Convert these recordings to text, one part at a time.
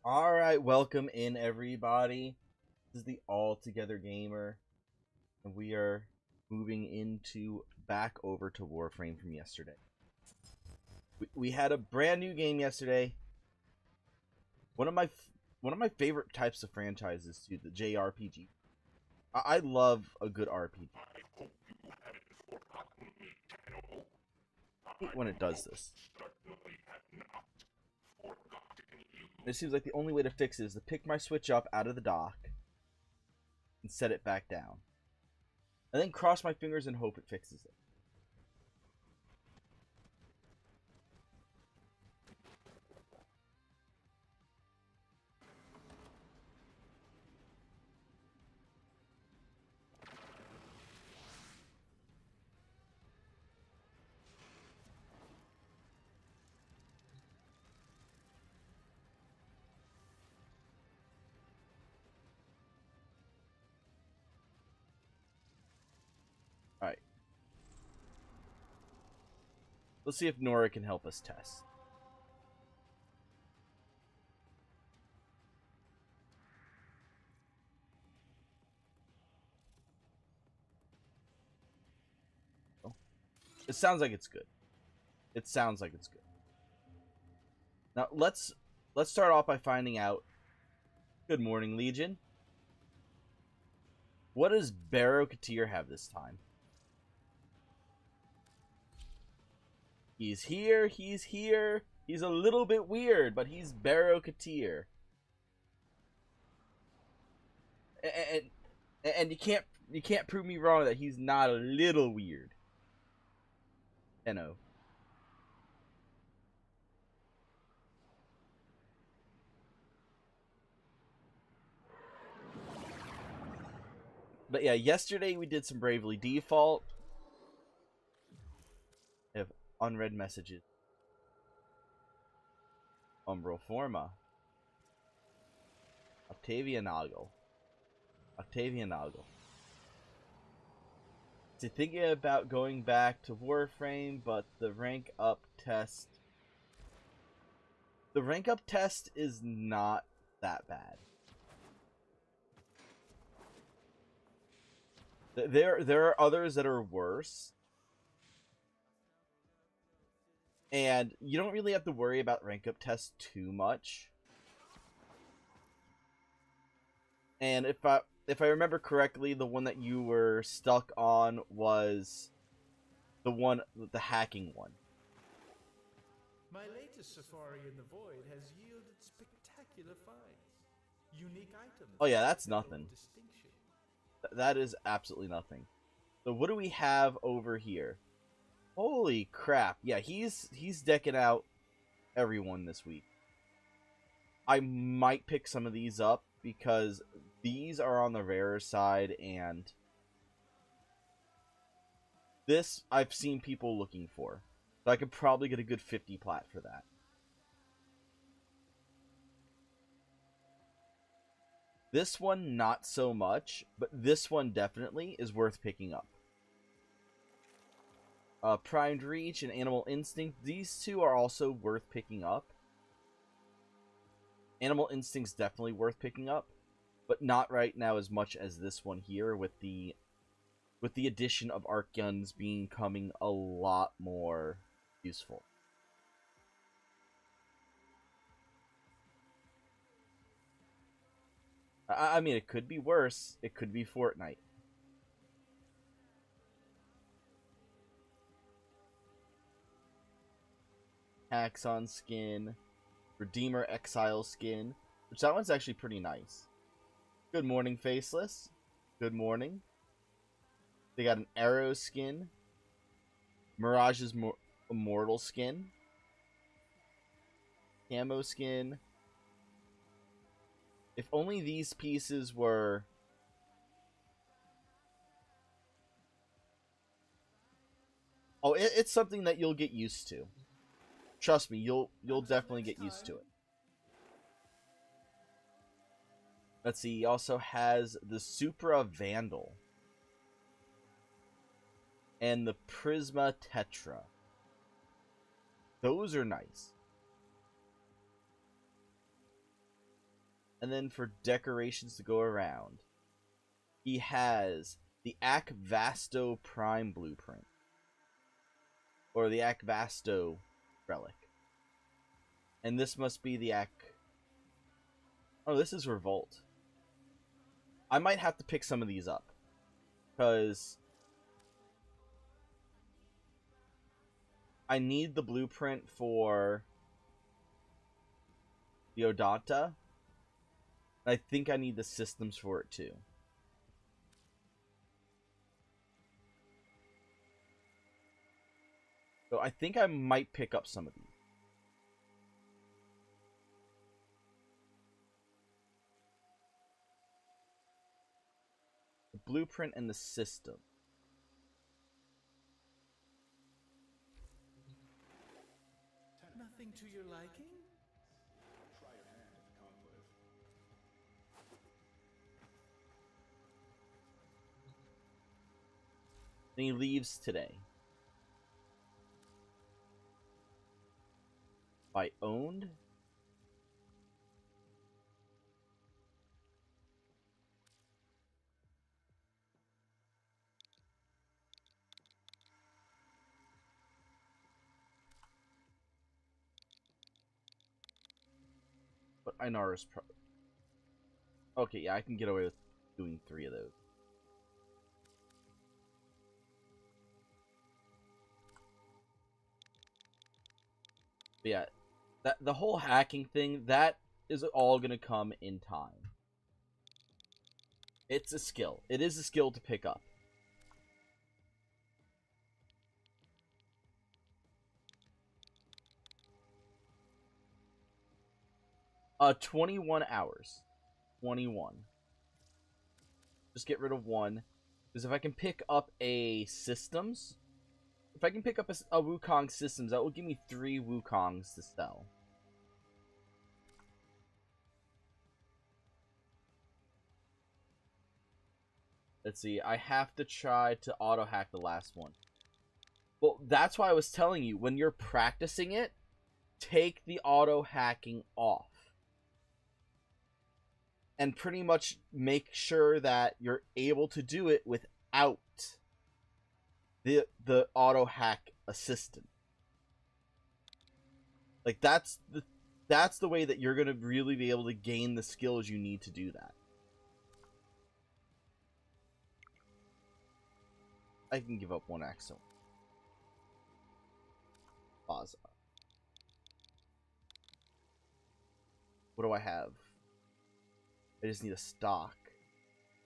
Alright, welcome in everybody. This is the All Together Gamer, and we are moving into back over to Warframe from yesterday. We had a brand new game yesterday. One of my favorite types of franchises too, the JRPG. I love a good RPG. I hate when it does this. It seems like the only way to fix it is to pick my Switch up out of the dock and set it back down. And then cross my fingers and hope it fixes it. Alright. Let's see if Nora can help us test. Oh. It sounds like it's good. It sounds like it's good. Now let's start off by finding out. Good morning, Legion. What does Barrow Katir have this time? He's here, he's here. He's a little bit weird, but he's Barrow Katir. And you can't prove me wrong that he's not a little weird. Tenno. But yeah, yesterday we did some Bravely Default. I have unread messages. Umbral Forma. Octavia Noggle. So thinking about going back to Warframe, but the rank up test... The rank up test is not that bad. There are others that are worse. And you don't really have to worry about rank up tests too much. And if I remember correctly, the one that you were stuck on was the hacking one. My latest safari in the void has yielded spectacular finds. Unique items. Oh yeah, that's nothing. That is absolutely nothing. So what do we have over here? Holy crap. Yeah, he's decking out everyone this week. I might pick some of these up because these are on the rarer side, and this I've seen people looking for. So I could probably get a good 50 plat for that. This one, not so much, but this one definitely is worth picking up. Primed Reach and Animal Instinct, these two are also worth picking up. Animal Instinct's definitely worth picking up, but not right now as much as this one here, with the addition of arc guns becoming a lot more useful. I mean, it could be worse. It could be Fortnite. Axon skin, Redeemer Exile skin, which that one's actually pretty nice. Good morning, Faceless. Good morning. They got an Arrow skin, Mirage's Immortal skin, Camo skin. If only these pieces were... Oh, it's something that you'll get used to. Trust me, you'll definitely get used to it. Let's see, he also has the Supra Vandal. And the Prisma Tetra. Those are nice. And then for decorations to go around, he has the Vasto Prime Blueprint. Or the Vasto Relic. And this must be the Oh, this is Revolt. I might have to pick some of these up. Because I need the blueprint for the Odonta. I think I need the systems for it too. So I think I might pick up some of these. The blueprint and the system. Nothing to your liking? Try your hand at the conclave. And he leaves today. By owned? But Inara's okay, yeah, I can get away with doing 3 of those. But yeah, the whole hacking thing, that is all gonna come in time. It's a skill. It is a skill to pick up. 21 hours. 21. Just get rid of 1. Because if I can pick up a systems... If I can pick up a Wukong systems, that will give me 3 Wukongs to sell. Let's see, I have to try to auto-hack the last one. Well, that's why I was telling you, when you're practicing it, take the auto-hacking off. And pretty much make sure that you're able to do it without the auto-hack assistant. Like, that's the way that you're going to really be able to gain the skills you need to do that. I can give up 1 axle. Plaza. What do I have? I just need a stock.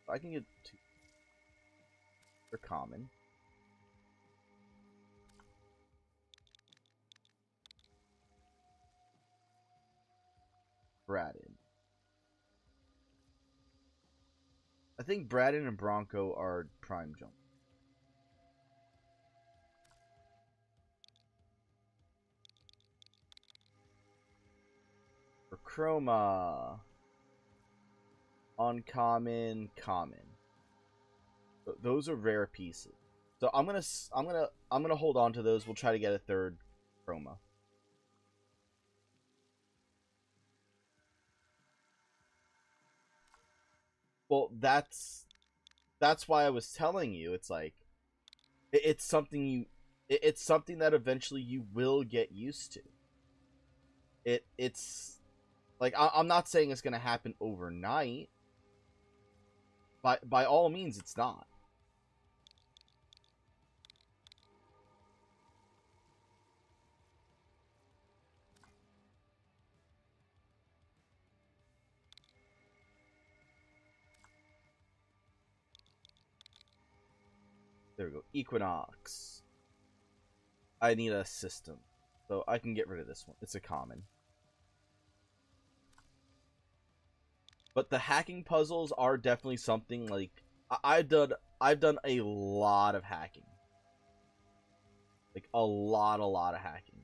I can get 2. For common. Braddon. I think Braddon and Bronco are prime jump. For Chroma. Uncommon, common. Those are rare pieces. So I'm gonna hold on to those. We'll try to get a 3rd Chroma. Well, that's why I was telling you. It's like it's something that eventually you will get used to. It's like I'm not saying it's gonna happen overnight. By all means, it's not. There we go. Equinox. I need a system. So I can get rid of this one. It's a common. But the hacking puzzles are definitely something like I've done a lot of hacking. Like a lot of hacking.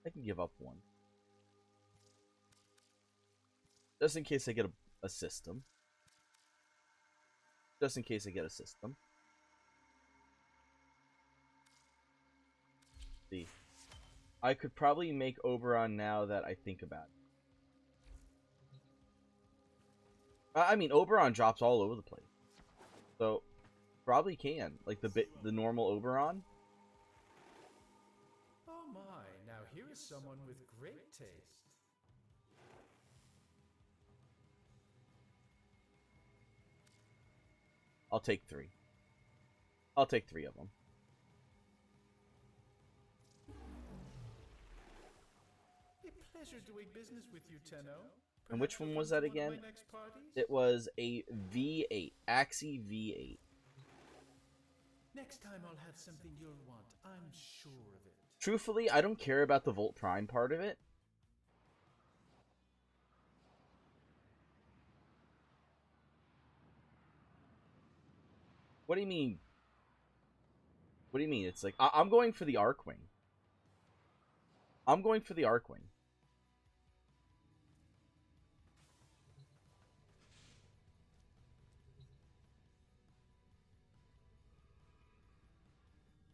I can give up 1. Just in case I get a system. Just in case I get a system. I could probably make Oberon now that I think about it. I mean, Oberon drops all over the place. So, probably can. Like, the normal Oberon. Oh my, now here is someone with great taste. I'll take 3. I'll take 3 of them. A pleasure doing business with you, Tenno. And which one was that again? It was a V8. Axie V8. Next time I'll have something you'll want. I'm sure of it. Truthfully, I don't care about the Volt Prime part of it. What do you mean? What do you mean? It's like, I'm going for the Arcwing. I'm going for the Arcwing.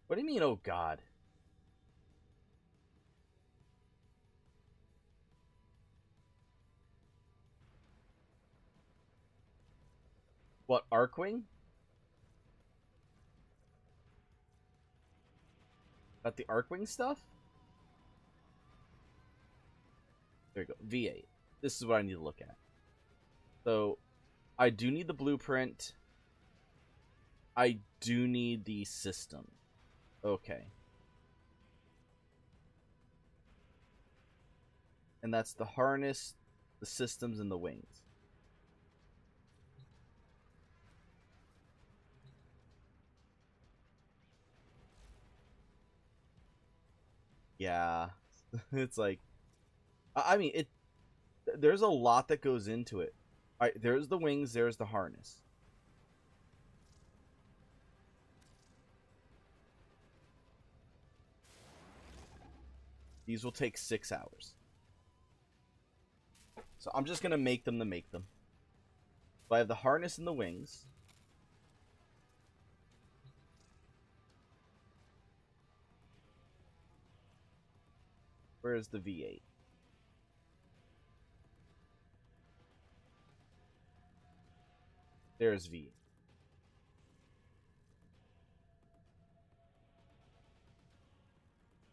What do you mean, oh god? What, Arcwing? About the Arcwing stuff? There you go. V8. This is what I need to look at. So, I do need the blueprint. I do need the system. Okay. And that's the harness, the systems, and the wings. Yeah. It's like, I mean, there's a lot that goes into it. Alright, there's the wings, there's the harness. These will take 6 hours. So I'm just going to make them to make them. So I have the harness and the wings. Where's the V8? There's V.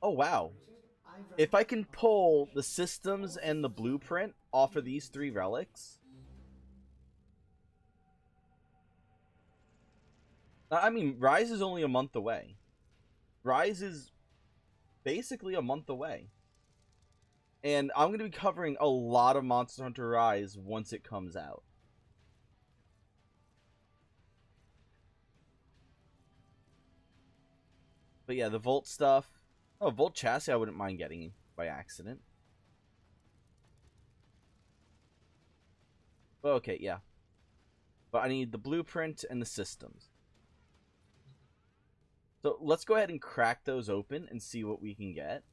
Oh, wow. If I can pull the systems and the blueprint off of these 3 relics... I mean, Rise is only a month away. Rise is basically a month away. And I'm going to be covering a lot of Monster Hunter Rise once it comes out. But yeah, the Volt stuff. Oh, Volt Chassis I wouldn't mind getting by accident. Okay, yeah. But I need the blueprint and the systems. So let's go ahead and crack those open and see what we can get.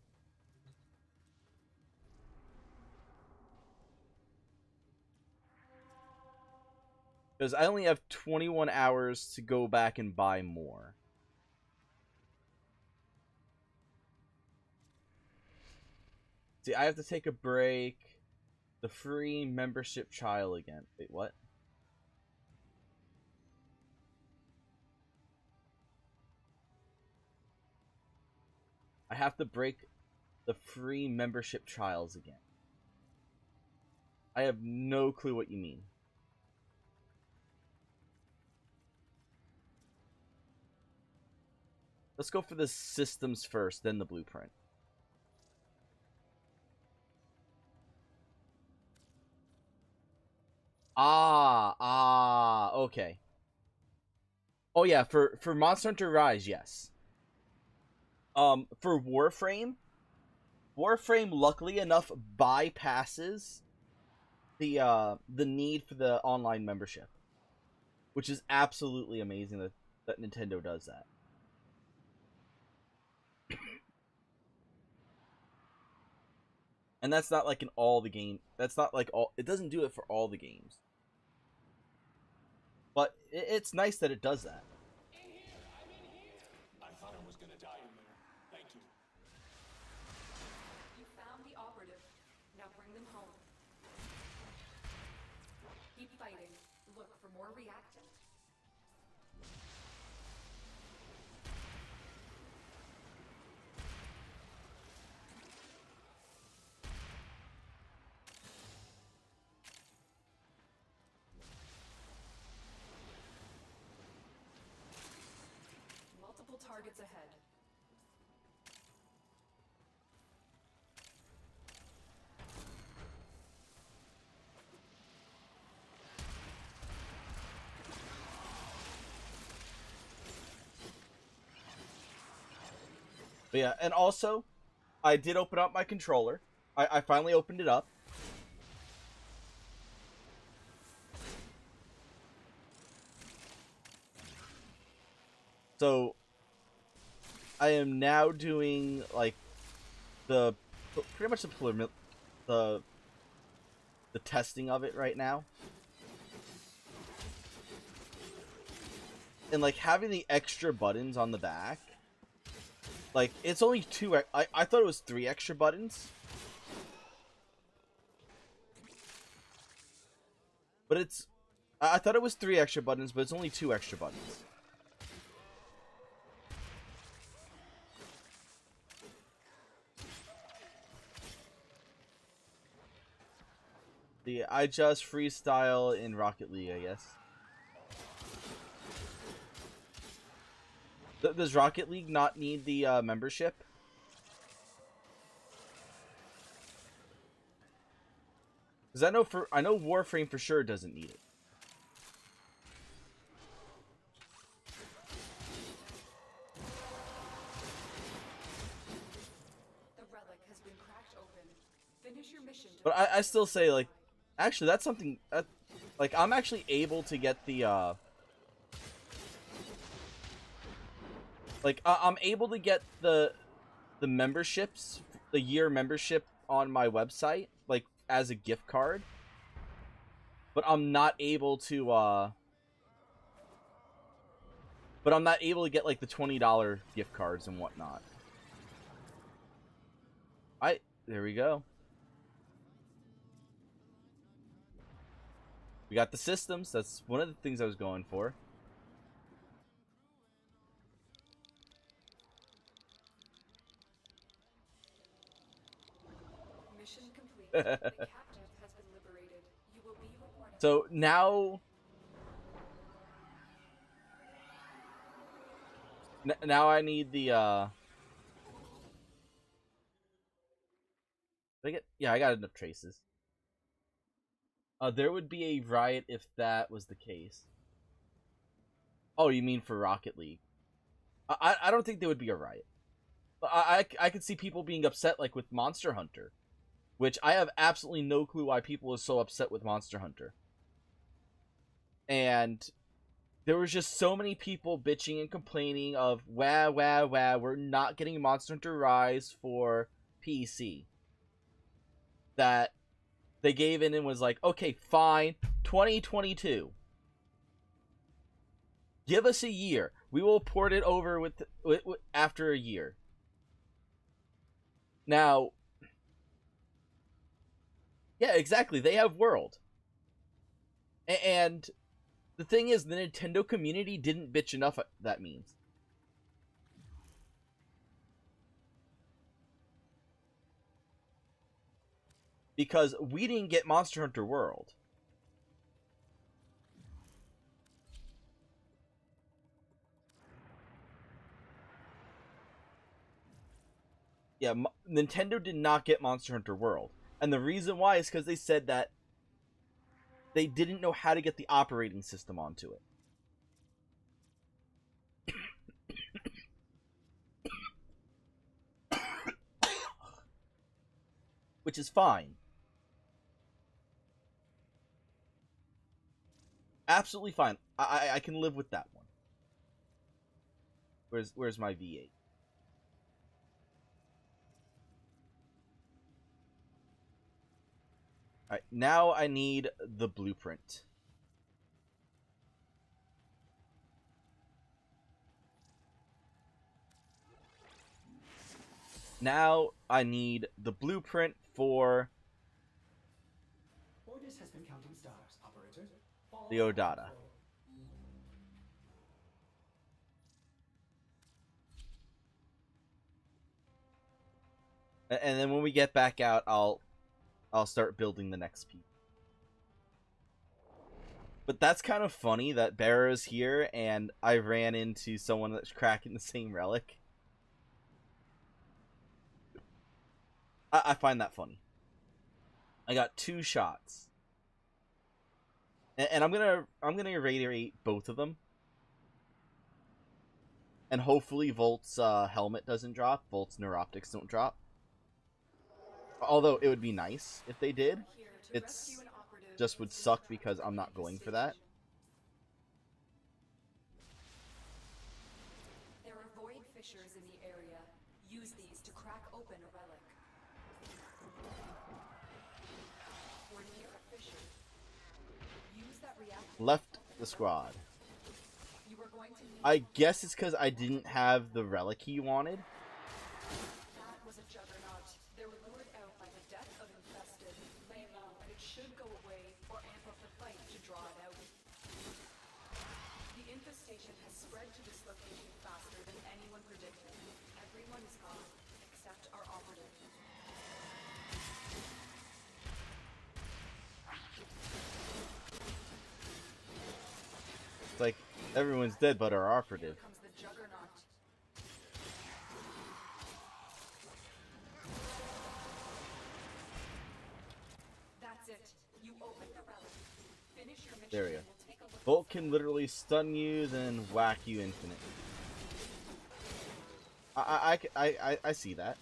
Because I only have 21 hours to go back and buy more. See, I have to take a break. The free membership trial again. Wait, what? I have to break the free membership trials again. I have no clue what you mean. Let's go for the systems first, then the blueprint. Okay. Oh yeah, for Monster Hunter Rise, yes. For Warframe, luckily enough bypasses the need for the online membership, which is absolutely amazing that Nintendo does that. And that's not like in all the game. That's not like all. It doesn't do it for all the games. But it's nice that it does that. In here, I'm in here. I thought I was gonna die in there. Thank you. more reactive. Multiple targets ahead. But yeah, and also, I did open up my controller. I finally opened it up. So, I am now doing, like, pretty much the testing of it right now. And, like, having the extra buttons on the back, like, it's only two. I thought it was 3 extra buttons. But I thought it was 3 extra buttons, but it's only 2 extra buttons. I just freestyle in Rocket League, I guess. Does Rocket League not need the membership? Because I know Warframe for sure doesn't need it. The relic has been cracked open. Finish your mission. But I still say, like, actually that's something that, like, I'm actually able to get the like, I'm able to get the memberships, the year membership on my website, like, as a gift card. But I'm not able to, get, like, the $20 gift cards and whatnot. There we go. We got the systems. That's one of the things I was going for. Mission complete. The captive has been liberated. You will be rewarded. So now I need the I got enough traces. There would be a riot if that was the case. Oh, you mean for Rocket League? I don't think there would be a riot. I could see people being upset, like with Monster Hunter, which I have absolutely no clue why people are so upset with Monster Hunter. And there was just so many people bitching and complaining of, wah, we're not getting Monster Hunter Rise for PC. That they gave in and was like, okay, fine, 2022. Give us a year. We will port it over with after a year. Now, yeah, exactly. They have World. And the thing is, the Nintendo community didn't bitch enough, that means. Because we didn't get Monster Hunter World. Yeah, Nintendo did not get Monster Hunter World. And the reason why is because they said that they didn't know how to get the operating system onto it. Which is fine. Absolutely fine. I can live with that one. Where's my V8? Alright, now I need the blueprint. Now I need the blueprint for Ordis has been counting stars, operator. the Odata. And then when we get back out, I'll start building the next piece. But that's kind of funny that Barrow's here and I ran into someone that's cracking the same relic. I find that funny. I got 2 shots. And I'm gonna irradiate both of them. And hopefully Volt's helmet doesn't drop. Volt's neuroptics don't drop. Although it would be nice if they did. It's just would suck because I'm not going for that. There are void fissures in the area. Use these to crack open a relic. We're near a fissure. Use that reactor. Left the squad. You are going to need I guess it's because I didn't have the relic he wanted. That was a juggernaut. They were lured out by the death of infested. Lay low, and it should go away or amp up the fight to draw it out. The infestation has spread to this location faster than anyone predicted. Everyone is gone, except our operative. It's like everyone's dead but our operative. Here comes the juggernaut. That's it. You open the relic. Finish your mission. There we go. and we'll take a look Bolt can literally stun you, then whack you infinite. I see that.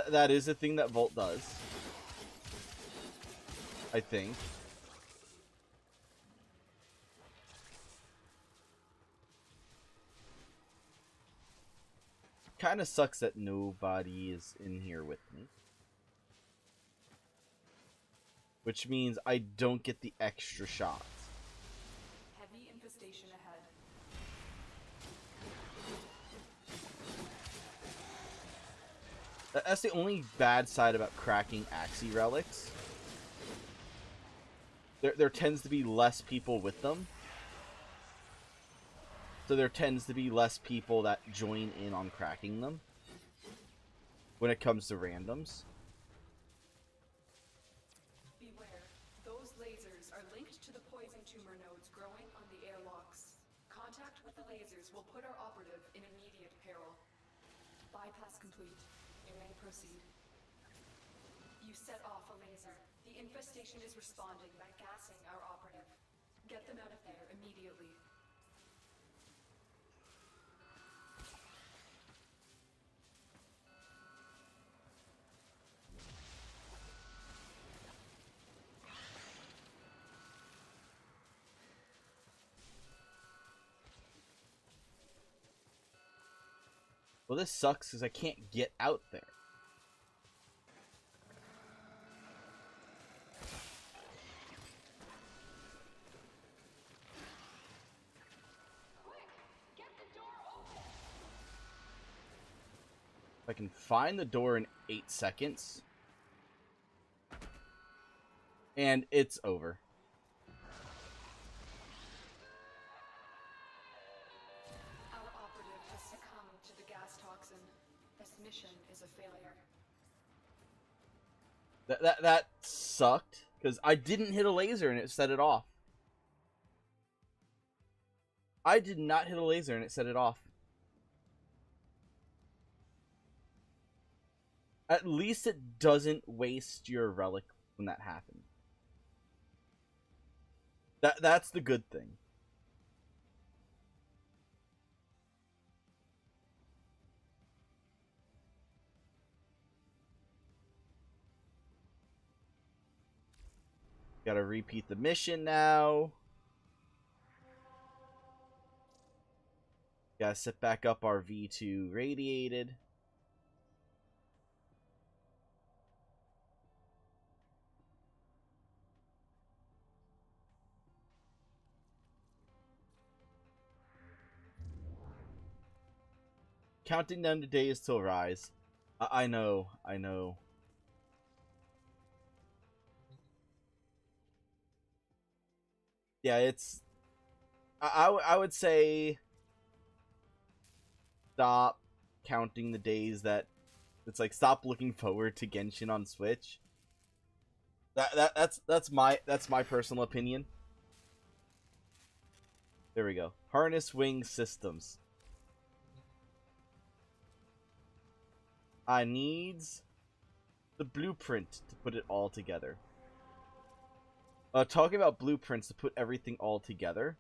That is a thing that Volt does. I think. Kind of sucks that nobody is in here with me. Which means I don't get the extra shots. Heavy infestation ahead. That's the only bad side about cracking Axie relics. There tends to be less people with them. So there tends to be less people that join in on cracking them. When it comes to randoms. Beware. Those lasers are linked to the poison tumor nodes growing on the airlocks. Contact with the lasers will put our operative in immediate peril. Bypass complete. You may proceed. You set off a laser. The infestation is responding by gassing our operative. Get them out of there immediately. Well, this sucks because I can't get out there. If I can find the door in 8 seconds. And it's over. Our operative has succumbed to the gas toxin. This mission is a failure. That sucked. Because I didn't hit a laser and it set it off. I did not hit a laser and it set it off. At least it doesn't waste your relic when that happens. That's the good thing. Gotta repeat the mission now. Gotta set back up our V2 radiated. Counting down the days till rise. I know. Yeah, it's... I would say... Stop counting the days that it's like stop looking forward to Genshin on Switch. That's my personal opinion. There we go. Harness wing systems. I needs the blueprint to put it all together. Talking about blueprints to put everything all together.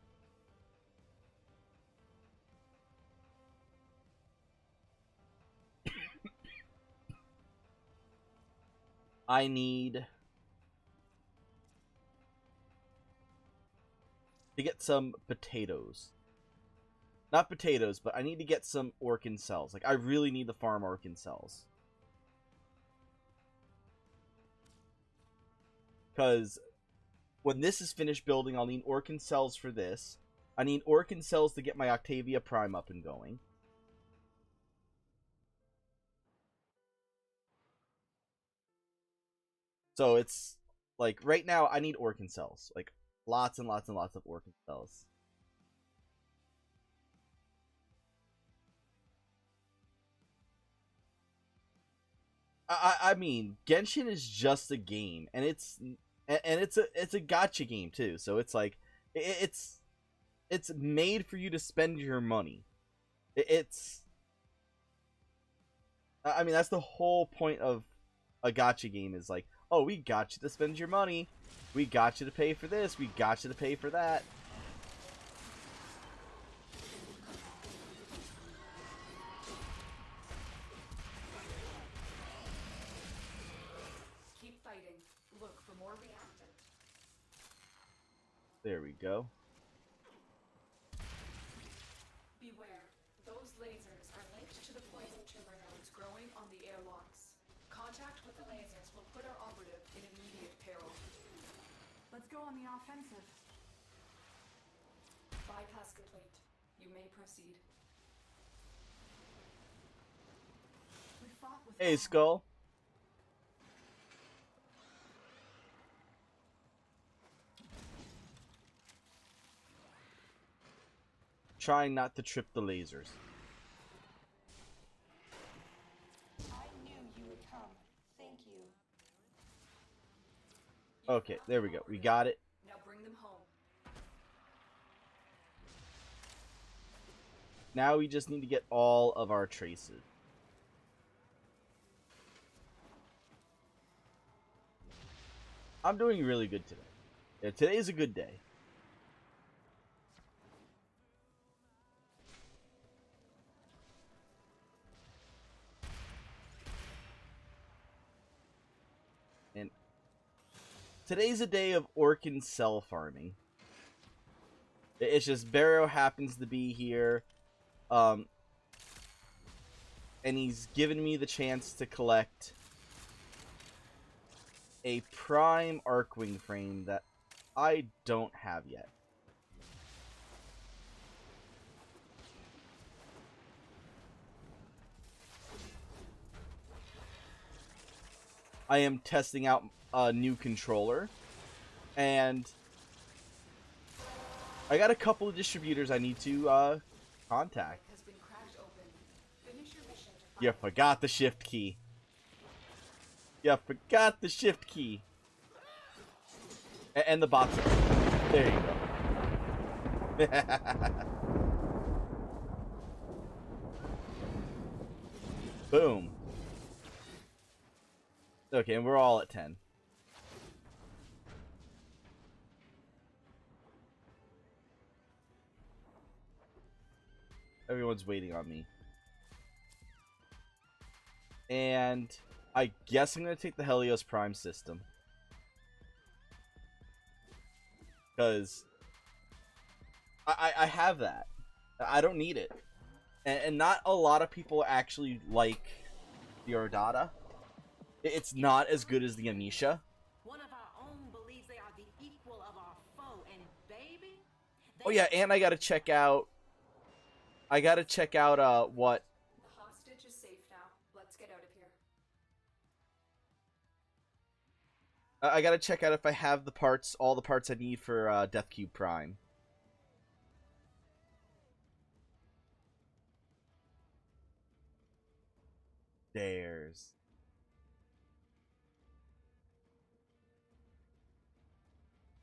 I need to get some potatoes. Not potatoes, but I need to get some Orkin cells. Like, I really need to farm Orkin cells. Because when this is finished building, I'll need Orkin cells for this. I need Orkin cells to get my Octavia Prime up and going. So it's, like, right now, I need Orkin cells. Like, lots and lots and lots of Orkin cells. I mean, Genshin is just a game, and it's a gacha game too. So it's like it's made for you to spend your money. I mean, that's the whole point of a gacha game, is like, oh, we got you to spend your money, we got you to pay for this, we got you to pay for that. There we go. Beware. Those lasers are linked to the poison tumor nodes growing on the airlocks. Contact with the lasers will put our operative in immediate peril. Let's go on the offensive. Bypass complete. You may proceed. We fought with Hey, Skull. Trying not to trip the lasers. I knew you would come. Thank you. Okay, there we go. We got it. Now bring them home. Now we just need to get all of our traces. I'm doing really good today. Yeah, today's a good day. And today's a day of Orkin cell farming. It's just Barrow happens to be here. And he's given me the chance to collect a prime Arcwing frame that I don't have yet. I am testing out a new controller, and I got a couple of distributors I need to contact. Has been cracked open. Finish your mission to find You forgot the shift key. You forgot the shift key. And the bots. There you go. Boom. Okay, and we're all at 10. Everyone's waiting on me. And I guess I'm going to take the Helios Prime system. Because I have that. I don't need it. And not a lot of people actually like the Ardata. It's not as good as the Amisha. One of our own believes they are the equal of our foe, and baby. Oh yeah, and I gotta check out. What The hostage is safe now. Let's get out of here. I gotta check out if I have the parts, all the parts I need for Death Cube Prime. dares?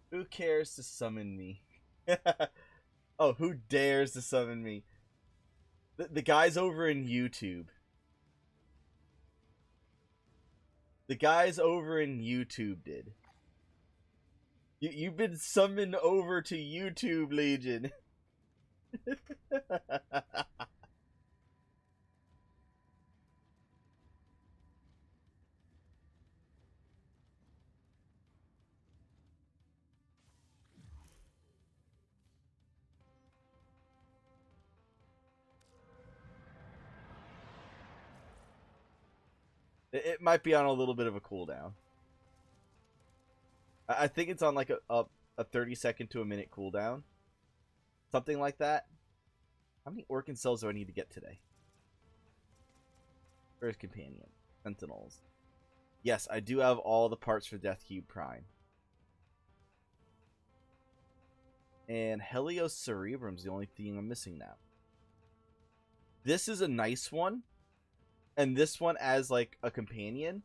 Who cares to summon me? Oh, who dares to summon me? The guys over in YouTube. The guys over in YouTube did. You've been summoned over to YouTube, Legion. It might be on a little bit of a cooldown. I think it's on like a 30-second to a minute cooldown. Something like that. How many Orkin cells do I need to get today? First companion. Sentinels. Yes, I do have all the parts for Death Cube Prime. And Helios Cerebrum's the only thing I'm missing now. This is a nice one. And this one as like a companion,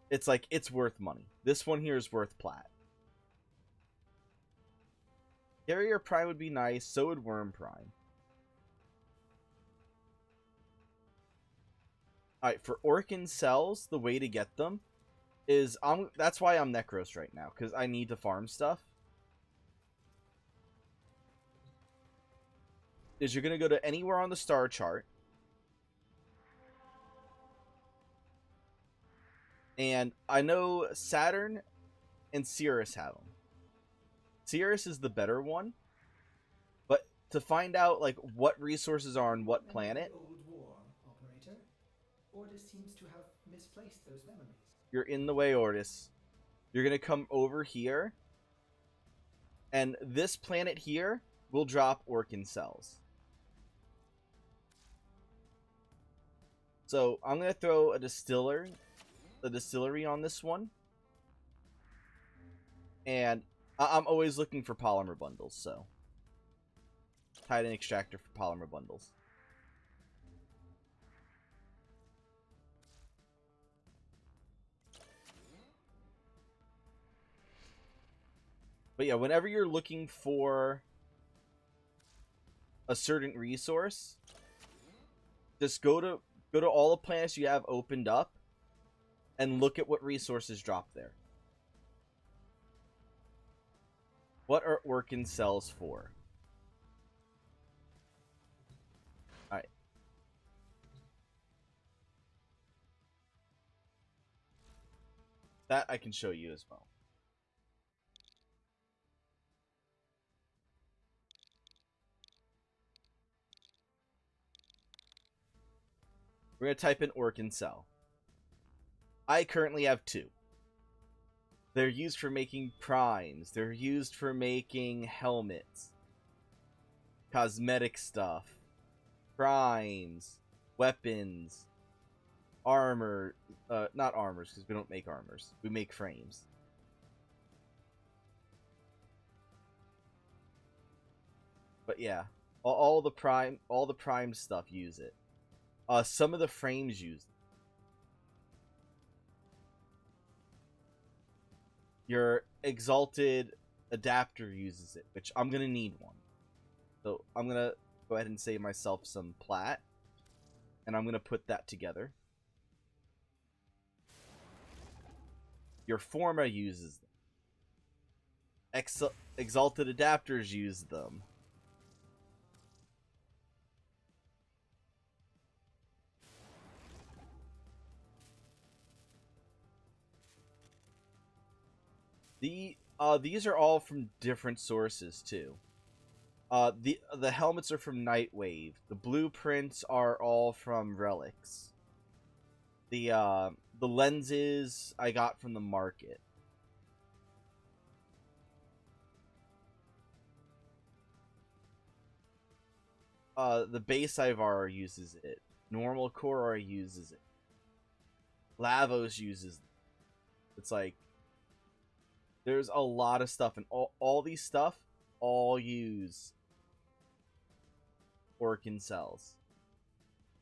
it's like it's worth money. This one here is worth plat. Carrier Prime would be nice, so would Worm Prime. Alright, for Orkin cells, the way to get them is that's why I'm Necros right now, because I need to farm stuff. Is you're gonna go to anywhere on the star chart. And I know Saturn and Sirius have them. Sirius is the better one. But to find out like what resources are on what planet, Old war, operator. Ordis seems to have misplaced those memories. you're in the way, Ortis. You're going to come over here. And this planet here will drop Orkin cells. So I'm going to throw a distillery on this one. And I'm always looking for polymer bundles, so Titan extractor for polymer bundles. But yeah, whenever you're looking for a certain resource, just go to all the planets you have opened up and look at what resources drop there. What are Orkin cells for? Alright. That I can show you as well. We're going to type in Orkin cell. I currently have 2. They're used for making primes. They're used for making helmets. Cosmetic stuff. Primes. Weapons. Armor. Not armors, because we don't make armors. We make frames. But yeah. All the prime stuff use it. Some of the frames use it. Your exalted adapter uses it, which I'm going to need one. So I'm going to go ahead and save myself some plat. And I'm going to put that together. Your Forma uses them. Exalted adapters use them. These are all from different sources too. The helmets are from Nightwave. The blueprints are all from Relics. The lenses I got from the market. The base Ivar uses it. Normal Korra uses it. Lavos uses it. It's like there's a lot of stuff, and all these stuff all use Orkin cells.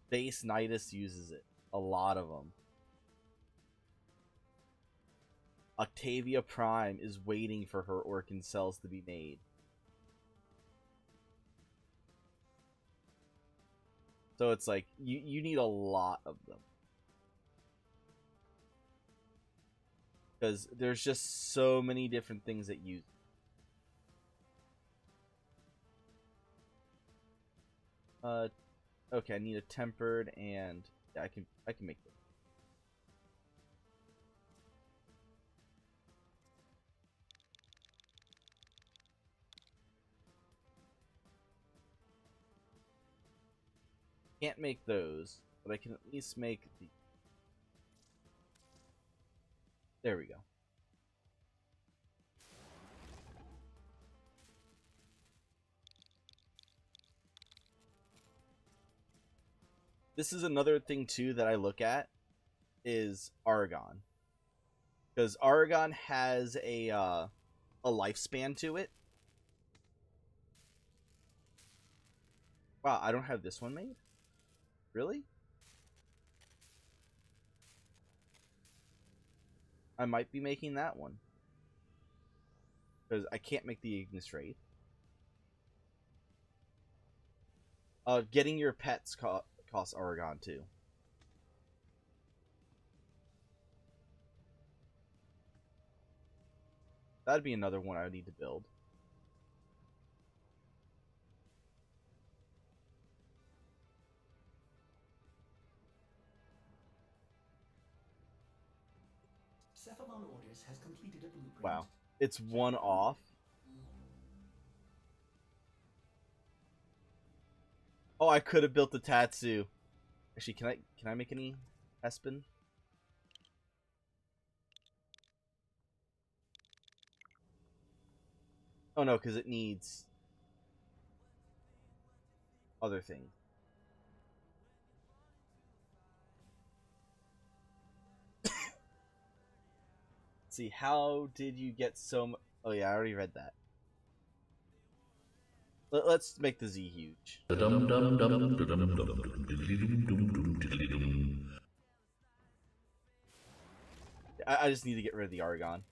Base Nidus uses it. A lot of them. Octavia Prime is waiting for her Orkin cells to be made. So it's like, you need a lot of them. Because there's just so many different things that use. Okay, I need a tempered, and yeah, I can make this. Can't make those, but I can at least make the. There we go. This is another thing too that I look at is Argon, because Argon has a lifespan to it. Wow, I don't have this one made? Really? I might be making that one. Because I can't make the Ignis Wraith. Getting your pets costs Argon too. That'd be another one I would need to build. Cephalon Orders has completed a blueprint. Wow. It's one off. Oh, I could have built the Tatsu. Actually, can I make any Espen? Oh no, because it needs other things. Let's see, how did you get so much? Oh yeah, I already read that. Let's make the Z huge. I just need to get rid of the Argon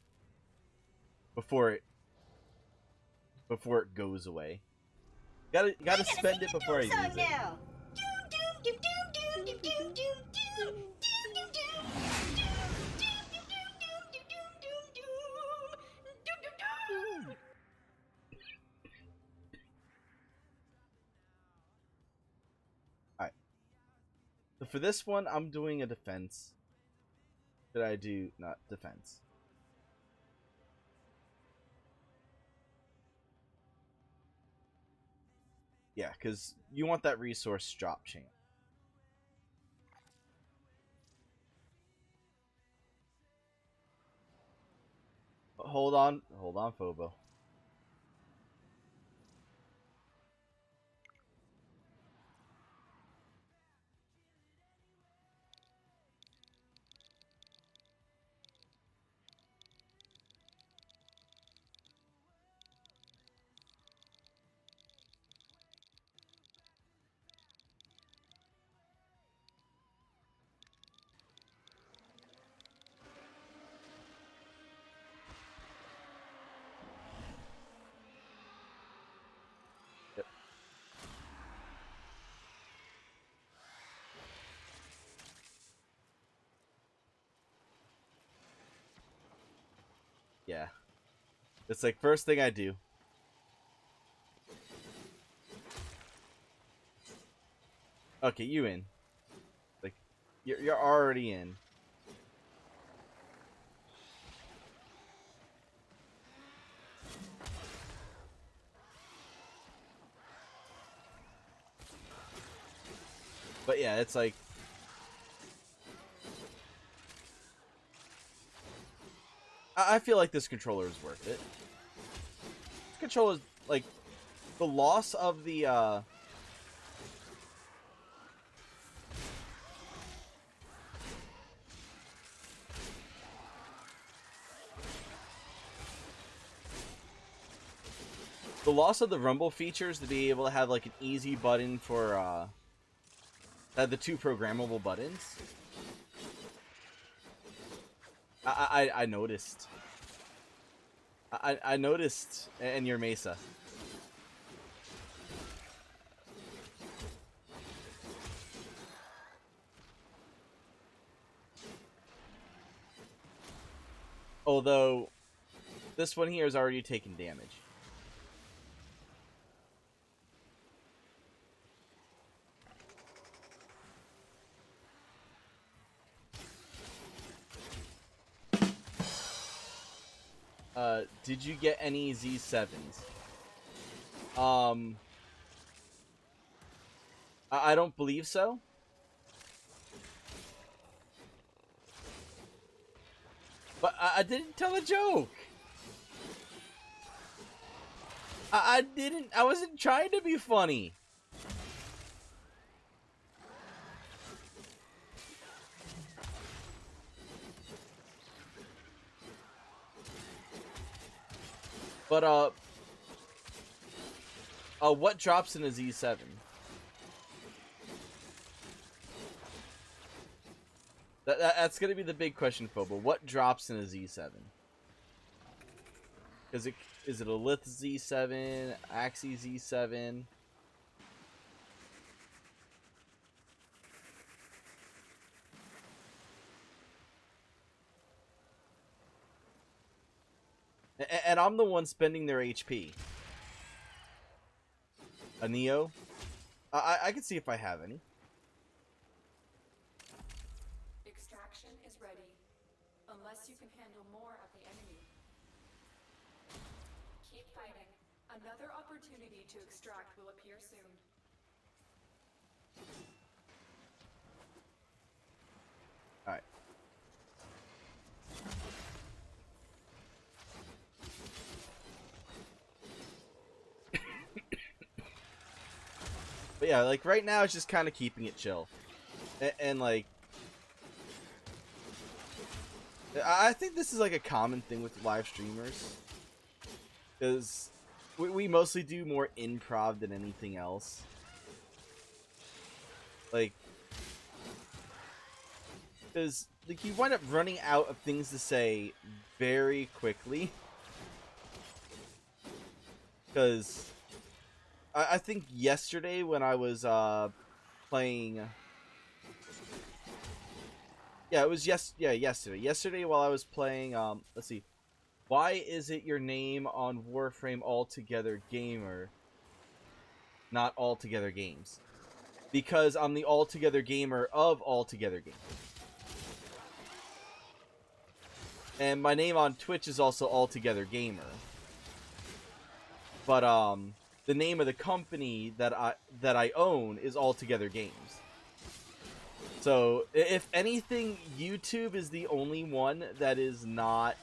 before it goes away. Gotta spend it before I use it. Alright. So for this one, I'm doing a defense. Should I do not defense? Yeah, because you want that resource drop chain. Hold on, Phobo. Yeah. It's like first thing I do. Okay, you in. Like you're already in. But yeah, it's like I feel like this controller is worth it. This controller is like the loss of the rumble features, to be able to have like an easy button for the two programmable buttons, I noticed. I noticed in your Mesa. Although, this one here is already taking damage. Did you get any Z7s? I don't believe so. But I didn't tell a joke. I didn't. I wasn't trying to be funny. But what drops in a Z7? That's gonna be the big question, Phobo. What drops in a Z7? Is it a Lith Z7, Axie Z7? And I'm the one spending their HP. A Neo? I can see if I have any. Extraction is ready. Unless you can handle more of the enemy. Keep fighting. Another opportunity to extract will appear soon. Alright. But yeah, like right now it's just kind of keeping it chill. And like, I think this is like a common thing with live streamers. Because we mostly do more improv than anything else. Like, because like you wind up running out of things to say very quickly. Because I think yesterday when I was playing, yeah, it was yesterday. Yesterday while I was playing, let's see, why is it your name on Warframe Altogether Gamer, not Altogether Games? Because I'm the Altogether Gamer of Altogether Games. And my name on Twitch is also Altogether Gamer. But the name of the company that I own is Altogether Games. So if anything, YouTube is the only one that is not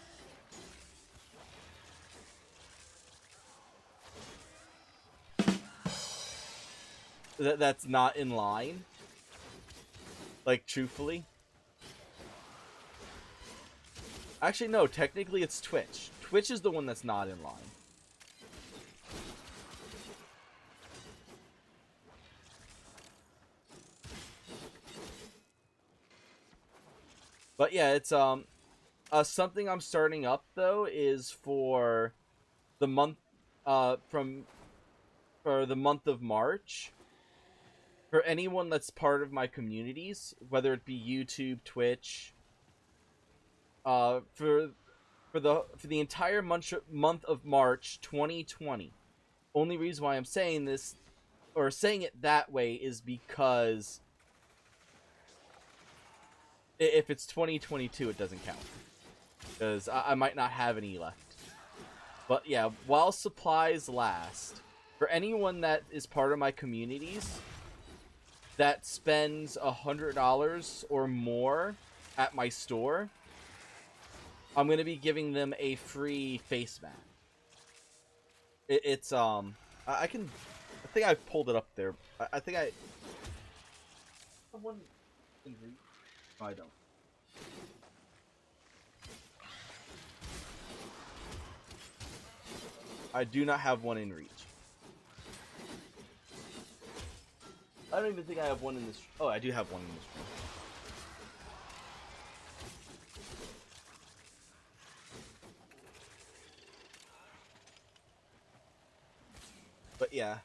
that's not in line. Like, truthfully. Actually, no, technically it's Twitch. Twitch is the one that's not in line. But yeah, it's something I'm starting up though is for the month for the month of March. For anyone that's part of my communities, whether it be YouTube, Twitch, for the entire month of March 2020. Only reason why I'm saying this or saying it that way is because if it's 2022, it doesn't count. Because I might not have any left. But yeah, while supplies last, for anyone that is part of my communities that spends $100 or more at my store, I'm going to be giving them a free face mask. It's, I think I pulled it up there. I think I... Someone can read? No, I don't. I do not have one in reach. I don't even think I have one in this... Oh, I do have one in this room. yeah.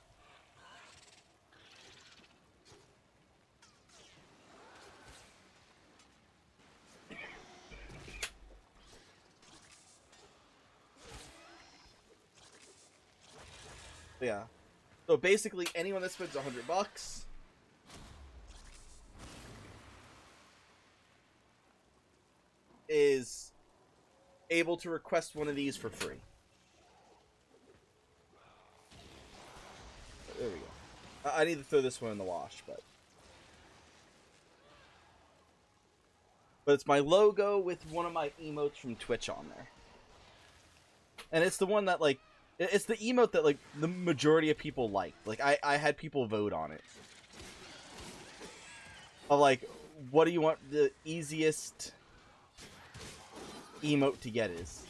Yeah. So basically, anyone that spends $100 is able to request one of these for free. There we go. I need to throw this one in the wash, but it's my logo with one of my emotes from Twitch on there. And it's the one that, like, it's the emote that, like, the majority of people like. Like, I had people vote on it. Of, like, what do you want the easiest emote to get is?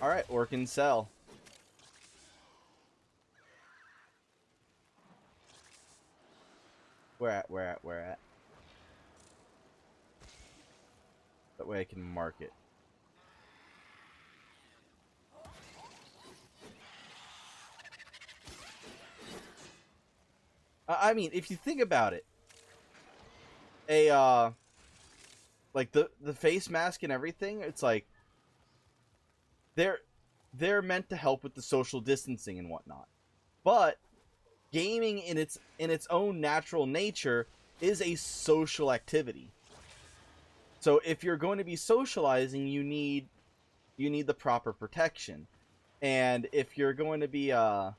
Alright, Orc and Sell. Where at? That way I can mark it. I mean, if you think about it, like the face mask and everything, it's like they're meant to help with the social distancing and whatnot. But gaming in its own natural nature is a social activity. So if you're going to be socializing, you need the proper protection. And if you're going to be and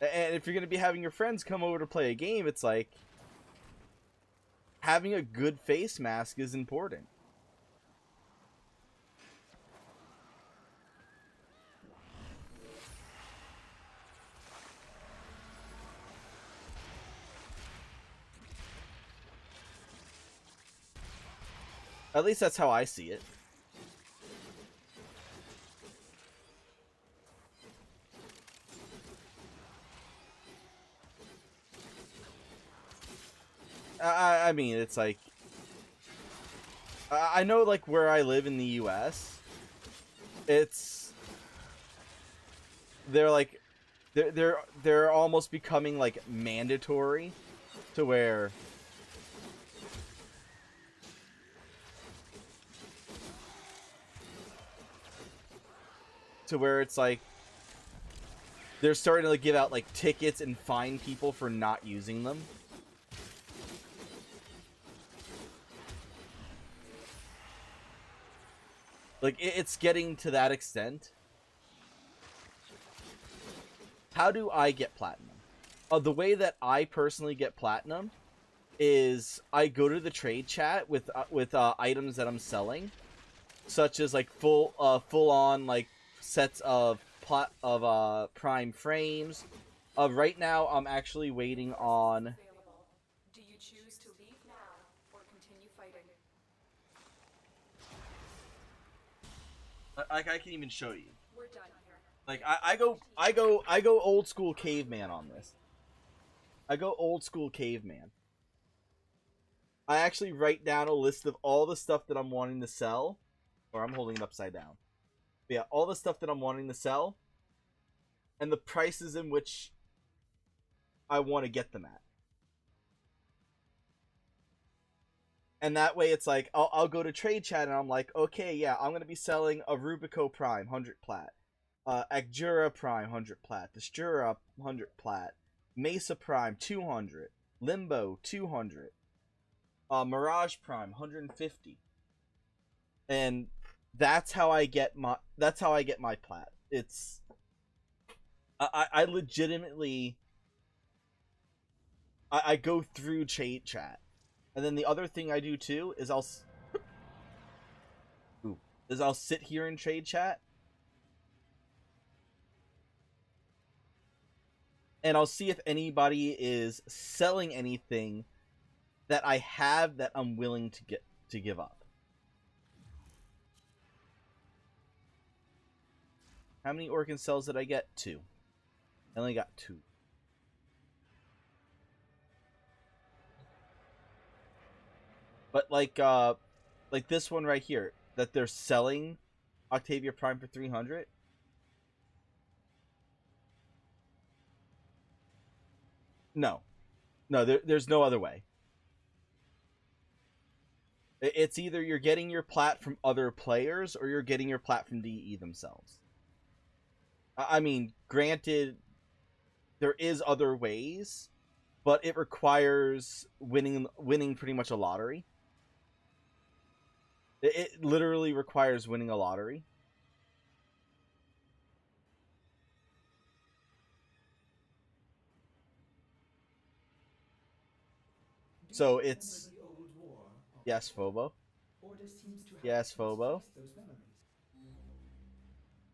if you're going to be having your friends come over to play a game, it's like having a good face mask is important. At least that's how I see it. I mean, it's like I know, like, where I live in the U.S., they're almost becoming, like, mandatory to where it's like they're starting to, like, give out, like, tickets and fine people for not using them. Like, it's getting to that extent. How do I get platinum? The way that I personally get platinum is I go to the trade chat with items that I'm selling, such as, like, full on, like, sets of prime frames. Right now, I'm actually waiting on. Do you choose to leave now or continue fighting? Like, I can even show you. We're done here. Like, I go old school caveman on this. I go old school caveman. I actually write down a list of all the stuff that I'm wanting to sell, or I'm holding it upside down. But yeah, all the stuff that I'm wanting to sell, and the prices in which I want to get them at. And that way, it's like, I'll go to trade chat and I'm like, okay, yeah, I'm going to be selling a Rubico Prime, 100 plat. Acjura Prime, 100 plat. Destura, 100 plat. Mesa Prime, 200. Limbo, 200. Mirage Prime, 150. And that's how I get my plat. It's... I legitimately... I go through trade chat. And then the other thing I do too is I'll sit here in trade chat and I'll see if anybody is selling anything that I have that I'm willing to give up. How many organ cells did I get? 2. I only got 2. But like this one right here that they're selling Octavia Prime for 300. No, there's no other way. It's either you're getting your plat from other players or you're getting your plat from DE themselves. I mean, granted, there is other ways, but it requires winning pretty much a lottery. It literally requires winning a lottery. So it's yes, Phobo. Yes, Phobo.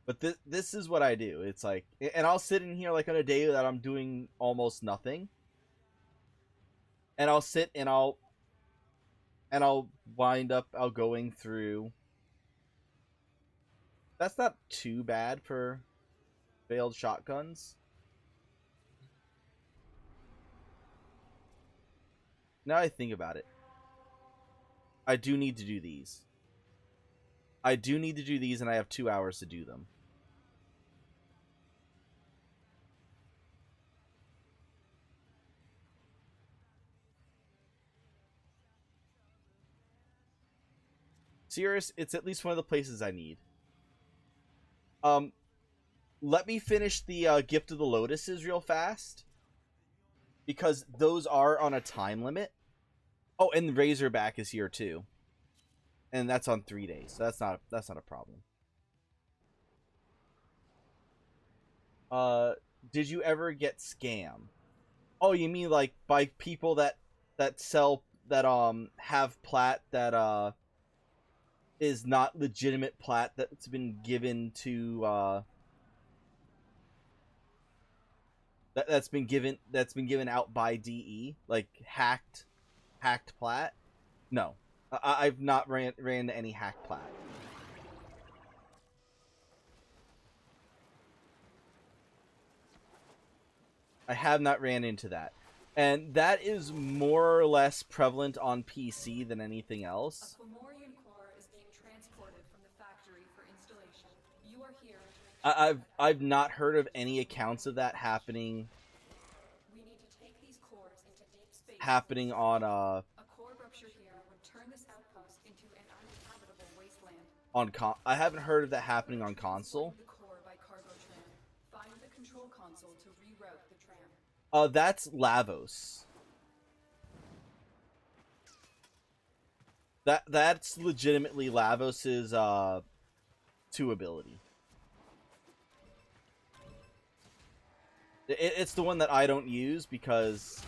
But this is what I do. It's like, and I'll sit in here like on a day that I'm doing almost nothing, and I'll sit and I'll wind up going through. That's not too bad for failed shotguns. Now I think about it, I do need to do these. I do need to do these, and I have 2 hours to do them. Serious, it's at least one of the places I need. Let me finish the Gift of the Lotuses real fast, because those are on a time limit. Oh, and Razorback is here too, and that's on 3 days, so that's not a problem. Did you ever get scammed? Oh, you mean like by people that sell that have plat that is not legitimate plat that's been given to that's been given out by DE, like hacked plat? No, I've not ran into any hacked plat. I have not ran into that, and that is more or less prevalent on PC than anything else. A Fomorian core is being transported from the factory for installation. You are here to I've not heard of any accounts of that happening. We need to take these cores into deep space. Happening on A core rupture here would turn this outpost into an uninhabitable wasteland. I haven't heard of that happening on console. The core by cargo tram. Find the control console to reroute the tram. That's Lavos. That's legitimately Lavos's 2 ability. It's the one that I don't use because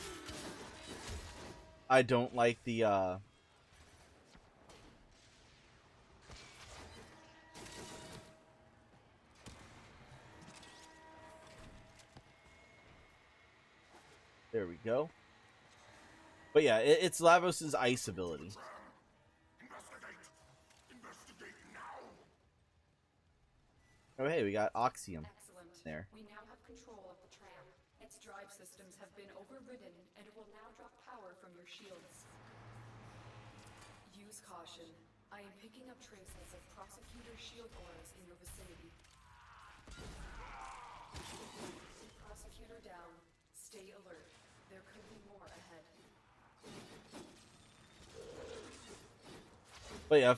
I don't like the There we go. But yeah, it's Lavos's ice ability. Oh hey, we got Oxium there. We now have control of the tram. Its drive systems have been overridden, and it will now drop power from your shields. Use caution. I am picking up traces of prosecutor shield auras in your vicinity. Prosecutor down. Stay alert. There could be more ahead. But yeah,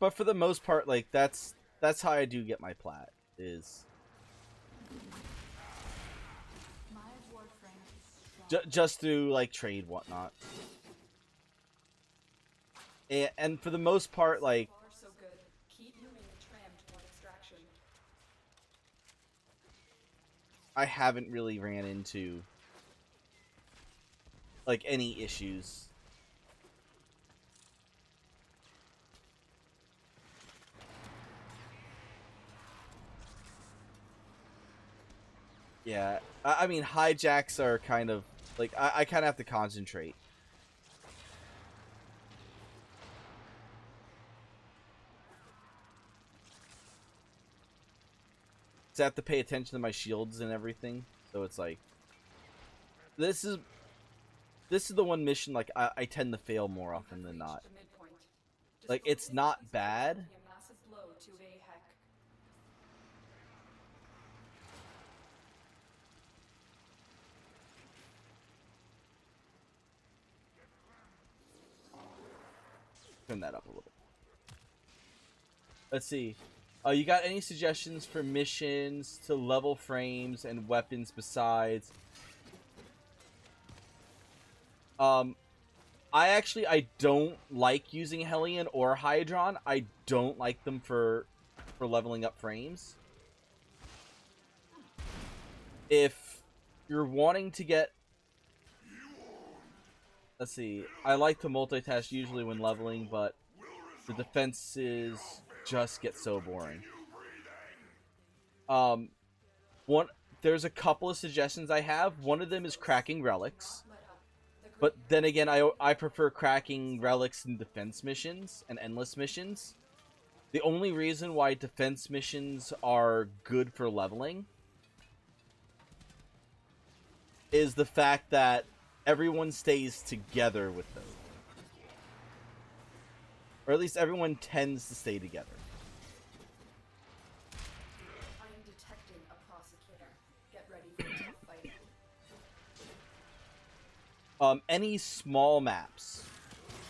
for the most part, like that's how I do get my plat is My Warframe is just through like trade whatnot. And for the most part, like far so good. Keep moving the tram toward extraction. I haven't really ran into like any issues. Yeah, I mean hijacks are kind of like I kind of have to concentrate. I have to pay attention to my shields and everything. So it's like, this is the one mission like I tend to fail more often than not. Like, it's not bad. Turn that up a little bit. Let's see. You got any suggestions for missions to level frames and weapons besides? I don't like using Hellion or Hydron. I don't like them for leveling up frames. If you're wanting to get... Let's see. I like to multitask usually when leveling, but the defenses just get so boring. There's a couple of suggestions I have. One of them is cracking relics. But then again, I prefer cracking relics in defense missions and endless missions. The only reason why defense missions are good for leveling is the fact that everyone stays together with those. Or at least everyone tends to stay together. I am detecting a prosecutor. Get ready for a tough fight. Any small maps.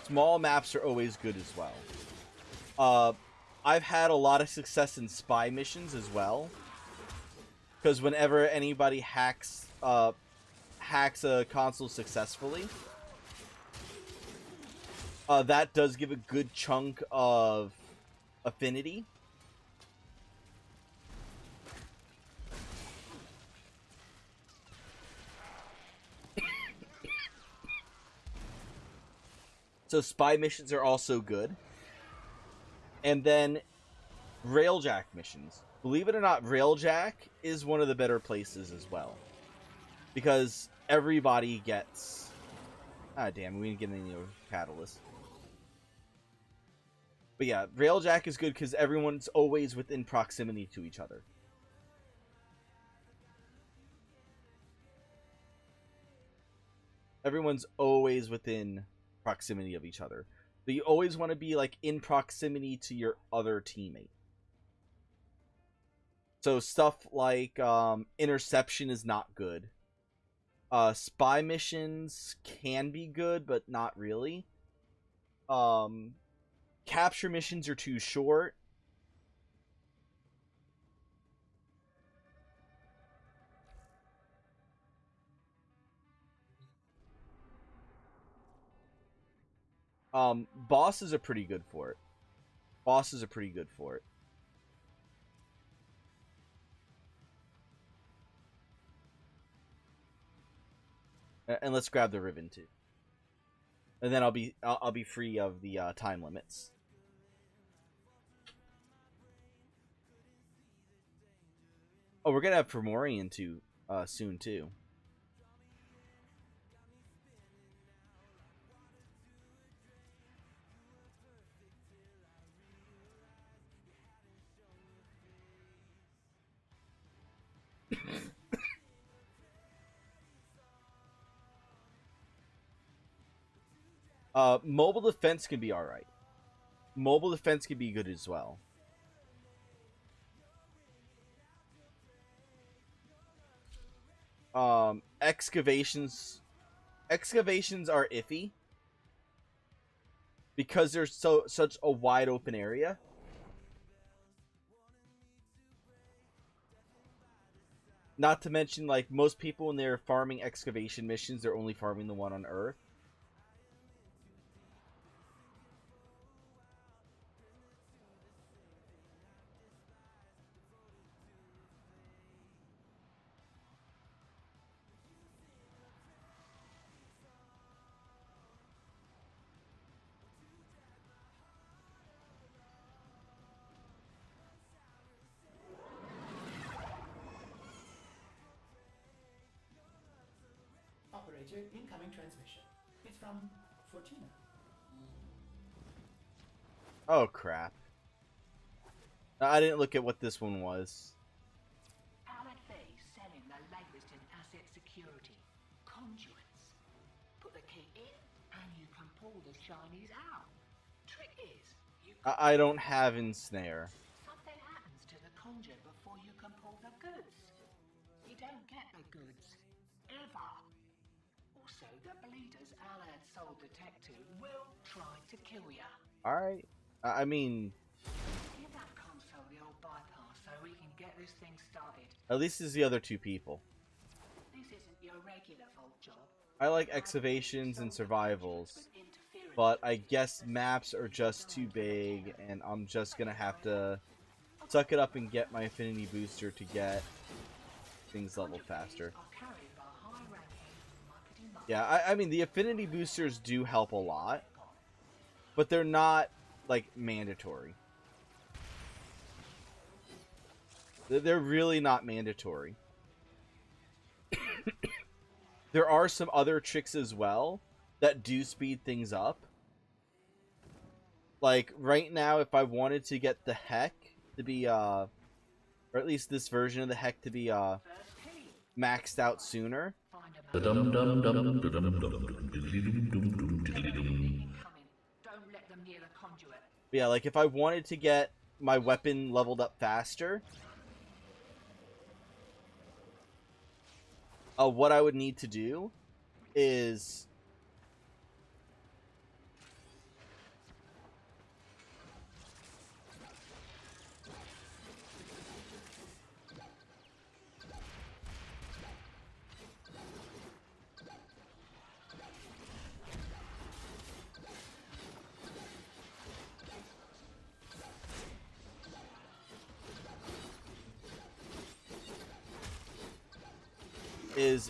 Small maps are always good as well. I've had a lot of success in spy missions as well. Because whenever anybody hacks a console successfully, that does give a good chunk of affinity. So spy missions are also good. And then railjack missions. Believe it or not, railjack is one of the better places as well. Because everybody gets... Ah, damn, we didn't get any catalyst. But yeah, railjack is good because everyone's always within proximity to each other. Everyone's always within proximity of each other. But you always want to be like in proximity to your other teammate. So stuff like interception is not good. Spy missions can be good, but not really. Capture missions are too short. Bosses are pretty good for it. Bosses are pretty good for it. And let's grab the ribbon too. And then I'll be free of the time limits. Oh, we're gonna have Primorian too soon too. Mobile defense can be alright. Mobile defense can be good as well. Excavations are iffy because there's such a wide open area. Not to mention, like, most people when they're farming excavation missions, they're only farming the one on Earth. Operator, incoming transmission. It's from Fortuna. Oh, crap. I didn't look at what this one was. asset security. Conduits. Put the key in, and you can pull the shinies out. Trick is, I don't have ensnare. something happens to the conjure before you can pull the goods. You don't get the goods. Ever. Also, the bleeder's allied soul detective will try to kill ya. Alright. I mean, Give that console the old bypass so we can get this thing started. at least it's the other two people. This isn't your regular vault job. I like excavations and survivals, but I guess maps are just too big, and I'm just gonna have to suck it up and get my affinity booster to get things leveled faster. Yeah, I mean, the affinity boosters do help a lot, but they're not, like, mandatory. They're really not mandatory. There are some other tricks as well that do speed things up. Like, right now, if I wanted to get the heck to be, or at least this version of the heck to be, maxed out sooner. Don't let them near the conduit. Yeah, like, if I wanted to get my weapon leveled up faster, what I would need to do is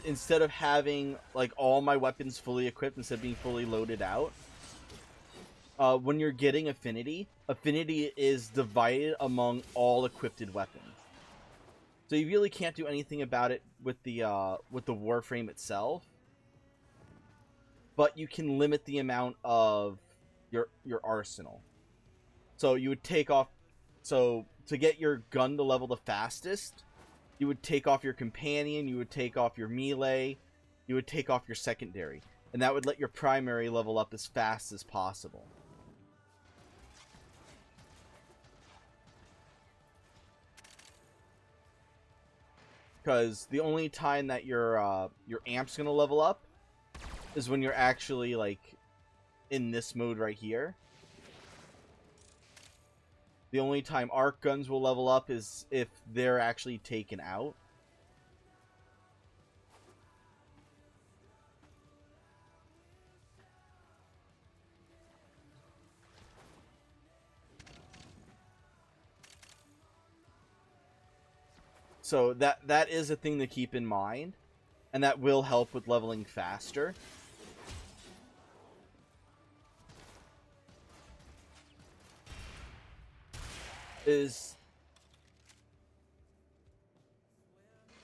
instead of having, like, all my weapons fully equipped, instead of being fully loaded out, when you're getting affinity is divided among all equipped weapons. So you really can't do anything about it with the Warframe itself, but you can limit the amount of your arsenal. So you would take off, so to get your gun to level the fastest, you would take off your companion, you would take off your melee, you would take off your secondary. And that would let your primary level up as fast as possible. Because the only time that your amp's gonna level up is when you're actually, like, in this mode right here. The only time arc guns will level up is if they're actually taken out. So that is a thing to keep in mind, and that will help with leveling faster.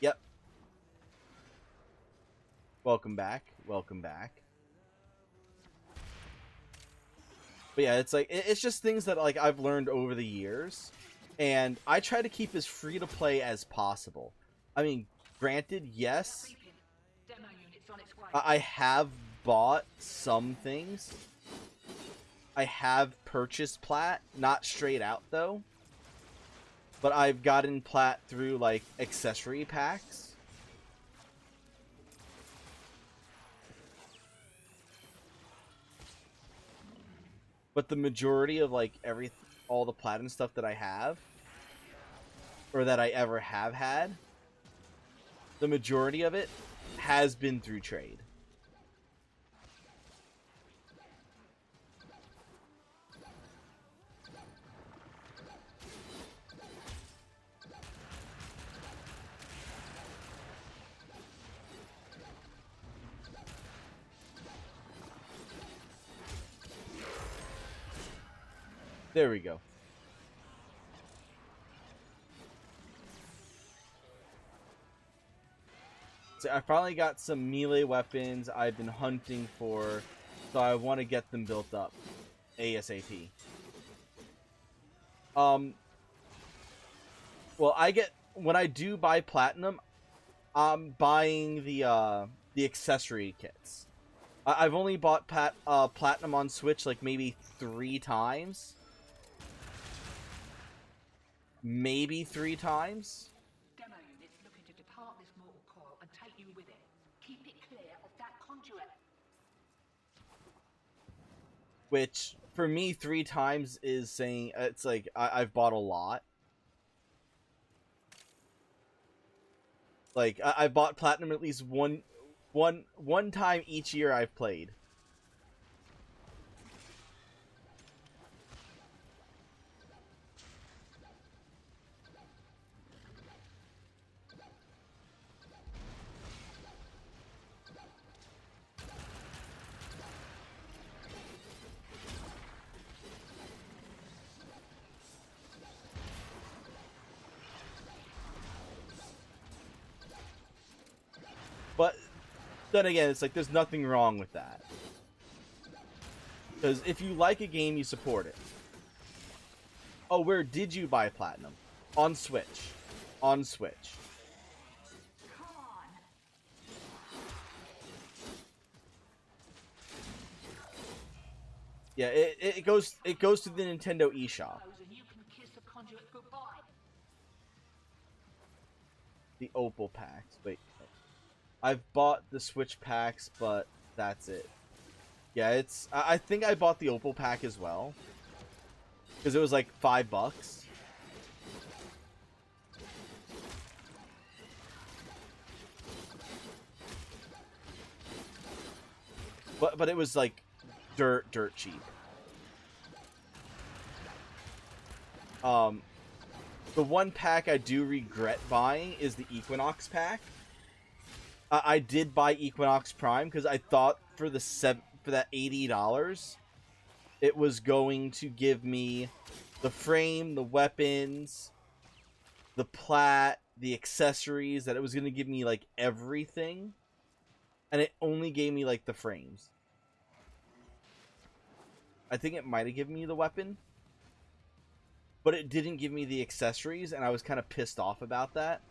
Yep. Welcome back. Welcome back. But yeah, it's like, it's just things that, like, I've learned over the years, and I try to keep as free to play as possible. I mean, granted, yes, I have bought some things. I have purchased plat, not straight out though. But I've gotten plat through, like, accessory packs. But the majority of, like, all the platinum stuff that I have, or that I ever have had, the majority of it has been through trade. There we go. So I finally got some melee weapons I've been hunting for, so I want to get them built up ASAP. Well, when I do buy platinum, I'm buying the accessory kits. I've only bought platinum on Switch like maybe 3 times. Maybe 3 times. Demo units looking to depart this mortal coil and take you with it. Keep it clear of that conduit. Which for me 3 times is saying it's like I've bought a lot. Like I bought platinum at least one time each year I've played. But then again, it's like there's nothing wrong with that. Because if you like a game, you support it. Oh, where did you buy platinum? On Switch. On Switch. Come on. Yeah, it goes to the Nintendo eShop. And you can kiss the conduit goodbye. The Opal packs. Wait. I've bought the Switch packs, but that's it. Yeah, it's... I think I bought the Opal pack as well. Because it was like $5. But it was like dirt cheap. The one pack I do regret buying is the Equinox pack. I did buy Equinox Prime because I thought for that $80, it was going to give me the frame, the weapons, the plat, the accessories, that it was going to give me like everything, and it only gave me like the frames. I think it might have given me the weapon, but it didn't give me the accessories, and I was kind of pissed off about that.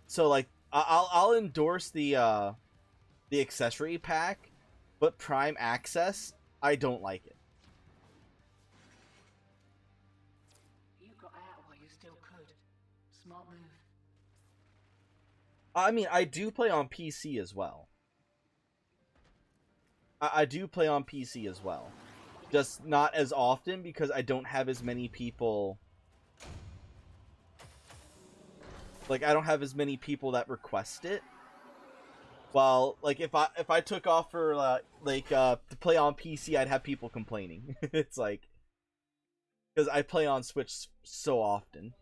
So like I'll endorse the accessory pack, but Prime Access, I don't like it. You got out while you still could. Smart move. I mean, I do play on PC as well. I do play on PC as well. Just not as often because I don't have as many people. Like, I don't have as many people that request it. Well, like, if I took off for, to play on PC, I'd have people complaining. It's like... Because I play on Switch so often.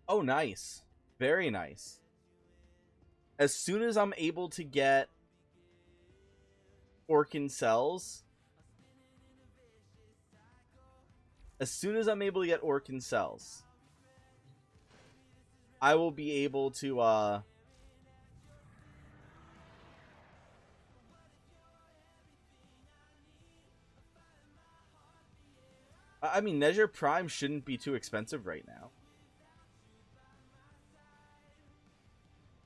Oh, nice. Very nice. As soon as I'm able to get Orkin Cells... I will be able to, I mean, Measure Prime shouldn't be too expensive right now.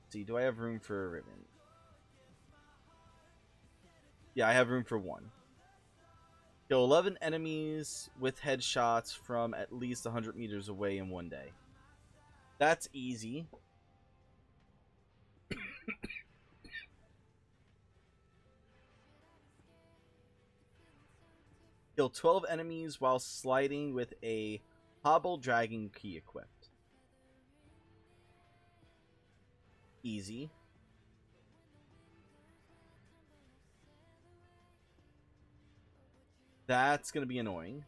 Let's see, do I have room for a ribbon? Yeah, I have room for 1. Kill 11 enemies with headshots from at least 100 meters away in 1 day. That's easy. Kill 12 enemies while sliding with a Hobble Dragon key equipped. Easy. That's going to be annoying.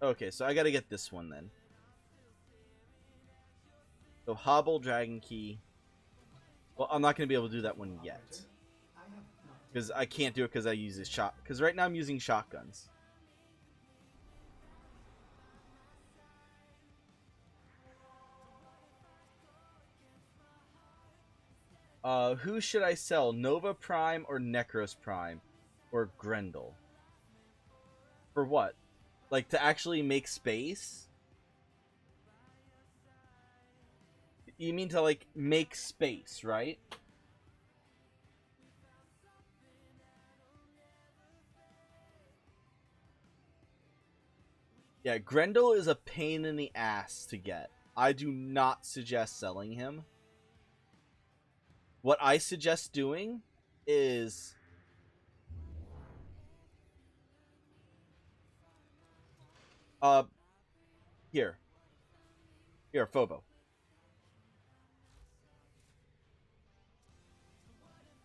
Okay, so I gotta get this one then. So Hobble, Dragon Key. Well, I'm not gonna be able to do that one yet. I have not. Because I can't do it because I use this shot. Because right now I'm using shotguns. Who should I sell? Nova Prime or Necros Prime? Or Grendel? For what? Like, to actually make space? You mean to, like, make space, right? Yeah, Grendel is a pain in the ass to get. I do not suggest selling him. What I suggest doing is... Here. Here, Phobo.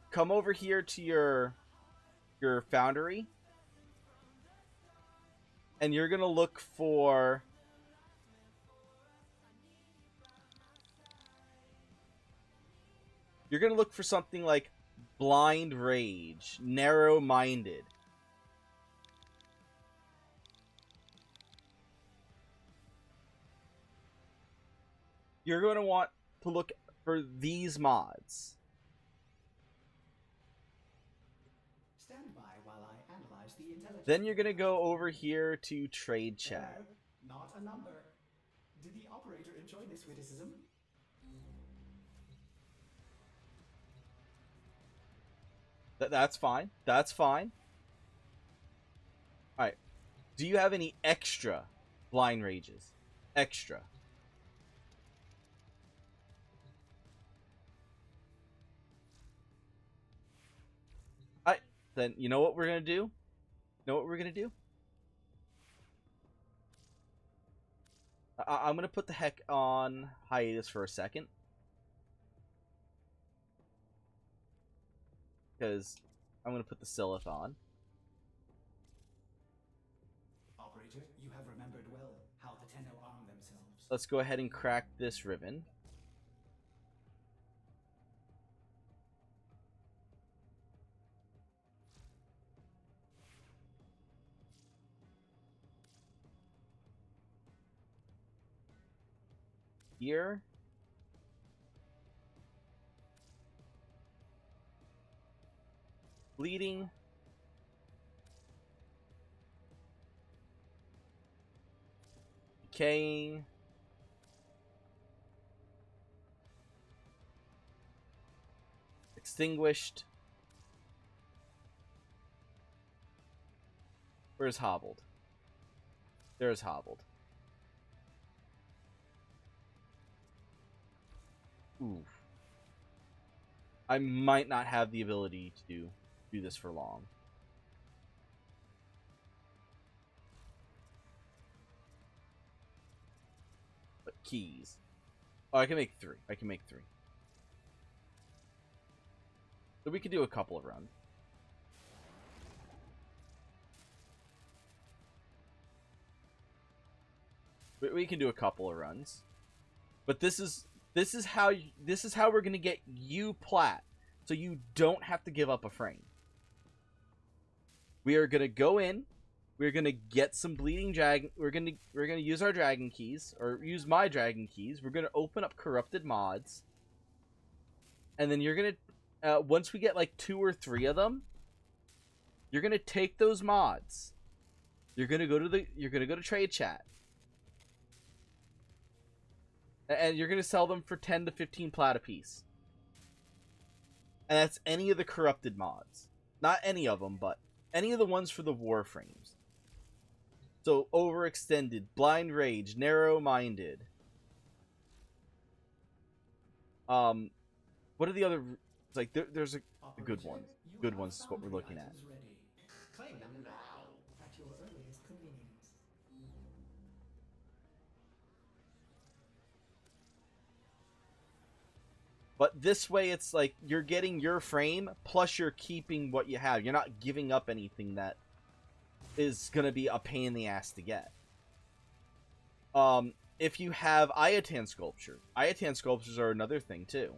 Come over here to your foundry. And you're gonna look for... You're gonna look for something like Blind Rage, Narrow-Minded. You're going to want to look for these mods. Stand by while I analyze the intelligence. Then you're going to go over here to Trade Chat. Error, not a number. Did the operator enjoy this witticism? That's fine. That's fine. Alright. Do you have any extra Blind Rages? Extra. Alright. Then, you know what we're going to do? You know what we're going to do? I'm going to put the heck on hiatus for a second. Because I'm going to put the Silith on. Operator, you have remembered well how the Tenno arm themselves. Let's go ahead and crack this ribbon. Here. Bleeding. Decaying. Extinguished. Where's Hobbled? There's Hobbled. Ooh. I might not have the ability to do this for long. But keys. Oh, I can make 3. I can make 3. So we could do a couple of runs. We can do a couple of runs. But this is how we're gonna get you plat, so you don't have to give up a frame. We are gonna go in. We're gonna get some bleeding dragon. We're gonna use our dragon keys, or use my dragon keys. We're gonna open up corrupted mods, and then you're gonna once we get like 2 or 3 of them, you're gonna take those mods. You're gonna go to Trade Chat. And you're going to sell them for 10 to 15 plat a piece. And that's any of the corrupted mods. Not any of them, but any of the ones for the Warframes. So, Overextended, Blind Rage, Narrow-Minded. What are the other... Like, there's a good ones. Good ones is what we're looking at. Claim them now at your earliest convenience. But this way, it's like you're getting your frame, plus you're keeping what you have. You're not giving up anything that is going to be a pain in the ass to get. If you have Iatan sculptures are another thing too.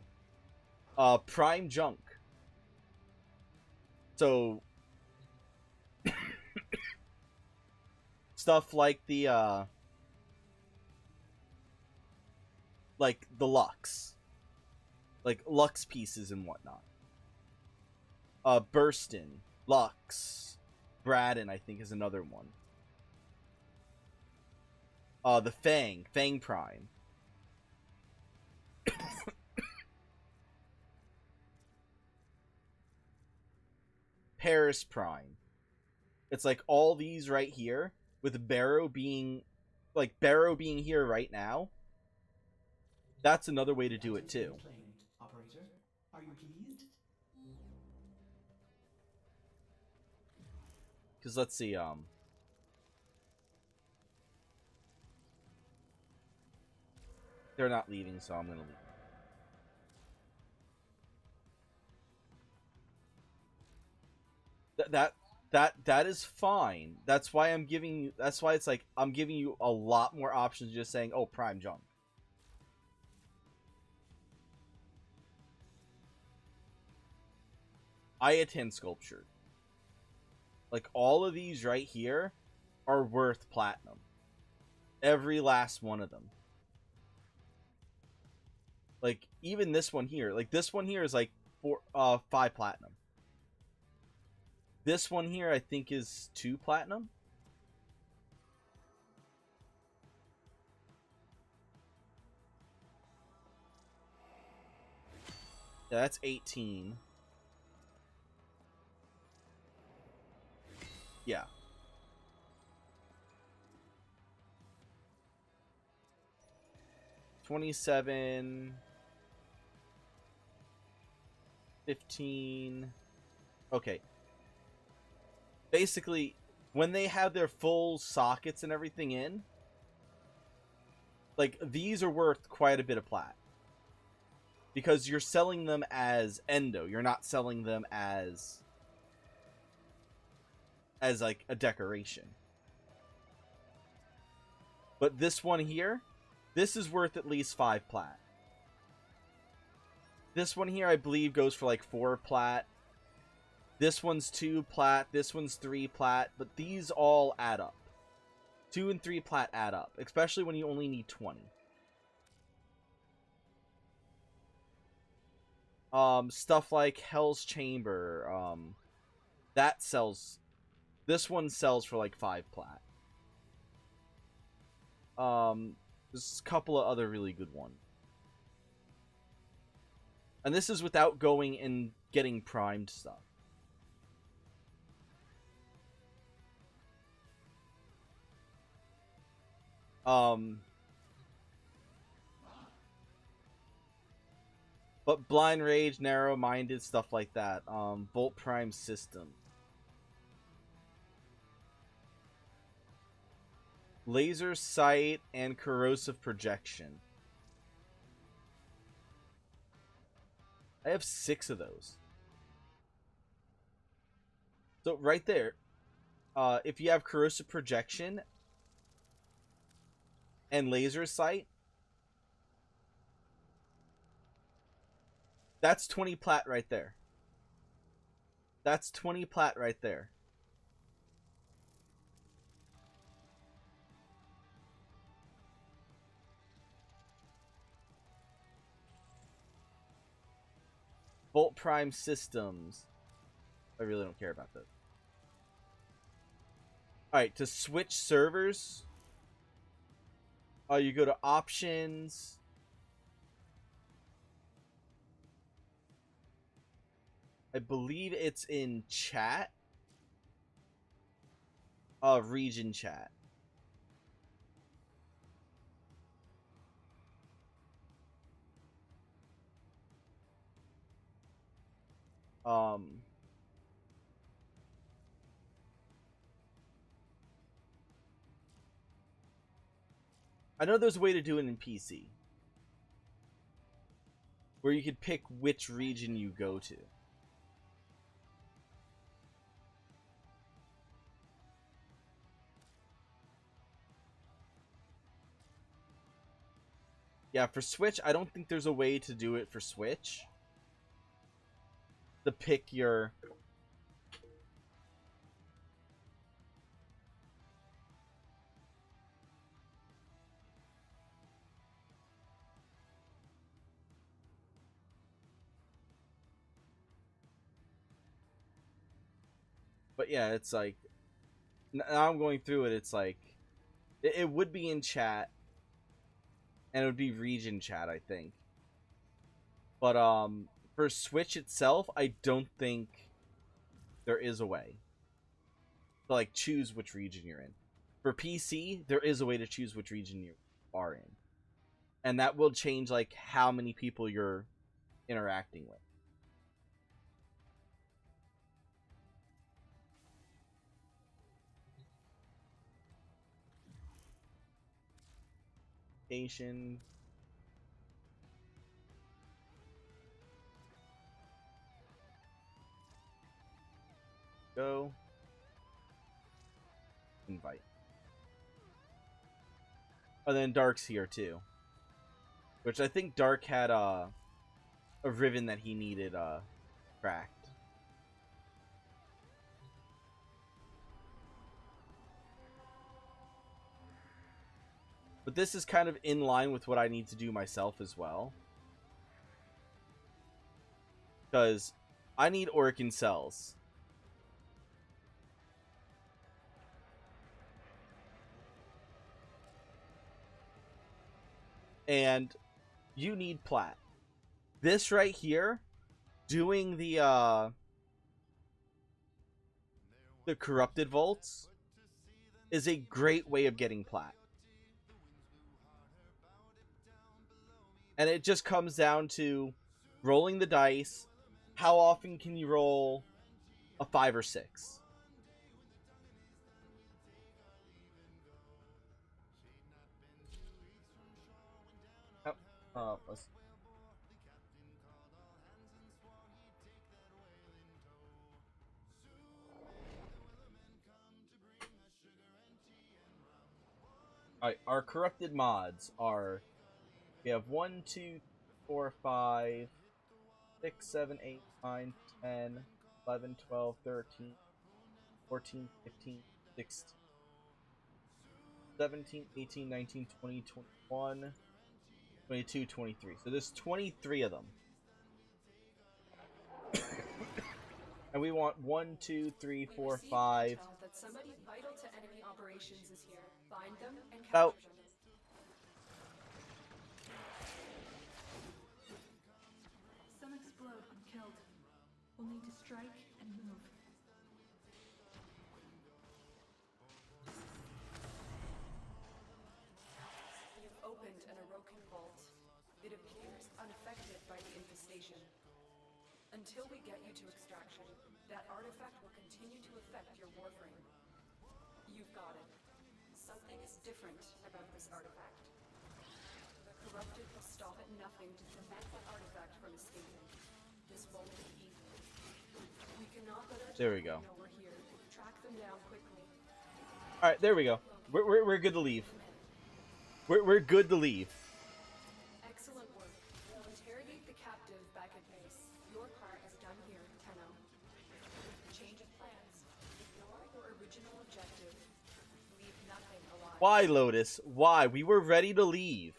Prime junk. So stuff like the Lux. Like Lux pieces and whatnot. Burstin, Lux, Braddon, I think is another one. The Fang Prime. Paris Prime. It's like all these right here, with Barrow being here right now. That's another way to do it too. Operator, are you pleased? Because let's see, they're not leaving, so I'm gonna leave. That is fine. That's why I'm giving you. That's why it's like I'm giving you a lot more options. Just saying, oh, prime junk. Iatan sculpture. Like all of these right here are worth platinum. Every last one of them. Like even this one here. Like this one here is like 5 platinum. This one here, I think, is 2 platinum. Yeah, that's 18. Yeah. $27. 15. Okay. Basically, when they have their full sockets and everything in, like, these are worth quite a bit of plat. Because you're selling them as endo. You're not selling them as like a decoration. But this one here, this is worth at least 5 plat. This one here, I believe, goes for like 4 plat. This one's 2 plat, this one's 3 plat, but these all add up. 2 and 3 plat add up, especially when you only need 20. Stuff like Hell's Chamber, that sells. This one sells for like 5 plat. There's a couple of other really good ones. And this is without going and getting primed stuff. But Blind Rage, Narrow-Minded, stuff like that. Volt Prime System. Laser Sight and Corrosive Projection. I have 6 of those. So right there, if you have Corrosive Projection and Laser Sight, that's 20 plat right there. That's 20 plat right there. Volt Prime Systems. I really don't care about that. Alright, to switch servers, you go to Options. I believe it's in Chat. Region Chat. I know there's a way to do it in PC, where you could pick which region you go to. Yeah, for Switch, I don't think there's a way to do it for Switch. To pick your... But yeah, it's like... Now I'm going through it, it's like... It would be in chat. And it would be region chat, I think. But, for Switch itself, I don't think there is a way to, like, choose which region you're in. For PC, there is a way to choose which region you are in. And that will change, like, how many people you're interacting with. Asian. Go. Invite. And then Dark's here too. Which I think Dark had a ribbon that he needed cracked. But this is kind of in line with what I need to do myself as well. Because I need Orkin cells. And you need plat. This right here, doing the corrupted vaults, is a great way of getting plat. And it just comes down to rolling the dice. How often can you roll a 5 or 6? Let's... Alright, our corrupted mods are... We have 1, 2, 4, 5, 6, 7, 8, 9, 10, 11, 12, 13, 14, 15, 16, 17, 18, 19, 20, 21, 22, 23. So there's 23 of them. And we want 1, 2, 3, 4, 5. That somebody vital to enemy operations is here. Find them and About capture them. Some explode when killed. We'll need to strike and move. You've opened an Orokin vault. It appears unaffected by the infestation. Until we get you to extraction, that artifact will continue to affect your Warframe. You've got it. Something is different about this artifact. The corrupted will stop at nothing to prevent the artifact from escaping. This won't be easy. We cannot let our There we go. know we're here. Track them down quickly. Alright, there we go. We're good to leave. We're good to leave. Excellent work. We'll interrogate the captive back at base. Your part is done here, Tenno. Change of plans. Ignore your original objective. Leave nothing alive. Why, Lotus? Why? We were ready to leave.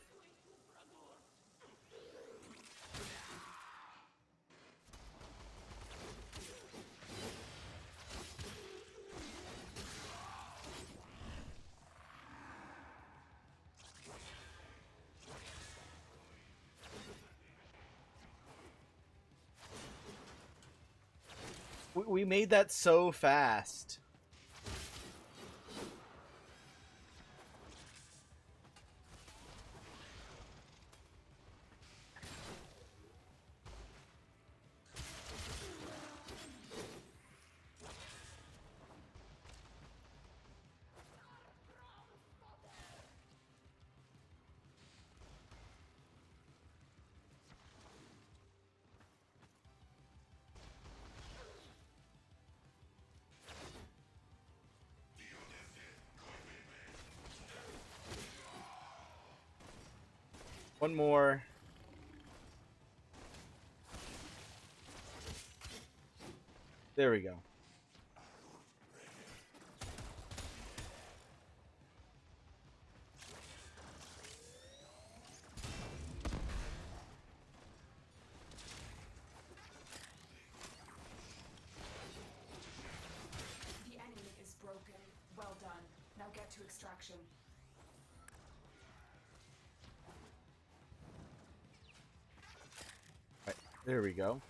We made that so fast. One more. There we go. The enemy is broken. Well done. Now get to extraction. Right, there we go.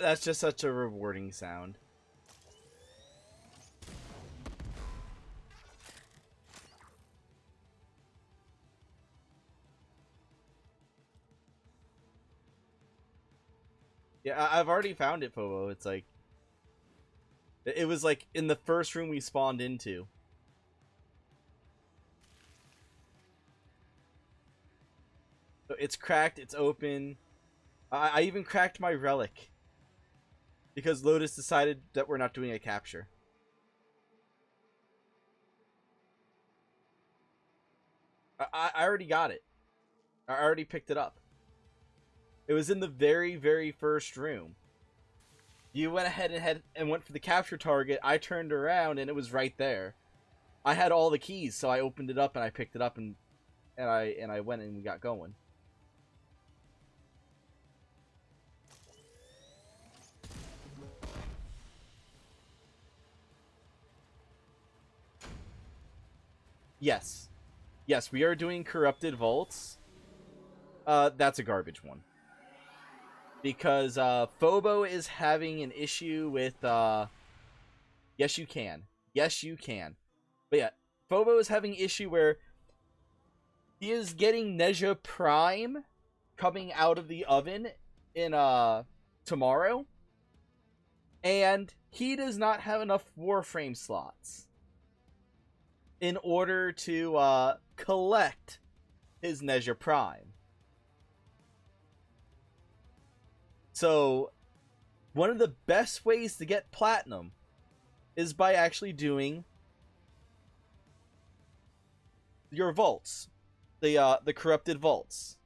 That's just such a rewarding sound. Yeah, I've already found it, Phobo. It's like... It was like in the first room we spawned into. So it's cracked, it's open. I even cracked my relic. Because Lotus decided that we're not doing a capture. I already got it. I already picked it up. It was in the very, very first room. You went ahead and went for the capture target. I turned around and it was right there. I had all the keys, so I opened it up and I picked it up and I went and we got going. Yes. Yes, we are doing corrupted vaults. That's a garbage one. Because Phobo is having an issue with yes you can. Yes you can. But yeah, Phobo is having an issue where he is getting Neja Prime coming out of the oven in tomorrow. And he does not have enough Warframe slots in order to collect his Neja Prime. So, one of the best ways to get platinum is by actually doing your vaults, the corrupted vaults.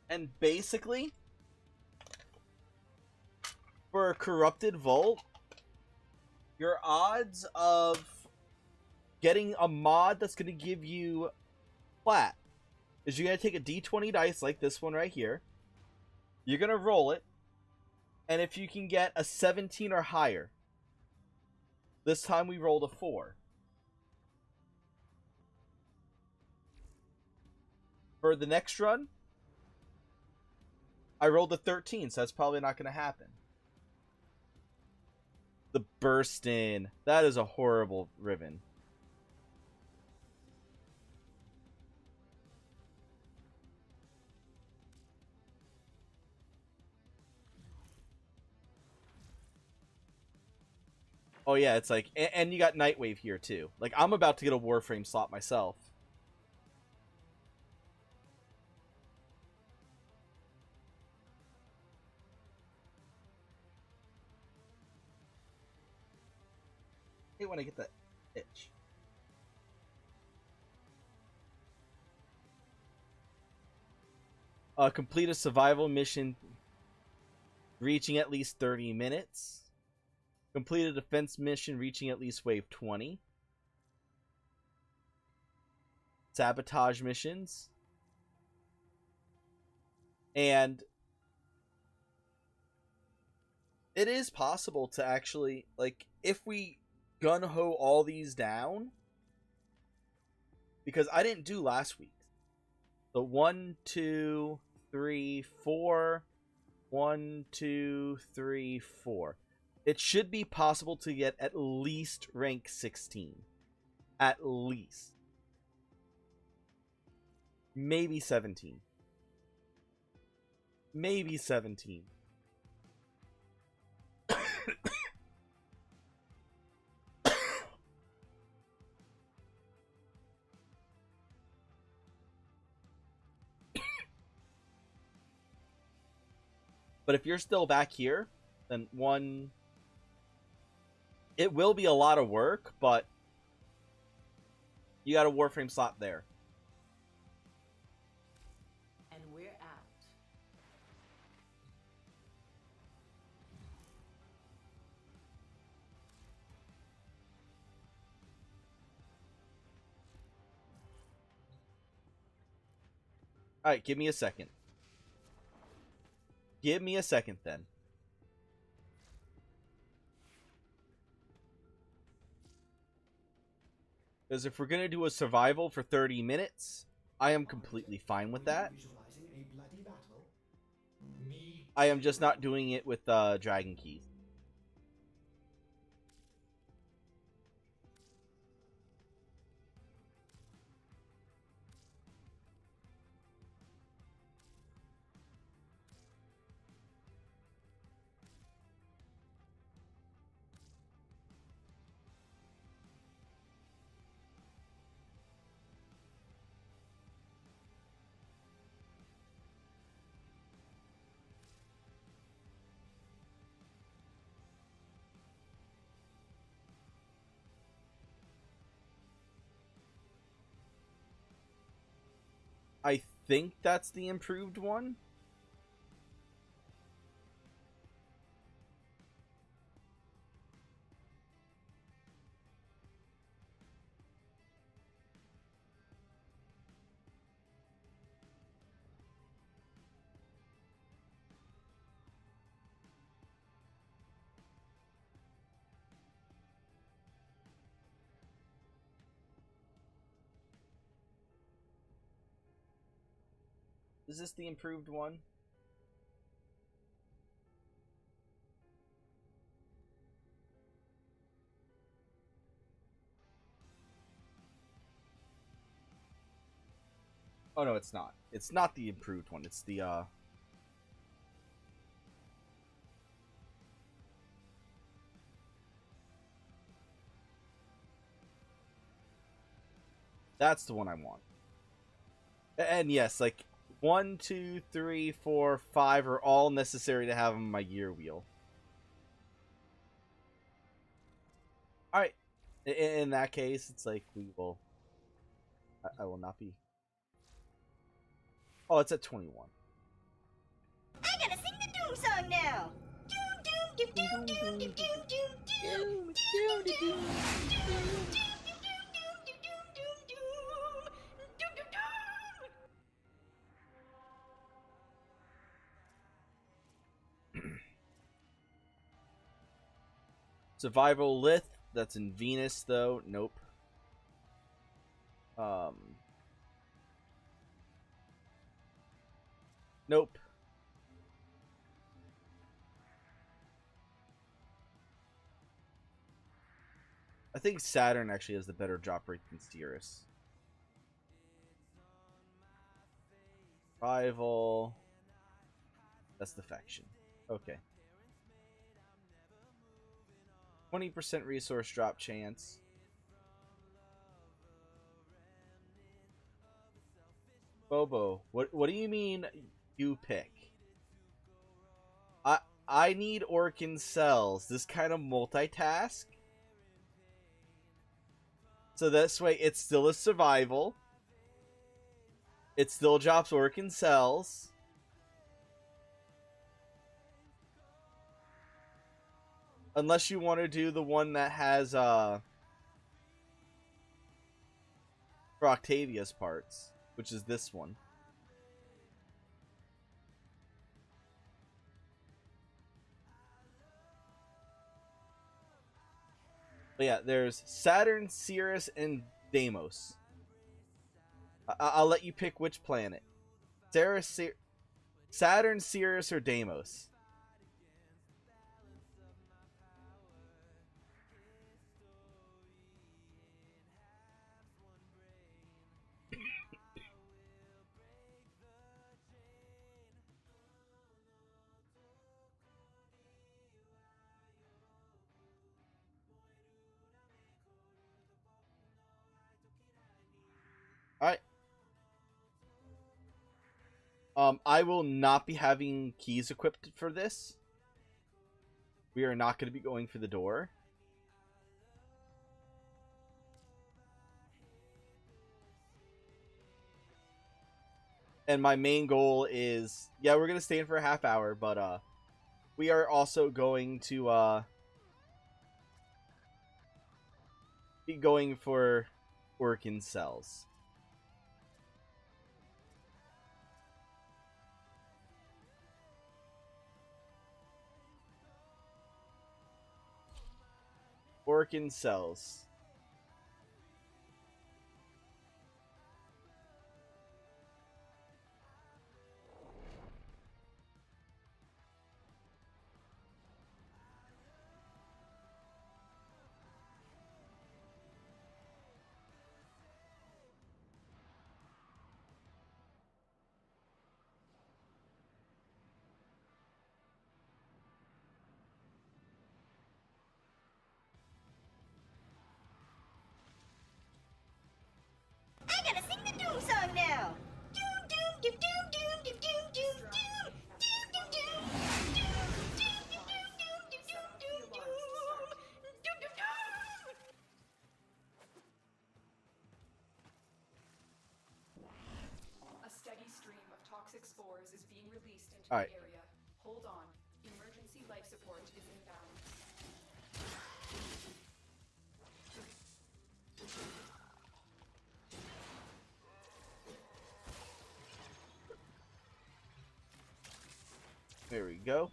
And basically, for a corrupted vault, your odds of getting a mod that's going to give you plat is you're going to take a d20 dice like this one right here. You're going to roll it. And if you can get a 17 or higher, this time we rolled a 4. For the next run, I rolled a 13, so that's probably not going to happen. The burst in. That is a horrible ribbon. Oh yeah, it's like, and you got Nightwave here too. Like, I'm about to get a Warframe slot myself. I hate when I get that itch. Complete a survival mission reaching at least 30 minutes. Complete a defense mission reaching at least wave 20. Sabotage missions. And it is possible to actually, like, if we gun-ho all these down, because I didn't do last week. So 1, 2, 3, 4. 1, 2, 3, 4. It should be possible to get at least rank 16. At least. Maybe 17. maybe 17. But if you're still back here, then one... It will be a lot of work, but you got a Warframe slot there. And we're out. Alright, give me a second. Give me a second, then. Because if we're going to do a survival for 30 minutes, I am completely fine with that. Visualizing a bloody battle? Me. I am just not doing it with Dragon Keys. I think that's the improved one. Is this the improved one? Oh no, it's not. It's not the improved one. It's the That's the one I want. And yes, like 1, 2, 3, 4, 5 are all necessary to have on my gear wheel. Alright. In that case, it's like we will... I will not be... Oh, it's at 21. I gotta sing the Doom song now! Doom, doom, doom, doom, doom, doom, doom, doom, doom, doom, doom. Survival Lith, that's in Venus, though. Nope. Nope. I think Saturn actually has the better drop rate than Cirrus. Rival. That's the faction. Okay. 20% resource drop chance. Bobo, what do you mean you pick? I need Orkin cells. This kind of multitask. So this way it's still a survival. It still drops Orkin cells. Unless you want to do the one that has for Octavia's parts, which is this one. But yeah, there's Saturn, Cirrus, and Deimos. I'll let you pick which planet. Saturn, Cirrus, or Deimos. Alright. I will not be having keys equipped for this. We are not going to be going for the door. And my main goal is, yeah, we're going to stay in for a half hour, but we are also going to be going for Orkin cells. Orkin cells. I gotta sing the doom song now. Doom doom doom doom doom doom doom doom doom doom doom doom A steady stream of toxic spores is being released into All right. the area. Hold on. Emergency life support is inbound. There we go.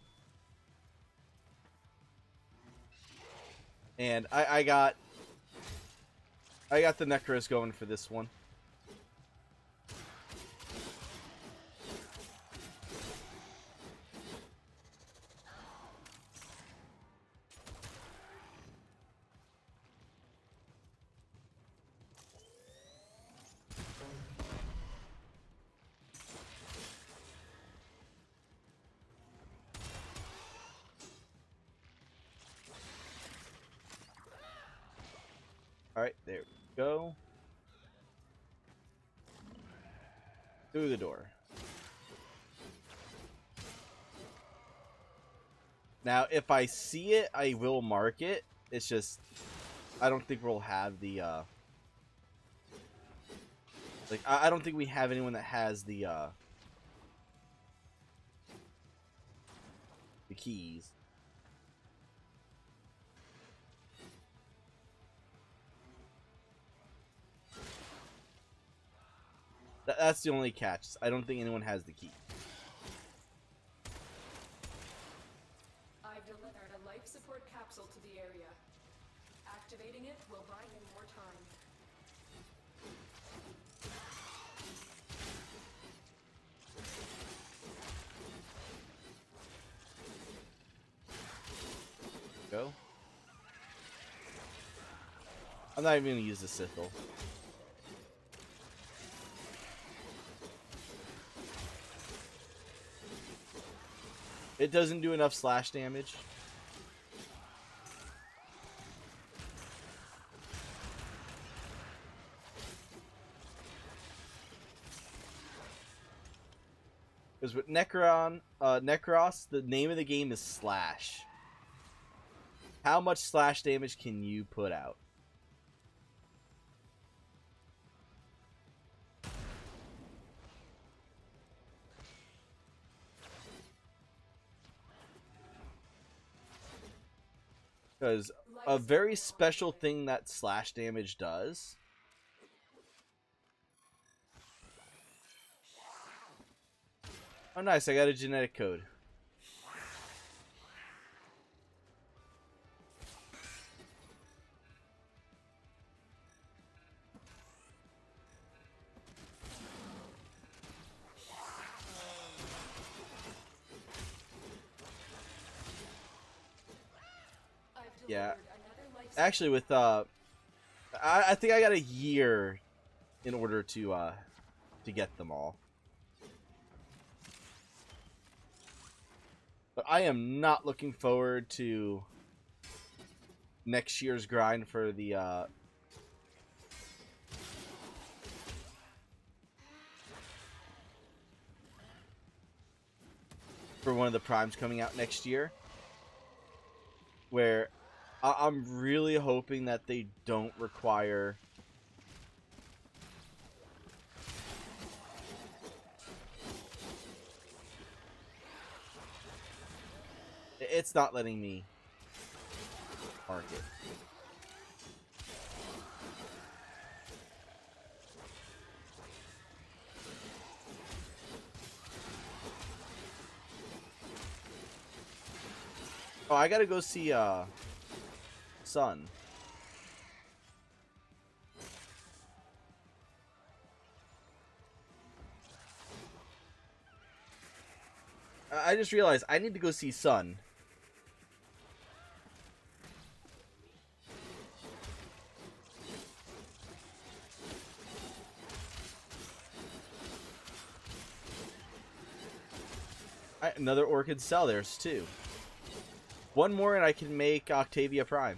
And I got the Necros going for this one. Alright, there we go. Through the door. Now, if I see it, I will mark it. It's just, I don't think we'll have the, like, I don't think we have anyone that has the keys. That's the only catch. I don't think anyone has the key. I've delivered a life support capsule to the area. Activating it will buy you more time. Go. I'm not even going to use the sickle. It doesn't do enough slash damage. Because with Necros, the name of the game is slash. How much slash damage can you put out? Because a very special thing that slash damage does Oh nice, I got a genetic code. Yeah. Actually, with I think I got a year in order to get them all. But I am not looking forward to next year's grind for the for one of the primes coming out next year, where I'm really hoping that they don't require it's not letting me mark it. Oh, I gotta go see Sun. I just realized I need to go see Sun. Another Orchid Cell, there's two. One more and I can make Octavia Prime.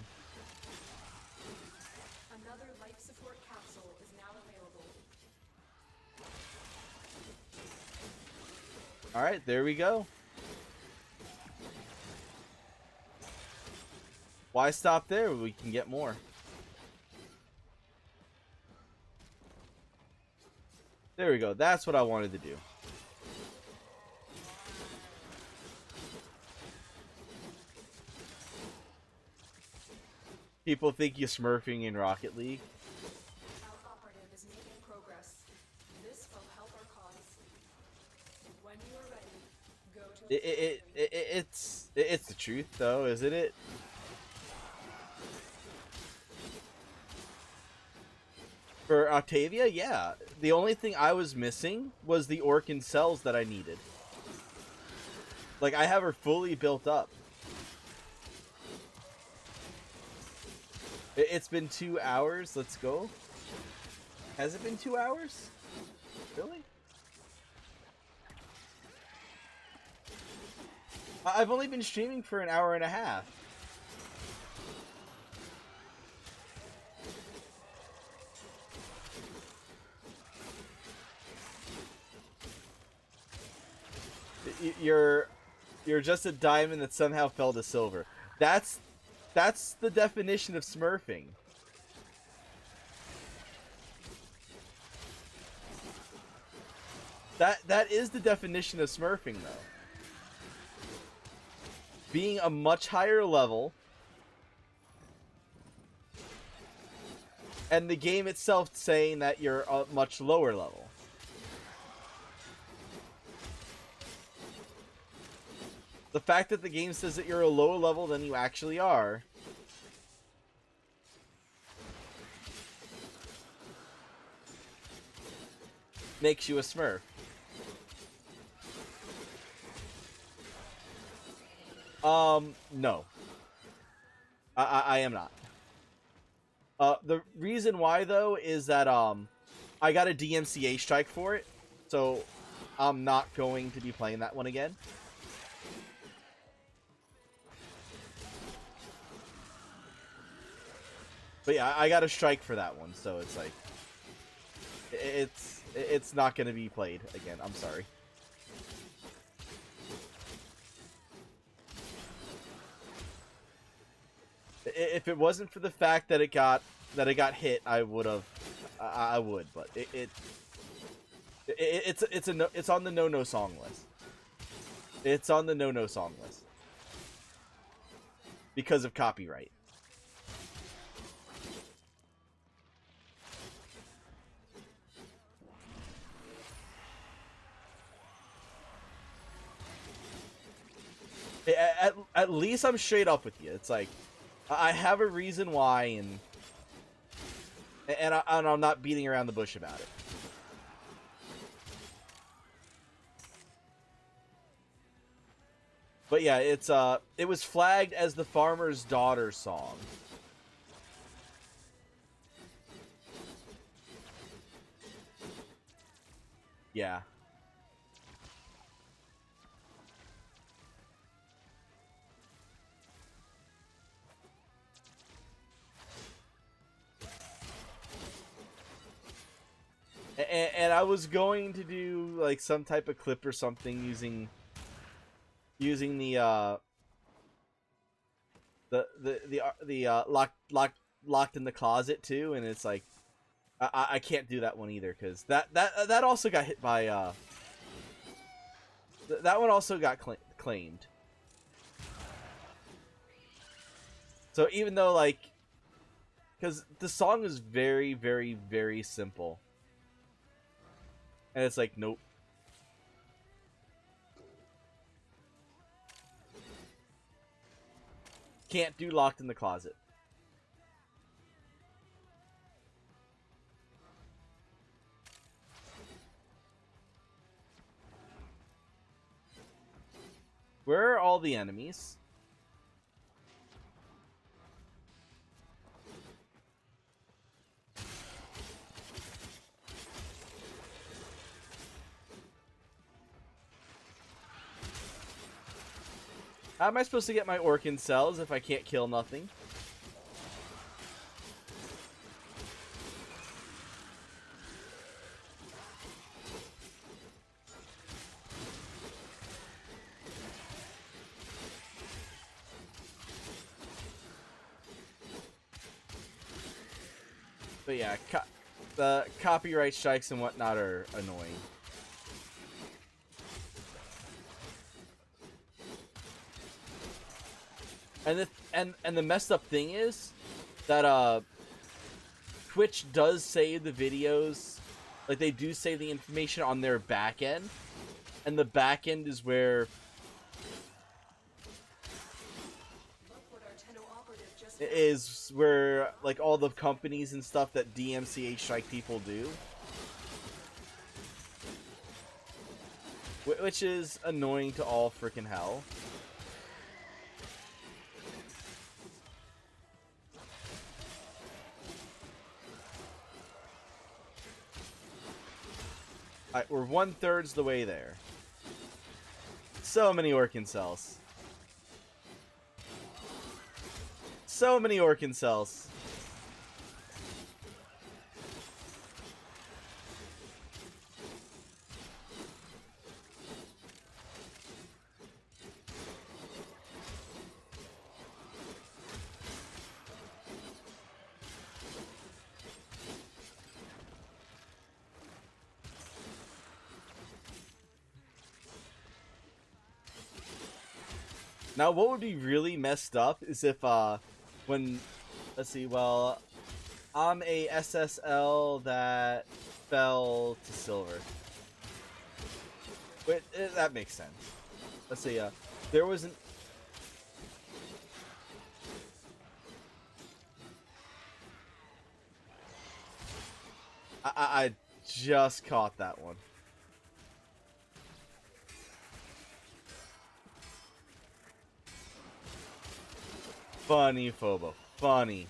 Another life support capsule is now available. Alright, there we go. Why stop there? We can get more. There we go. That's what I wanted to do. People think you're smurfing in Rocket League. Our operative is making progress. This will help our cause. When you are ready, go to It's the truth, though, isn't it? For Octavia, yeah. The only thing I was missing was the Orkin cells that I needed. Like, I have her fully built up. It's been 2 hours. Let's go. Has it been 2 hours? Really? I've only been streaming for an hour and a half. You're just a diamond that somehow fell to silver. That's the definition of smurfing. That is the definition of smurfing, though. Being a much higher level, and the game itself saying that you're a much lower level. The fact that the game says that you're a lower level than you actually are makes you a smurf. No. I am not. The reason why, though, is that, I got a DMCA strike for it, so I'm not going to be playing that one again. But yeah, I got a strike for that one, so it's like, it's not going to be played again. I'm sorry. If it wasn't for the fact that it got hit, I would have. I would, but it's on the no song list. It's on the no song list because of copyright. At least I'm straight up with you. It's like, I have a reason why, and I'm not beating around the bush about it. But yeah, it was flagged as the Farmer's Daughter song. Yeah. And I was going to do like some type of clip or something using using the locked in the closet too, and it's like I can't do that one either because that also got hit by that one also got claimed. So even though like, because the song is very, very, very simple, and it's like nope. Can't do locked in the closet. Where are all the enemies? How am I supposed to get my Orkin cells if I can't kill nothing? But yeah, the copyright strikes and whatnot are annoying. And the messed up thing is that Twitch does save the videos, like they do save the information on their back end, and the back end is where like all the companies and stuff that DMCA strike people do, which is annoying to all freaking hell. Alright, we're 1/3 the way there. So many Orkin cells. So many Orkin cells. Now, what would be really messed up is if, when, let's see, well, I'm a SSL that fell to silver. Wait, that makes sense. Let's see, there was an... I just caught that one. Funny, Phobo. Funny.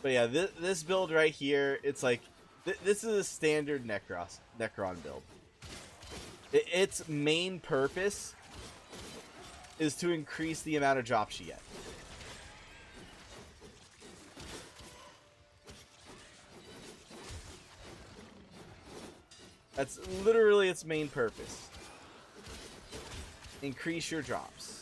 But yeah, this build right here, it's like, this is a standard Necron build. Its main purpose is to increase the amount of drops you get. That's literally its main purpose. Increase your drops.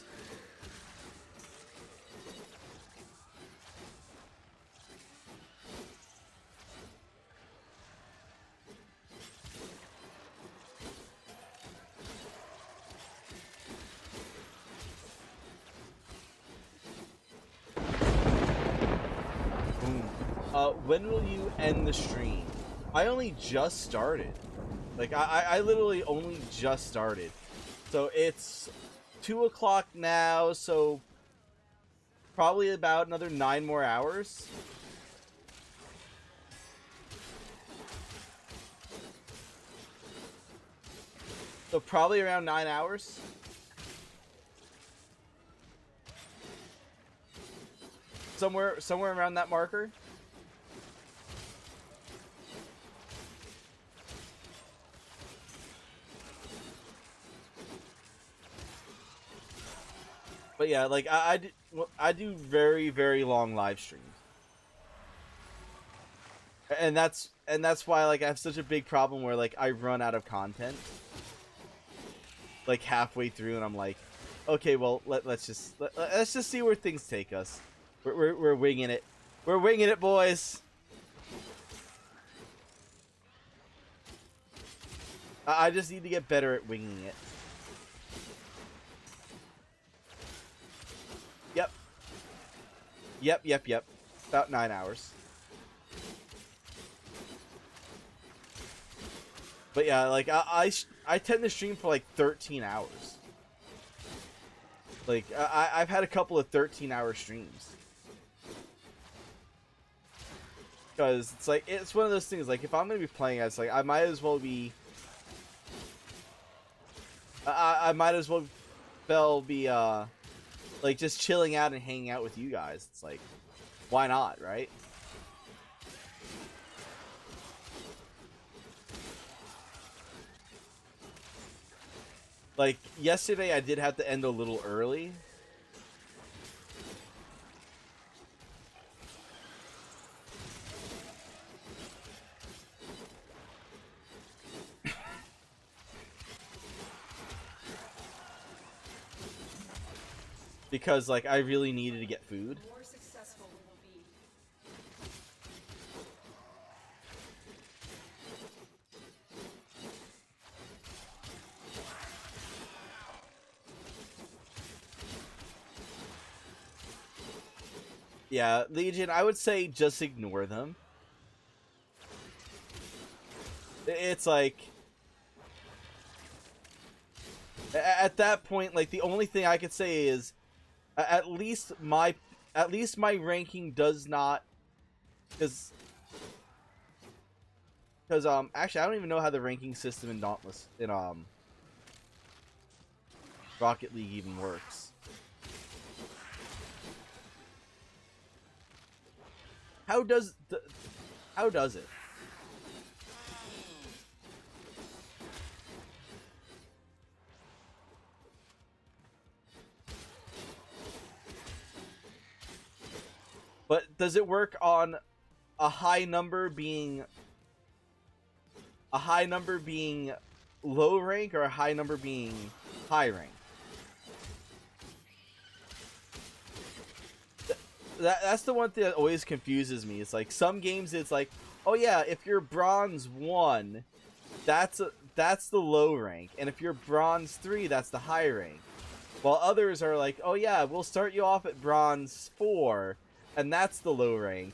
When will you end the stream? I only just started. Like, I literally only just started. So it's 2 o'clock now, so probably about another 9 more hours. So probably around 9 hours. Somewhere around that marker. But yeah, like I do very, very long live streams. And that's why like I have such a big problem where like I run out of content like halfway through, and I'm like, okay, well let's just see where things take us. We're winging it. We're winging it, boys. I just need to get better at winging it. Yep. About 9 hours. But yeah, like I tend to stream for like 13 hours. Like I've had a couple of 13-hour streams. Because it's like it's one of those things. Like if I'm gonna be playing, it's like I might as well be. I might as well be like just chilling out and hanging out with you guys. It's like, why not, right? Like yesterday I did have to end a little early. Because like I really needed to get food. The more successful we will be. Yeah, Legion, I would say just ignore them. It's like at that point, like the only thing I could say is at least my ranking does not, because actually I don't even know how the ranking system in Dauntless in Rocket League even works. How does it? But does it work on a high number being low rank or a high number being high rank? That's the one thing that always confuses me. It's like some games it's like, oh yeah, if you're bronze 1, that's the low rank, and if you're bronze 3, that's the high rank. While others are like, oh yeah, we'll start you off at bronze 4, and that's the low rank.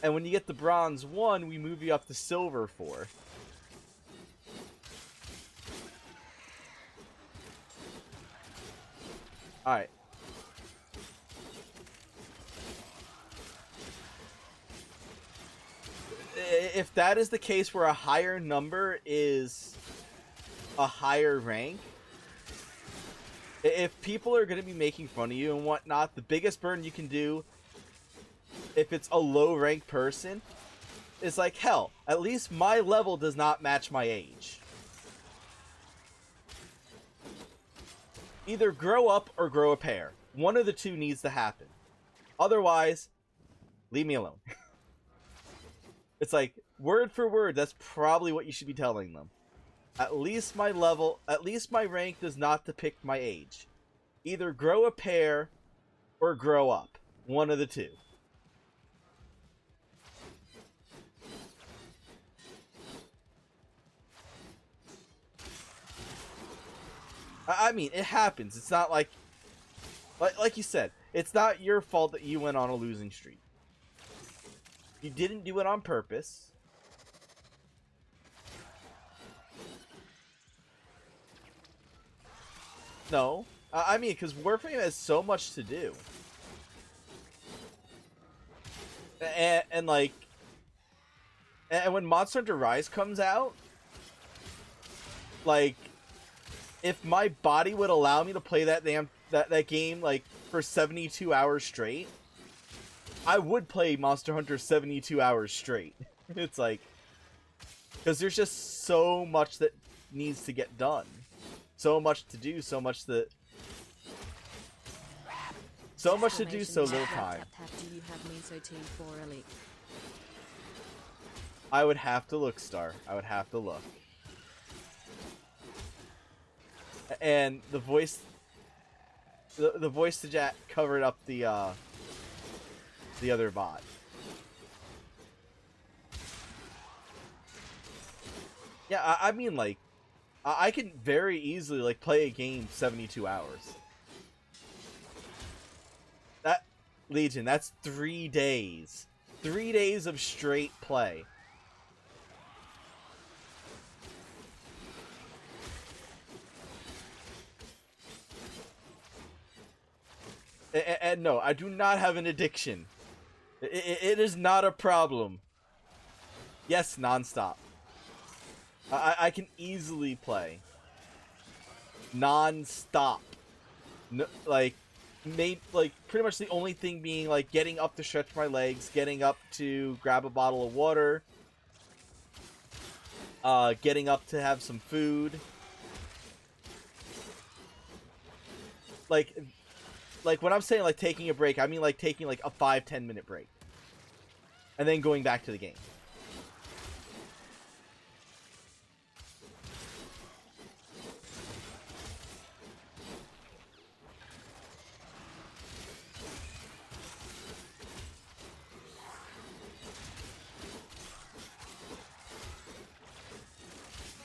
And when you get the bronze 1, we move you up to silver 4. Alright. If that is the case where a higher number is a higher rank, if people are going to be making fun of you and whatnot, the biggest burn you can do if it's a low rank person is like, hell, at least my level does not match my age. Either grow up or grow a pair. One of the two needs to happen. Otherwise, leave me alone. It's like, word for word, that's probably what you should be telling them. At least my rank does not depict my age. Either grow a pair or grow up. One of the two. I mean, it happens. It's not like you said, it's not your fault that you went on a losing streak. You didn't do it on purpose. No. I mean, because Warframe has so much to do. and like, and when Monster Hunter Rise comes out, like, if my body would allow me to play that game like for 72 hours straight, I would play Monster Hunter 72 hours straight. It's like, because there's just so much that needs to get done, so much to do, so much to do, so little time. Do you have Miso tea for Ellie? I would have to look, Star. I would have to look. And the voice to Jack covered up the other bot. Yeah, I mean, like, I can very easily, like, play a game 72 hours. That, Legion, that's 3 days. 3 days of straight play. And no, I do not have an addiction. It is not a problem. Yes, nonstop. I can easily play non-stop. No, like pretty much the only thing being like getting up to stretch my legs, getting up to grab a bottle of water, getting up to have some food. Like when I'm saying like taking a break, I mean like taking like a 5-10 minute break and then going back to the game.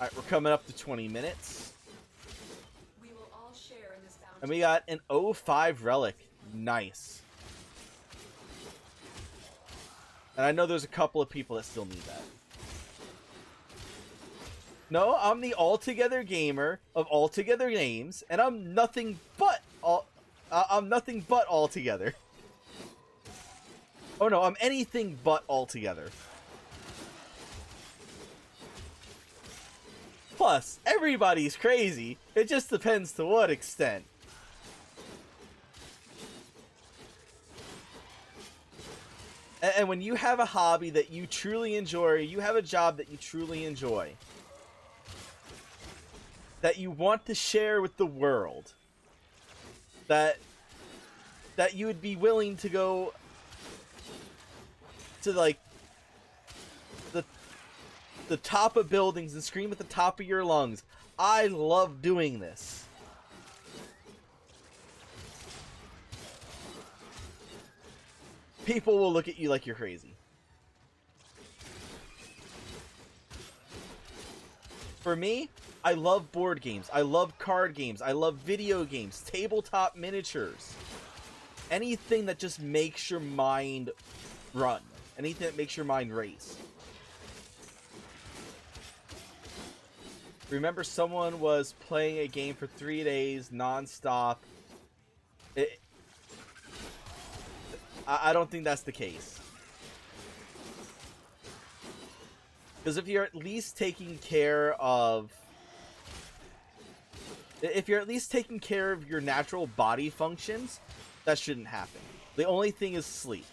Alright, we're coming up to 20 minutes. We will all share in this bounty. And we got an 05 relic. Nice. And I know there's a couple of people that still need that. No, I'm the altogether gamer of altogether games, and I'm nothing but altogether. Oh no, I'm anything but altogether. Plus, everybody's crazy. It just depends to what extent. And when you have a hobby that you truly enjoy, you have a job that you truly enjoy, that you want to share with the world, that you would be willing to go to like the top of buildings and scream at the top of your lungs, I love doing this. People will look at you like you're crazy. For me, I love board games. I love card games. I love video games, tabletop miniatures. Anything that just makes your mind run. Anything that makes your mind race. Remember, someone was playing a game for 3 days non-stop. I don't think that's the case. Because if you're at least taking care of... If you're at least taking care of your natural body functions, that shouldn't happen. The only thing is sleep.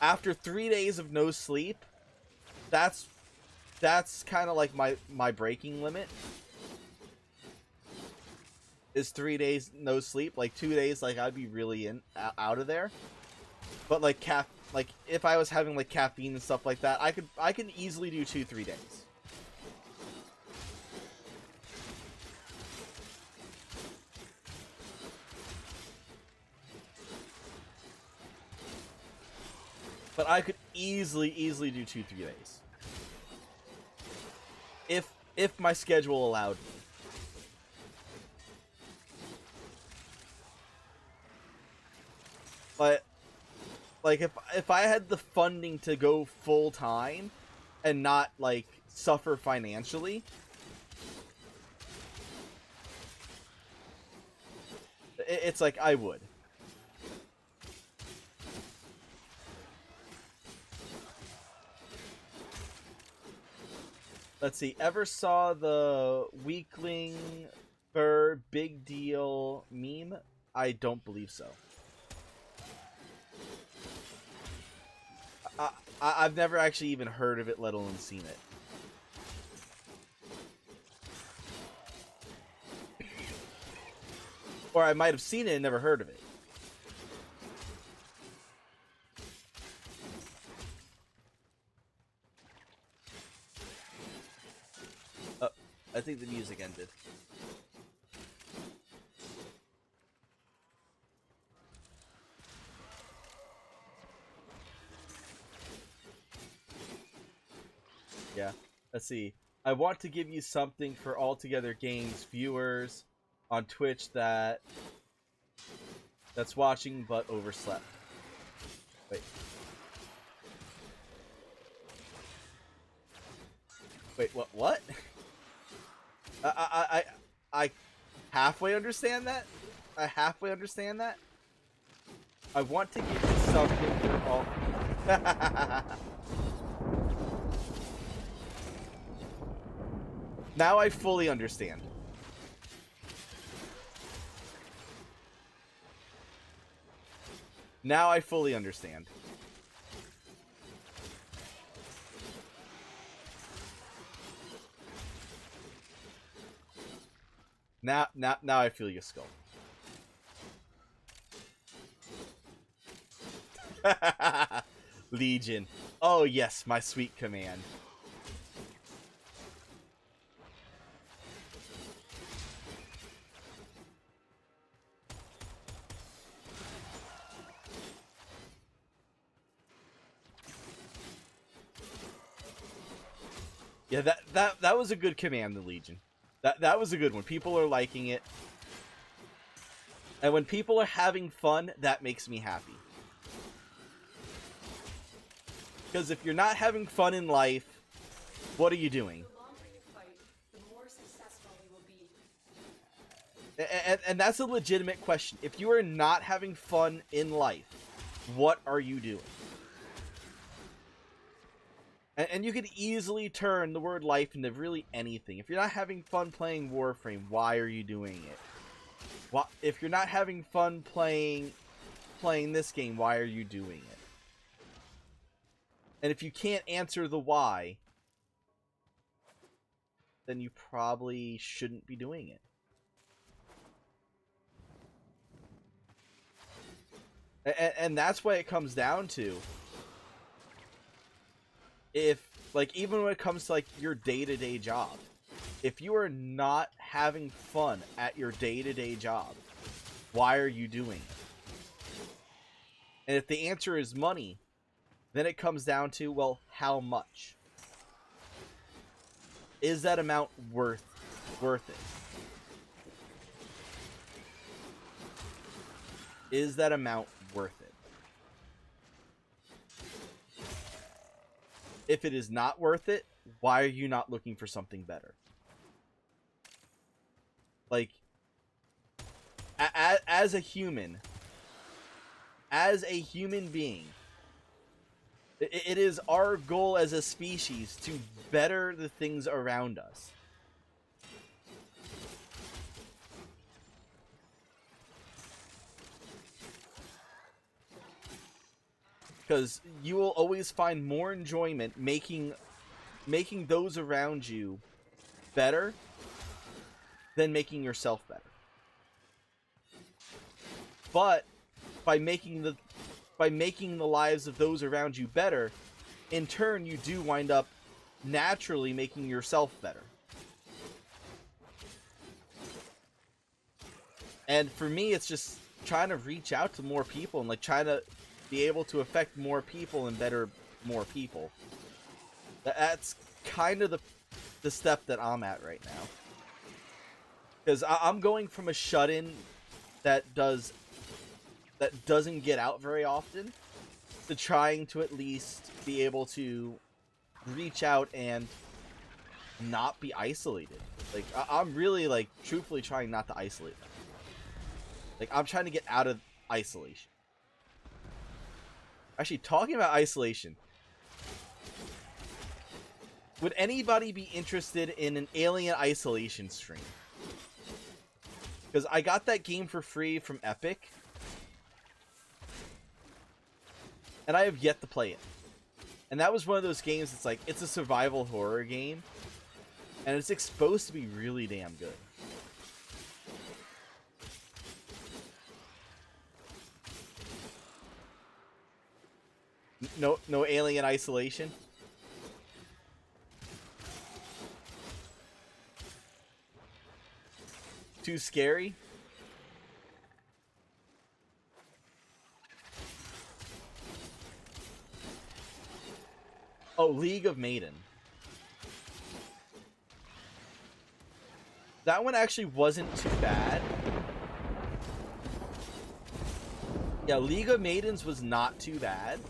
After 3 days of no sleep, that's kind of like my breaking limit. Is 3 days no sleep. Like 2 days, like I'd be really out of there. But like if I was having like caffeine and stuff like that, I could easily do 2-3 days. But I could easily do 2-3 days. If my schedule allowed me. But like if I had the funding to go full time and not like suffer financially, it's like I would. Let's see. Ever saw the weakling for big deal meme? I don't believe so. I've never actually even heard of it, let alone seen it. Or I might have seen it and never heard of it. I think the music ended. Yeah, let's see. I want to give you something for Altogether Games viewers on Twitch that's watching but overslept. Wait. Wait, what? I halfway understand that. I halfway understand that. I want to give you something for all. Now I fully understand. Now I fully understand. Now I feel your skull. Legion. Oh yes, my sweet command. Yeah, that was a good command, the Legion. That was a good one. People are liking it. And when people are having fun, that makes me happy. Because if you're not having fun in life, what are you doing? The longer you fight, the more successful you will be. And that's a legitimate question. If you are not having fun in life, what are you doing? And you could easily turn the word life into really anything. If you're not having fun playing Warframe, why are you doing it? If you're not having fun playing this game, why are you doing it? And if you can't answer the why, then you probably shouldn't be doing it. And that's what it comes down to. If, like, even when it comes to, like, your day-to-day job, if you are not having fun at your day-to-day job, why are you doing it? And if the answer is money, then it comes down to, well, how much? Is that amount worth it? Is that amount worth it? If it is not worth it, why are you not looking for something better? Like, as a human being, it is our goal as a species to better the things around us. Because you will always find more enjoyment making those around you better than making yourself better. But by making the lives of those around you better, in turn you do wind up naturally making yourself better. And for me, it's just trying to reach out to more people and, like, trying to be able to affect more people and better more people. That's kind of the step that I'm at right now. Because I'm going from a shut-in that doesn't get out very often to trying to at least be able to reach out and not be isolated. Like, I'm really, like, truthfully trying not to isolate them. Like, I'm trying to get out of isolation. Actually, talking about isolation. Would anybody be interested in an Alien Isolation stream? Because I got that game for free from Epic. And I have yet to play it. And that was one of those games that's like, it's a survival horror game. And it's supposed to be really damn good. No Alien Isolation? Too scary? Oh, League of Maiden. That one actually wasn't too bad. Yeah, League of Maidens was not too bad.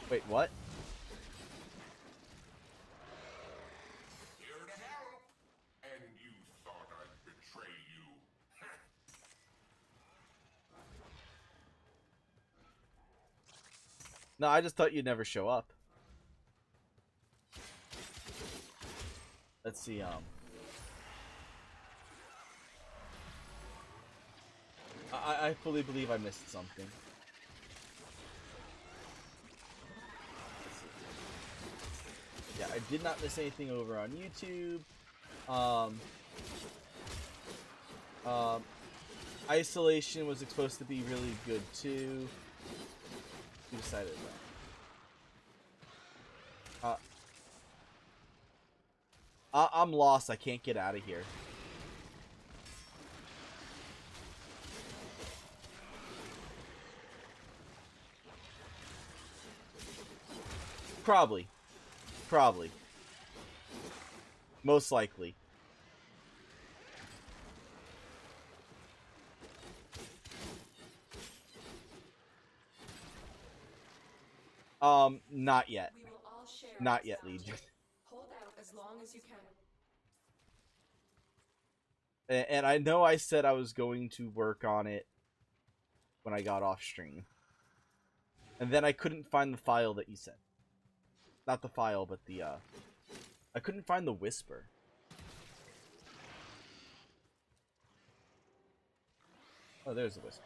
Wait, what? Here to help, and you thought I'd betray you. No, I just thought you'd never show up. Let's see, I fully believe I missed something. Yeah, I did not miss anything over on YouTube. Isolation was supposed to be really good too. Who decided that? I'm lost. I can't get out of here. Probably. Most likely. Not yet. We will all share Not this yet, foundry. Legion. Hold out as long as you can. And I know I said I was going to work on it when I got off stream. And then I couldn't find the file that you sent. Not the file, but the, I couldn't find the whisper. Oh, there's the whisper.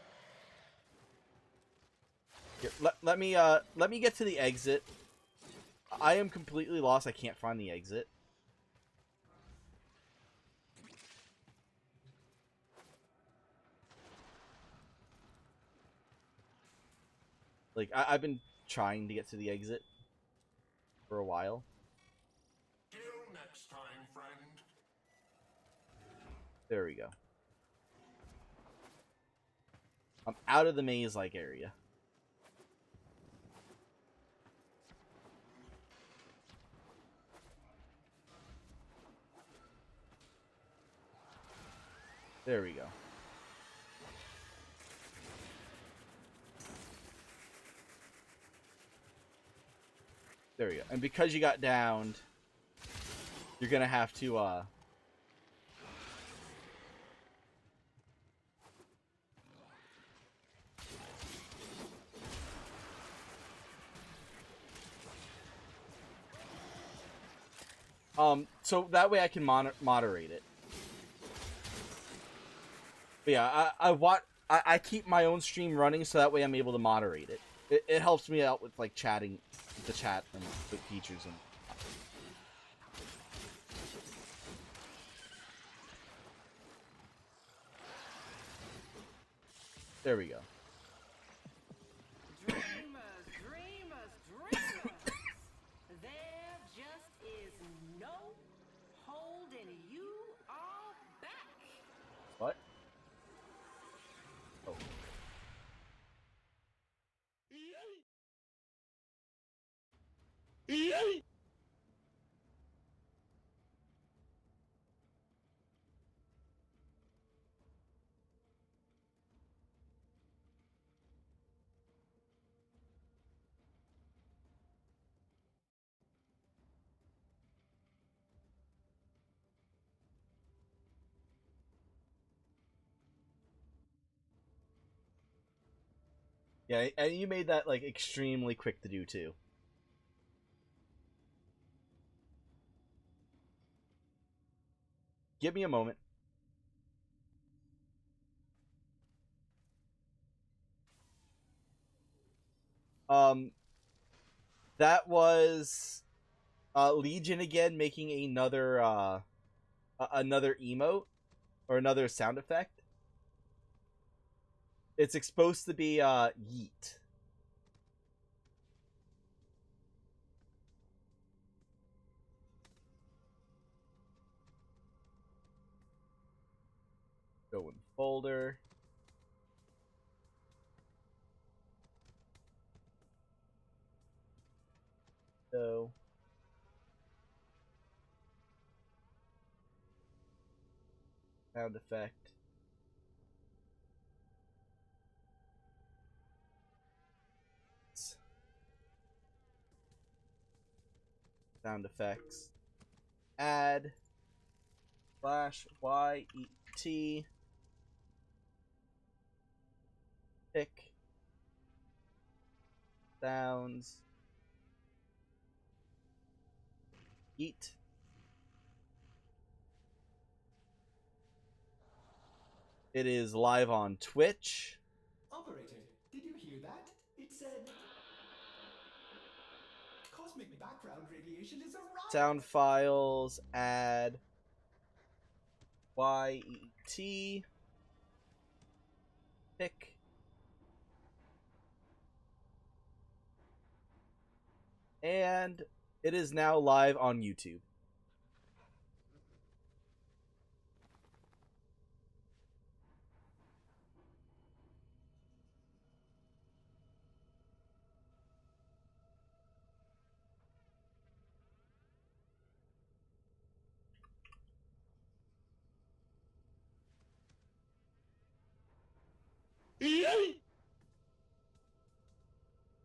Here, let me get to the exit. I am completely lost. I can't find the exit. Like, I've been trying to get to the exit for a while. Till next time, friend. There we go. I'm out of the maze-like area. There we go. There we go. And because you got downed, you're gonna have to, so that way I can moderate it. But yeah, I keep my own stream running so that way I'm able to moderate it. It helps me out with, like, chatting, the chat and the features and... There we go. Dreamers, dreamers, dreamers. There just is no holding you all back. What? Oh. Yeah, and you made that like extremely quick to do too. Give me a moment. That was Legion again making another emote or another sound effect. It's supposed to be yeet. Go in folder. So sound effect. Sound effects. Add /YET pick sounds eat. It is live on Twitch. Operator, did you hear that? It said... Cosmic background radiation is a riot! Sound files, add YET pick. And it is now live on YouTube.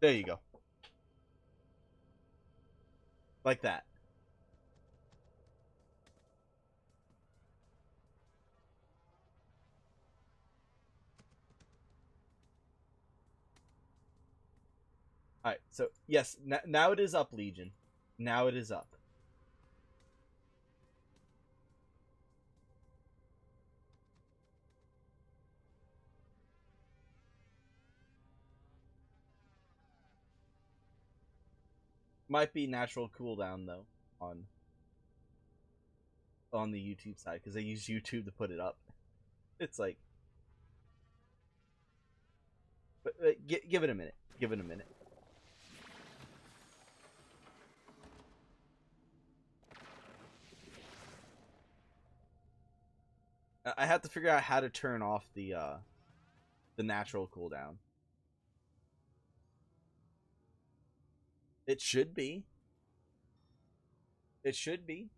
There you go. Like that. Alright, so yes, now it is up, Legion. Now it is up. Might be natural cooldown though on the YouTube side because they use YouTube to put it up. It's like, but give it a minute. Give it a minute. I have to figure out how to turn off the natural cooldown. It should be. It should be.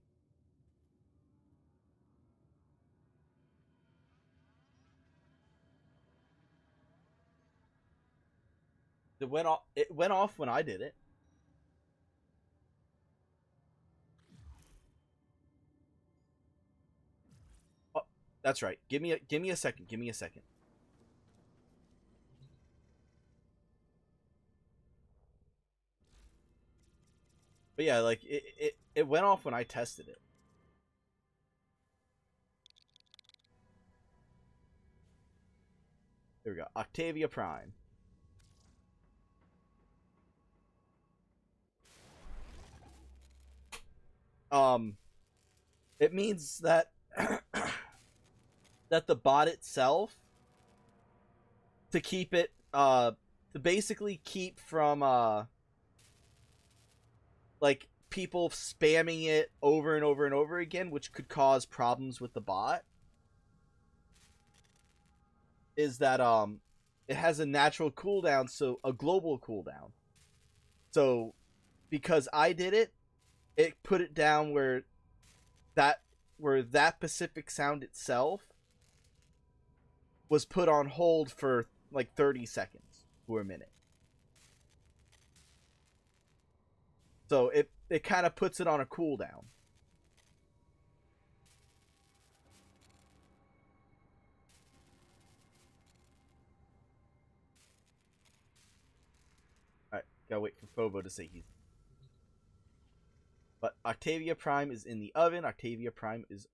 It went off. It went off when I did it. Oh, that's right. Give me a second. Give me a second. But yeah, like it went off when I tested it. There we go. Octavia Prime. It means that that the bot itself, to keep it to basically keep from like people spamming it over and over and over again, which could cause problems with the bot, is that it has a natural cooldown, so a global cooldown. So because I did it, it put it down where that Pacific sound itself was put on hold for like 30 seconds or a minute. So it kind of puts it on a cooldown. Gotta wait for Phobo to say he's. But Octavia Prime is in the oven. Octavia Prime is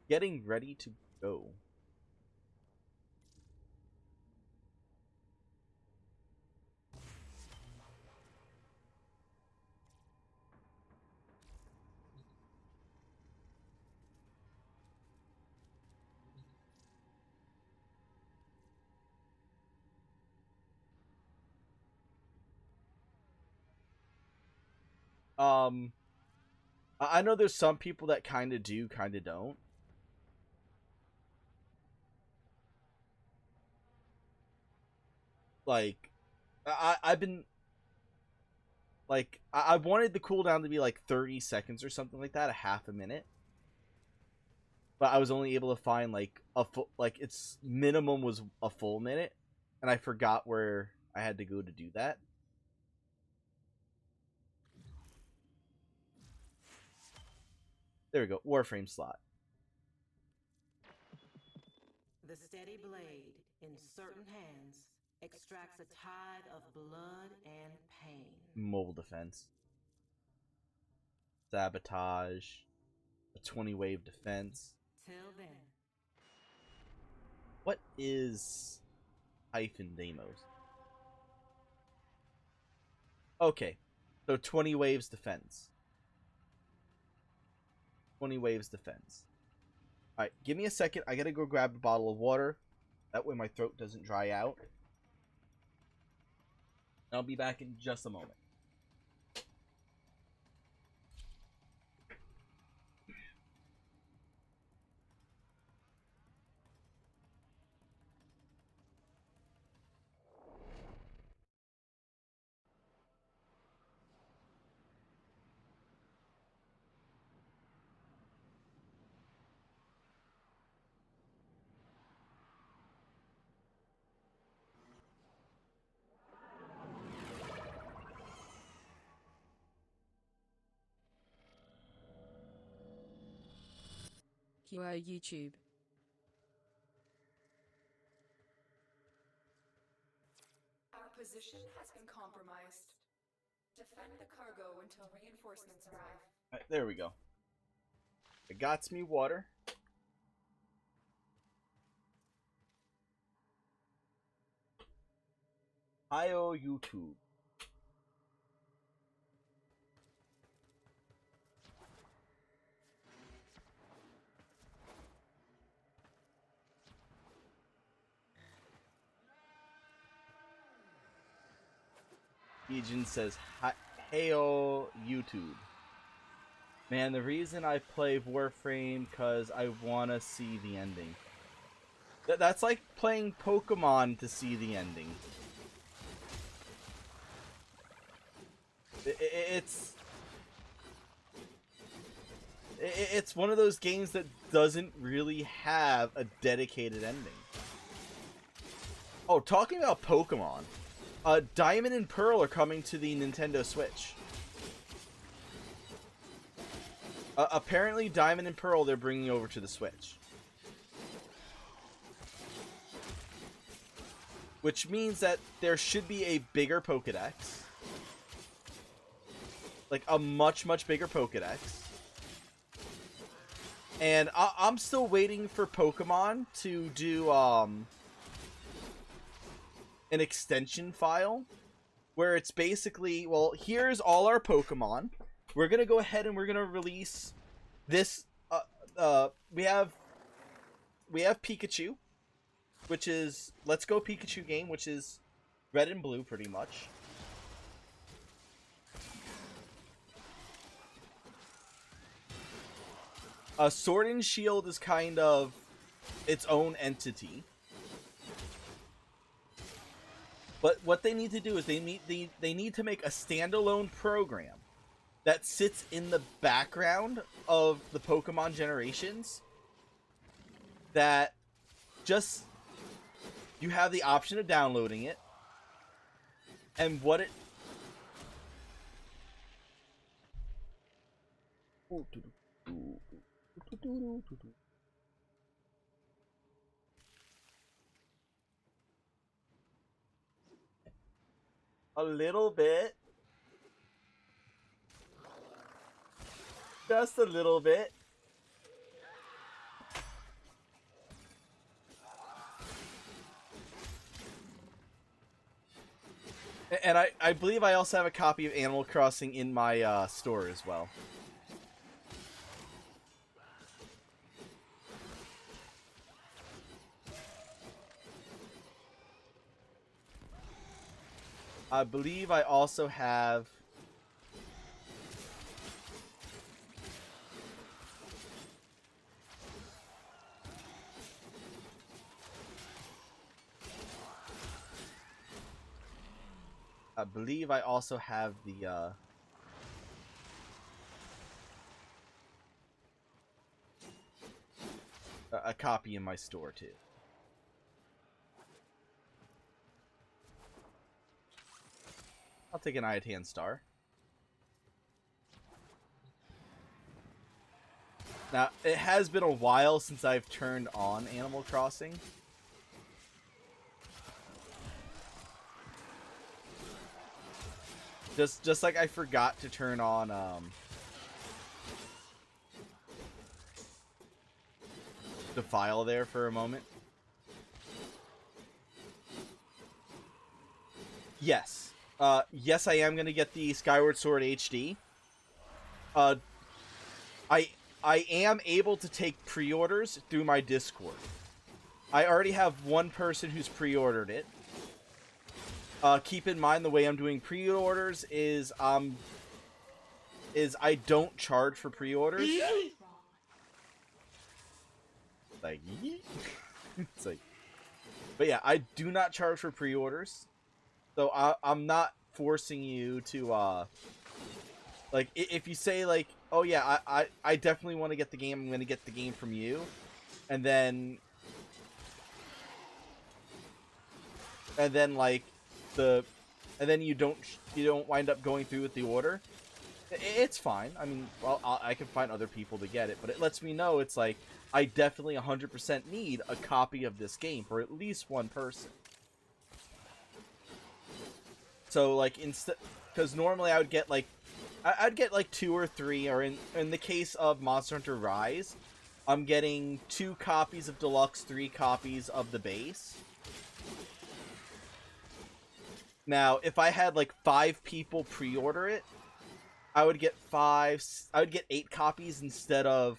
getting ready to go. I know there's some people that kind of do, kind of don't. Like, I've been like I wanted the cooldown to be like 30 seconds or something like that, a half a minute. But I was only able to find like a full, like its minimum was a full minute, and I forgot where I had to go to do that. There we go, Warframe slot. The steady blade in certain hands extracts a tide of blood and pain. Mobile defense. Sabotage. A 20 wave defense. Till then. What is hyphen Deimos? Okay. So 20 waves defense. 20 waves defense. Alright, give me a second. I gotta go grab a bottle of water. That way my throat doesn't dry out. I'll be back in just a moment. QO YouTube. Our position has been compromised. Defend the cargo until reinforcements arrive. Alright, there we go. I got me water. Hi-oh YouTube. Legion says, "Heyo YouTube." Man, the reason I play Warframe because I want to see the ending. That's like playing Pokemon to see the ending. It's one of those games that doesn't really have a dedicated ending. Oh, talking about Pokemon. Diamond and Pearl are coming to the Nintendo Switch. Apparently, Diamond and Pearl they're bringing over to the Switch. Which means that there should be a bigger Pokédex. Like, a much, much bigger Pokédex. And I'm still waiting for Pokemon to do, an extension file where it's basically, well, here's all our Pokemon. We're gonna go ahead and we're gonna release this. We have Pikachu, which is Let's Go Pikachu game, which is red and blue pretty much. Sword and Shield is kind of its own entity. But what they need to do is they need to make a standalone program that sits in the background of the Pokemon generations that just you have the option of downloading it, and what it A little bit. Just a little bit. And I believe I also have a copy of Animal Crossing in my store as well. I believe I also have... I believe I also have the, a copy in my store, too. I'll take an Iatan Star. Now, it has been a while since I've turned on Animal Crossing. Just like I forgot to turn on, the file there for a moment. Yes. Yes, I am going to get the Skyward Sword HD. I am able to take pre-orders through my Discord. I already have one person who's pre-ordered it. Keep in mind the way I'm doing pre-orders is I don't charge for pre-orders. Like, it's like, but yeah, I do not charge for pre-orders. So I'm not forcing you to, like, if you say, like, oh yeah, I definitely want to get the game, I'm going to get the game from you. And then, like, and then you don't wind up going through with the order. It's fine. I mean, well, I can find other people to get it, but it lets me know it's like, I definitely 100% need a copy of this game for at least one person. So, like, because normally I would get, like, I'd get, like, 2 or 3, or in the case of Monster Hunter Rise, I'm getting 2 copies of Deluxe, 3 copies of the base. Now, if I had, like, 5 people pre-order it, I would get 8 copies instead of...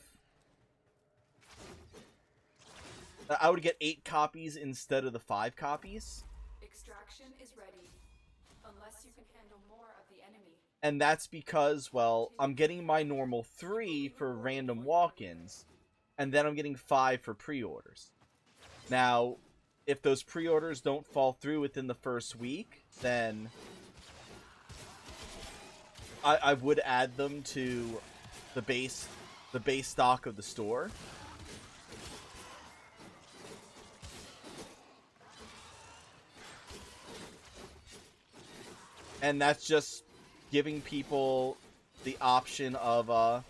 I would get 8 copies instead of the 5 copies. Extraction is ready. Unless you can handle more of the enemy. And that's because, well, I'm getting my normal 3 for random walk-ins, and then I'm getting 5 for pre-orders. Now, if those pre-orders don't fall through within the first week, then I would add them to the base stock of the store. And that's just giving people the option of,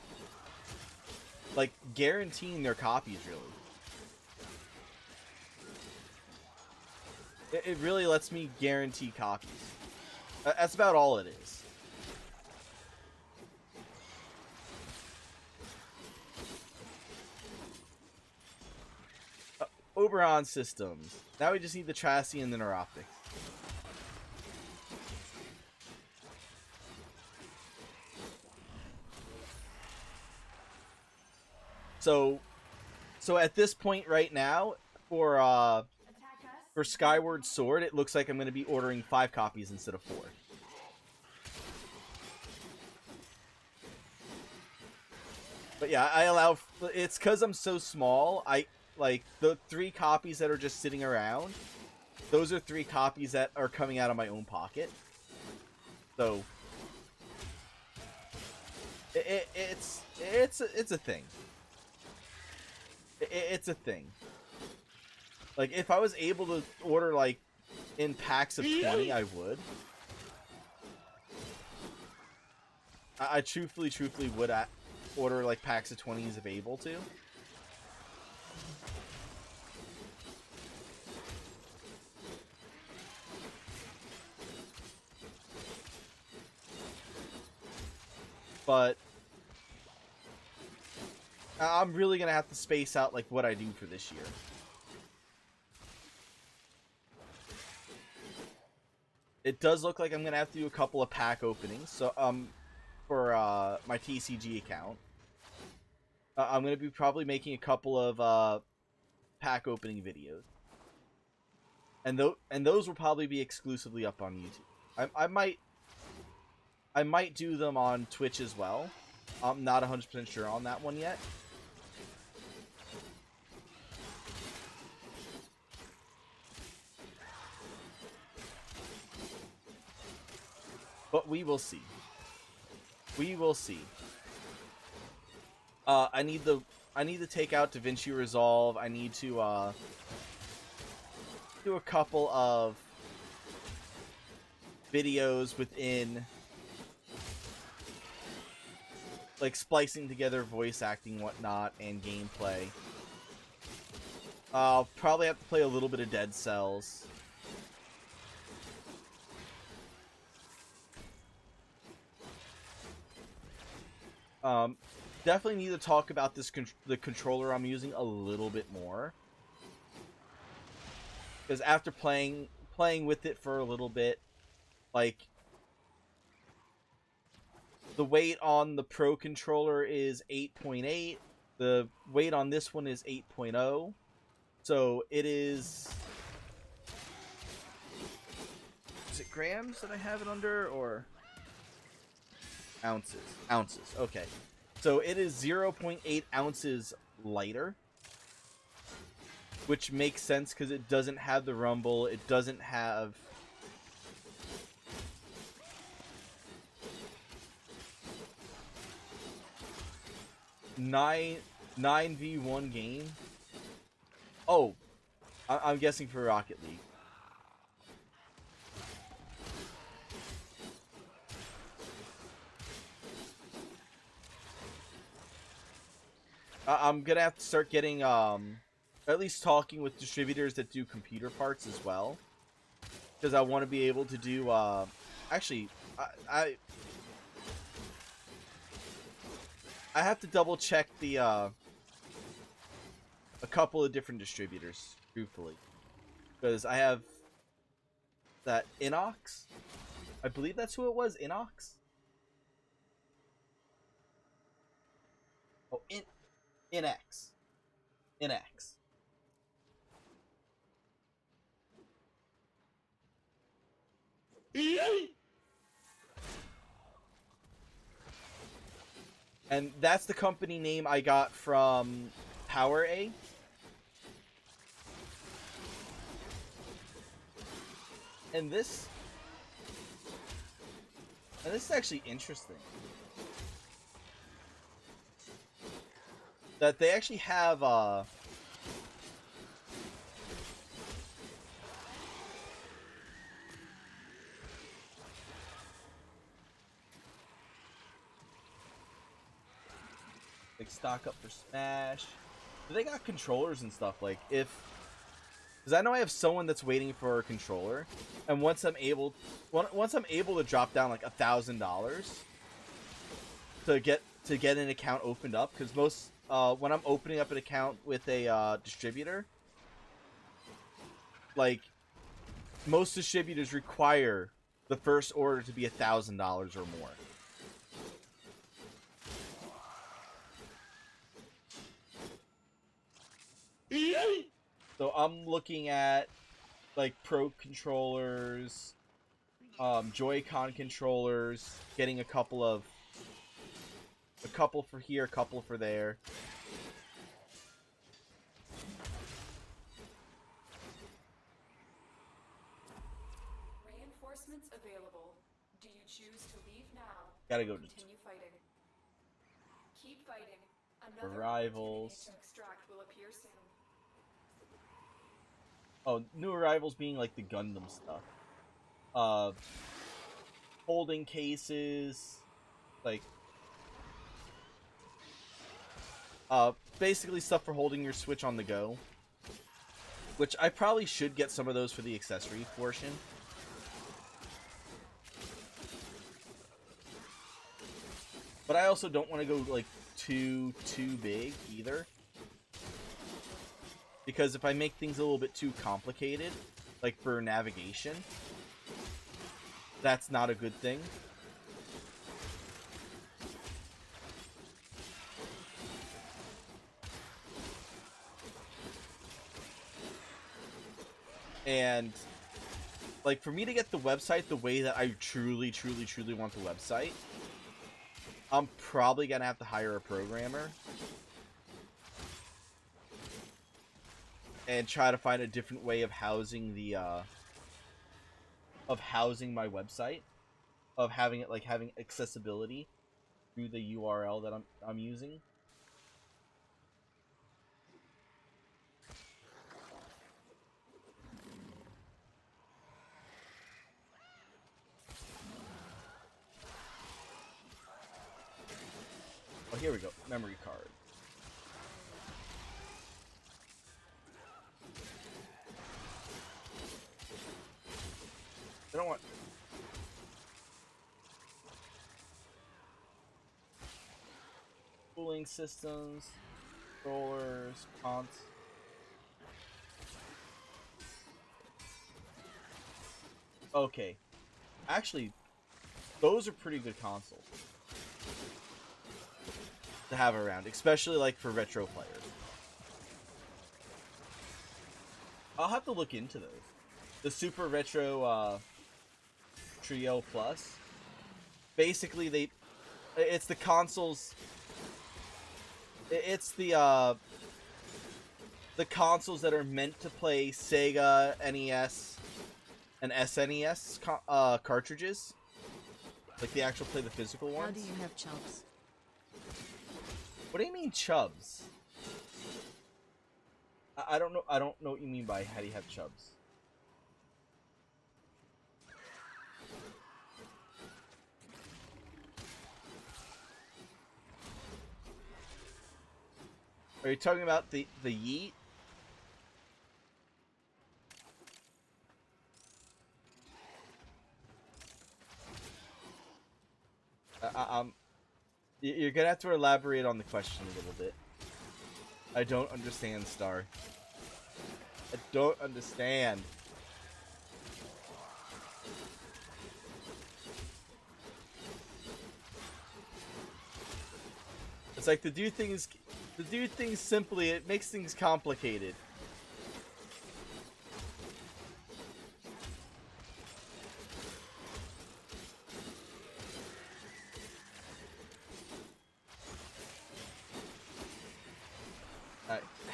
like, guaranteeing their copies, really. It really lets me guarantee copies. That's about all it is. Oberon systems. Now we just need the chassis and then our optics. So at this point right now, for Skyward Sword, it looks like I'm going to be ordering 5 copies instead of 4. But yeah, I allow... It's because I'm so small, like, the 3 copies that are just sitting around, those are 3 copies that are coming out of my own pocket. So... It's a thing. It's a thing. Like, if I was able to order, like, in packs of 20, I would. I truthfully would order, like, packs of 20s if able to. but I'm really gonna have to space out like what I do for this year. It does look like I'm gonna have to do a couple of pack openings. So for my TCG account, I'm gonna be probably making a couple of pack opening videos, and those will probably be exclusively up on YouTube. I might do them on Twitch as well. I'm not 100% sure on that one yet. But we will see. We will see. I need to take out DaVinci Resolve. I need to do a couple of videos within, like, splicing together voice acting, whatnot, and gameplay. I'll probably have to play a little bit of Dead Cells. Definitely need to talk about the controller I'm using a little bit more, because after playing with it for a little bit, like, the weight on the Pro controller is 8.8. The weight on this one is 8.0. So it is it grams that I have it under, or ounces? Ounces. Okay. So it is 0.8 ounces lighter, which makes sense because it doesn't have the rumble. It doesn't have nine 9v1 game. Oh, I'm guessing for Rocket League. I'm gonna have to start getting, at least talking with distributors that do computer parts as well, because I want to be able to do, actually, I have to double check the, a couple of different distributors, truthfully, because I have that Inox. I believe that's who it was, Inox. Oh, Inex. And that's the company name I got from Power A. And this is actually interesting. That they actually have, like, stock up for Smash. But they got controllers and stuff, like, because I know I have someone that's waiting for a controller, and once I'm able to drop down like $1,000 to get an account opened up, because most when I'm opening up an account with a distributor, like, most distributors require the first order to be $1,000 or more. So I'm looking at, like, Pro controllers, Joy-Con controllers, getting a couple for here, a couple for there. Reinforcements available. Do you choose to leave now? Gotta go to Continue fighting. Keep fighting. Another Arrivals. opportunity to extract will appear soon. Oh, new arrivals being like the Gundam stuff. Holding cases, like, basically stuff for holding your Switch on the go. Which I probably should get some of those for the accessory portion. But I also don't want to go like too big either. Because if I make things a little bit too complicated, like for navigation, that's not a good thing. And like for me to get the website the way that I truly want the website, I'm probably gonna have to hire a programmer and try to find a different way of housing the my website, of having it like having accessibility through the URL that I'm using. Oh, here we go. Memory card. I don't want... Cooling systems, controllers, cons. Okay. Actually, those are pretty good consoles to have around, especially like for retro players. I'll have to look into those. The Super Retro Trio Plus. Basically, it's the consoles. It's the consoles that are meant to play Sega, NES, and SNES cartridges. Like the actual play the physical ones. How do you have chubs? What do you mean chubs? I don't know. I don't know what you mean by how do you have chubs. Are you talking about the yeet? You're gonna have to elaborate on the question a little bit. I don't understand, Star. I don't understand. It's like to do things simply, it makes things complicated.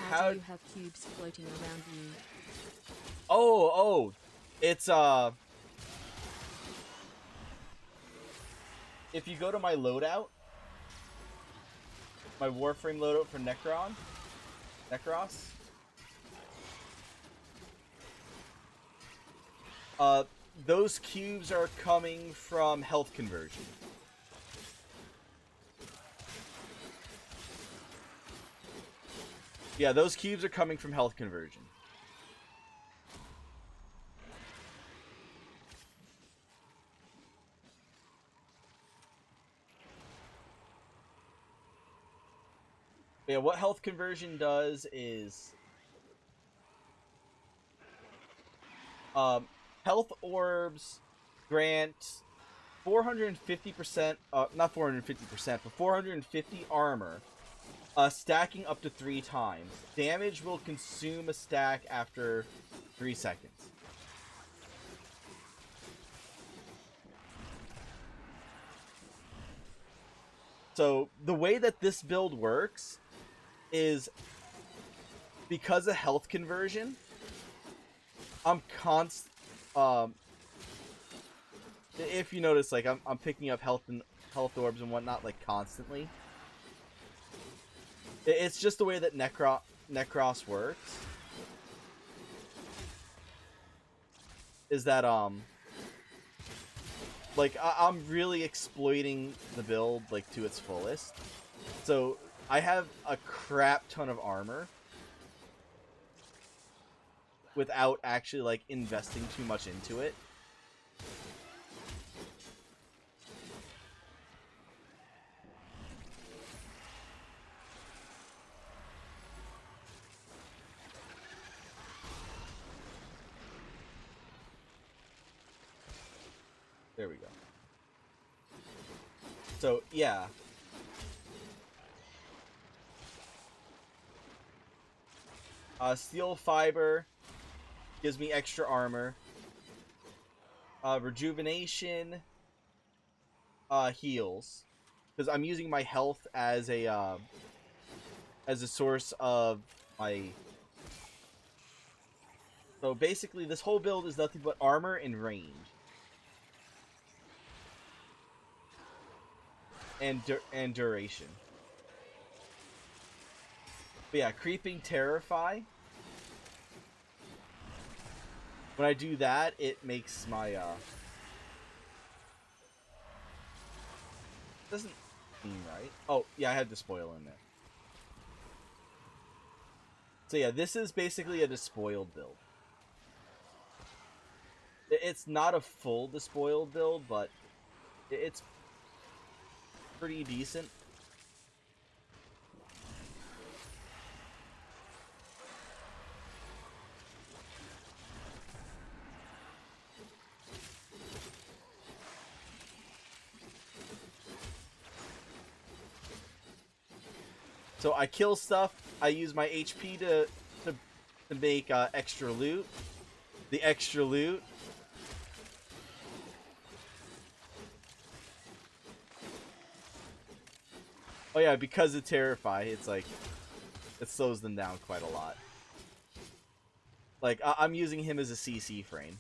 How do you have cubes floating around you? Oh, it's if you go to my loadout, my Warframe loadout for Necros, those cubes are coming from health conversion. Yeah, those cubes are coming from health conversion. Yeah, what health conversion does is health orbs grant 450%, not 450%, but 450 armor, stacking up to 3 times. Damage will consume a stack after 3 seconds. So the way that this build works is because of health conversion, if you notice, like I'm picking up health orbs and whatnot like constantly. It's just the way that Necros works. Is that like I'm really exploiting the build like to its fullest. So I have a crap ton of armor without actually like investing too much into it. There we go. So, yeah. Steel fiber gives me extra armor. Rejuvenation heals, because I'm using my health as a source of my. So basically, this whole build is nothing but armor and range, and duration. But yeah, creeping terrify. When I do that, it makes my doesn't seem right. Oh yeah, I had despoil in there. So yeah, this is basically a despoiled build. It's not a full despoiled build, but it's pretty decent. So I kill stuff. I use my HP to make extra loot. The extra loot. Oh yeah, because of Terrify, it's like it slows them down quite a lot. Like I'm using him as a CC frame.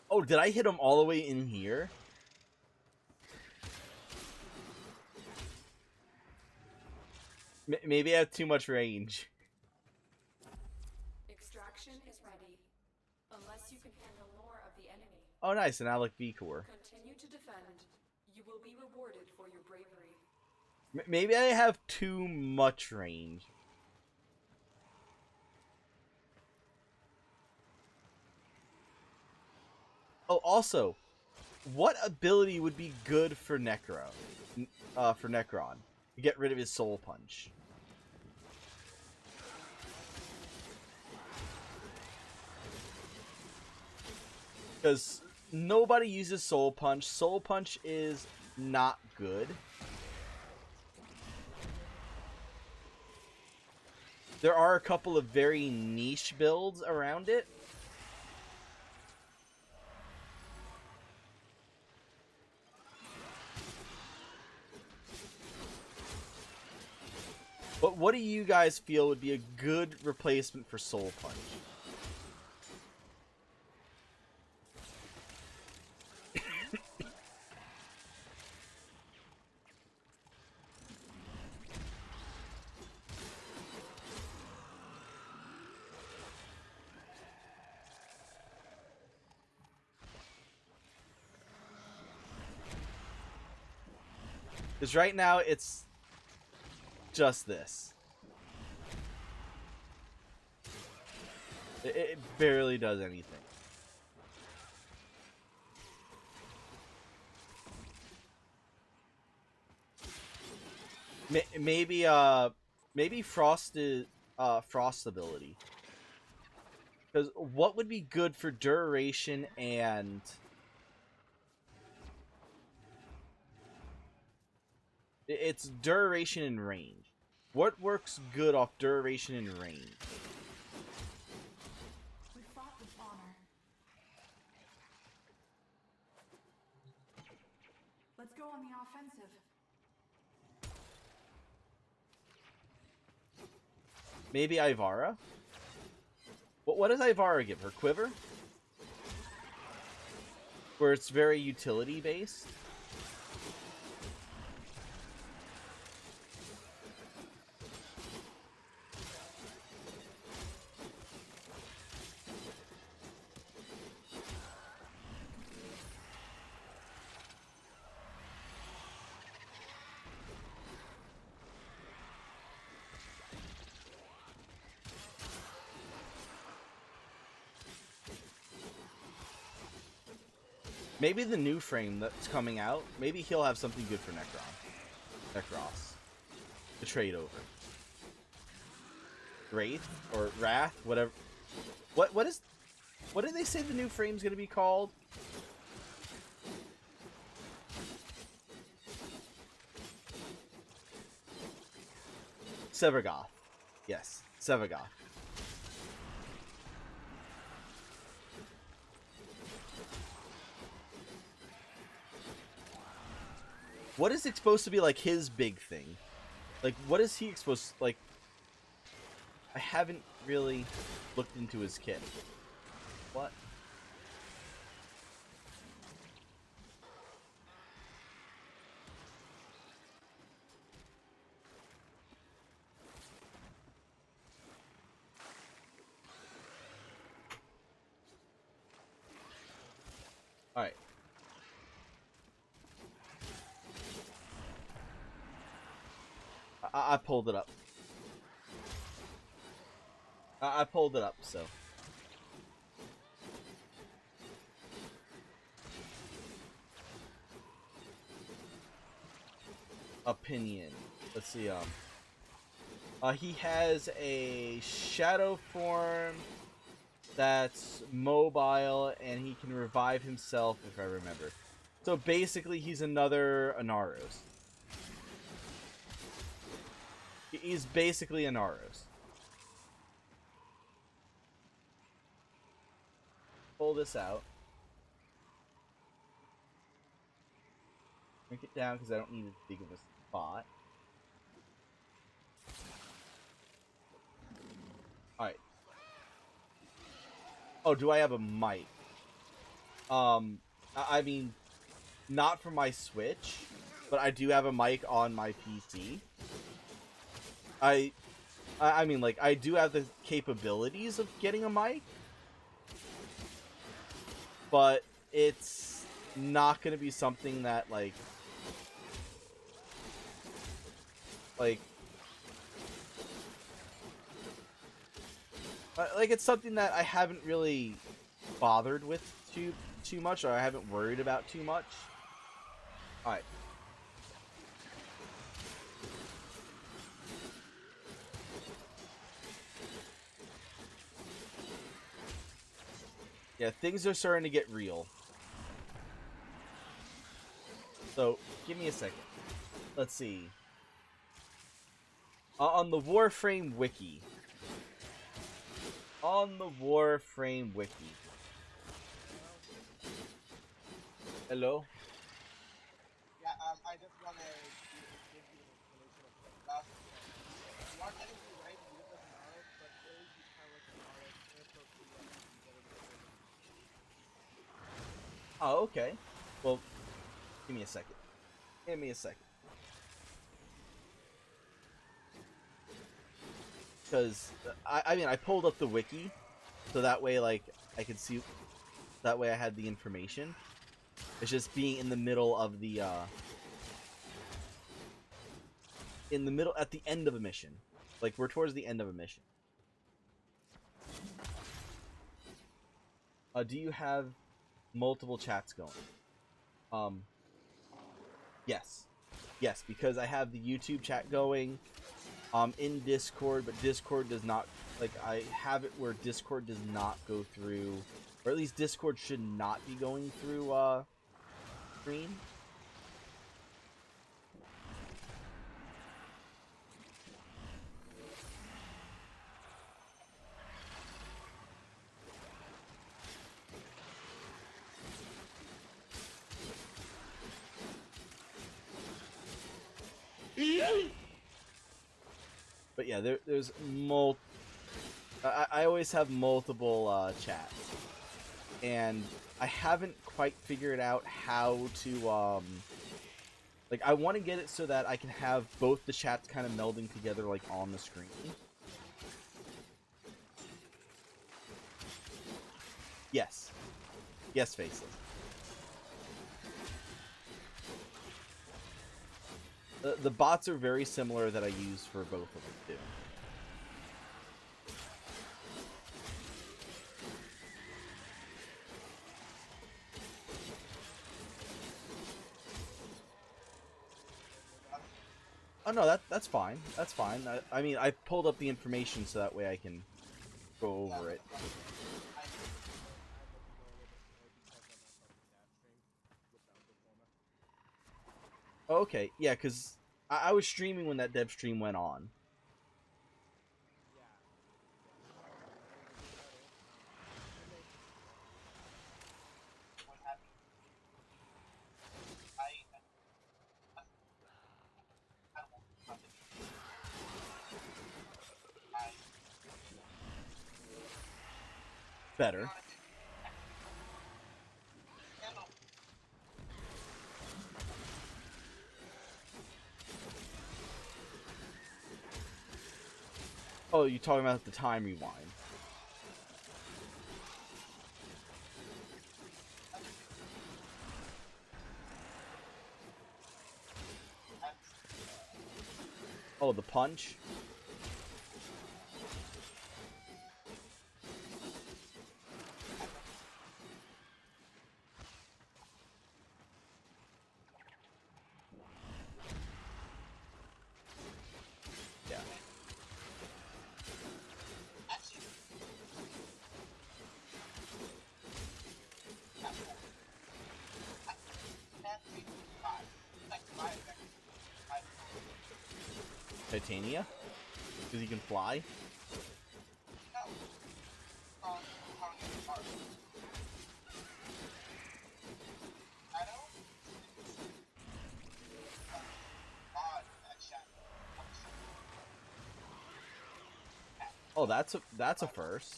Oh, did I hit him all the way in here? Maybe I have too much range. Extraction is ready. Unless you can handle more of the enemy. Oh, nice, an Alec V core. Continue to defend. You will be rewarded for your bravery. Maybe I have too much range. Oh, also, what ability would be good for Necron? To get rid of his soul punch. Because nobody uses soul punch. Soul punch is not good. There are a couple of very niche builds around it. But what do you guys feel would be a good replacement for Soul Punch? Because right now it's just this. It barely does anything. Maybe frost ability. Because what would be good for duration and it's duration and range. What works good off duration and range? We fought with honor. Let's go on the offensive. Maybe Ivara? What does Ivara give her? Quiver? Where it's very utility based? Maybe the new frame that's coming out, maybe he'll have something good for Necros to trade over. Wraith or Wrath, whatever. What did they say the new frame's gonna be called? Severgoth. Yes, Severgoth. What is it supposed to be like his big thing? Like, what is he supposed to, like... I haven't really looked into his kit. What? Alright. I pulled it up. I pulled it up, so. Opinion. Let's see, he has a shadow form that's mobile, and he can revive himself, if I remember. So basically, he's another Anaros. He's basically Anaros. Pull this out. Shrink it down because I don't need as big of a spot. Alright. Oh, do I have a mic? I mean, not for my Switch, but I do have a mic on my PC. I mean, like, I do have the capabilities of getting a mic, but it's not going to be something that, like, it's something that I haven't really bothered with too much, or I haven't worried about too much. Alright. Yeah, things are starting to get real. So, give me a second. Let's see. On the Warframe wiki. On the Warframe wiki. Hello? Yeah, I just want to give you an explanation of the last. You are technically right, you look like an artist, but really you kind of like an artist, and so you getting the Oh, okay. Well, give me a second. Give me a second. Because, I mean, I pulled up the wiki, so that way, like, I could see, that way I had the information. It's just being in the middle of the, at the end of a mission. Like, we're towards the end of a mission. Do you have multiple chats going? Yes. Yes, because I have the YouTube chat going, in Discord, but Discord does not, like, I have it where Discord does not go through, or at least Discord should not be going through, screen. But yeah, there's I always have multiple chats, and I haven't quite figured out how to like, I want to get it so that I can have both the chats kind of melding together, like, on the screen. Yes. Yes, Faceless. The bots are very similar that I use for both of them, too. Oh no, that's fine. That's fine. I mean, I pulled up the information so that way I can go over it. Okay, yeah, because I was streaming when that dev stream went on. Better. Oh, you're talking about the time rewind. Oh, the punch? Yeah. Titania? Because he can fly? Oh, that's a first.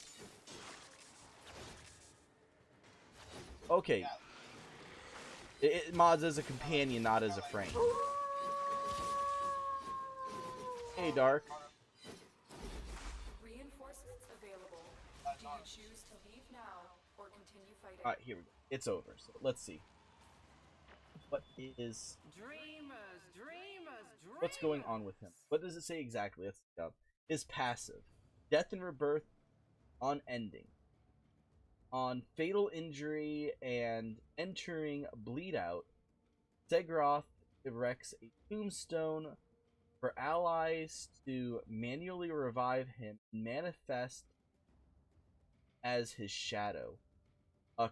Okay. It mods as a companion, not as a frame. Hey, Dark. Reinforcements available. Do you choose to leave now or continue fighting? Alright, here we go. It's over. So let's see. What is... What's going on with him? What does it say exactly? Let's look up. His passive. Death and rebirth. Unending. On fatal injury and entering bleed out, Segroth erects a tombstone for allies to manually revive him and manifest as his shadow.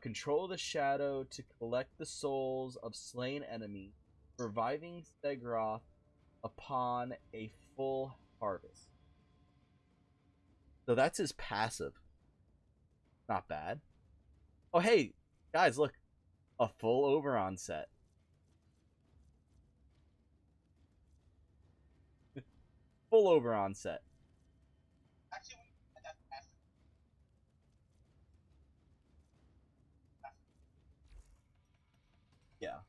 Control the shadow to collect the souls of slain enemies, reviving Segroth upon a full harvest. So that's his passive. Not bad. Oh, hey, guys, look. A full Oberon set. Full Oberon set. Yeah.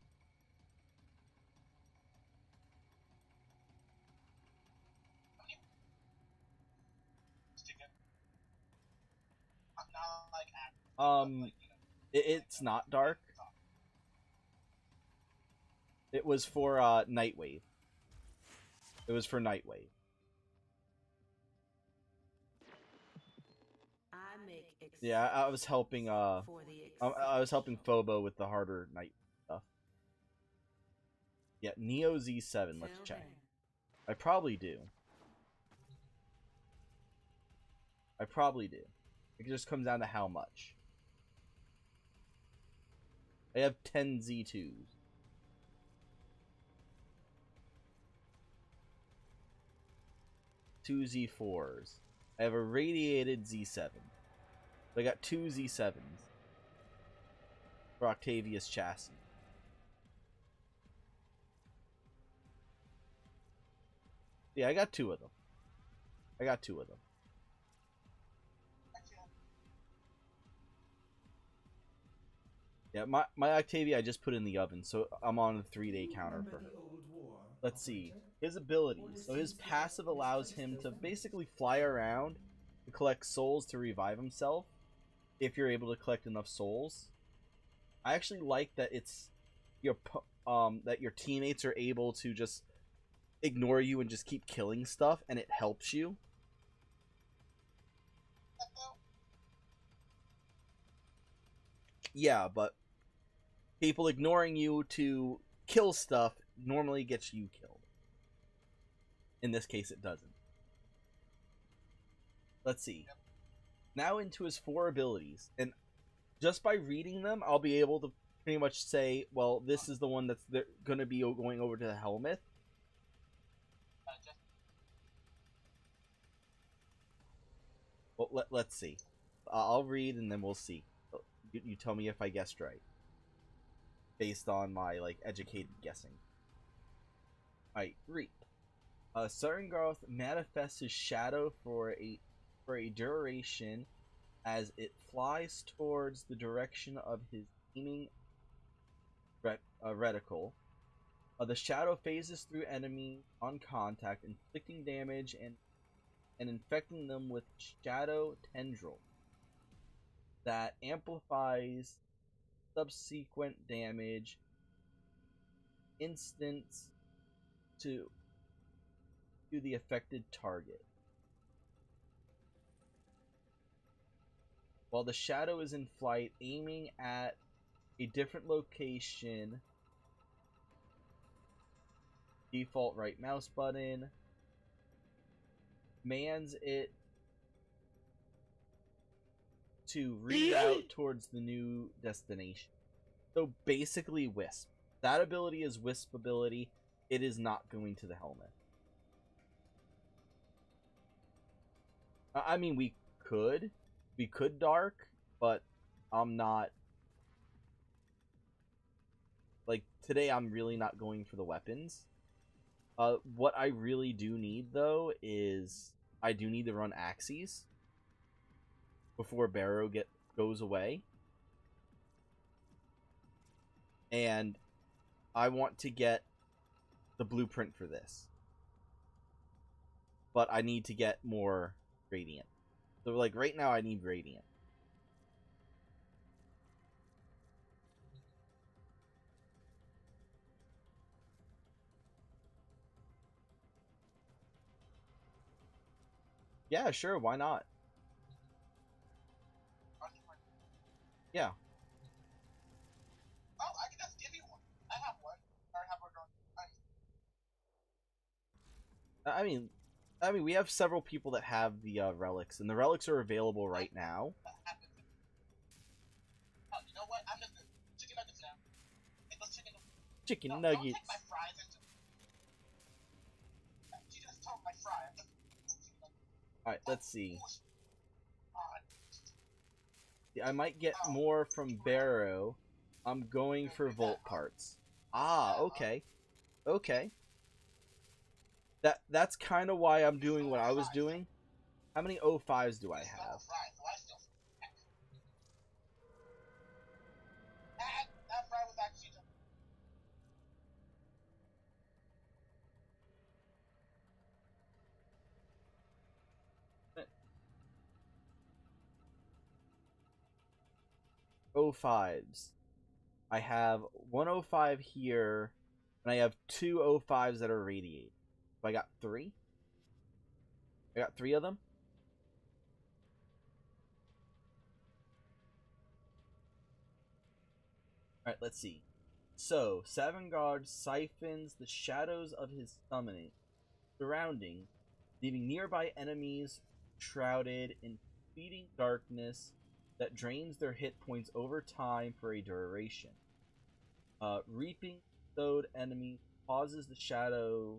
It's not dark. It was for Nightwave. It was for Nightwave. Yeah, I was helping I was helping Phobo with the harder night stuff. Yeah, Neo Z7, let's check. I probably do. I probably do. It just comes down to how much. I have 10 Z2s. 2 Z4s. I have a radiated Z7. So I got 2 Z7s. For Octavius chassis. Yeah, I got 2 of them. I got 2 of them. Yeah, my Octavia I just put in the oven, so I'm on a 3-day counter for her. Let's see. His abilities. So his passive allows him to basically fly around to collect souls to revive himself. If you're able to collect enough souls. I actually like that it's that your teammates are able to just ignore you and just keep killing stuff, and it helps you. Yeah, but people ignoring you to kill stuff normally gets you killed. In this case, it doesn't. Let's see. Now into his 4 abilities. And just by reading them, I'll be able to pretty much say, well, this is the one that's going to be going over to the helmet. Well, let's see. I'll read and then we'll see. You tell me if I guessed right. Based on my, like, educated guessing. Alright, read. Sarngarth manifests his shadow for a duration as it flies towards the direction of his aiming reticle. The shadow phases through enemies on contact, inflicting damage and infecting them with shadow tendril that amplifies subsequent damage instance to the affected target. While the shadow is in flight, aiming at a different location, default right mouse button, commands it to reroute towards the new destination. So basically Wisp. That ability is Wisp ability. It is not going to the helmet. I mean, we could dark, but I'm not. Like, today I'm really not going for the weapons. What I really do need, though, is I do need to run Axes before Barrow goes away. And I want to get the blueprint for this. But I need to get more Radiant. So, like, right now I need Radiant. Yeah, sure, why not? Yeah. Oh, I can just give you one. I have one. I have one. I mean, we have several people that have the relics, and the relics are available right now. Oh, you know what? I'm just chicken nuggets now. Hey, those Chicken nuggets. nuggets. Don't take my fries into... You just took my fries. Alright, let's see. I might get more from Barrow. I'm going for Volt parts. Ah, okay. Okay. That's kind of why I'm doing what I was doing. How many O5s do I have? That fry was actually just... O5s. I have one O5 here, and I have two O5s that are radiated. So I got 3? I got 3 of them? Alright, let's see. So, Savangard siphons the shadows of his surrounding, leaving nearby enemies shrouded in fleeting darkness that drains their hit points over time for a duration. Reaping Stowed enemy causes the shadow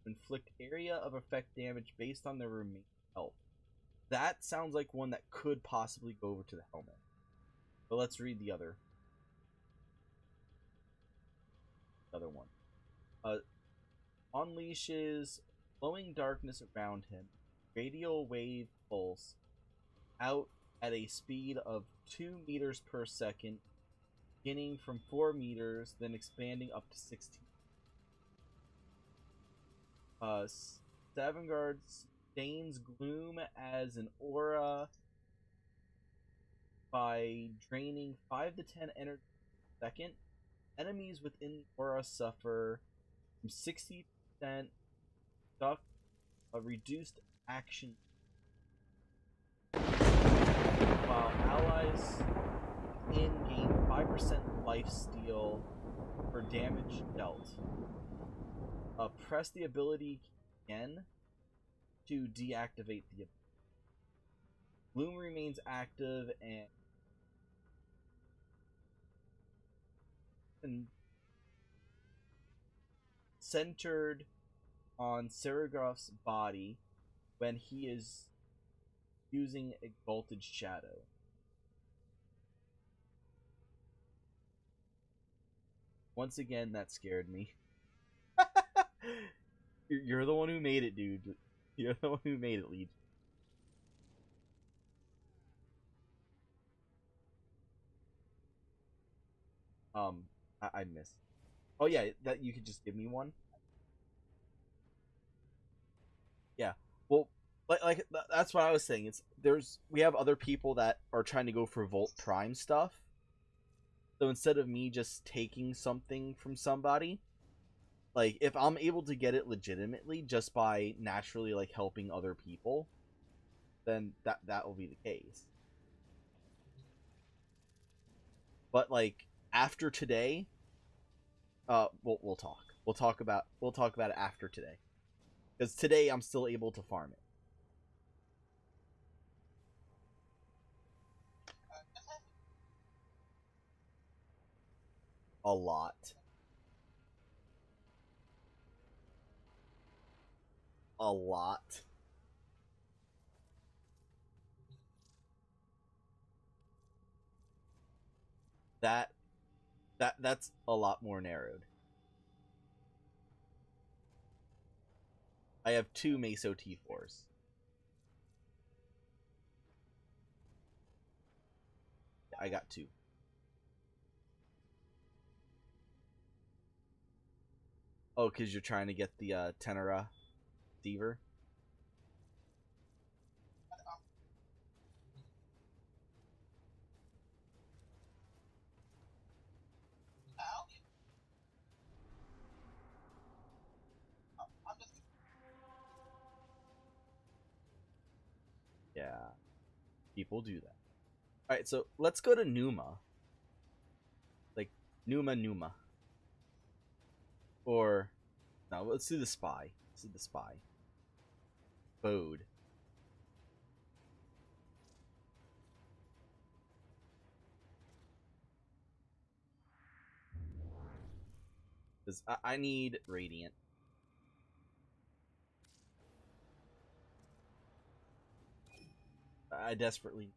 to inflict area of effect damage based on their remaining health. That sounds like one that could possibly go over to the helmet. But let's read the other one. Unleashes flowing darkness around him, radial wave pulse out at a speed of 2 meters per second, beginning from 4 meters, then expanding up to 16. Savangard stains gloom as an aura by draining 5 to 10 energy per second. Enemies within the aura suffer from 60% stuck, a reduced action, while allies in gain 5% lifesteal for damage dealt. Press the ability again to deactivate the ability. Gloom remains active and centered on Seragroff's body when he is using Exalted Shadow. Once again, that scared me. You're the one who made it, dude. You're the one who made it, Legion. I missed. Oh yeah, that you could just give me one. Yeah. Well, like that's what I was saying. We have other people that are trying to go for Volt Prime stuff. So instead of me just taking something from somebody, like if I'm able to get it legitimately just by naturally like helping other people, then that will be the case. But like after today, we'll talk. We'll talk about it after today. Because today I'm still able to farm it. A lot. A lot. That's a lot more narrowed. I have 2 Meso T4s. I got 2. Oh, because you're trying to get the Tenera Deceiver? Yeah. People do that. Alright, so let's go to Numa. Like, Numa. Or, no, let's do the Spy. Let's do the Spy. Bode. Because I need Radiant. I desperately.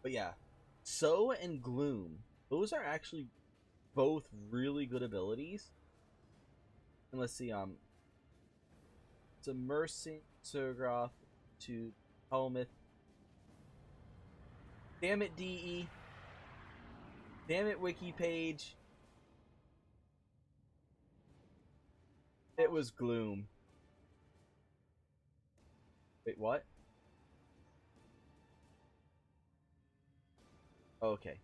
But yeah, So and Gloom. Those are actually both really good abilities. And let's see, it's immersing Sergroth to Helmuth. Damn it, DE. Damn it, wiki page. It was Gloom. Wait, what? Okay.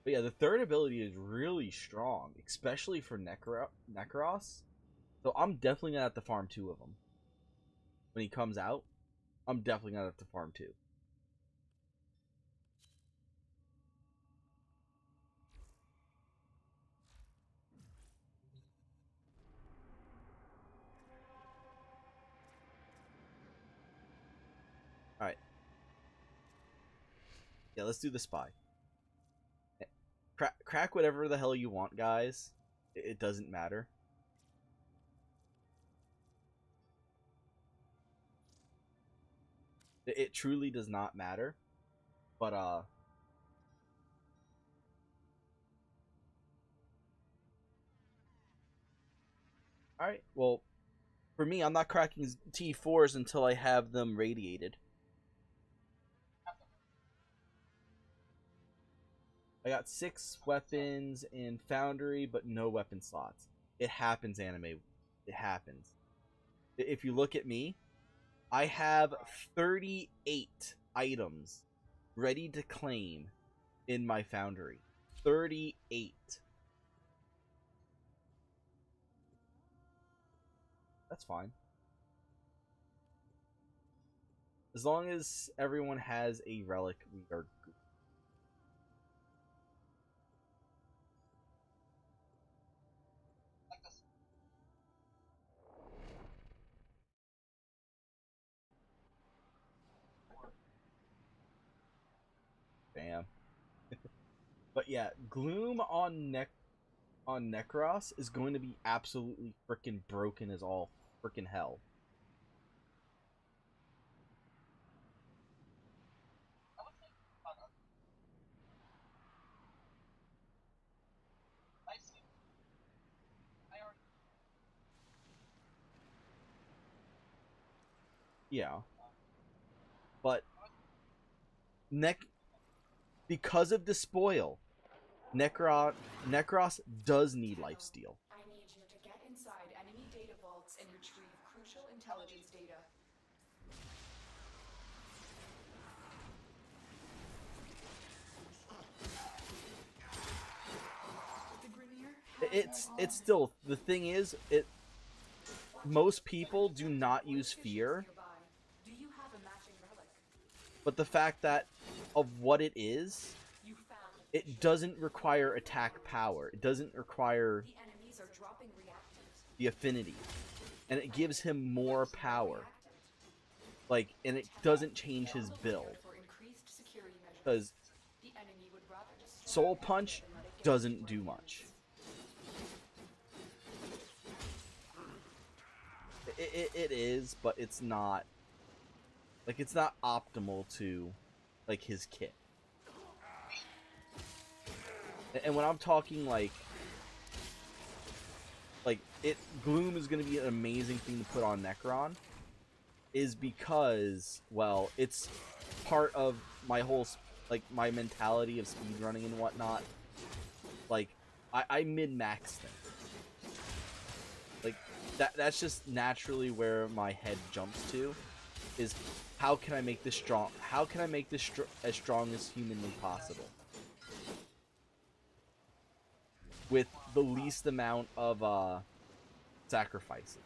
But yeah, the third ability is really strong, especially for Necros. So I'm definitely gonna have to farm 2 of them. When he comes out, I'm definitely gonna have to farm 2. Alright. Yeah, let's do the Spy. Crack whatever the hell you want, guys. It doesn't matter. It truly does not matter. But, alright, well, for me, I'm not cracking T4s until I have them radiated. I got 6 weapons in Foundry, but no weapon slots. It happens, anime. It happens. If you look at me, I have 38 items ready to claim in my Foundry. 38. That's fine. As long as everyone has a relic, we are good. But yeah, Gloom on Necros is going to be absolutely freaking broken as all freaking hell. Yeah. But because of the spoil, Necros does need lifesteal. I need you to get inside enemy data vaults and retrieve crucial intelligence data. The Grenier has It's still, the thing is, most people do not use fear. Do you have a matching relic? But the fact that of what it is, it doesn't require attack power. It doesn't require The enemies are dropping reactants. the affinity. And it gives him more power. Like, and it doesn't change his build. Because Soul Punch doesn't do much. It is, but it's not, like, it's not optimal to, like, his kit. And when I'm talking, like Gloom is going to be an amazing thing to put on Necron, is because, well, it's part of my whole, like, my mentality of speedrunning and whatnot. Like, I min-max things. Like, that's just naturally where my head jumps to, is how can I make this strong? How can I make this as strong as humanly possible? With the least amount of sacrifices.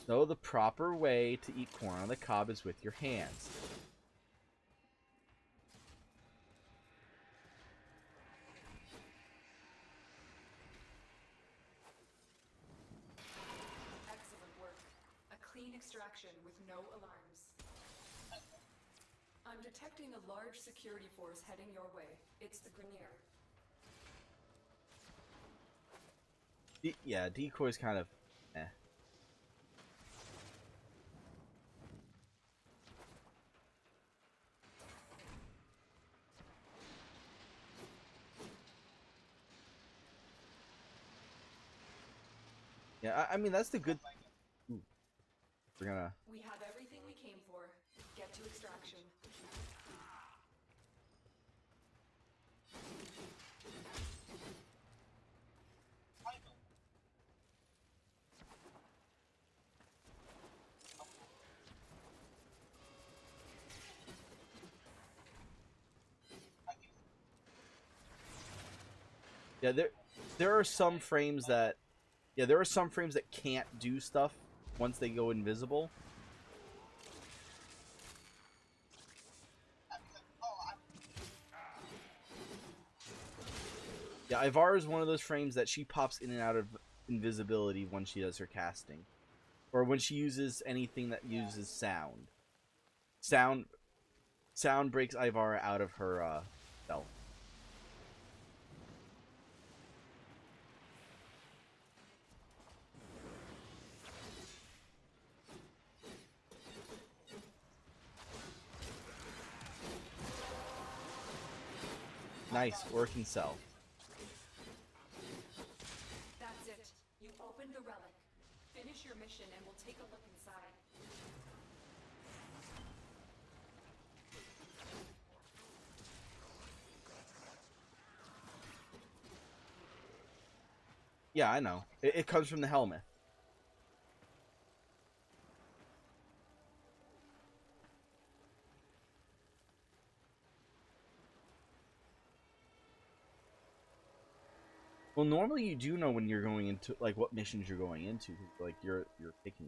So the proper way to eat corn on the cob is with your hands. Excellent work. A clean extraction with no alarms. I'm detecting a large security force heading your way. It's the Grenier. Yeah, decoy's kind of eh. Yeah, I mean, that's the good. Ooh. We're gonna. We have everything we came for. Get to extraction. Yeah, there are some frames that, yeah, there are some frames that can't do stuff once they go invisible. Yeah, Ivar is one of those frames that she pops in and out of invisibility when she does her casting, or when she uses anything that uses sound. Sound breaks Ivar out of her stealth. Nice, working cell. That's it. You opened the relic. Finish your mission and we'll take a look inside. Yeah, I know. It comes from the helmet. Well, normally you do know when you're going into, like, what missions you're going into, like you're picking.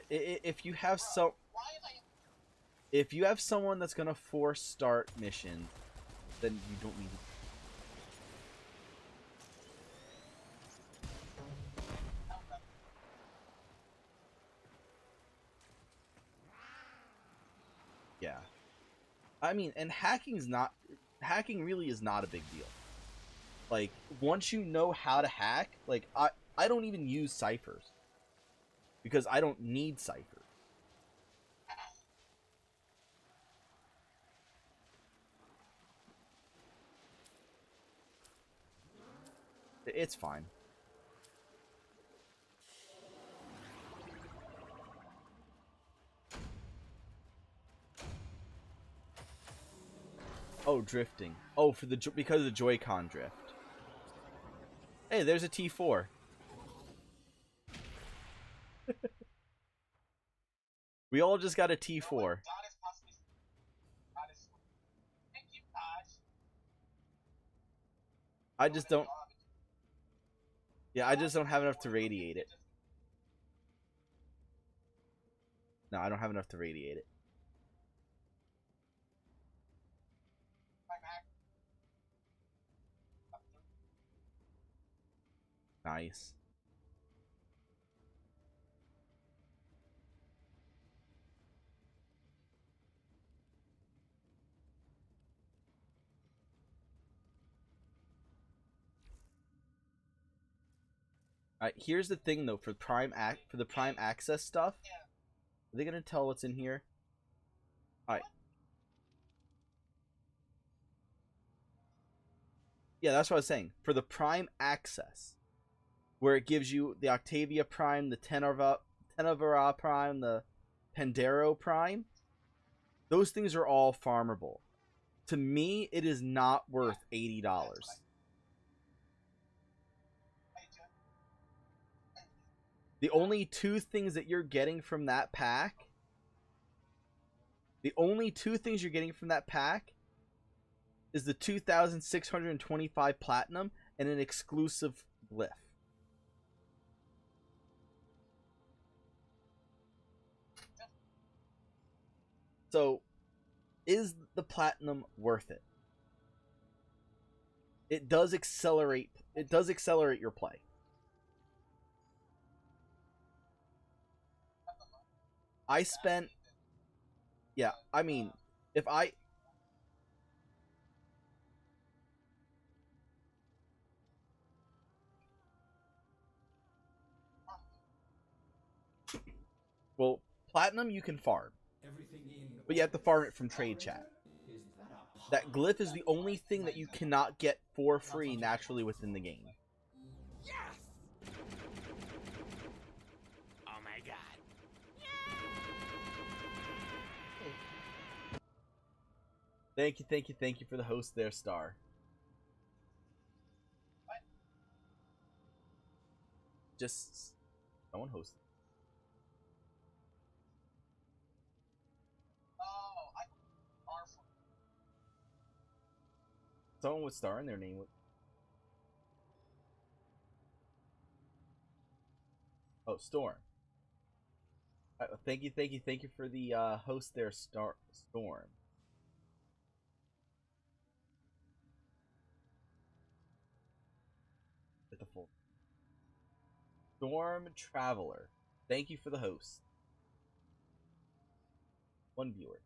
If you have so, If you have someone that's gonna force start missions, then you don't need to. Yeah. I mean, and hacking really is not a big deal. Like, once you know how to hack, like, I don't even use ciphers. Because I don't need ciphers. It's fine. Oh, drifting. Oh, because of the Joy-Con drift. Hey, there's a T4. We all just got a T4. I just don't... Yeah, I just don't have enough to radiate it. No, I don't have enough to radiate it. Nice. Alright, here's the thing though, for the Prime Access stuff. Are they gonna tell what's in here? Alright. Yeah, that's what I was saying. For the Prime Access, where it gives you the Octavia Prime, the Tenavera Prime, the Pandero Prime, those things are all farmable. To me, it is not worth $80. The only two things that you're getting from that pack, is the 2,625 platinum and an exclusive glyph. So, is the platinum worth it? It does accelerate your play. I spent... Yeah, I mean, if I... Well, platinum you can farm. But you have to farm it from trade chat. That glyph is the only thing that you cannot get for free naturally within the game. Yes! Oh my god. Thank you for the host there, Star. What? Just someone host. Someone with Star in their name. Oh, Storm. Thank you for the host there, Storm. Get the full. Storm Traveler. Thank you for the host. One viewer.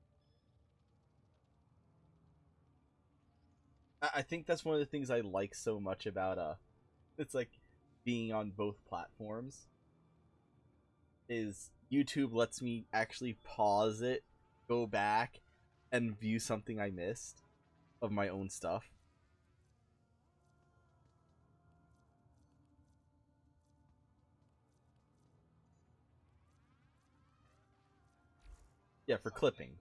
I think that's one of the things I like so much about it's like being on both platforms is YouTube lets me actually pause it, go back, and view something I missed of my own stuff. Yeah, for clipping.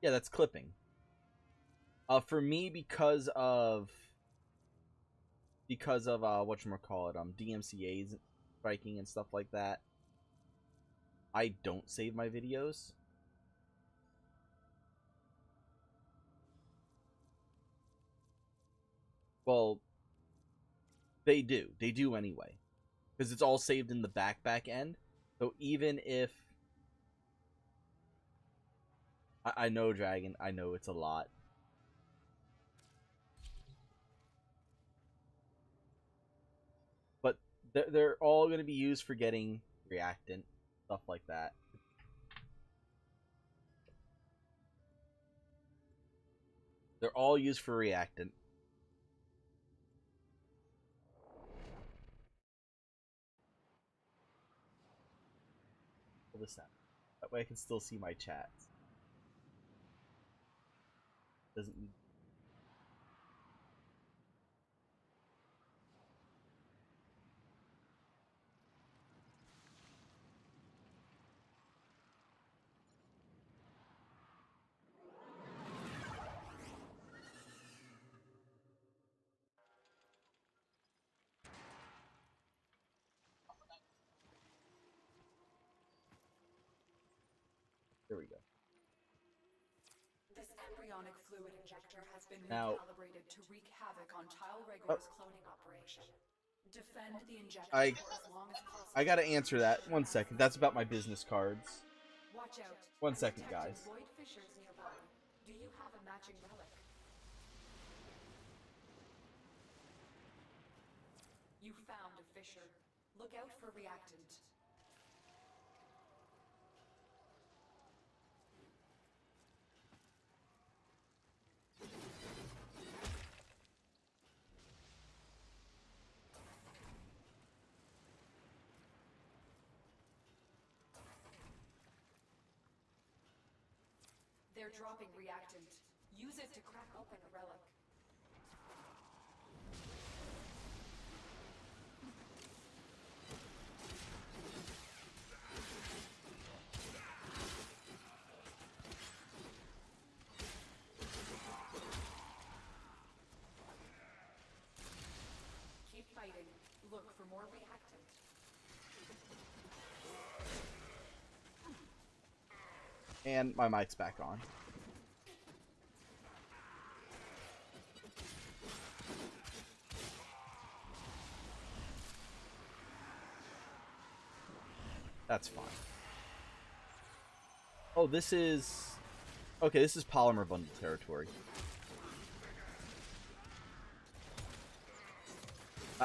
Yeah, that's clipping. For me, because of whatchamacallit, DMCA's striking and stuff like that, I don't save my videos. Well, they do anyway. because it's all saved in the back end. So even if I know Dragon, I know it's a lot. But they're all going to be used for getting reactant, stuff like that. They're all used for reactant. Pull this out. That way I can still see my chats. Doesn't need. There we go. This embryonic fluid injector has been Now, recalibrated to wreak havoc on Tile Regular's cloning operation. Defend the injector I for as long as possible. I gotta answer that. 1 second. That's about my business cards. Watch out. 1 second, Detected guys. void fissures nearby. Do you have a matching relic? You found a fissure. Look out for reactant. They're dropping reactant. Use it to crack open a relic. Keep fighting. Look for more reactant. And my mic's back on. That's fine. Oh, this is... Okay, this is polymer bundle territory.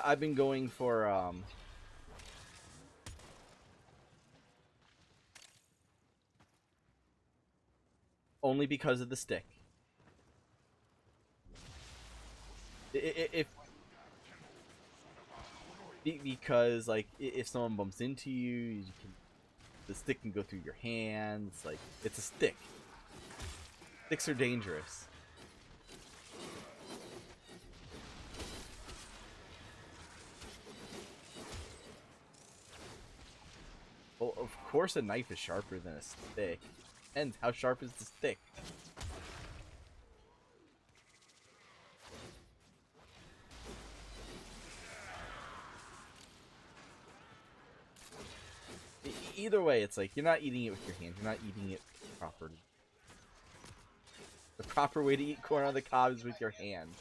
I've been going for, only because of the stick. Because, like, if someone bumps into you, the stick can go through your hands. Like, it's a stick. Sticks are dangerous. Well, of course a knife is sharper than a stick. And how sharp is the stick? Either way, it's like, you're not eating it with your hands. You're not eating it properly. The proper way to eat corn on the cob is with your hands.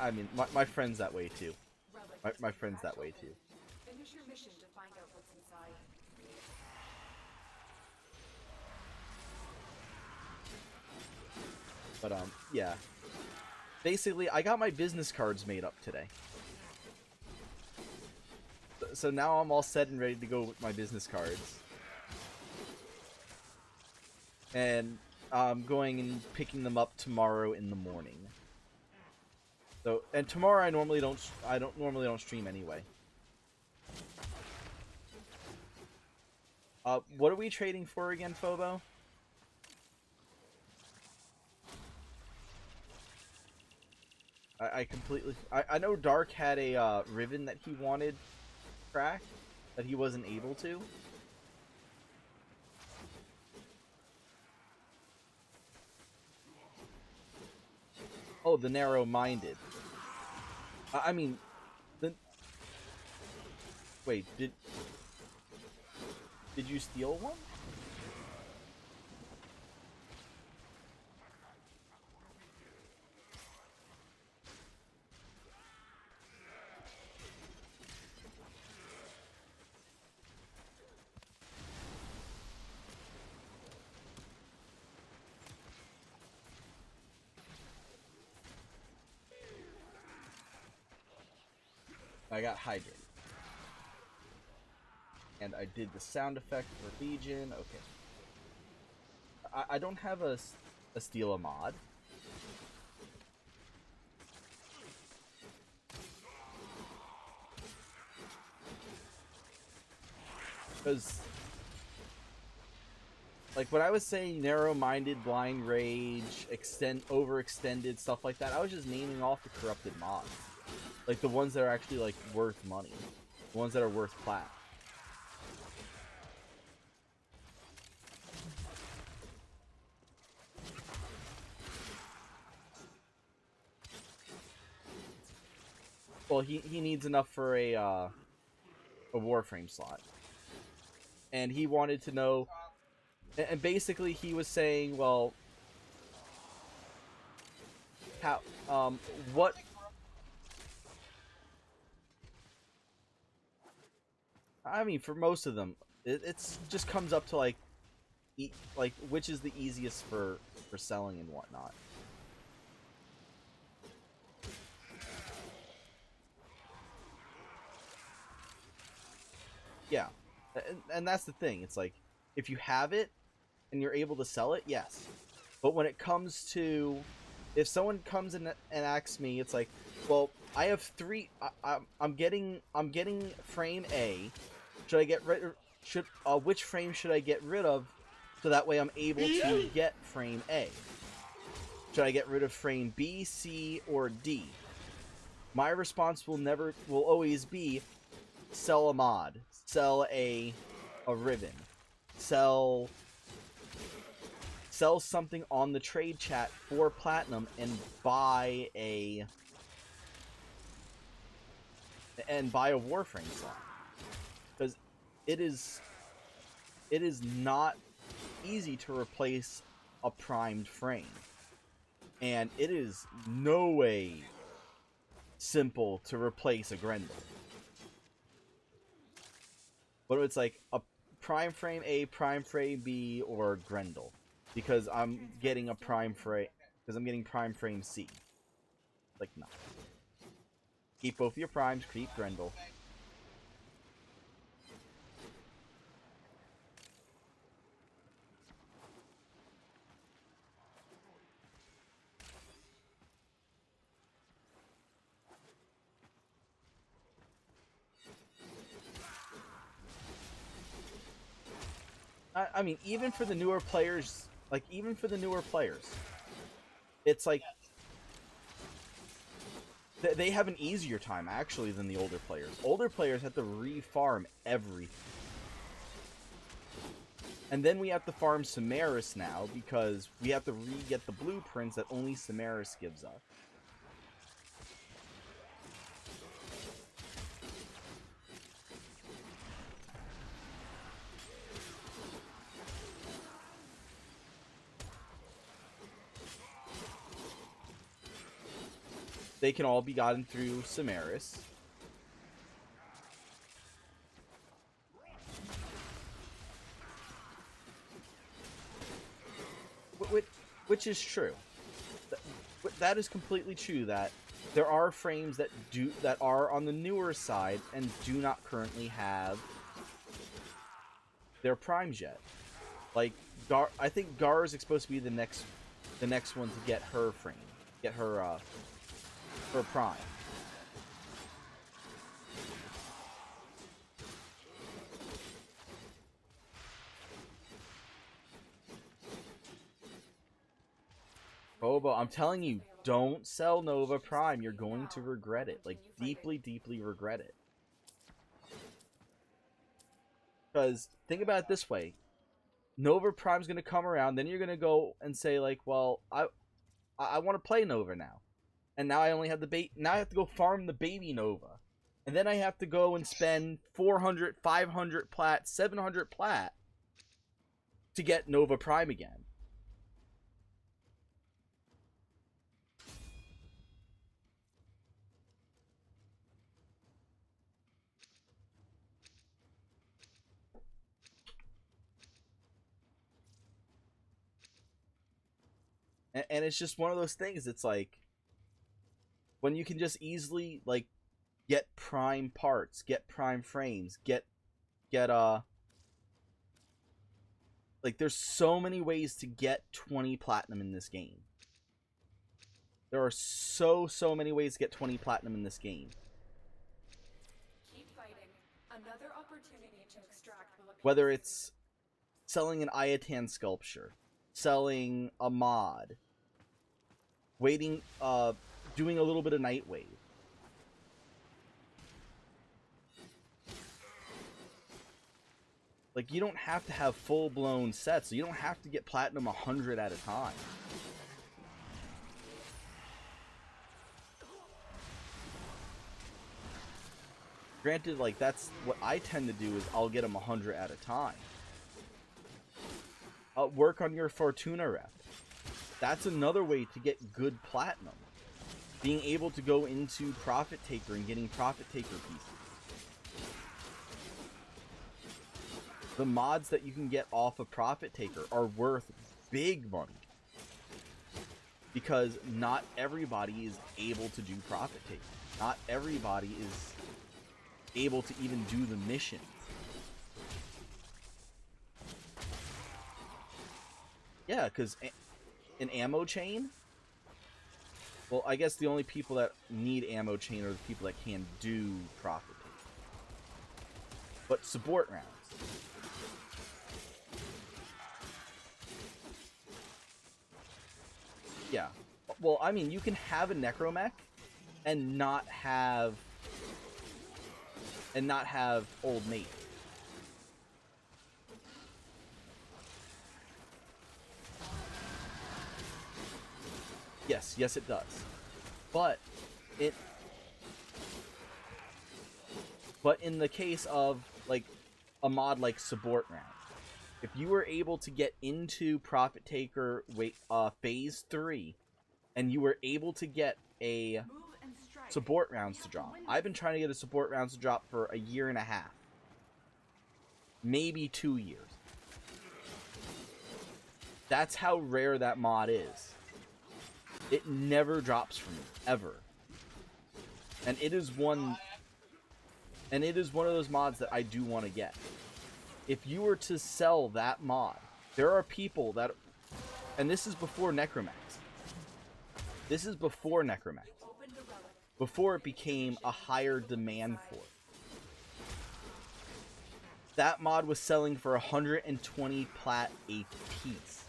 I mean, my friend's that way too. My friend's that way too. Finish your mission to find out what's inside. But yeah. Basically, I got my business cards made up today. So now I'm all set and ready to go with my business cards. And I'm going and picking them up tomorrow in the morning. So, and tomorrow I don't normally don't stream anyway. What are we trading for again, Phobo? I completely... I know Dark had a ribbon that he wanted cracked, that he wasn't able to. Oh, the narrow-minded. I mean... Wait, did you steal one? I got hydrated. And I did the sound effect for Legion. Okay. I don't have a Steela mod. Because, like, when I was saying narrow-minded, blind rage, overextended, stuff like that, I was just naming off the corrupted mods. Like, the ones that are actually, like, worth money. The ones that are worth plat. Well, he needs enough for a Warframe slot. And he wanted to know... And basically he was saying, well... How... what... I mean, for most of them, it's just comes up to, like... which is the easiest for selling and whatnot. Yeah, and that's the thing. It's like, if you have it and you're able to sell it, yes. But when it comes to, if someone comes in and asks me, it's like, well, I have three. I'm getting frame A. Should I get rid? Which frame should I get rid of, so that way I'm able to get frame A? Should I get rid of frame B, C, or D? My response will always be, sell a mod. Sell a ribbon. Sell something on the trade chat for platinum and buy a Warframe slot. Because it is not easy to replace a primed frame. And it is no way simple to replace a Grendel. But it's like a prime frame A, prime frame B, or Grendel, because I'm getting a prime frame, because I'm getting prime frame C. Like, no. Keep both your primes, keep Grendel. I mean, even for the newer players, it's like, they have an easier time, actually, than the older players. Older players have to re-farm everything. And then we have to farm Samaris now, because we have to re-get the blueprints that only Samaris gives us. They can all be gotten through Samaris. Which is true. That is completely true, that there are frames that are on the newer side and do not currently have their primes yet. Like I think Gar is supposed to be the next one to get her frame, get her prime. Bobo, I'm telling you, don't sell Nova Prime. You're going to regret it. Like, deeply, deeply regret it. Because, think about it this way. Nova Prime's going to come around, then you're going to go and say, like, well, I want to play Nova now. And now I only have now I have to go farm the baby Nova. And then I have to go and spend 400, 500 plat, 700 plat to get Nova Prime again. And it's just one of those things. It's like, when you can just easily, like, get prime parts, get prime frames, get like, there's so many ways to get 20 platinum in this game. There are so many ways to get 20 platinum in this game. Keep fighting. Another opportunity to extract will appear. Whether it's selling an Ayatan sculpture, selling a mod, waiting, doing a little bit of Nightwave. Like, you don't have to have full-blown sets. So you don't have to get platinum 100 at a time. Granted, like, that's what I tend to do, is I'll get them 100 at a time. Work on your Fortuna rep. That's another way to get good platinum. Being able to go into Profit Taker and getting Profit Taker pieces. The mods that you can get off of Profit Taker are worth big money. Because not everybody is able to do Profit Taker. Not everybody is able to even do the mission. Yeah, because an ammo chain? Well, I guess the only people that need ammo chain are the people that can do Profit Taker. But support rounds. Yeah. Well, I mean, you can have a necromech and not have old mate. Yes, it does. But in the case of like a mod like Support Round, if you were able to get into Profit Taker Phase 3, and you were able to get a support rounds to drop. I've been trying to get a support rounds to drop for 1.5 years. Maybe 2 years. That's how rare that mod is. It never drops for me, ever. And it is one of those mods that I do want to get. If you were to sell that mod, there are people that, and this is before Necromax. This is before Necromax. Before it became a higher demand for it. That mod was selling for 120 plat a piece.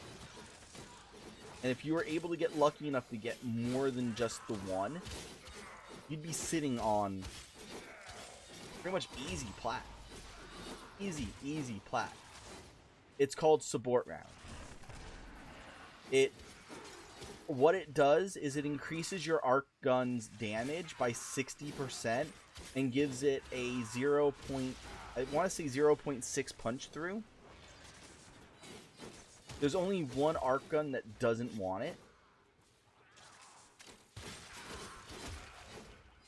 And if you were able to get lucky enough to get more than just the one, you'd be sitting on pretty much easy plat. Easy plat. It's called Support Round. What it does is it increases your arc gun's damage by 60% and gives it a 0.6 punch through. There's only one arc gun that doesn't want it.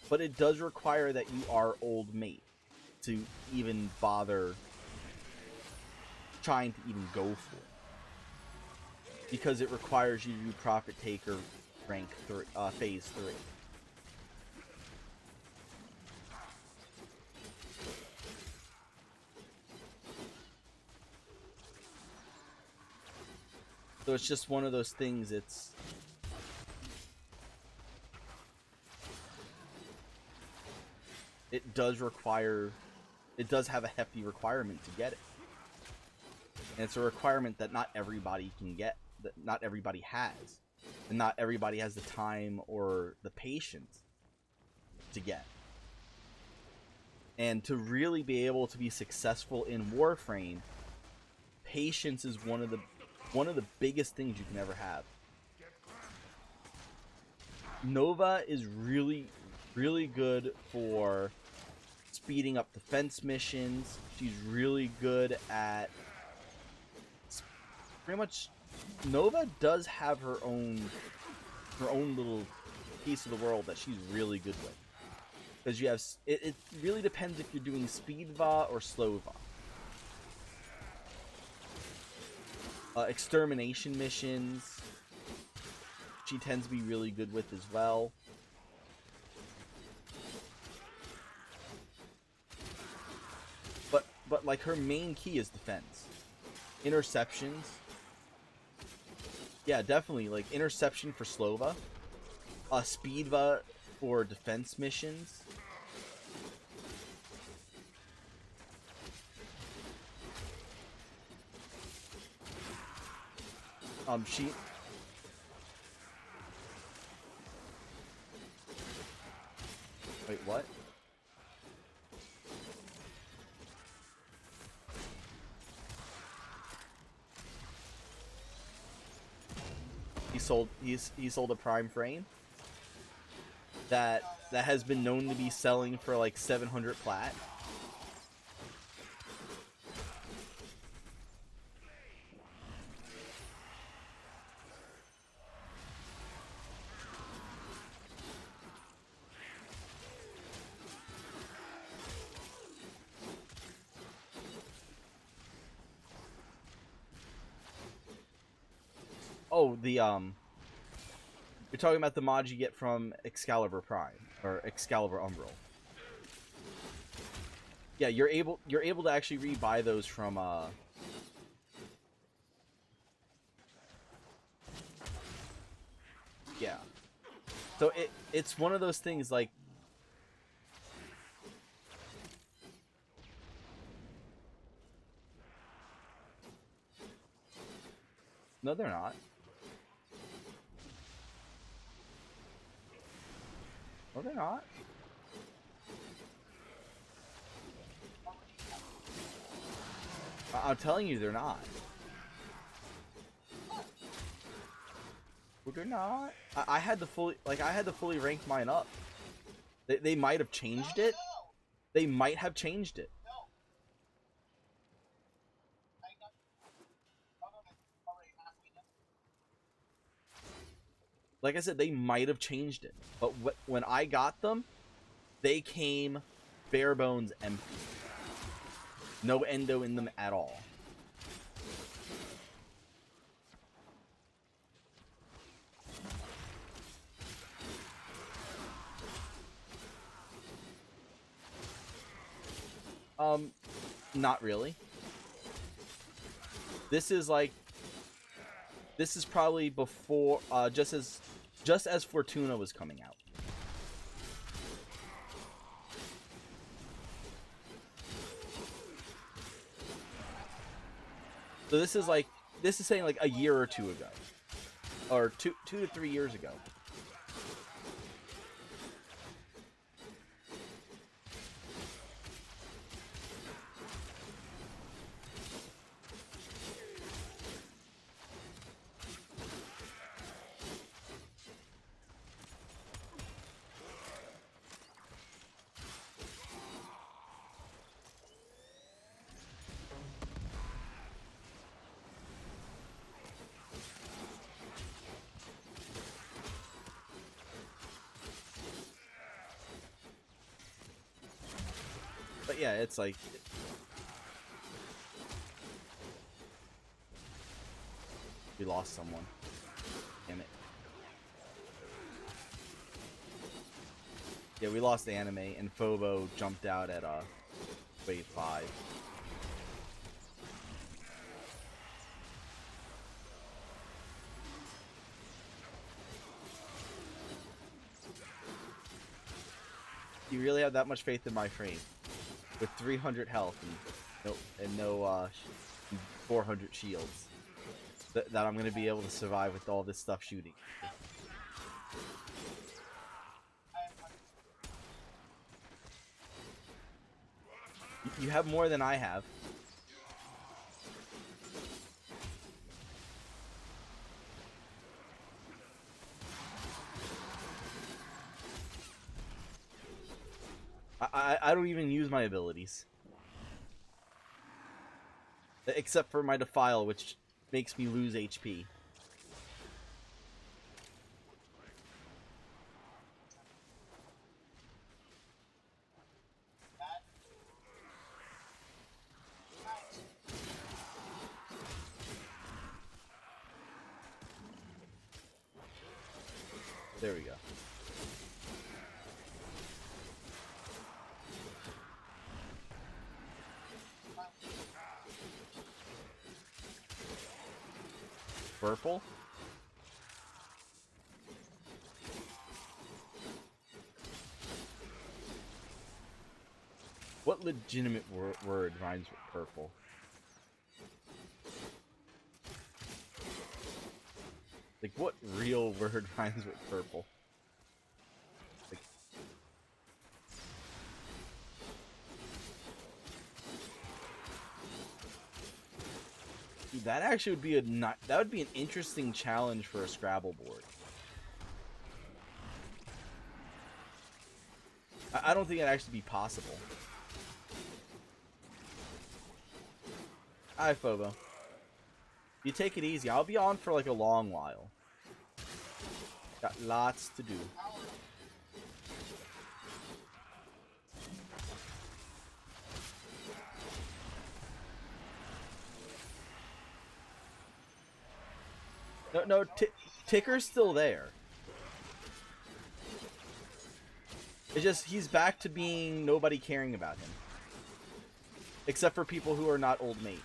But it does require that you are old mate to even bother trying to even go for it. Because it requires you to do Profit Taker rank 3, Phase 3. So it's just one of those things, it does have a hefty requirement to get it. And it's a requirement that not everybody can get, that not everybody has. And not everybody has the time or the patience to get. And to really be able to be successful in Warframe, patience is one of the biggest things you can ever have. Nova is really good for speeding up defense missions. She's really good at pretty much. Nova does have her own little piece of the world that she's really good with. Because you have it really depends if you're doing speed va or slow va. Extermination missions she tends to be really good with as well. but like her main key is defense. Interceptions. Yeah, definitely like interception for Slova. Speedva for defense missions. She... Wait, what? He sold a prime frame that has been known to be selling for like 700 plat. Oh, the you're talking about the mod you get from Excalibur Prime or Excalibur Umbral. Yeah, you're able to actually rebuy those from yeah. So it's one of those things like no, they're not. No, they're not. I'm telling you, they're not. Well, they're not. I had to fully rank mine up. They might have changed it. They might have changed it. Like I said, they might have changed it. But when I got them, they came bare bones empty. No endo in them at all. Not really. This is probably before, just as Fortuna was coming out. So this is saying like a year or two ago, or two to 3 years ago. But yeah, it's like we lost someone. Damn it. Yeah, we lost the anime, and Phobo jumped out at wave 5. You really have that much faith in my frame? With 300 health and no 400 shields, that I'm gonna be able to survive with all this stuff shooting. You have more than I have. I don't even use my abilities. Except for my Defile, which makes me lose HP. There we go. purple? What legitimate word rhymes with purple? Like, what real word rhymes with purple? Like, dude, that actually would be that would be an interesting challenge for a Scrabble board. I don't think it'd actually be possible. Hi, Phobo. You take it easy. I'll be on for like a long while. Got lots to do. No, Ticker's still there. It's just he's back to being nobody caring about him. Except for people who are not old mate.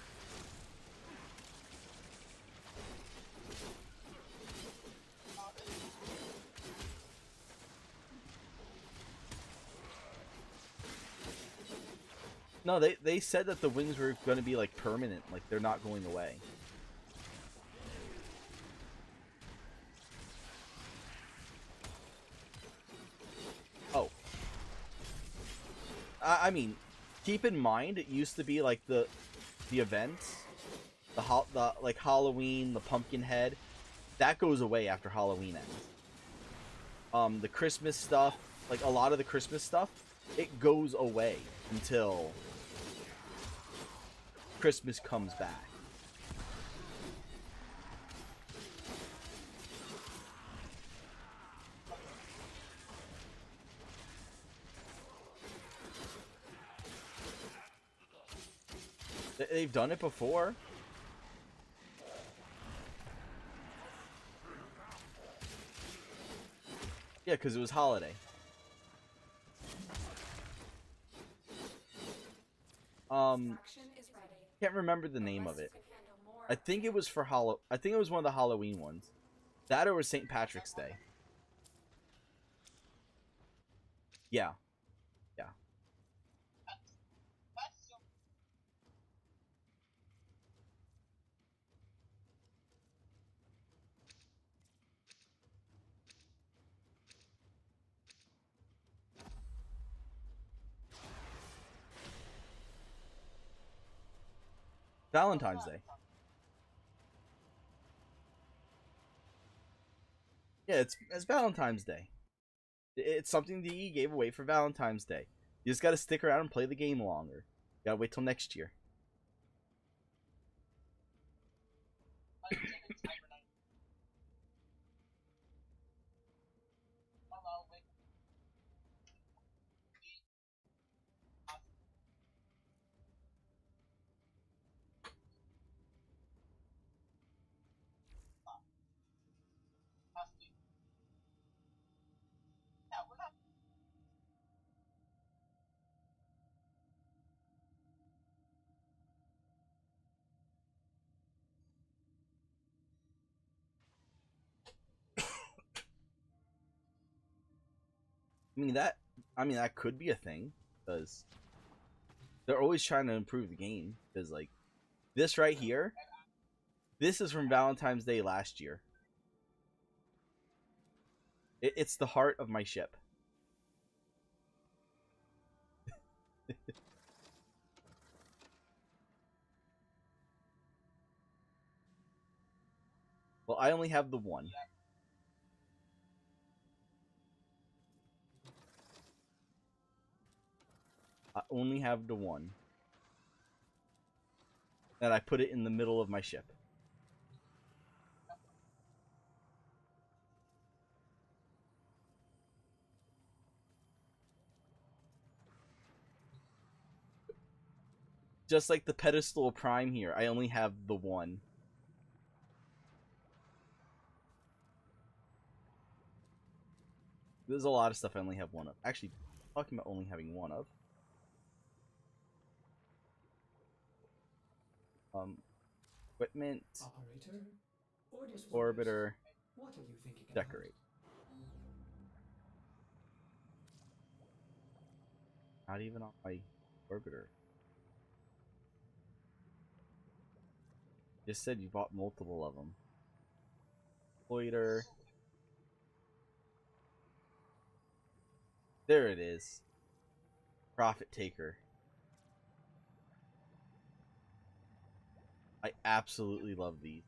No, they said that the wings were going to be like permanent, like they're not going away. Oh. I mean, keep in mind it used to be like the events, the like Halloween, the pumpkin head, that goes away after Halloween ends. The Christmas stuff, like a lot of the Christmas stuff, it goes away until Christmas comes back. They've done it before. Yeah, because it was holiday. Can't remember the name of it. I think it was for I think it was one of the Halloween ones. That or was St. Patrick's Day. Yeah. Yeah. Valentine's Day. Yeah, it's Valentine's Day. It's something that EA gave away for Valentine's Day. You just gotta stick around and play the game longer. You gotta wait till next year. I mean that could be a thing because they're always trying to improve the game. Because like this right here, this is from Valentine's Day last year. It's the heart of my ship. Well, I only have the one. I only have the one. And I put it in the middle of my ship. Just like the pedestal of Prime here, I only have the one. There's a lot of stuff I only have one of. Actually, talking about only having one of. Equipment. Operator, Orders, Orbiter. what are you thinking about? Decorate. Not even on my orbiter. Just said you bought multiple of them. Loiter. There it is. Profit taker. I absolutely love these.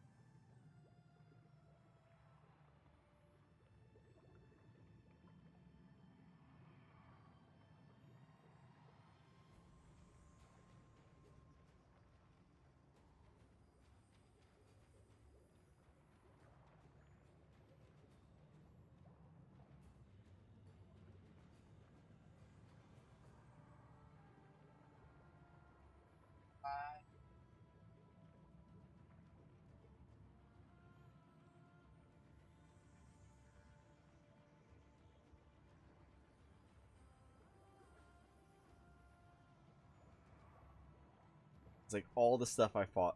It's like all the stuff I fought.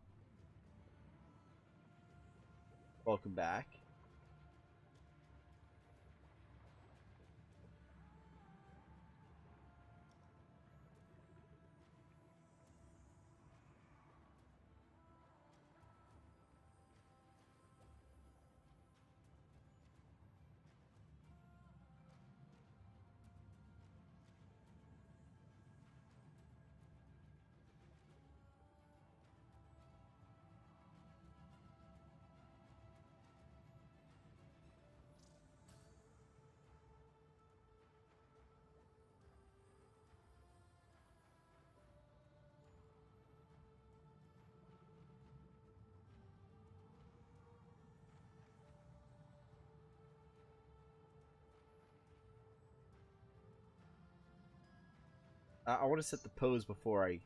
Welcome back. I want to set the pose before I...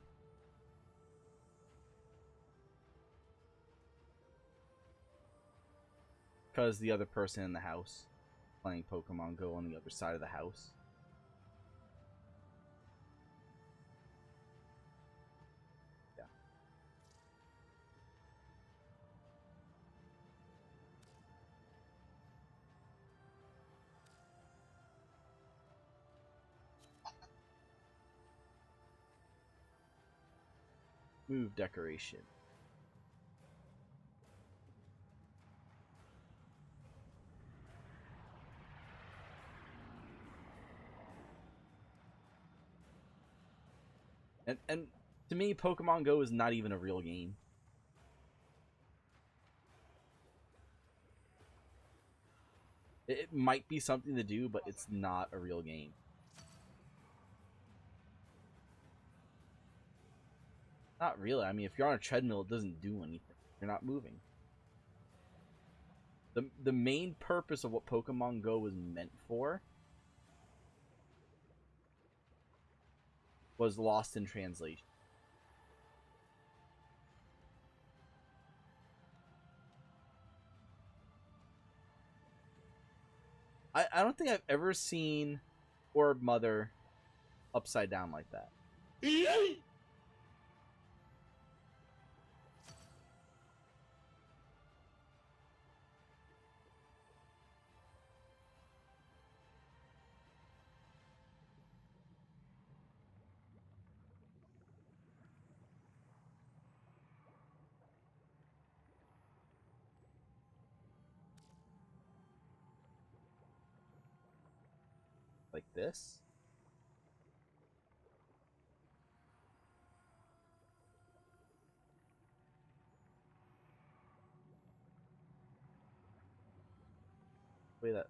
Because the other person in the house playing Pokemon Go on the other side of the house. Yeah. Move decoration. And to me, Pokemon Go is not even a real game. It might be something to do, but it's not a real game. Not really. I mean, if you're on a treadmill, it doesn't do anything. You're not moving. The main purpose of what Pokemon Go was meant for was lost in translation. I don't think I've ever seen Orb Mother upside down like that. Like this? Wait, that...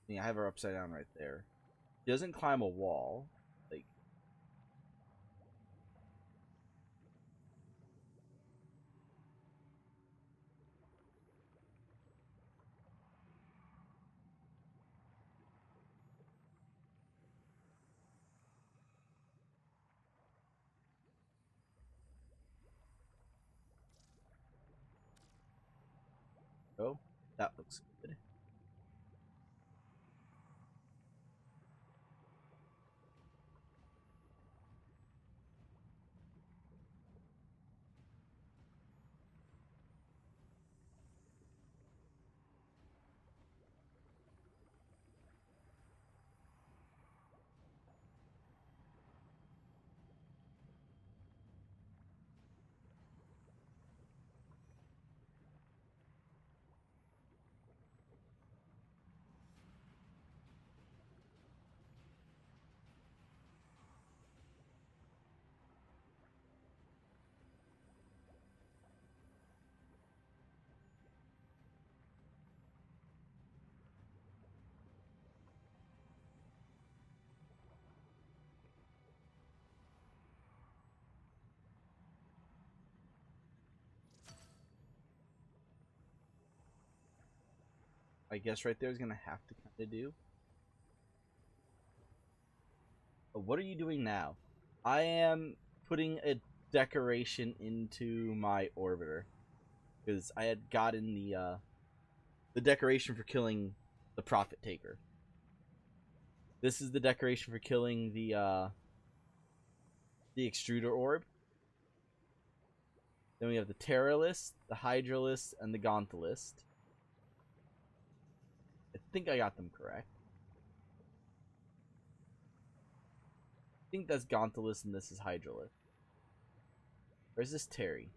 Yeah, I have her upside down right there. She doesn't climb a wall. Like... Oh, that looks good. I guess right there is gonna have to kind of do. But what are you doing now? I am putting a decoration into my orbiter because I had gotten the decoration for killing the Prophet Taker. This is the decoration for killing the extruder orb. Then we have the Terralist, the Hydralist, and the Gonthalist. I think I got them correct. I think that's Gonthalist and this is Hydralist. Or is this Terry?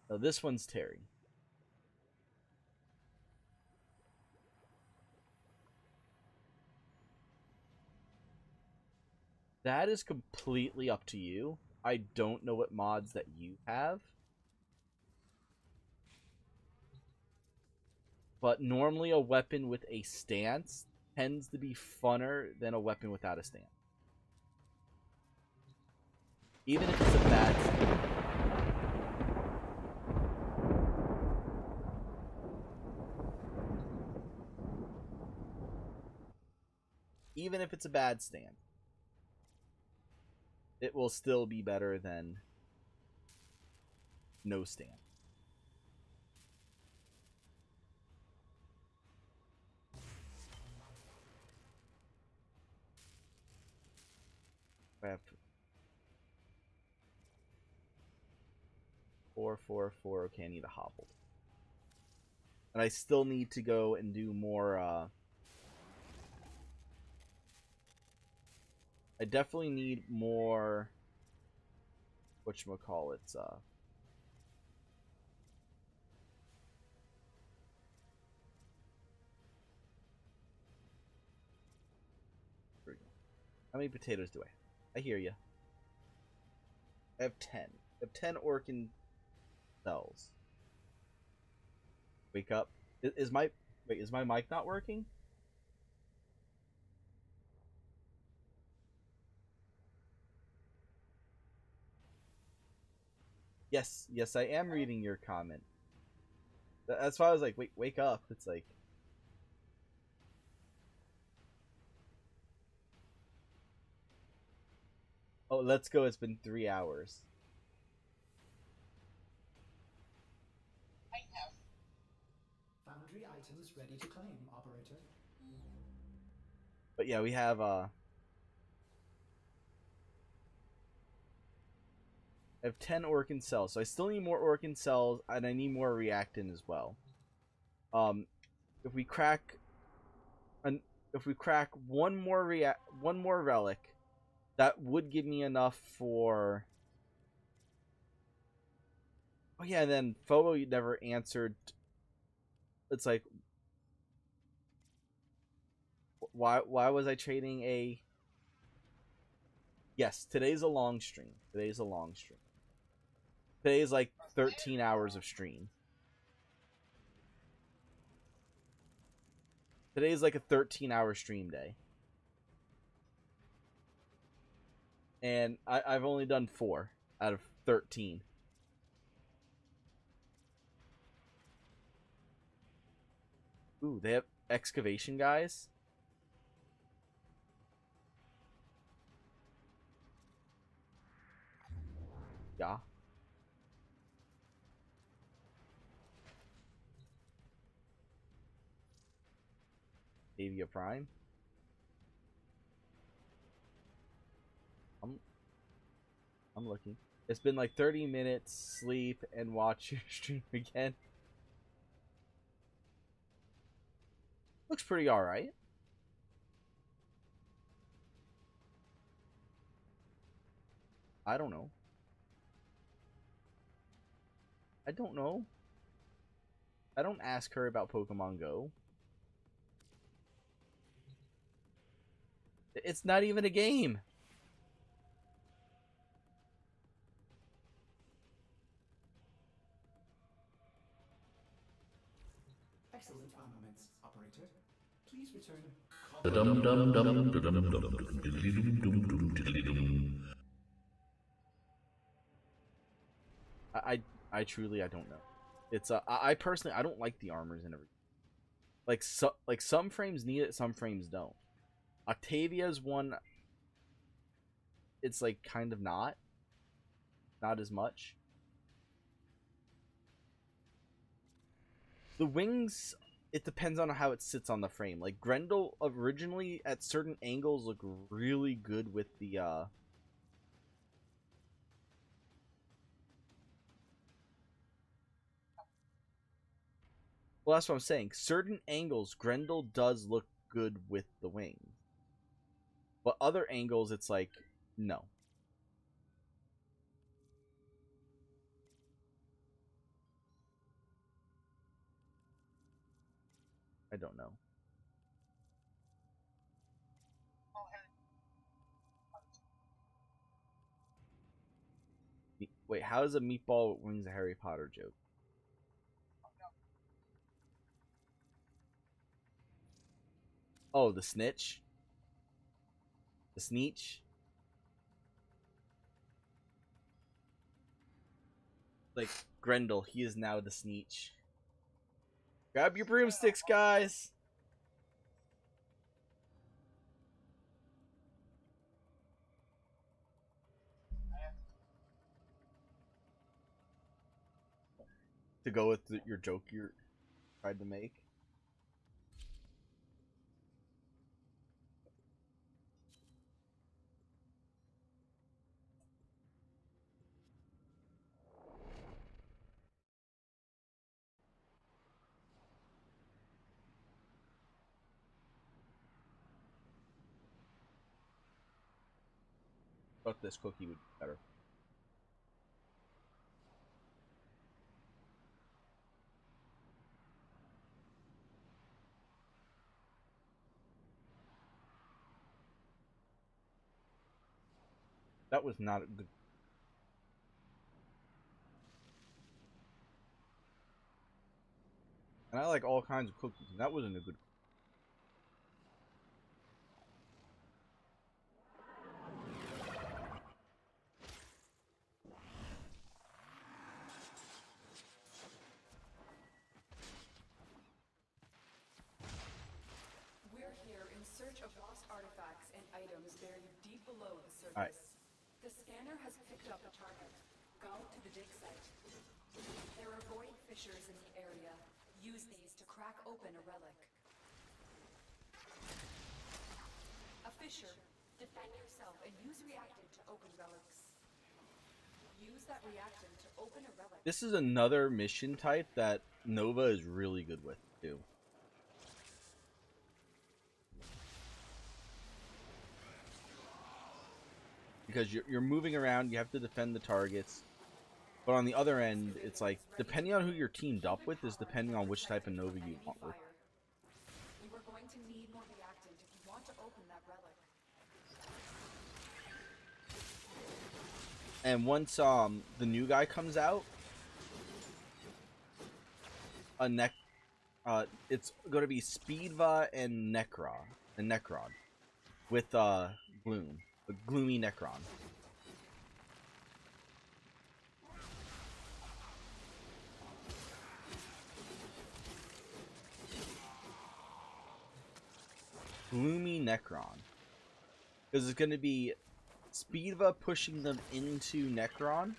No, this one's Terry. That is completely up to you. I don't know what mods that you have. But normally a weapon with a stance tends to be funner than a weapon without a stance. Even if it's a bad stance. Even if it's a bad stance, it will still be better than no stance. I have 4, 4, 4. Okay, I need a hobble. And I still need to go and do more, I definitely need more, whatchamacallits, how many potatoes do I have? I hear you. I have 10. I have 10 Orkin cells. Wake up. Is my mic not working? Yes, I am reading your comment. That's why I was like, wake up. It's like, oh, let's go. It's been 3 hours. I have. Foundry items ready to claim, operator. But yeah, we have I have 10 Orkin cells, so I still need more Orkin cells, and I need more reactant as well. If we crack one more relic, that would give me enough for. Oh yeah, and then Photo never answered. It's like, why was I trading a? Yes, today's a long stream. Today's like 13 hours of stream. Today's like a 13-hour stream day. And I've only done 4 out of 13. Ooh, they have excavation guys? Yeah. Avia Prime. I'm looking. It's been like 30 minutes, sleep, and watch your stream again. Looks pretty alright. I don't know. I don't know. I don't ask her about Pokemon Go. It's not even a game. Excellent armaments, operator. Please return. I truly I don't know. It's I personally I don't like the armors and everything. Like some frames need it, some frames don't. Octavia's one, it's like kind of not as much. The wings, it depends on how it sits on the frame. Like Grendel originally at certain angles look really good with the well, that's what I'm saying. Certain angles, Grendel does look good with the wings. But other angles, it's like, no. I don't know. Wait, how is a meatball with wings a Harry Potter joke? Oh, the snitch? The sneech? Like, Grendel, he is now the sneech. Grab your broomsticks, guys! To go with your joke you tried to make. Thought this cookie would be better. That was not a good. And I like all kinds of cookies, and that wasn't a good. We're here in search of lost artifacts and items buried deep below the surface. All right. The scanner has picked up a target. Go to the dig site. There are void fissures in the area. Use these to crack open a relic. A fissure. Defend yourself and use reactant to open relics. Use that reactant to open a relic. This is another mission type that Nova is really good with, too. Because you're moving around, you have to defend the targets. But on the other end, it's like, depending on who you're teamed up with is depending on which type of Nova you want with. You are going to need more reactant if you want to open that relic. And once the new guy comes out, it's going to be Speedva and Necron with Gloom, a gloomy Necron. Gloomy Necron. Because it's going to be Speedva pushing them into Necron,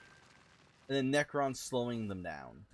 and then Necron slowing them down.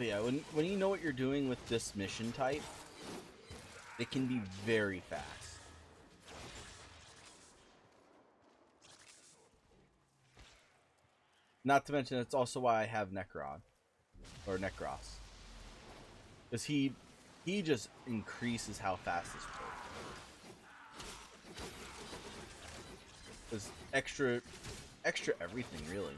But yeah, when you know what you're doing with this mission type, it can be very fast. Not to mention, it's also why I have Necron or Necros, because he just increases how fast this works. There's extra everything really.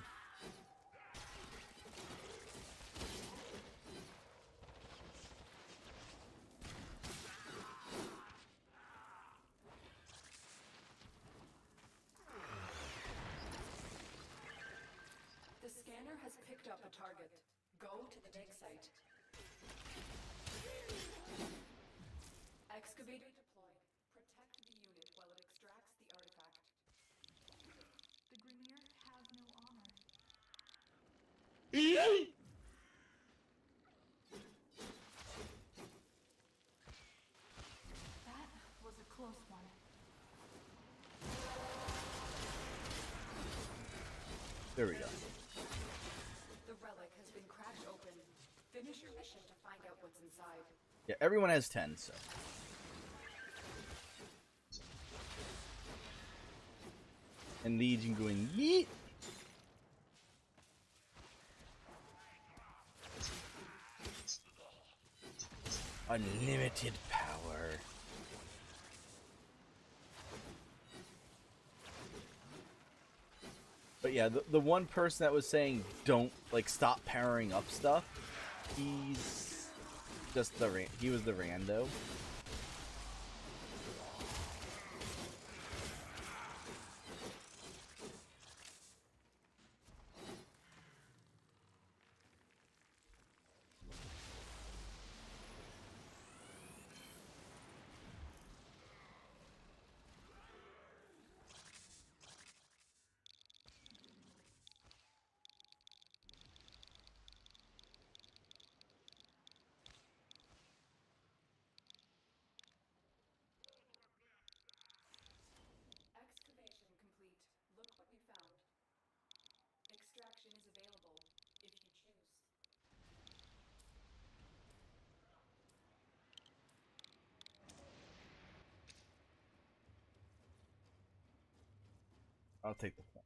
The scanner has picked up a target. Go to the dig site. Excavator deployed. Protect the unit while it extracts the artifact. The Grineer have no honor. That was a close one. There we go. The relic has been cracked open. Finish your mission to find out what's inside. Yeah, everyone has 10, so. And Legion going yeet. Unlimited power. But yeah, the one person that was saying don't like stop powering up stuff, he's just he was the rando. Excavation complete. Look what we found. Extraction is available if you choose. I'll take the phone.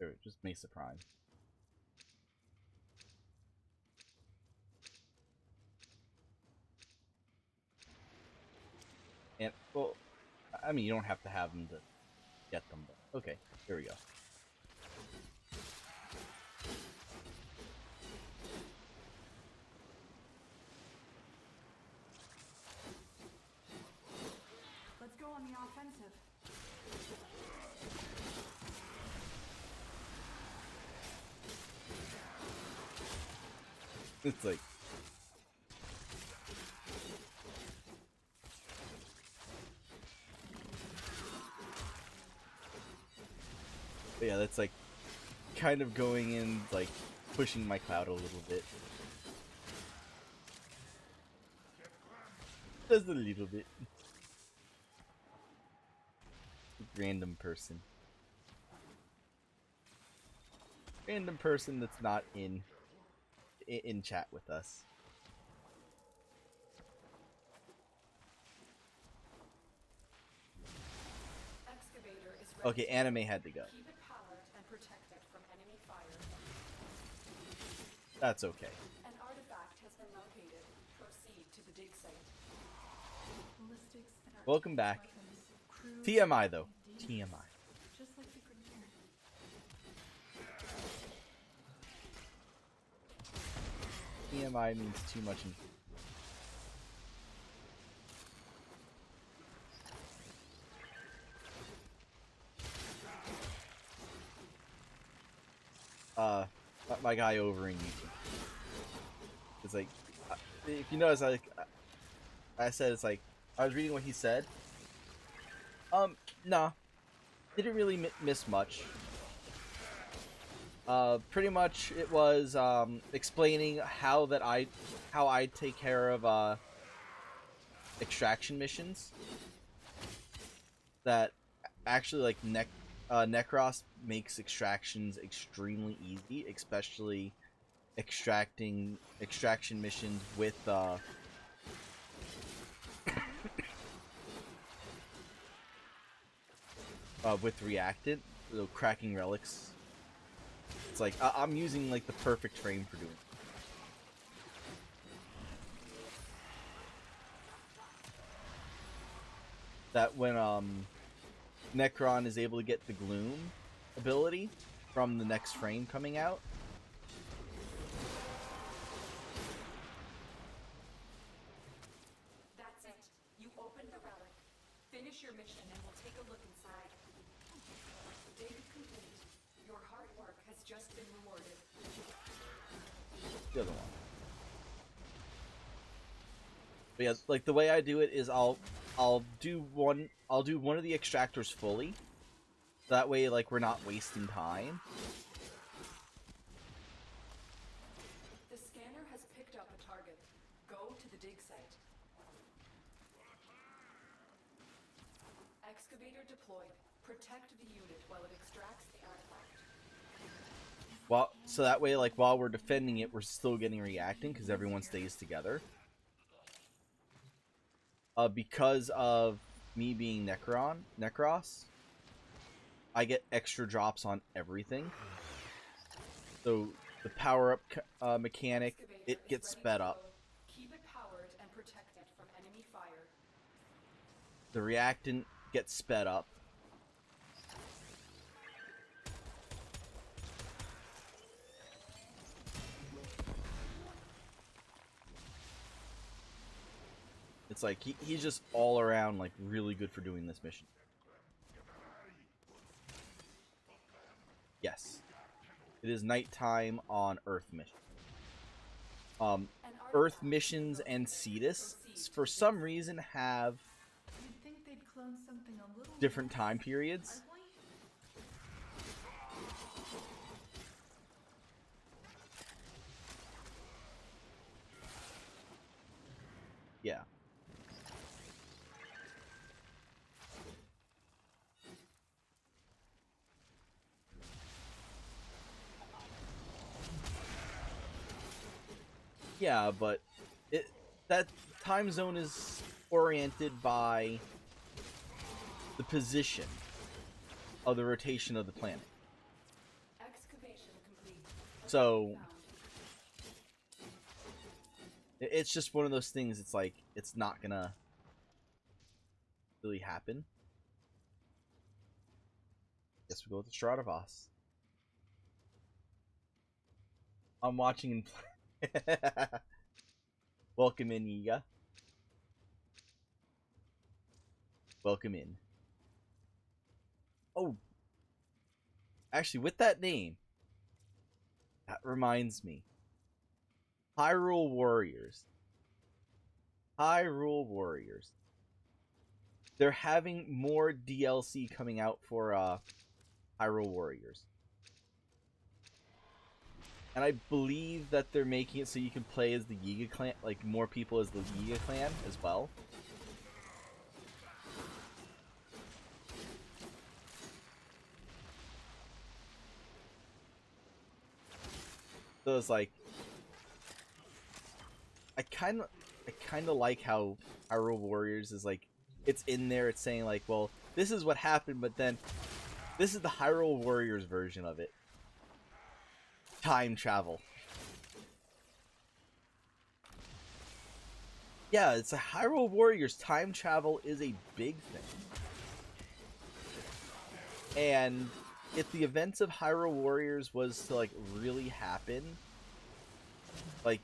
There, it just makes the prime. And, well, I mean, you don't have to have them to get them, but okay, here we go. Let's go on the offensive. It's like... But yeah, that's like kind of going in, like pushing my cloud a little bit. Just a little bit. Random person. Random person that's not in chat with us. Excavator is ready. Okay, anime had to go. Keep it powered and protect it from enemy fire. That's okay. An artifact has been located. Proceed to the dig site. Ballistics and Welcome back. weapons, crews, TMI though. and TMI. just like the Grineer. TMI means too much. My guy over in YouTube. It's like, if you notice, I said it's like I was reading what he said. Nah, didn't really miss much. Pretty much it was explaining how I take care of extraction missions. That actually like Necros makes extractions extremely easy, especially extraction missions with reactant, so cracking relics. It's like I'm using like the perfect frame for doing it. That when Necron is able to get the gloom ability from the next frame coming out. That's it. You open the relic. Finish your mission and we'll take a look inside. Dig complete. Your hard work has just been rewarded. The other one. But yeah, like the way I do it is I'll do one of the extractors fully. That way, like, we're not wasting time. The scanner has picked up a target. Go to the dig site. Excavator deployed. Protect the unit while it extracts the artifact. Well, so that way, like, while we're defending it, we're still getting reacting because everyone stays together. Because of me being Necros, I get extra drops on everything. So the power-up mechanic, it gets sped up. Keep it powered and protected from enemy fire. The reactant gets sped up. It's like he's just all around like really good for doing this mission. Yes. It is nighttime on Earth mission. Earth missions and Cetus, for some reason, have You'd think they'd clone something a little different time periods. Yeah. Yeah, but that time zone is oriented by the position of the rotation of the planet. Excavation complete. So it's just one of those things. It's like it's not gonna really happen. Guess we go with the Stradivos. I'm watching and welcome in, Yiga. Welcome in. Oh, actually, with that name, that reminds me. Hyrule Warriors. Hyrule Warriors. They're having more DLC coming out for Hyrule Warriors. And I believe that they're making it so you can play as the Yiga clan, like more people as the Yiga clan as well. So it's like, I kind of like how Hyrule Warriors is like, it's in there. It's saying like, well, this is what happened, but then this is the Hyrule Warriors version of it. Time travel. Yeah, it's a Hyrule Warriors. Time travel is a big thing. And if the events of Hyrule Warriors was to like really happen, like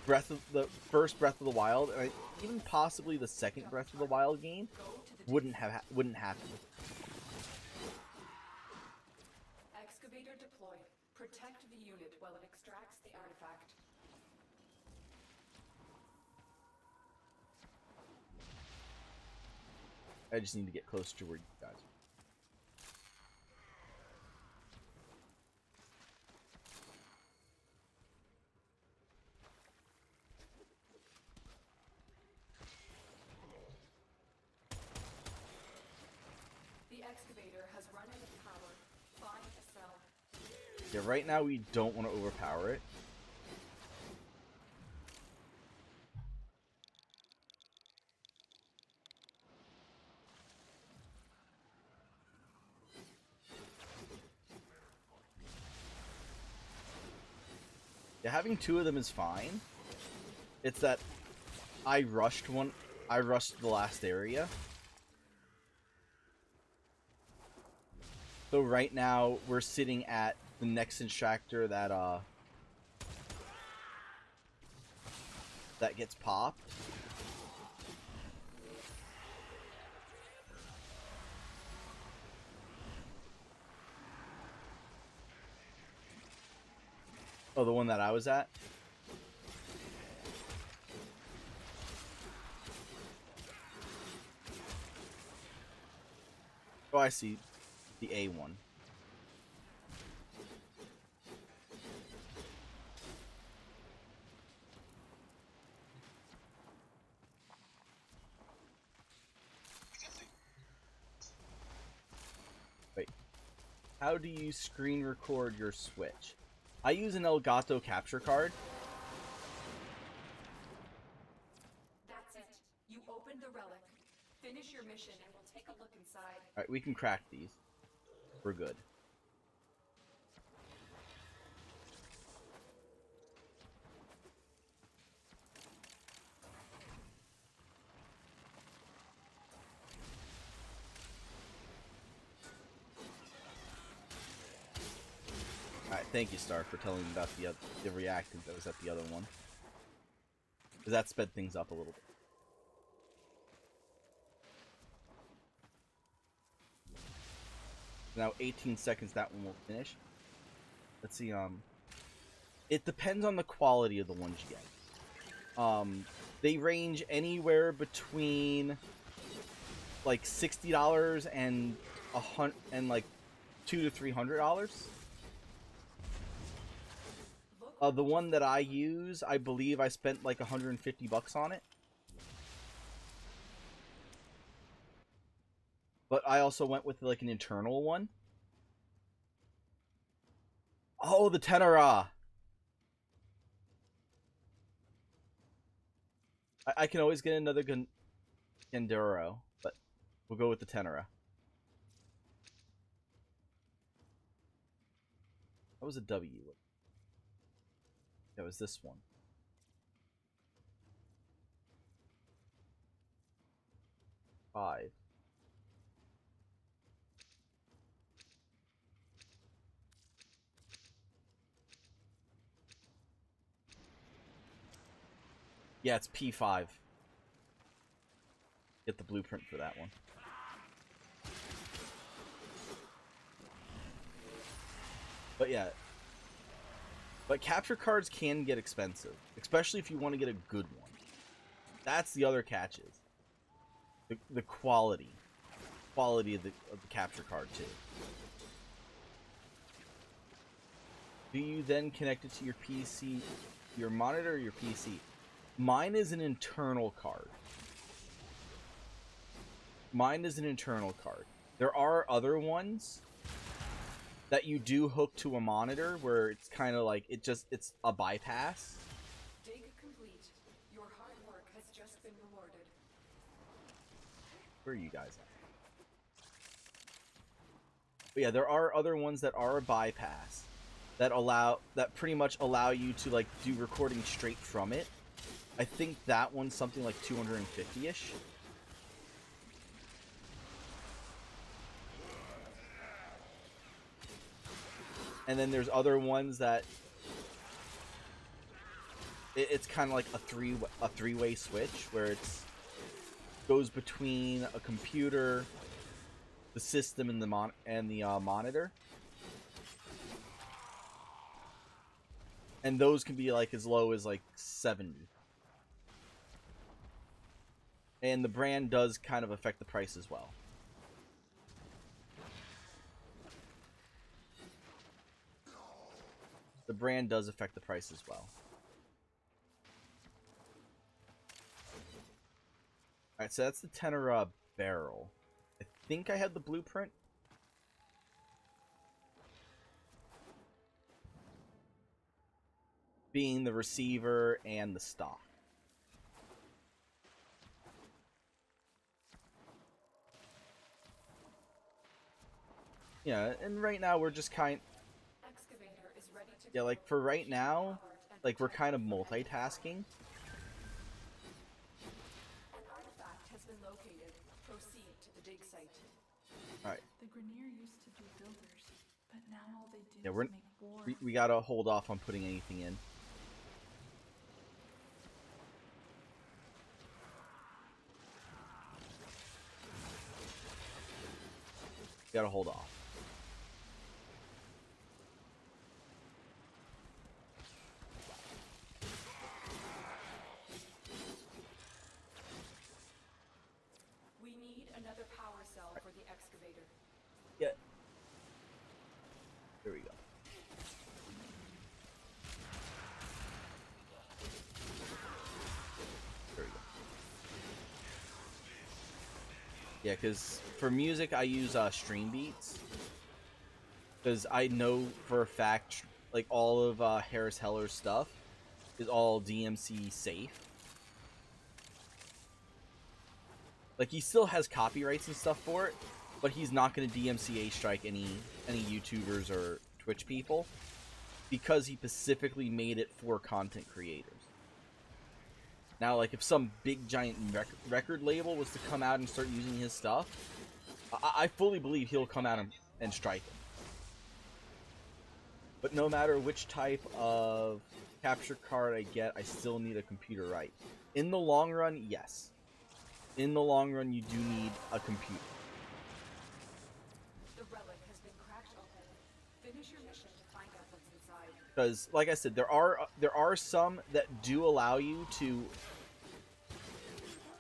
the first Breath of the Wild, and even possibly the second Breath of the Wild game, wouldn't happen. Excavator deployed. Protect the unit while it extracts the artifact. I just need to get closer to where you guys are. The excavator has run out of power. Find a cell. Yeah, right now we don't want to overpower it. Yeah, having two of them is fine. It's that I rushed the last area. So right now we're sitting at the next extractor that gets popped. Oh, the one that I was at? Oh, I see. The A one. Wait. How do you screen record your Switch? I use an Elgato capture card. That's it. You opened the relic. Finish your mission and we'll take a look inside. Alright, we can crack these. We're good. Alright, thank you, Star, for telling me about the reactant that was at the other one. Because that sped things up a little bit. Now 18 seconds, that one will finish. Let's see, it depends on the quality of the ones you get. They range anywhere between like $60 and like $200 to $300. The one that I use, I believe I spent like $150 on it. But I also went with like an internal one. Oh, the Tenora! I can always get another Ganduro, but we'll go with the Tenora. That was a W. That was this one. Five. Yeah, it's P5. Get the blueprint for that one. But yeah. But capture cards can get expensive, especially if you want to get a good one. That's the other catches. The quality of the capture card too. Do you then connect it to your PC, your monitor, or your PC? Mine is an internal card. There are other ones that you do hook to a monitor where it's kind of like it's a bypass. Dig complete. Your hard work has just been rewarded. Where are you guys at? But yeah, there are other ones that are a bypass that pretty much allow you to like do recording straight from it. I think that one's something like 250-ish. And then there's other ones that it's kind of like a three-way switch where it's goes between a computer, the system, and the monitor. And those can be like as low as like 70. And the brand does kind of affect the price as well. The brand does affect the price as well. Alright, so that's the tenor barrel. I think I had the blueprint. Being the receiver and the stock. Yeah, and right now we're just yeah, like for right now, like we're kind of multitasking. An artifact has been located. Proceed to the dig site. Alright. The Grenier used to do builders, but now all they do Yeah, is we're make war. we gotta hold off on putting anything in. Gotta hold off. We need another power cell for the excavator. Yeah. There we go. There we go. Yeah, because for music I use Stream Beats. Because I know for a fact, like all of Harris Heller's stuff is all DMC safe. Like he still has copyrights and stuff for it, but he's not going to DMCA strike any YouTubers or Twitch people because he specifically made it for content creators. Now, like if some big giant record label was to come out and start using his stuff, I fully believe he'll come out and strike it. But no matter which type of capture card I get, I still need a computer right. In the long run, yes. In the long run, you do need a computer. The relic has been cracked open. Finish your mission to find out what's inside. Because, like I said, there are some that do allow you to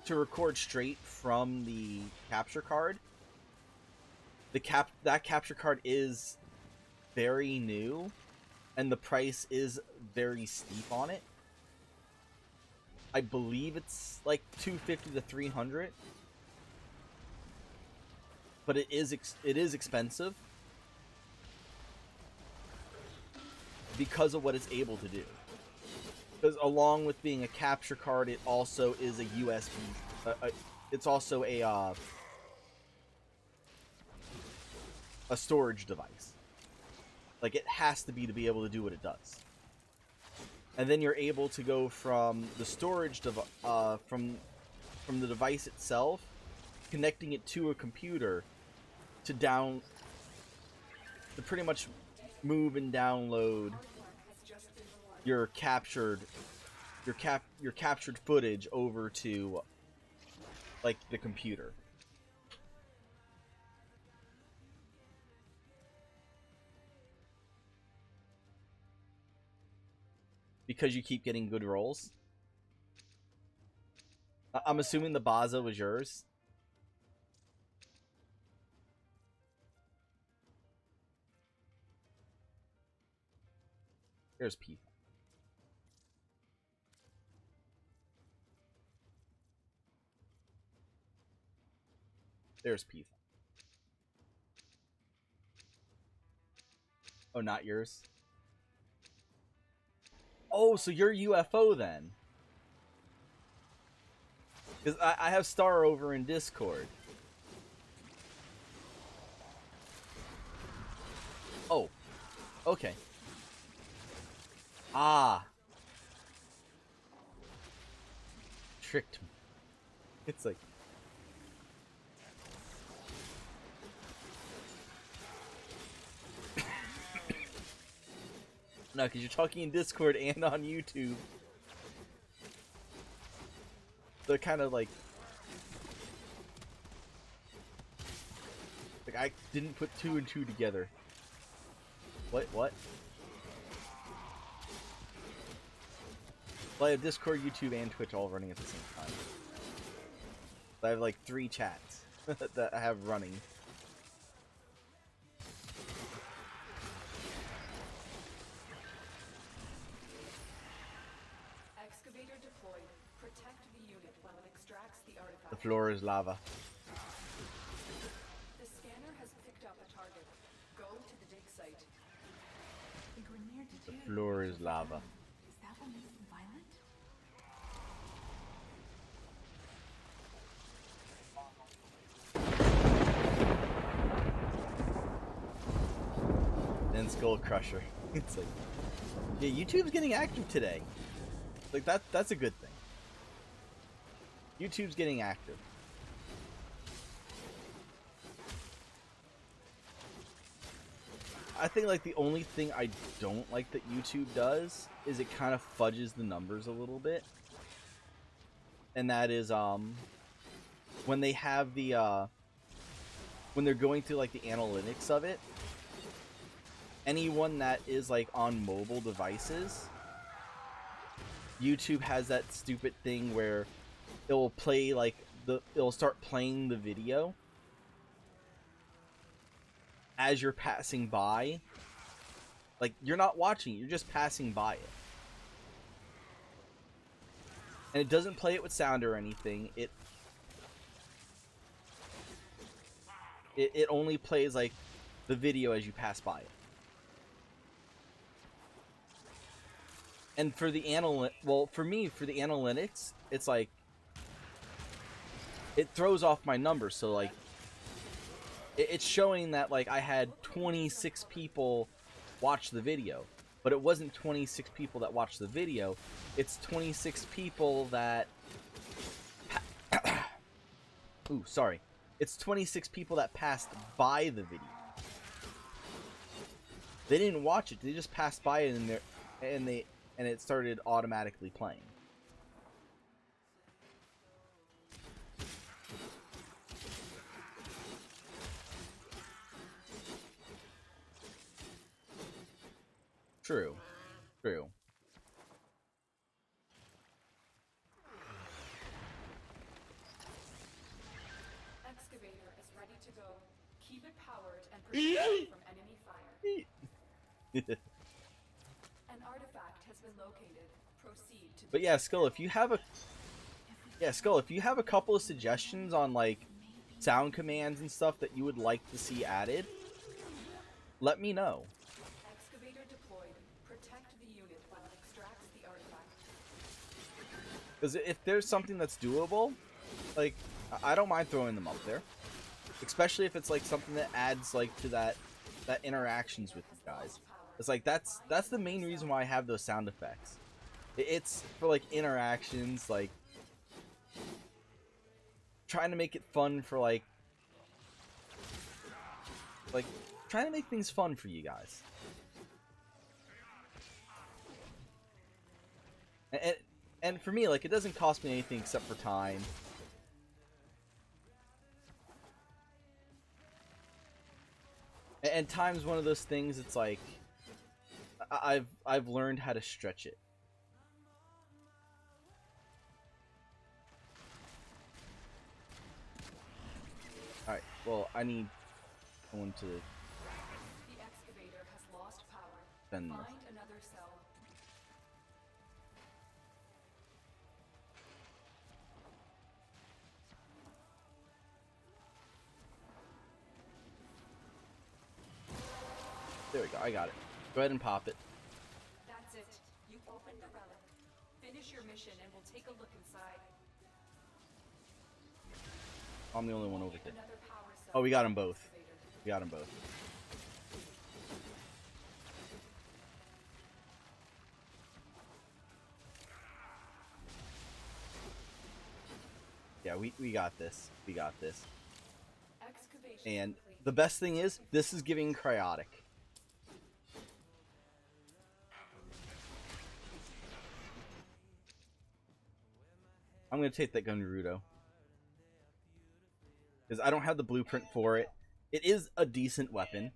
record straight from the capture card. That capture card is very new, and the price is very steep on it. I believe it's like $250 to $300, but it is expensive because of what it's able to do. Because along with being a capture card, it also is a USB. It's also a storage device. Like it has to be able to do what it does. And then you're able to go from the storage from the device itself, connecting it to a computer, to pretty much move and download your captured footage over to like the computer. Because you keep getting good rolls. I'm assuming the Baza was yours. There's P. There's P. Oh, not yours? Oh, so you're UFO then. Because I have Star over in Discord. Oh. Okay. Ah. Tricked me. It's like... No, because you're talking in Discord and on YouTube. They're kind of like I didn't put 2 and 2 together. What? Well, I have Discord, YouTube, and Twitch all running at the same time. I have like 3 chats that I have running. Excavator deployed. Protect the unit while it extracts the artifact. The floor is lava. The scanner has picked up a target. Go to the dig site. The floor is lava. Is that what makes them violent? Then Skull Crusher. It's like, yeah, YouTube's getting active today. Like that's a good thing. YouTube's getting active. I think like the only thing I don't like that YouTube does is it kind of fudges the numbers a little bit. And that is when they have the when they're going through like the analytics of it, anyone that is like on mobile devices, YouTube has that stupid thing where it'll play like it'll start playing the video as you're passing by. Like you're not watching, you're just passing by it. And it doesn't play it with sound or anything. It only plays like the video as you pass by it. And for the for me, for the analytics, it's like it throws off my numbers. So like it's showing that like I had 26 people watch the video, but it wasn't 26 people that watched the video. It's 26 people that ooh, sorry. It's 26 people that passed by the video. They didn't watch it. They just passed by it and it started automatically playing. True. True. Excavator is ready to go. Keep it powered and protect from enemy fire. An artifact has been located. Proceed to. But yeah, Skull, if you have a couple of suggestions on like sound commands and stuff that you would like to see added, let me know. Excavator deployed. Protect the unit while it extracts the artifact. Because if there's something that's doable, like I don't mind throwing them up there, especially if it's like something that adds like to that interactions with you guys. It's like that's the main reason why I have those sound effects. It's for like interactions, like trying to make it fun for like trying to make things fun for you guys. And for me, like, it doesn't cost me anything except for time. And time's one of those things. It's like I've learned how to stretch it. All right. Well, I need someone to. The excavator has lost power. Find another cell. There we go. I got it. Go ahead and pop it. That's it. You opened the relic. Finish your mission and we'll take a look inside. I'm the only one over here. Another power cell. Oh, we got them both. We got them both. Yeah, we got this. We got this. And the best thing is, this is giving cryotic. I'm gonna take that gun Naruto. Because I don't have the blueprint for it. It is a decent weapon.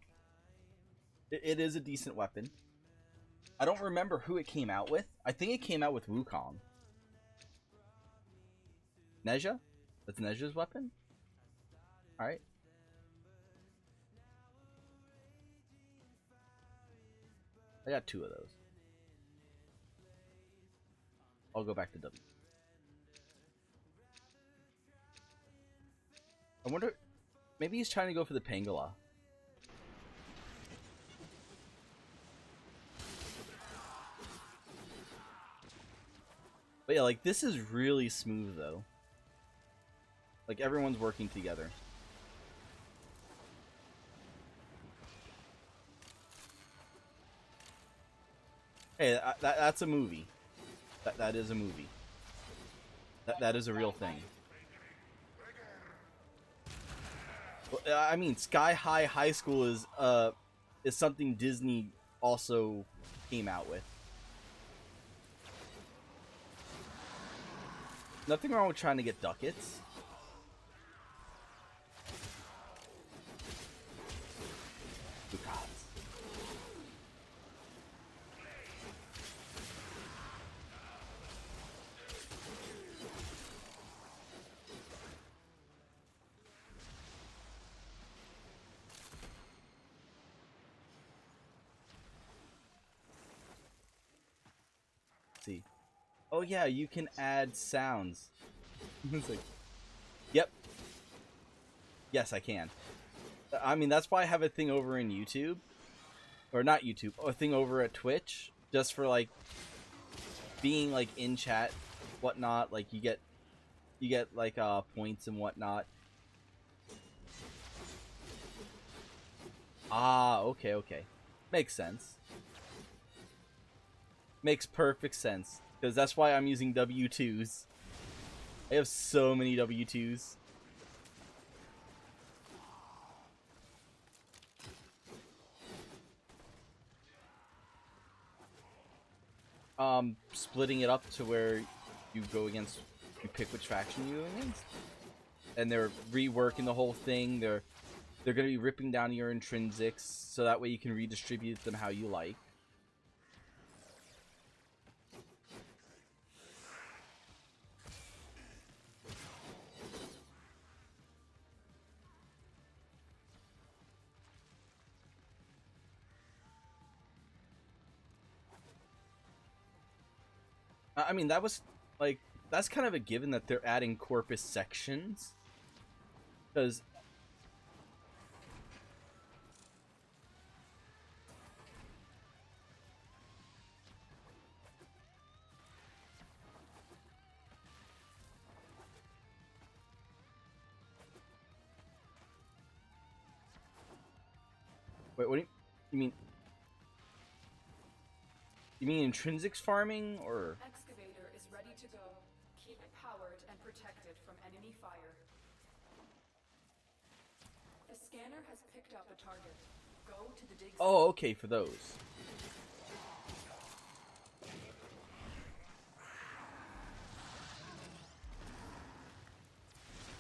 It is a decent weapon. I don't remember who it came out with. I think it came out with Wukong. Neja? That's Nezha's weapon? Alright. I got 2 of those. I'll go back to W. I wonder... Maybe he's trying to go for the Pangala. But yeah, like, this is really smooth, though. Like, everyone's working together. Hey, that's a movie. That is a movie. That is a real thing. Well, I mean, Sky High High School is something Disney also came out with. Nothing wrong with trying to get ducats. Ducats. See. Oh yeah, you can add sounds. It's like, yep. Yes, I can. I mean, that's why I have a thing over in YouTube. Or not YouTube, a thing over at Twitch. Just for, like, being, like, in chat, whatnot. Like, you get like, points and whatnot. Ah, okay, okay. Makes sense. Makes perfect sense. Because that's why I'm using W2s. I have so many W2s. Splitting it up to where you go against, you pick which faction you go against. And they're reworking the whole thing. They're going to be ripping down your intrinsics, so that way you can redistribute them how you like. I mean, that was, like, that's kind of a given that they're adding corpus sections. Because... Wait, what do you mean? You mean intrinsics farming, or...? Excavator is ready to go. Keep it powered and protected from enemy fire. The scanner has picked up a target. Go to the dig site. Oh, okay, for those.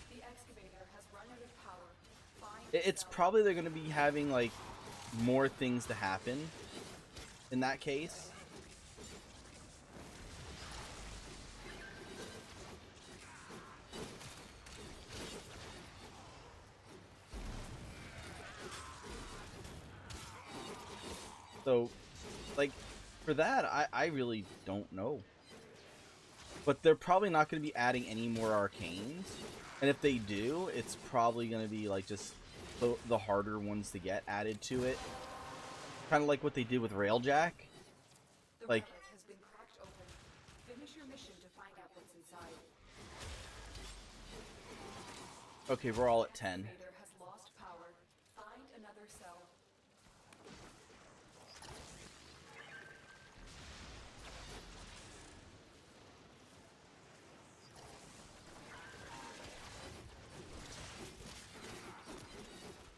The excavator has run out of power. It's probably they're going to be having, like, more things to happen in that case. So, like, for that, I really don't know. But they're probably not going to be adding any more arcanes. And if they do, it's probably going to be, like, just the harder ones to get added to it. Kind of like what they did with Railjack. Like, relic has been cracked open. Finish your mission to find out what's inside. okay, we're all at 10. Excavator has lost power. Find another cell.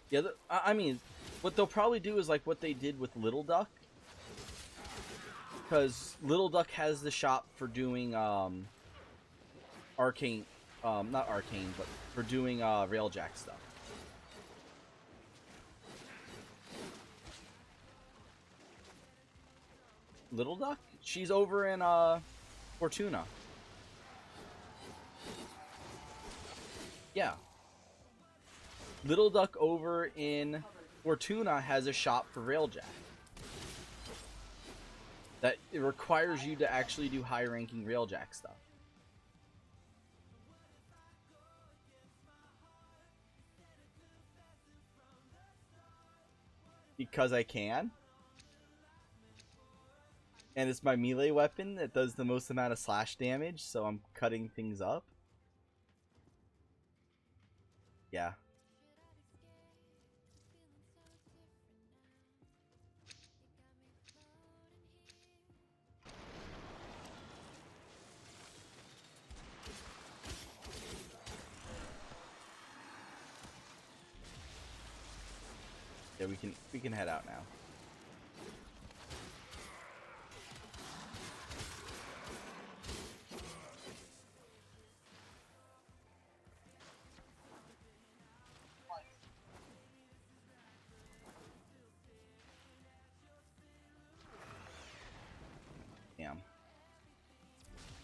Yeah, I mean, what they'll probably do is like what they did with Little Duck. Because Little Duck has the shop for doing, arcane, not arcane, but for doing, Railjack stuff. Little Duck? She's over in, Fortuna. Yeah. Little Duck over in Fortuna has a shop for Railjack. That it requires you to actually do high-ranking Railjack stuff. Because I can. And it's my melee weapon that does the most amount of slash damage, so I'm cutting things up. Yeah. Yeah, we can head out now. Damn.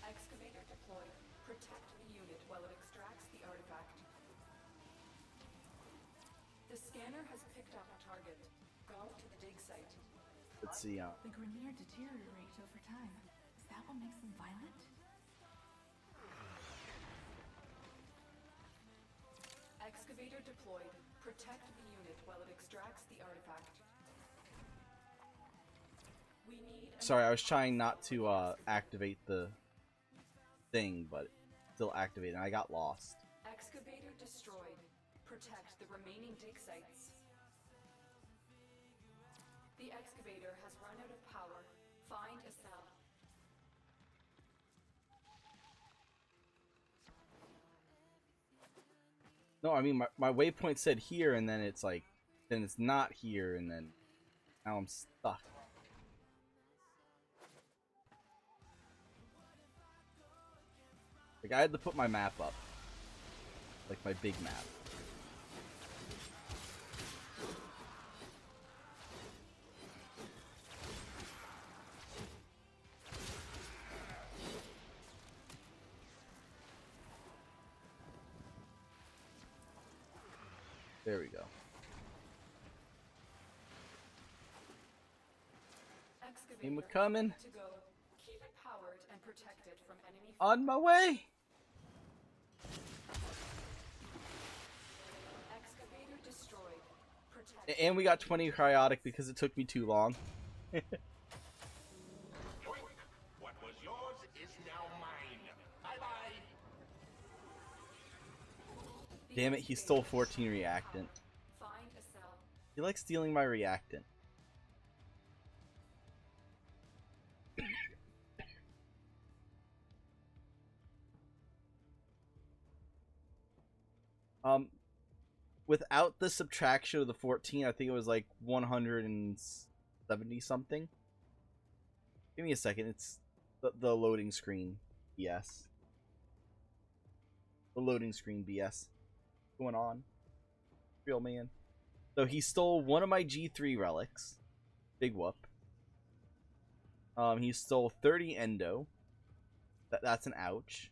Excavator deployed. Protect the unit while it extracts the artifact. The scanner has picked up a target. Go to the dig site. Let's see. The Grineer deteriorate over time. Is that what makes them violent? Excavator deployed. Protect the unit while it extracts the artifact. We need. Sorry, I was trying not to activate the thing, but still activated, and I got lost. Excavator destroyed. Protect the remaining dig sites. The excavator has run out of power. Find a cell. No, I mean, my waypoint said here, and then it's like, then it's not here, and then now I'm stuck. Like, I had to put my map up. Like, my big map. There we go. Team coming. To go. Keep it powered and protected from enemy. On my way. Excavator destroyed. Protect. And we got 20 cryotic because it took me too long. What was yours is now mine. Bye-bye. Damn it, he stole 14 reactant. Find a cell. He likes stealing my reactant. Without the subtraction of the 14, I think it was like 170 something. Give me a second, it's the loading screen BS. The loading screen BS. What's going on? Real man. So he stole one of my G3 relics. Big whoop. He stole 30 endo. That's an ouch.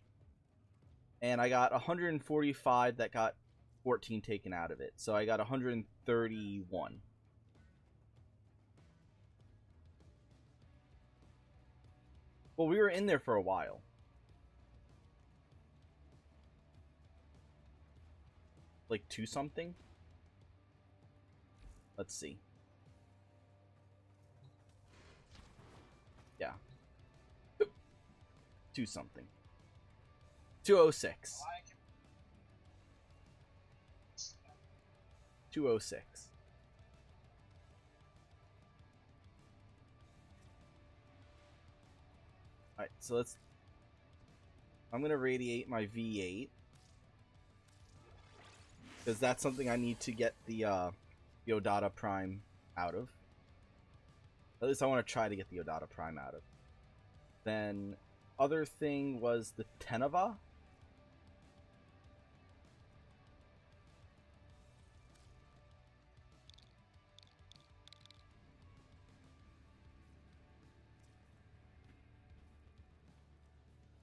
And I got 145 that got 14 taken out of it. So I got 131. Well, we were in there for a while. Like 2 something? Let's see. Yeah. 2 something. 206. 206. Alright, so let's... I'm gonna radiate my V8. Because that's something I need to get the Odata Prime out of. At least I want to try to get the Odata Prime out of. Then, other thing was the Tenava.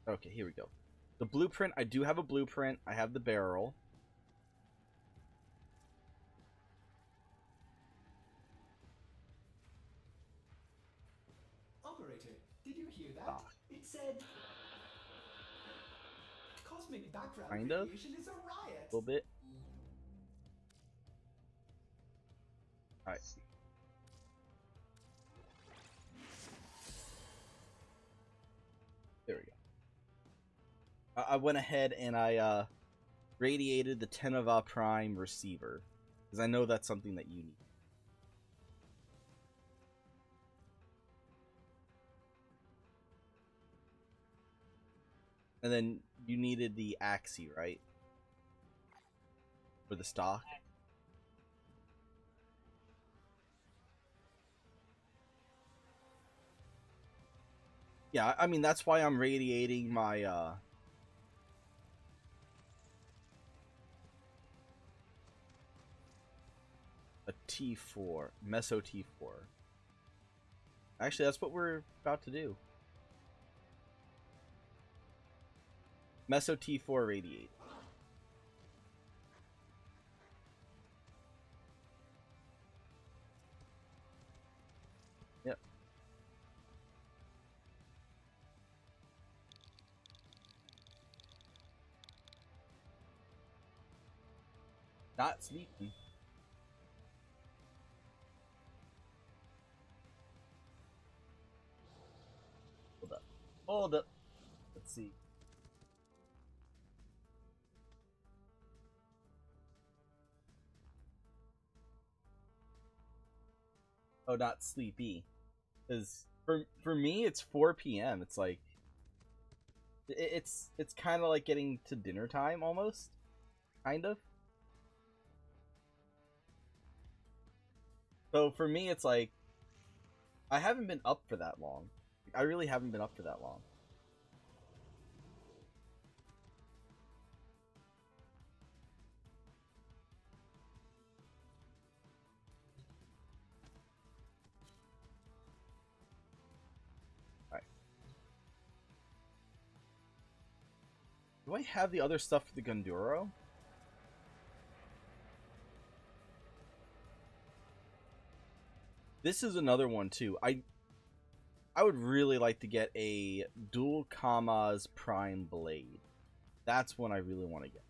Okay, here we go. The blueprint, I do have a blueprint. I have the barrel. cosmic background Kind of. radiation is a riot. A little bit. Alright. There we go. I went ahead and I radiated the Tenova Prime receiver, because I know that's something that you need. And then you needed the Axie, right? For the stock. Yeah, I mean, that's why I'm radiating my, a T4, Meso T4. Actually, that's what we're about to do. Meso T4 radiate. Yep. Not sleepy. Hold up. Hold up. Let's see. Oh, not sleepy. Because for me, it's 4 p.m. It's like it's kind of like getting to dinner time almost, kind of. So for me, it's like I haven't been up for that long. I really haven't been up for that long. Do I have the other stuff for the Gunduro? This is another one too. I would really like to get a dual Kama's Prime Blade. That's one I really want to get.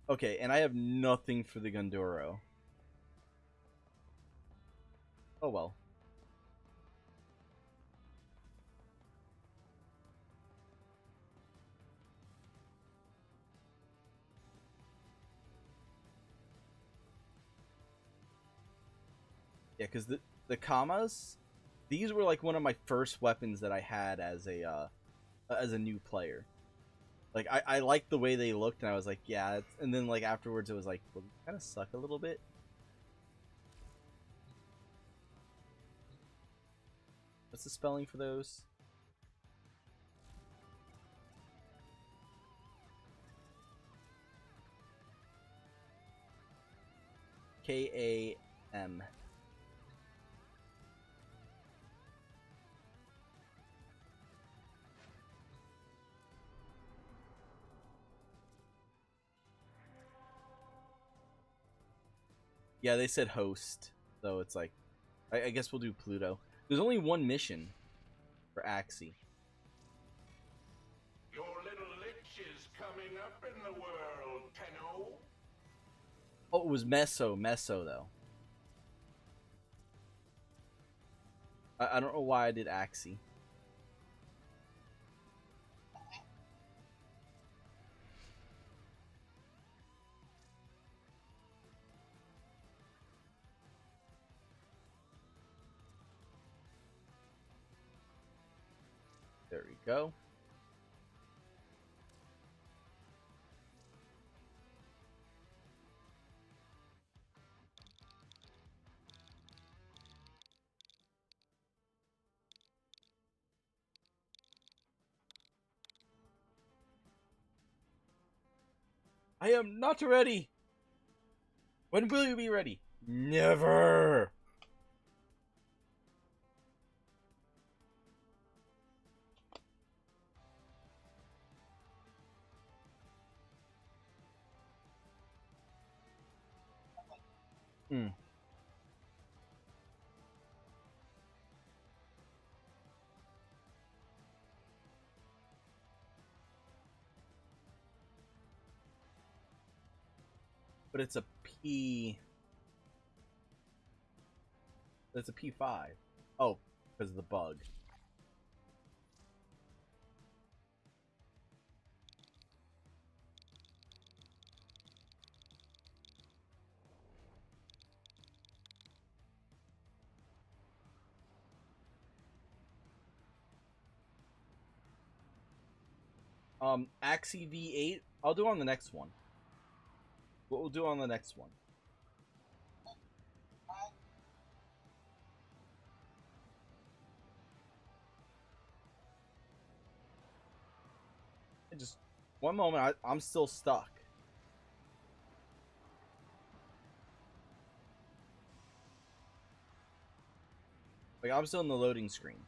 Okay, and I have nothing for the Gunduro. Oh well. Yeah, because the Kamas, these were like one of my first weapons that I had as a new player. Like I liked the way they looked, and I was like, yeah. And then like afterwards, it was like, well, they kind of suck a little bit. What's the spelling for those? K-A-M. Yeah, they said host, so it's like, I guess we'll do Pluto. There's only one mission for Axie. Your little lich is coming up in the world, Tenno. Oh, it was Meso though. I don't know why I did Axie. There we go. I am not ready. When will you be ready? Never. Hmm. But it's a P. It's a P5. Oh, because of the bug. Axie V8. I'll do on the next one. What we'll do on the next one. Just one moment. I'm still stuck. Like, I'm still in the loading screen.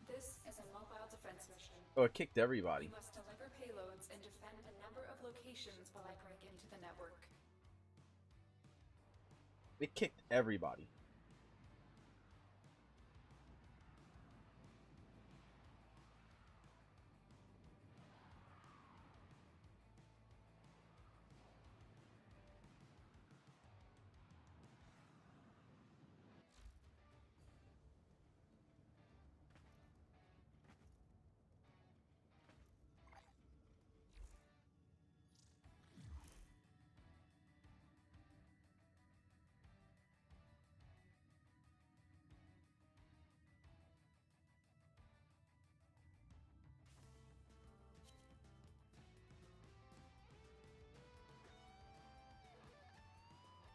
This is a mobile defense mission. Oh, it kicked everybody. You must deliver payloads and defend a number of locations while I break into the network. It kicked everybody.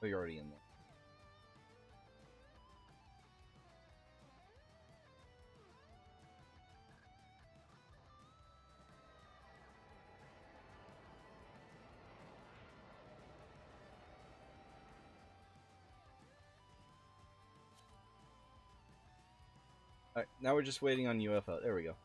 Oh, you're already in there. Alright, now we're just waiting on UFO. There we go.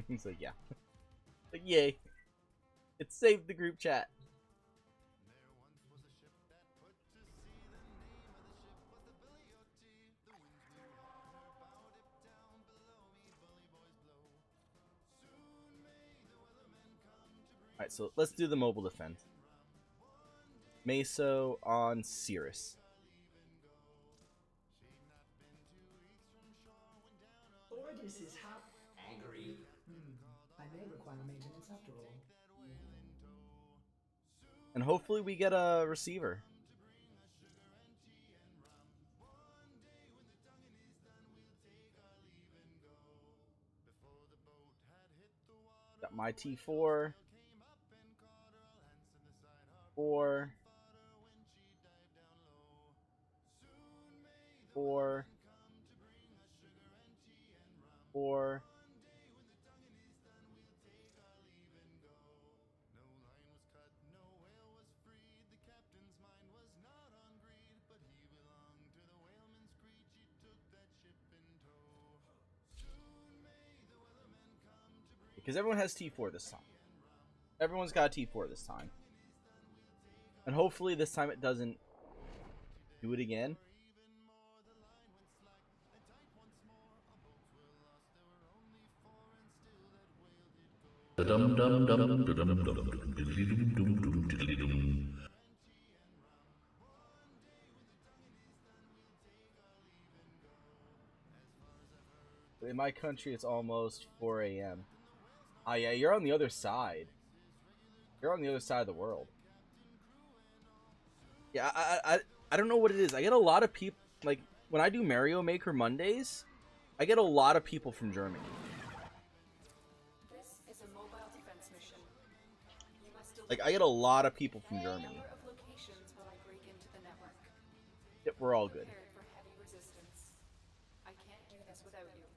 He's like, yeah. Like, yay. It saved the group chat. Alright, so let's do the mobile defense. Meso on Cirrus. Ordis is hot. Angry. I may require maintenance after all. And hopefully we get a receiver. Got my T4. 4. 4. 4. Because everyone has T4 this time. Everyone's got a T4 this time. And hopefully this time it doesn't do it again. In my country, it's almost 4 a.m. Ah, yeah, you're on the other side. You're on the other side of the world. Yeah, I don't know what it is. I get a lot of people, like, when I do Mario Maker Mondays, I get a lot of people from Germany. This is a mobile defense mission. You must Like, I get a lot of people from Germany. number of locations while I break into the network. Yep, we're all good. Prepared for heavy resistance. I can't do this without you.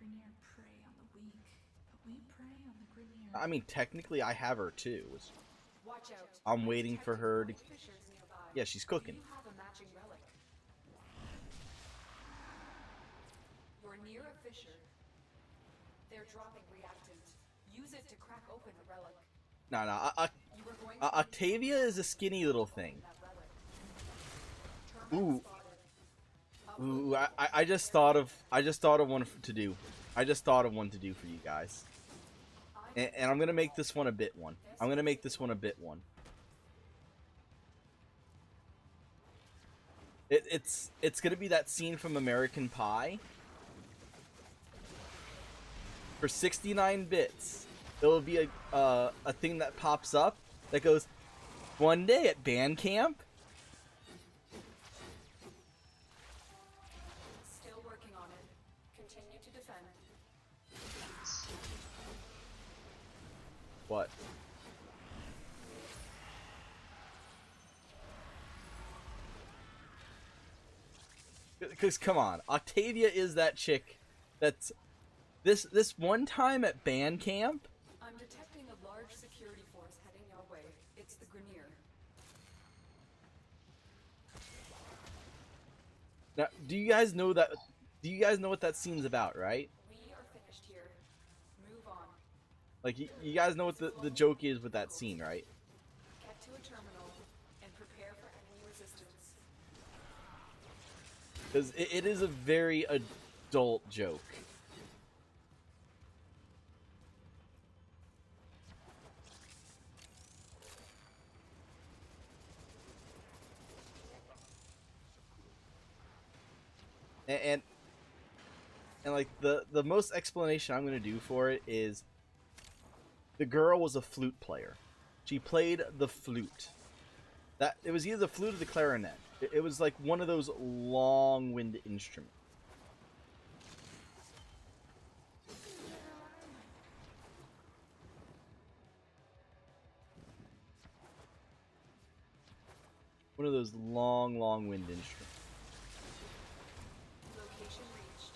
Grineer prey on the weak, but we prey on the Grineer. I mean, technically, I have her too. Watch out. I'm waiting for her to. Fissures nearby. Yeah, she's cooking. You have a matching relic. You're near a fissure. dropping reactant. Use it to crack open a relic. No. You were going Octavia is a skinny little thing. Ooh. Ooh, I just thought of one to do. I just thought of one to do for you guys. And I'm gonna make this one a bit one. It's gonna be that scene from American Pie. For 69 bits, there will be a thing that pops up that goes, "One day at band camp." Still working on it. Continue to defend. What? Because come on, Octavia is that chick that's this one time at band camp. I'm detecting a large security force heading your way. It's the Grenier. Now, do you guys know that? Do you guys know what that scene's about, right? We are finished here. Move on. Like you guys know what the joke is with that scene, right? Get to a terminal and prepare for enemy resistance. Because it is a very adult joke. And like the most explanation I'm gonna do for it is the girl was a flute player. She played the flute. That it was either the flute or the clarinet. It was like one of those long-winded instruments. One of those long-winded instruments. Location reached.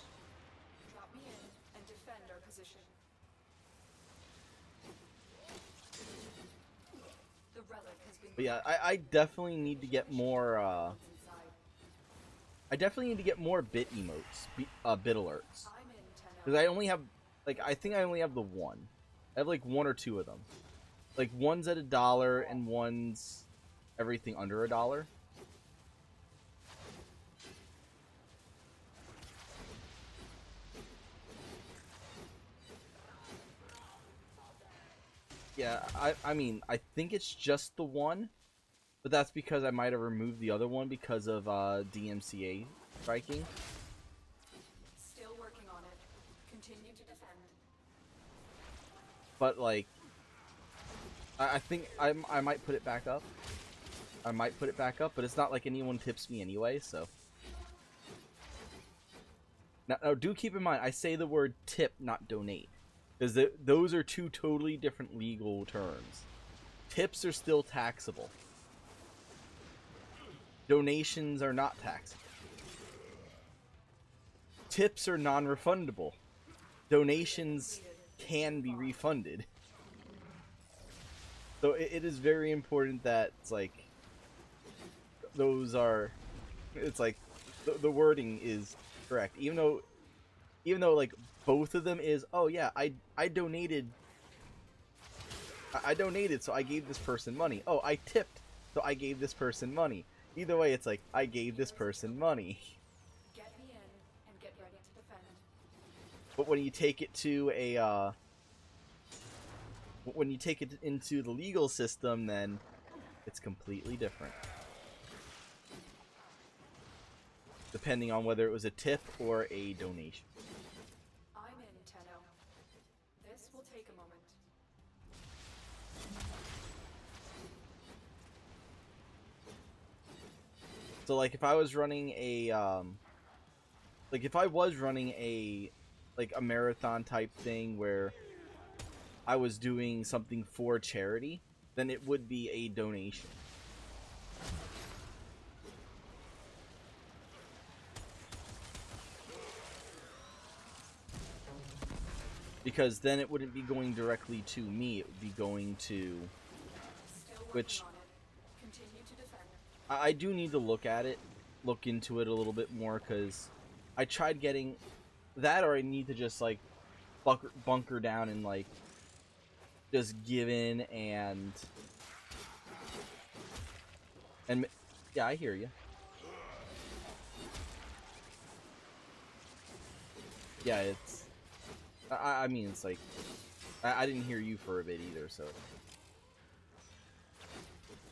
Drop me in and defend our position. The relic has been. But yeah, I definitely need to get more. I definitely need to get more bit emotes, bit alerts. Because I only have, like, I think I only have the one. I have like one or two of them. Like one's at $1 and one's everything under $1. Yeah, I mean, I think it's just the one, but that's because I might have removed the other one because of DMCA striking. Still working on it. Continue to defend. But like, I think I might put it back up. I might put it back up, but it's not like anyone tips me anyway, so. Now do keep in mind, I say the word tip, not donate. Because those are two totally different legal terms. Tips are still taxable. Donations are not taxable. Tips are non-refundable. Donations can be refunded. So it is very important that it's like those are, it's like the wording is correct, even though like both of them is, oh yeah, I donated, so I gave this person money. Oh, I tipped, so I gave this person money. Either way, it's like I gave this person money. Get me in and get ready to defend. But when you take it to a when you take it into the legal system, then it's completely different. Depending on whether it was a tip or a donation. I'm in, Tenno. This will take a moment. So like if I was running a like a marathon type thing where I was doing something for charity, then it would be a donation. Because then it wouldn't be going directly to me, it would be going to, which I do need to look into it a little bit more, because I tried getting that, or I need to just like bunker down and like just give in and yeah, I hear you. Yeah, it's I mean, it's like I didn't hear you for a bit either, so.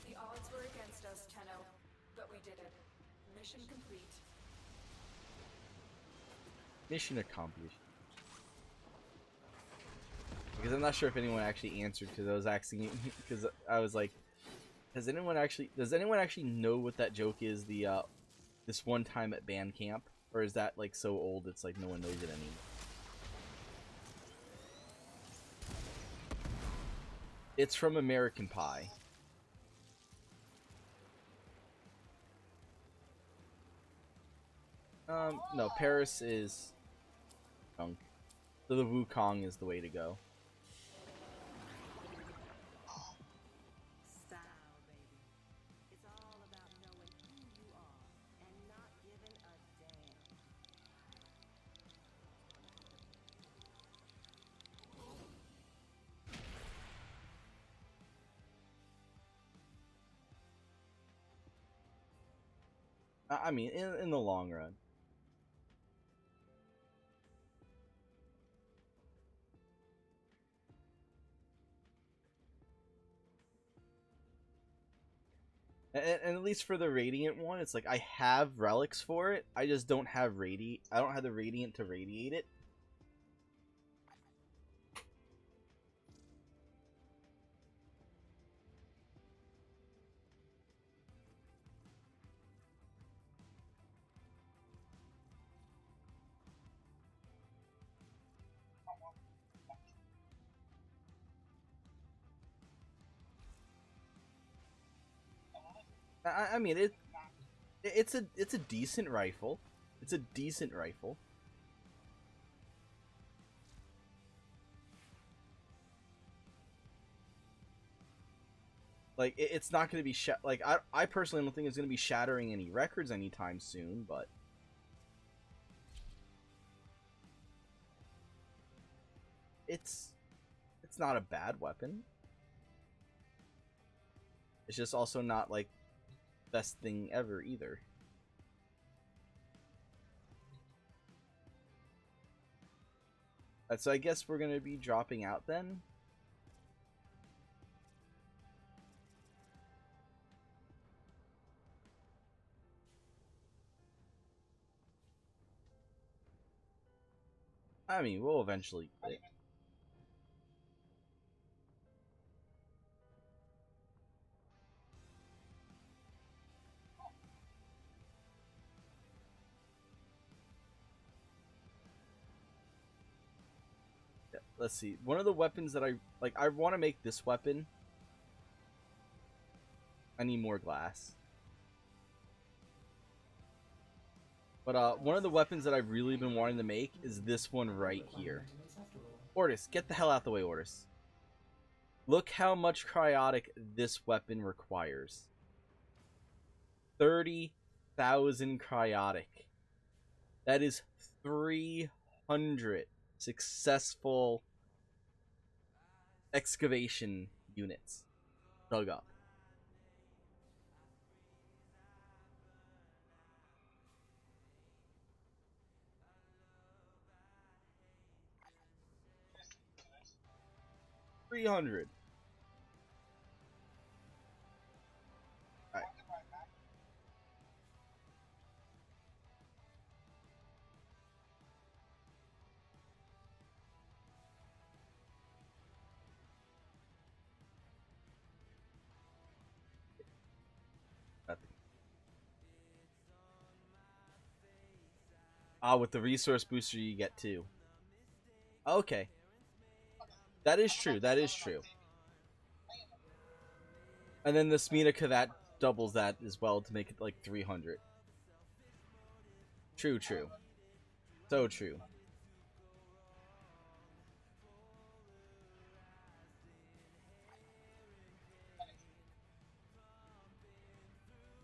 The odds were against us, Tenno, but we did it. Mission complete. Mission accomplished. Because I'm not sure if anyone actually answered to those asking, because I was like, does anyone actually know what that joke is? The this one time at band camp, or is that like so old it's like no one knows it anymore? It's from American Pie. No, Paris is junk. So the Wukong is the way to go. Style, baby. It's all about knowing who you are and not giving a damn. I mean, in the long run. And at least for the Radiant one, it's like I have relics for it. I just don't have I don't have the Radiant to radiate it. I mean, it's a decent rifle. It's a decent rifle. Like it's not going to be like I personally don't think it's going to be shattering any records anytime soon, but it's not a bad weapon. It's just also not like best thing ever either. So I guess we're gonna be dropping out then. I mean, we'll eventually get it. Let's see. One of the weapons that I want to make this weapon. I need more glass. But one of the weapons that I've really been wanting to make is this one right here. Ortis, get the hell out the way, Ortis. Look how much cryotic this weapon requires. 30,000 cryotic. That is 300 successful excavation units dug up. $300. All right. With the resource booster you get too. Okay. That is true. That is true. And then the Smenica that doubles that as well to make it like 300. True, true. So true.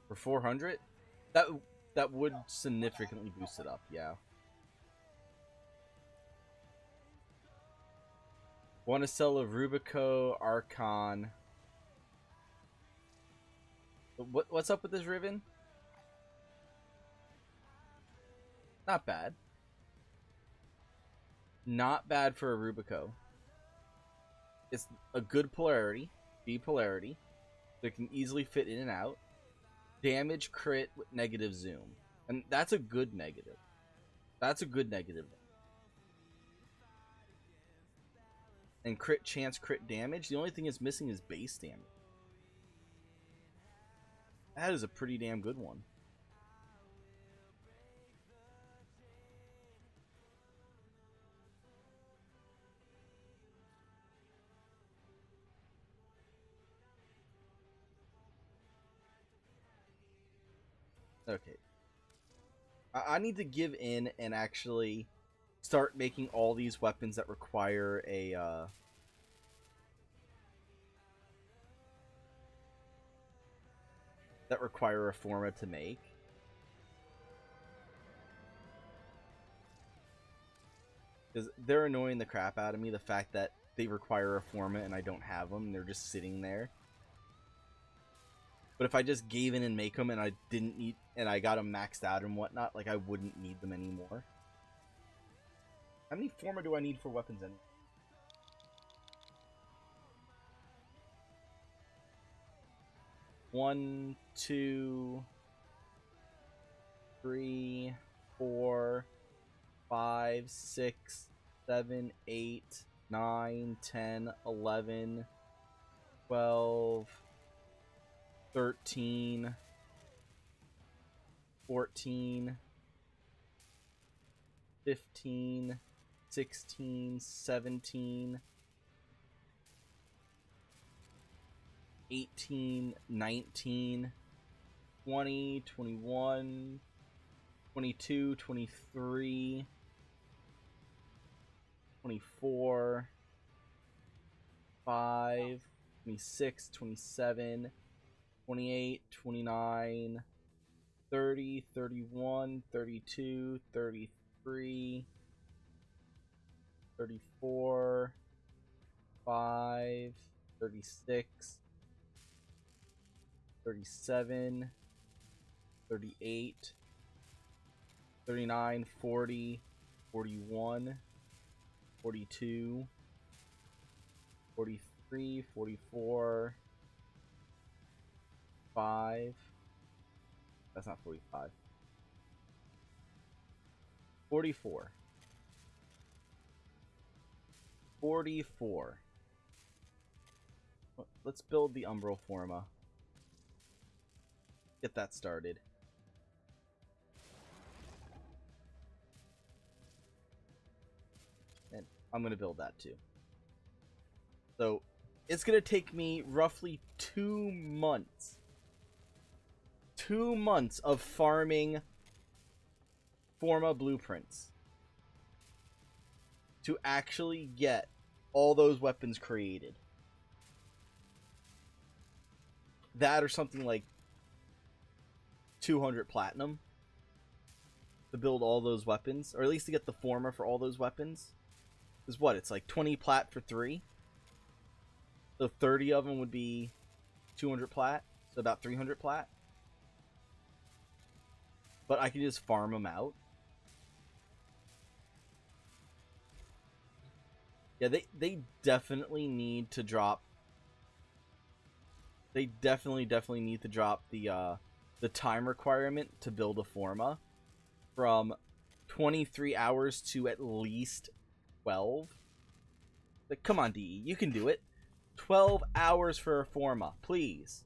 For 400? That would significantly boost it up, yeah. Want to sell a Rubico Archon. What's up with this Riven? Not bad. Not bad for a Rubico. It's a good polarity, B polarity. So it can easily fit in and out. Damage, crit with negative zoom. And that's a good negative. That's a good negative. And crit chance, crit damage. The only thing it's missing is base damage. That is a pretty damn good one. Okay. I need to give in and actually start making all these weapons that require a forma to make. Because they're annoying the crap out of me, the fact that they require a forma and I don't have them, and they're just sitting there. But if I just gave in and make them and I didn't need, and I got them maxed out and whatnot, like I wouldn't need them anymore. How many forma do I need for weapons anyway? One, 2, 3, 4, 5, 6, 7, 8, 9, 10, 11, 12, 13, 14, 15, 16, 17, 18, 19, 20, 21, 22, 23, 24, 5, 26, 27, 28, 29, 30, 31, 32, 33, 34, 5, 36, 37, 38, 39, 40, 41, 42, 43, 44, 5. That's not 45. 44. 44. Let's build the Umbral Forma. Get that started. And I'm going to build that too. So, it's going to take me roughly 2 months. 2 months of farming Forma blueprints to actually get all those weapons created. That or something like 200 platinum to build all those weapons, or at least to get the Forma for all those weapons. Is what? It's like 20 plat for 3. So 30 of them would be 200 plat, so about 300 plat. But I can just farm them out. Yeah, they definitely need to drop. They definitely need to drop the time requirement to build a Forma from 23 hours to at least 12. Like, come on, DE, you can do it. 12 hours for a Forma, please.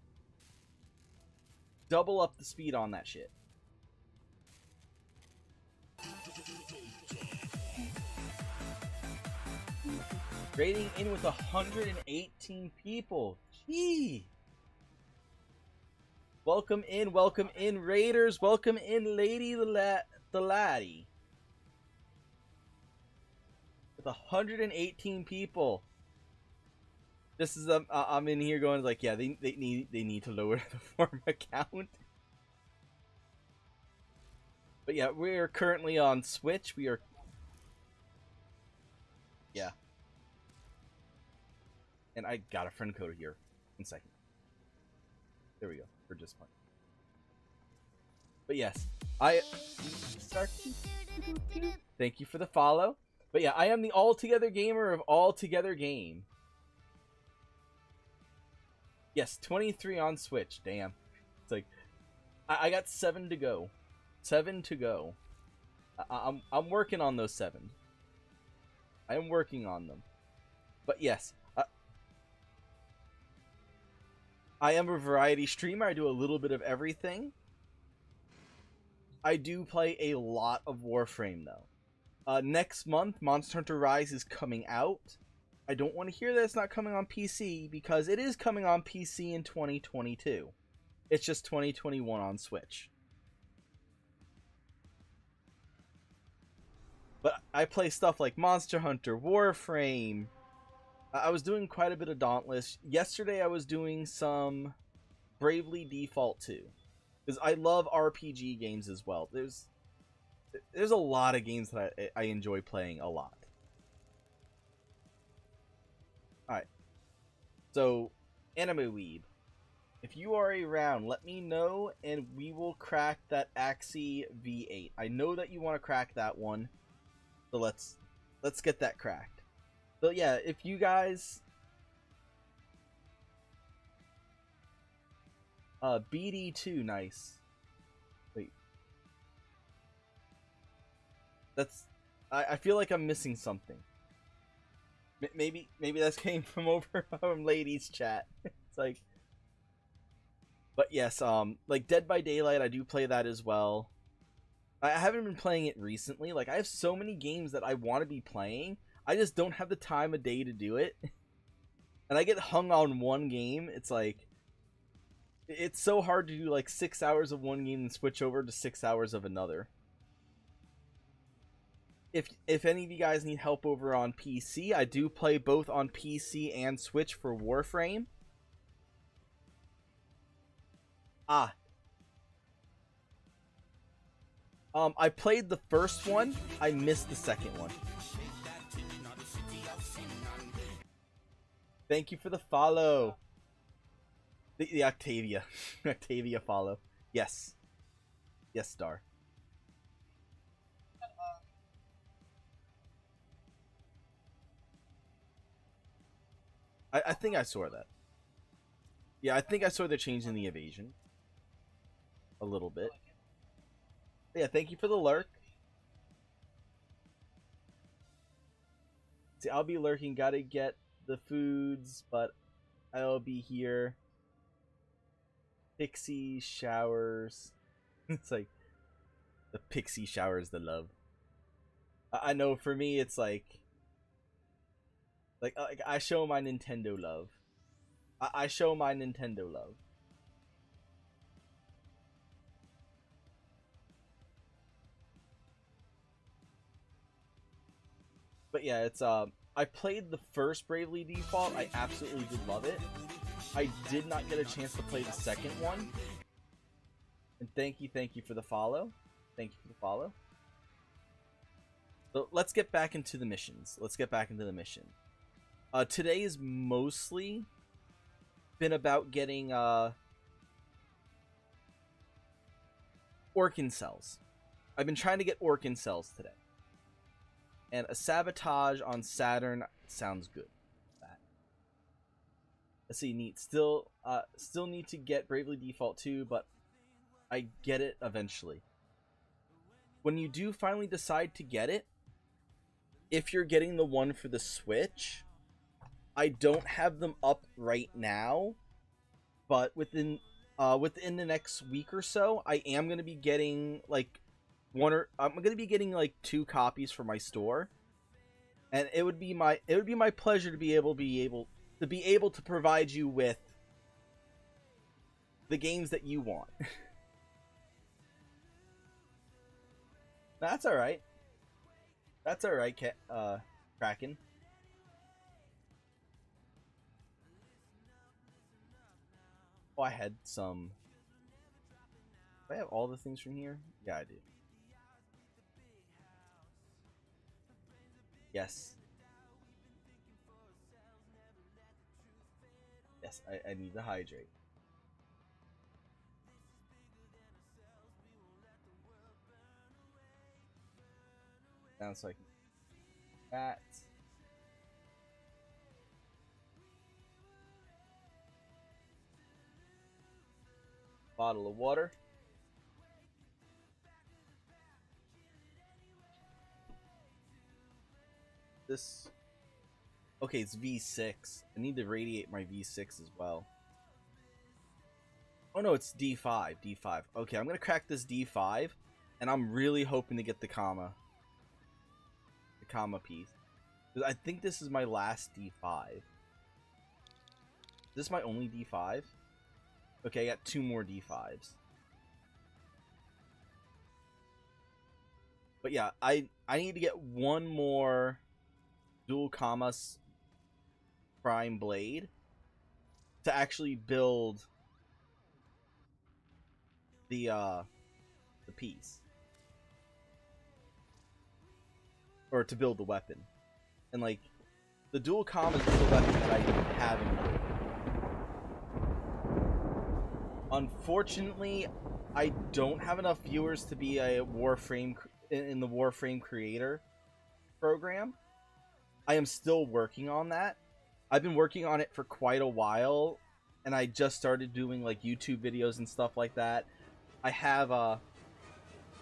Double up the speed on that shit. Raiding in with 118 people. Gee. Welcome in, Raiders. Welcome in, Lady the Laddie. With 118 people. This is I'm in here going like, yeah, they need to lower the Forma count. But yeah, we are currently on Switch. We are, yeah. And I got a friend code here. 1 second. There we go. For just fun. But yes, thank you for the follow. But yeah, I am the altogether gamer of Altogether Game. Yes, 23 on Switch. Damn. It's like I got 7 to go. 7 to go. I'm working on those 7. I am working on them. But yes, I am a variety streamer. I do a little bit of everything. I do play a lot of Warframe, though. Next month, Monster Hunter Rise is coming out. I don't want to hear that it's not coming on PC, because it is coming on PC in 2022. It's just 2021 on Switch. But I play stuff like Monster Hunter, Warframe. I was doing quite a bit of Dauntless. Yesterday I was doing some Bravely Default 2. Because I love RPG games as well. There's a lot of games that I enjoy playing a lot. Alright. So, Anime Weeb. If you are around, let me know and we will crack that Axie V8. I know that you want to crack that one. So let's get that cracked. But yeah, if you guys... BD2, nice. Wait. That's... I feel like I'm missing something. Maybe that came from over from ladies chat. It's like... But yes, like Dead by Daylight, I do play that as well. I haven't been playing it recently. Like, I have so many games that I want to be playing. I just don't have the time of day to do it. And I get hung on one game. It's like... It's so hard to do like 6 hours of one game and switch over to 6 hours of another. If any of you guys need help over on PC, I do play both on PC and Switch for Warframe. I played the first one. I missed the second one. Thank you for the follow. The Octavia. Octavia follow. Yes. Yes, Star. I think I saw that. Yeah, I think I saw they're changing the evasion. A little bit. Yeah, thank you for the lurk. See, I'll be lurking. Gotta get the foods, but I'll be here. Pixie showers. It's like the pixie showers the love. I know for me it's like I show my Nintendo love. I show my Nintendo love. But yeah, it's I played the first Bravely Default. I absolutely did love it. I did not get a chance to play the second one. And thank you for the follow. Thank you for the follow. So let's get back into the missions. Let's get back into the mission. Today is mostly been about getting Orkin cells. I've been trying to get Orkin cells today. And a sabotage on Saturn sounds good. Let's see, neat. Still need to get Bravely Default 2, but I get it eventually. When you do finally decide to get it, if you're getting the one for the Switch, I don't have them up right now, but within the next week or so, I am going to be getting like I'm going to be getting like 2 copies for my store. And it would be my pleasure to be able to provide you with the games that you want. That's all right. That's all right, Kraken. Oh, I had some. Do I have all the things from here? Yeah, I do. Yes. Yes, I need to hydrate. Down so I can that. Bottle of water. This. Okay, it's V6. I need to radiate my V6 as well. Oh no, it's D5. D5. Okay, I'm gonna crack this D5, and I'm really hoping to get the comma. The comma piece. Because I think this is my last D5. Is this my only D5? Okay, I got 2 more D5s. But yeah, I need to get 1 more dual commas prime blade to actually build the piece. Or to build the weapon. And like the dual commas is the weapon that I haven't built. Unfortunately, I don't have enough viewers to be a Warframe in the Warframe creator program. I am still working on that. I've been working on it for quite a while, and I just started doing like YouTube videos and stuff like that. I have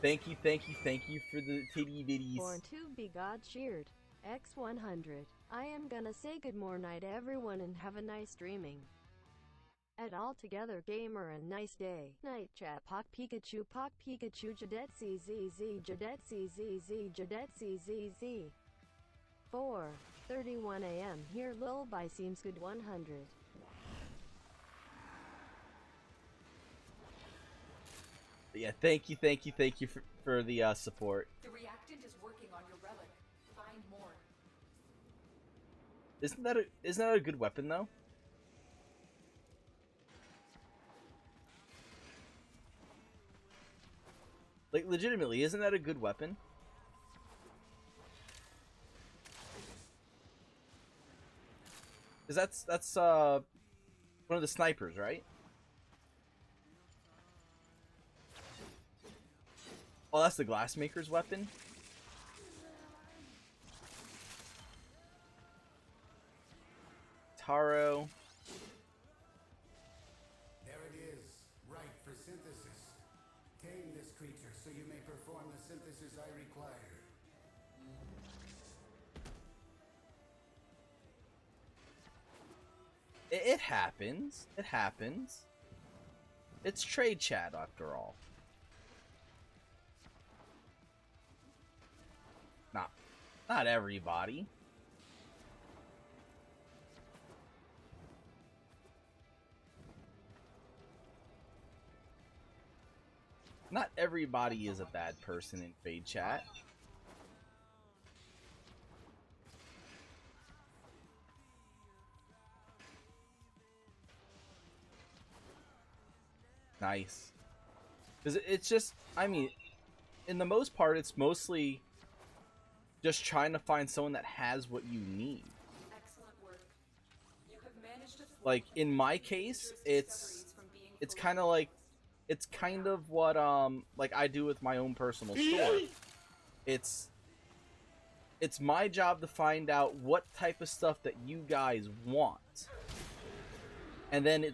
thank you for the titty bitties. Born to be God cheered. X100. I am gonna say good morning night everyone and have a nice dreaming. At Altogether Gamer and nice day. Night chat. Pock Pikachu Jadet CZZ Jadet CZZ Jadet CZZ. 4:31 a.m. Here lullaby seems good 100. But yeah, thank you for the support. The reactant is working on your relic. Find more. Isn't that a good weapon though? Like legitimately, isn't that a good weapon? Cause that's one of the snipers, right? Oh, that's the glassmaker's weapon. Taro. There it is, right for synthesis. Tame this creature so you may perform the synthesis I require. It happens. It happens. It's trade chat after all. Not everybody. Not everybody is a bad person in trade chat. Nice. Because it's just, I mean, in the most part, it's mostly just trying to find someone that has what you need. Excellent work. You have managed to Like, in my case, it's kind of like, it's kind of what, like I do with my own personal store. It's my job to find out what type of stuff that you guys want. And then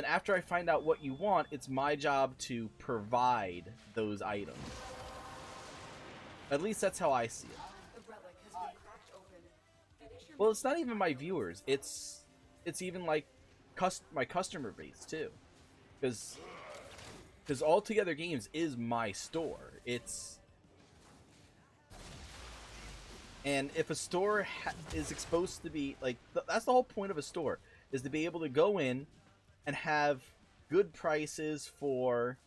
after I find out what you want, it's my job to provide those items. At least that's how I see it. Well, it's not even my viewers. It's even like my customer base too, because Altogether Games is my store. And if a store is supposed to be like that's the whole point of a store, is to be able to go in and have good prices for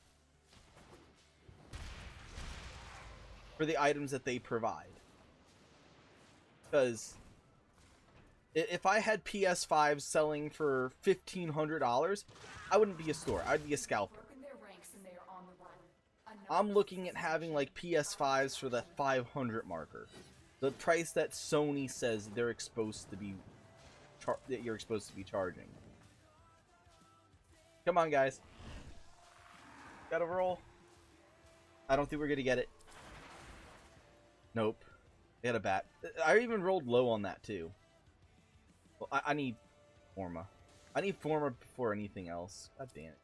the items that they provide. Because if I had PS5s selling for $1,500, I wouldn't be a store. I'd be a scalper. I'm looking at having like PS5s for the 500 marker, the price that Sony says they're supposed to be that you're supposed to be charging. Come on, guys. Gotta roll. I don't think we're gonna get it. Nope. They had a bat. I even rolled low on that, too. Well, I need Forma. I need Forma before anything else. God damn it.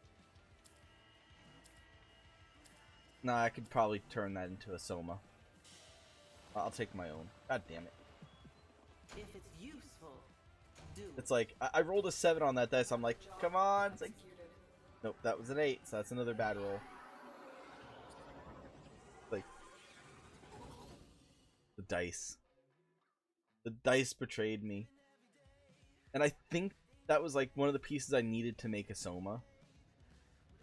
Nah, I could probably turn that into a Soma. I'll take my own. God damn it. If it's useful, do It's like, I rolled a 7 on that dice. I'm like, come on. It's like, nope, that was an 8, so that's another bad roll. Like, the dice. The dice betrayed me. And I think that was like one of the pieces I needed to make a Soma.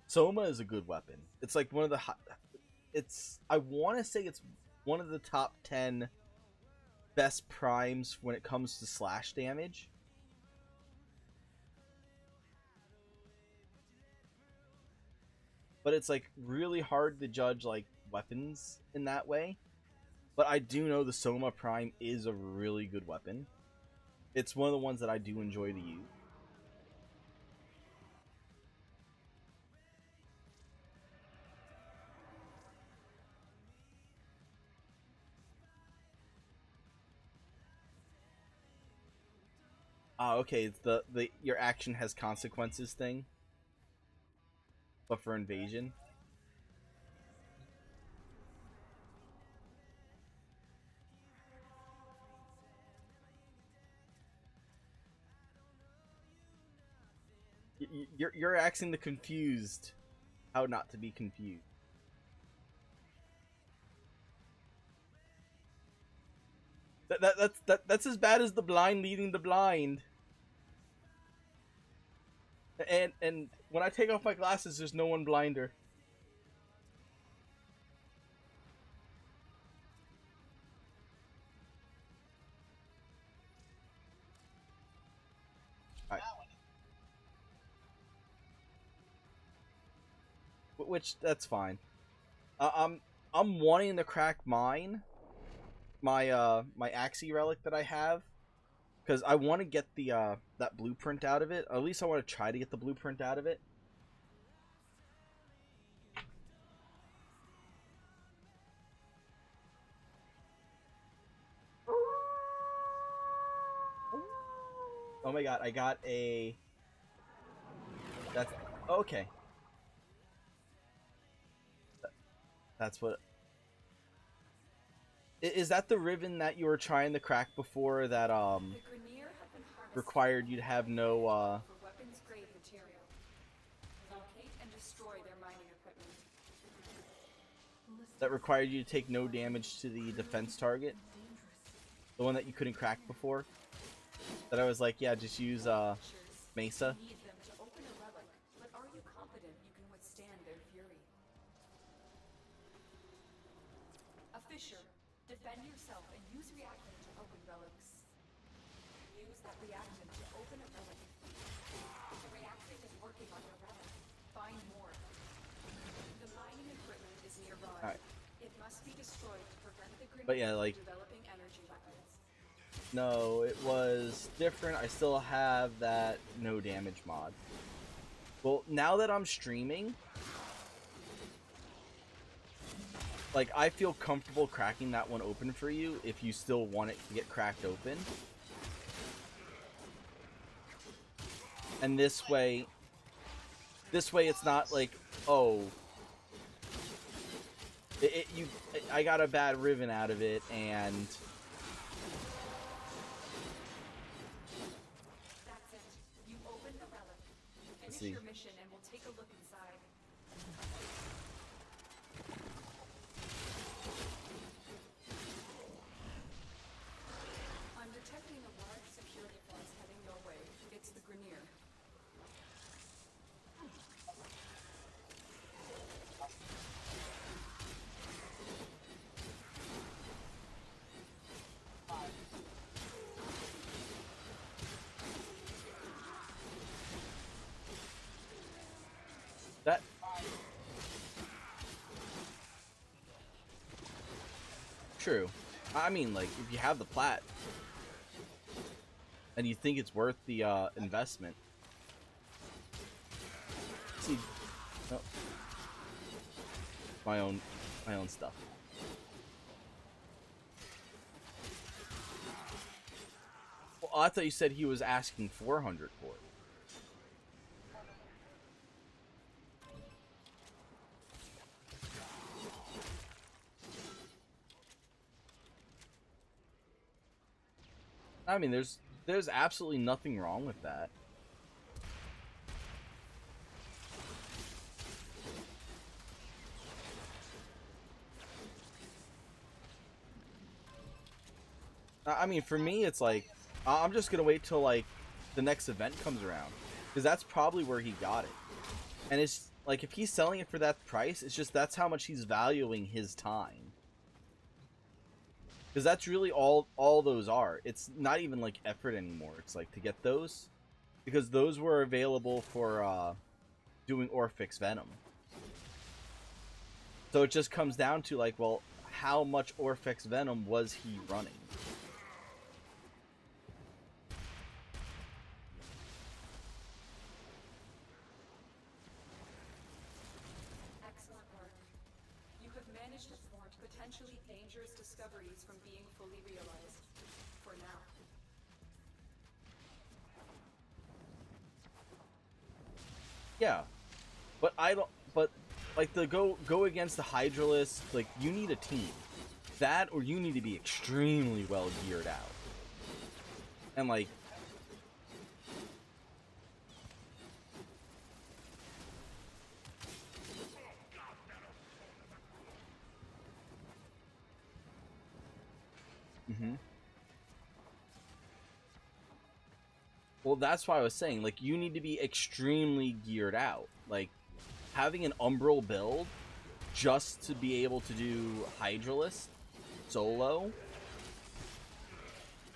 Soma is a good weapon. It's like one of the... I want to say it's one of the top 10 best primes when it comes to slash damage. But it's like really hard to judge like weapons in that way. But I do know the Soma Prime is a really good weapon. It's one of the ones that I do enjoy to use. Ah, okay, it's the your action has consequences thing. But for invasion. You're asking the confused how not to be confused. That's as bad as the blind leading the blind. And when I take off my glasses, there's no one blinder. All right. Which that's fine. I'm wanting to crack my Axie relic that I have. Because I want to get the that blueprint out of it. Or at least I want to try to get the blueprint out of it. Oh my god, I got a... That's... Okay. That's what... Is that the ribbon that you were trying to crack before that, required you to have no, weapons grade material. Locate and destroy their mining equipment. that required you to take no damage to the defense target? The one that you couldn't crack before? That I was like, yeah, just use, Mesa. You need them to open a relic, but are you confident you can withstand their fury? A fissure. Defend yourself and use reactant to open relics. Use that reactant to open a relic. The reactant is working on your relic. Find more. The mining equipment is nearby. Alright. It must be destroyed to prevent the But yeah, like... from developing energy weapons. No, it was different. I still have that no damage mod. Well, now that I'm streaming... Like, I feel comfortable cracking that one open for you if you still want it to get cracked open. And this way it's not like, oh, I got a bad ribbon out of it, and That's it. You open the relic. Let's Finish see. your mission and we'll take a look inside. I'm detecting a large security force heading your way. It's the Grenier. that... True. I mean, like, if you have the plat, and you think it's worth the, investment. See, oh. my own stuff. Well, I thought you said he was asking 400 for it. I mean, there's absolutely nothing wrong with that. I mean, for me, it's like, I'm just gonna wait till, like, the next event comes around. Because that's probably where he got it. And it's, like, if he's selling it for that price, it's just that's how much he's valuing his time. Because that's really all those are. It's not even, like, effort anymore. It's, like, to get those. Because those were available for, doing Orphix Venom. So it just comes down to, like, well, how much Orphix Venom was he running? Excellent work. You have managed to thwart potentially dangerous discoveries from being fully realized. For now. Yeah. But I don't... But, like, the go against the Hydralisk, like, you need a team. That, or you need to be extremely well geared out. And, like... Well, that's why I was saying, like, you need to be extremely geared out. Like, having an Umbral build just to be able to do Hydralisk solo.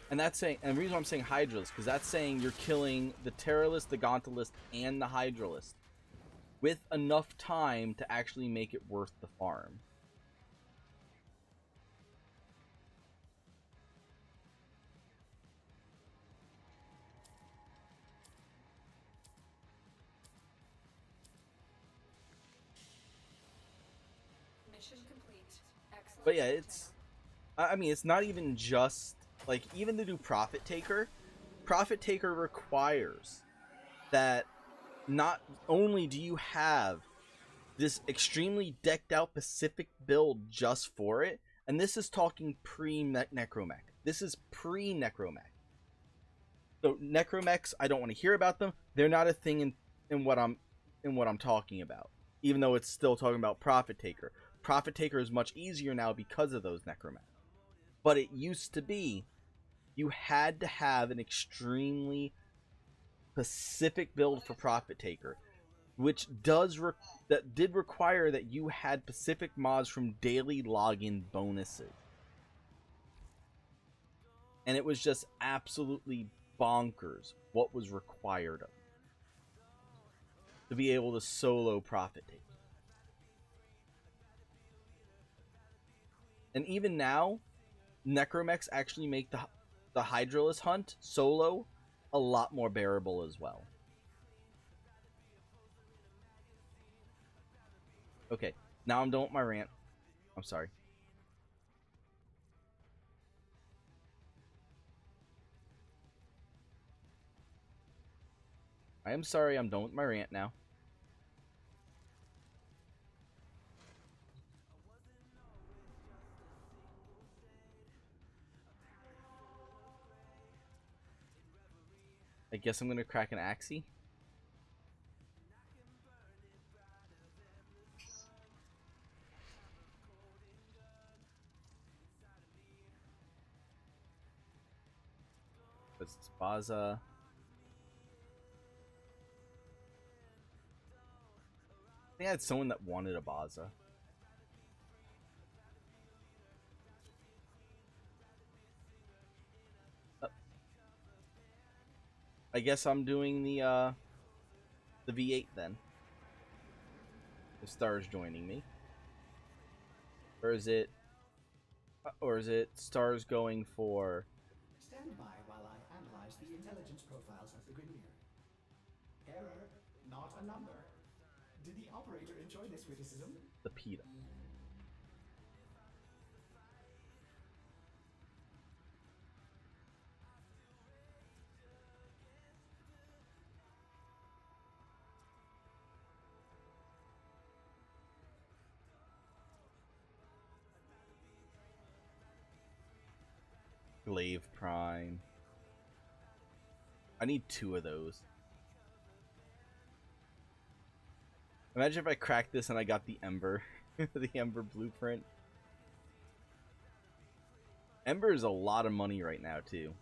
And that's saying, and the reason why I'm saying Hydralisk, because that's saying you're killing the Terralist, the Gauntalist, and the Hydralisk with enough time to actually make it worth the farm. Mission complete. Excellent. But yeah, it's... I mean, it's not even just... Like, even to do Profit Taker requires that not only do you have this extremely decked out Pacific build just for it, and this is talking pre-Necromech. This is pre-Necromech. So Necromechs, I don't want to hear about them. They're not a thing in what I'm talking about. Even though it's still talking about Profit Taker. Profit Taker is much easier now because of those Necromechs. But it used to be you had to have an extremely specific build for Profit Taker, which did require that you had specific mods from daily login bonuses. And it was just absolutely bonkers what was required of to be able to solo Profit Taker. And even now, Necromechs actually make the Hydralisk hunt solo a lot more bearable as well. Okay, now I'm done with my rant. I'm sorry. I am sorry, I'm done with my rant now. I guess I'm gonna crack an Axie. It's Baza. I think I had someone that wanted a Baza. I guess I'm doing the V8 then. The Stars joining me. Or is it Stars going for... Stand by while I analyze the intelligence profiles of the Grineer. Error, not a number. Did the operator enjoy this witticism? The PETA. Glaive Prime. I need 2 of those. Imagine if I cracked this and I got the Ember. The Ember blueprint. Ember is a lot of money right now, too.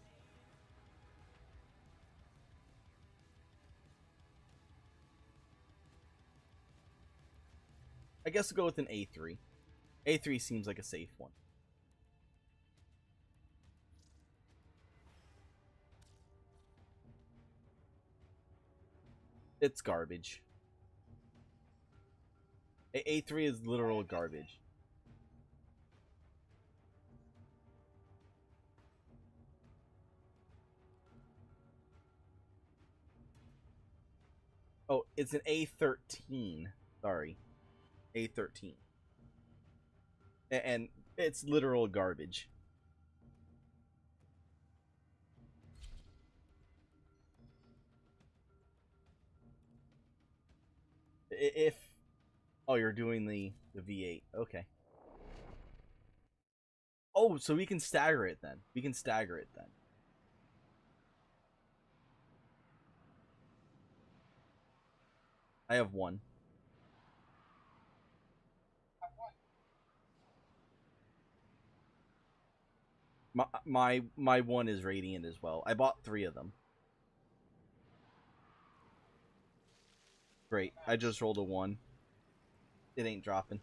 I guess we'll go with an A3. A3 seems like a safe one. It's garbage. A3 is literal garbage. Oh, it's an A13. Sorry. A13. And it's literal garbage. If... Oh, you're doing the V8. Okay. Oh, so we can stagger it then. We can stagger it then. I have 1. My 1 is radiant as well. I bought 3 of them. Great. I just rolled a 1. It ain't dropping.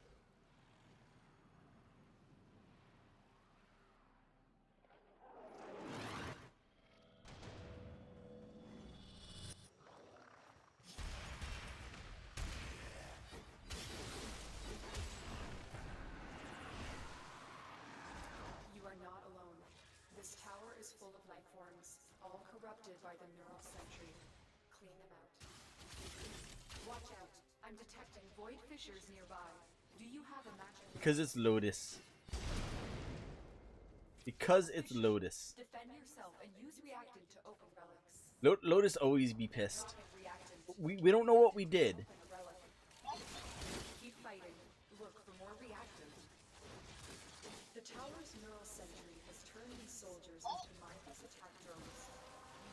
You are not alone. This tower is full of life forms, all corrupted by the neural sentry. Clean them out. Watch out. I'm detecting void fissures nearby. Do you have a magic? Because it's Lotus. Because it's Lotus. Defend yourself and use reactant to open relics. Lotus always be pissed. We don't know what we did. Keep fighting. Look for more reactant. The tower's neural sentry has turned these soldiers into mindless attack drones.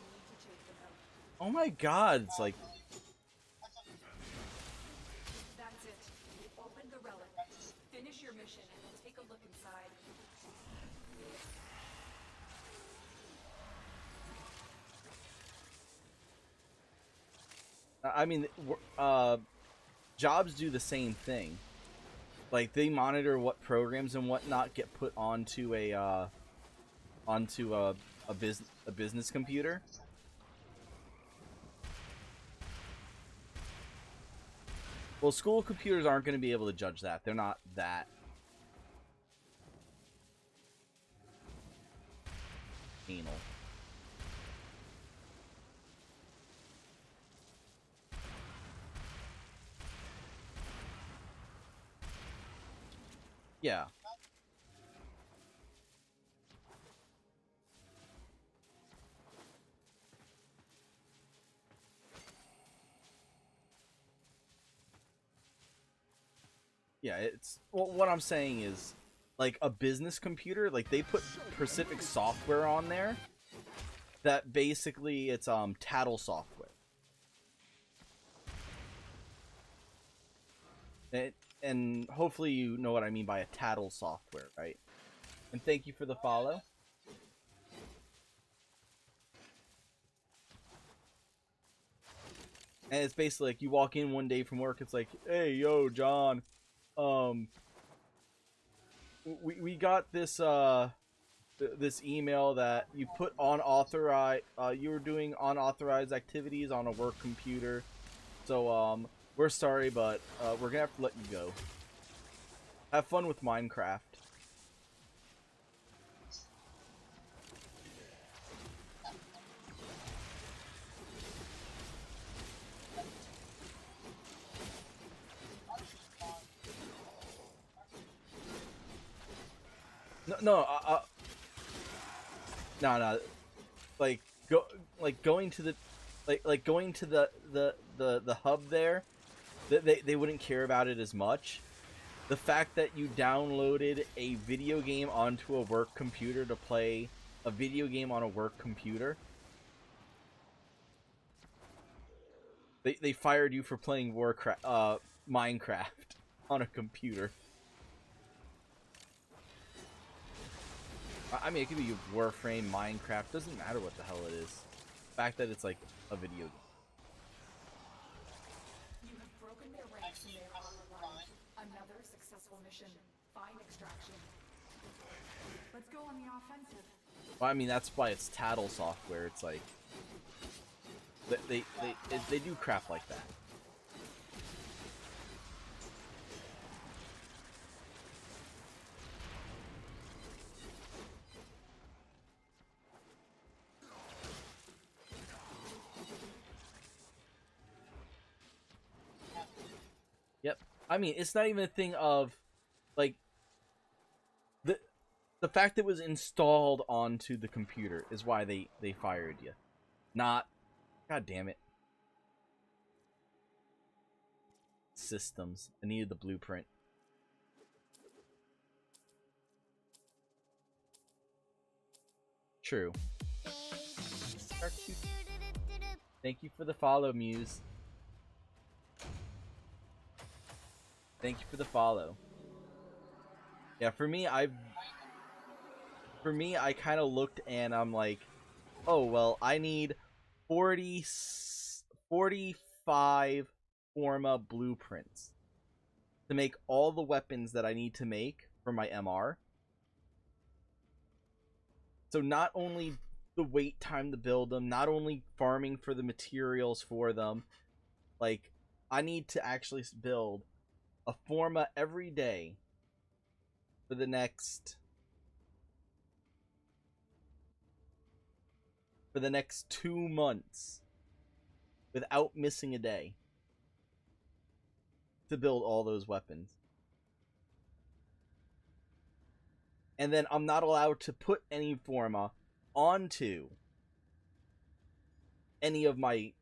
You need to take them out. Oh my god, it's like... That's it. Open the relic. Finish your mission and then take a look inside. I mean, jobs do the same thing. Like, they monitor what programs and whatnot get put onto a business computer. Well, school computers aren't going to be able to judge that. They're not that. Anal. Yeah. Yeah, it's... Well, what I'm saying is, like, a business computer, like, they put specific software on there that basically it's, tattle software. And hopefully you know what I mean by a tattle software, right? And thank you for the follow. And it's basically like you walk in one day from work, it's like, hey, yo, John, we got this this email that you put unauthorized, you were doing unauthorized activities on a work computer, so we're sorry, but we're gonna have to let you go. Have fun with Minecraft. no, no. Like going to the going to the hub there, they wouldn't care about it as much. The fact that you downloaded a video game onto a work computer to play a video game on a work computer, they fired you for playing Minecraft on a computer. I mean, it could be Warframe, Minecraft, doesn't matter what the hell it is. The fact that it's like a video game. You have broken their ranks in their armor line. Another successful mission. Fine extraction. Let's go on the offensive. Well, I mean, that's why it's Tattle software. It's like they do crap like that. Yep. I mean, it's not even a thing of like the fact that it was installed onto the computer is why they fired you. Not, god damn it. Systems. I needed the blueprint. True. Thank you for the follow, Muse. Thank you for the follow. Yeah, for me, I kind of looked and I'm like, oh, well, I need 45 Forma blueprints to make all the weapons that I need to make for my MR. So not only the wait time to build them, not only farming for the materials for them, like, I need to actually build a Forma every day for the next 2 months without missing a day to build all those weapons. And then I'm not allowed to put any Forma onto any of my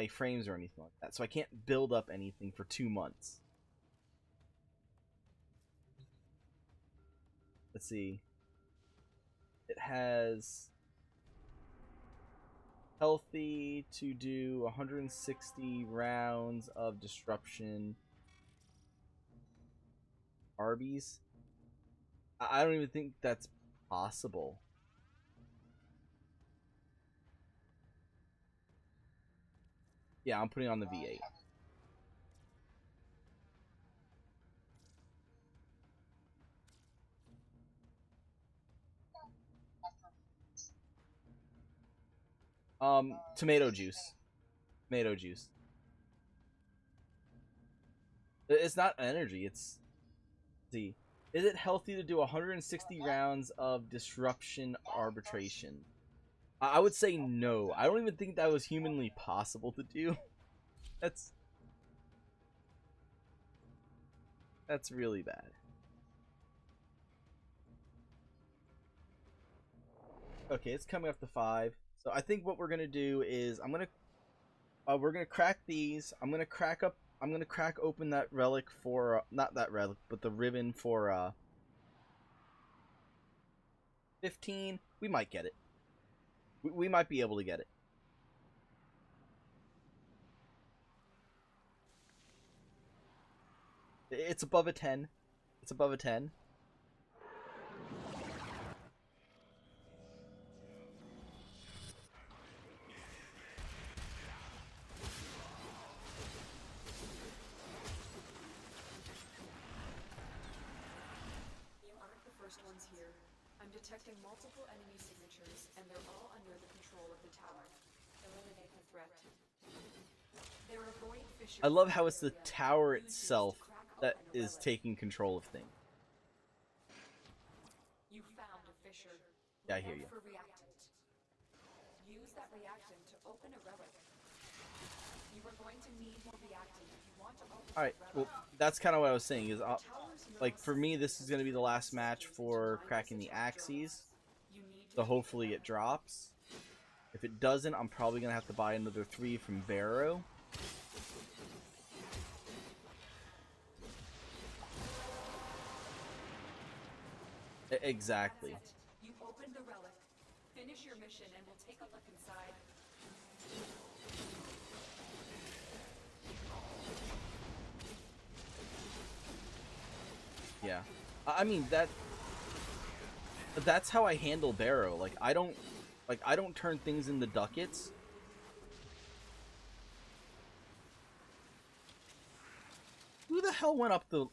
frames or anything like that. So I can't build up anything for 2 months. Let's see. It has healthy to do 160 rounds of disruption. Arby's? I don't even think that's possible. Yeah, I'm putting on the V8. Tomato juice. Tomato juice. It's not energy, it's... Let's see. Is it healthy to do 160 rounds of disruption arbitration? I would say no. I don't even think that was humanly possible to do. That's really bad. Okay, it's coming up to 5. So I think what we're gonna do is we're gonna crack these. I'm gonna crack open that relic for not that relic, but the ribbon for 15. We might get it. We might be able to get it. It's above a 10. It's above a 10. Ones here. I'm detecting multiple enemy signatures, and they're all under the control of the tower. Eliminate the threat. There are void fissures. I love how it's the tower itself that is taking control of things. You found a fissure. Yeah, I hear you. For reactant. Use that reactant to open a relic. You are going to need more reactant if you want to open. All right. Well, that's kind of what I was saying. Is like for me, this is gonna be the last match for cracking the axes. So hopefully it drops. If it doesn't, I'm probably gonna have to buy another 3 from Barrow. Exactly. You opened the relic. Finish your mission and we'll take a look inside. Yeah. I mean that's how I handle Barrow. Like I don't turn things into ducats. Who the hell went up the...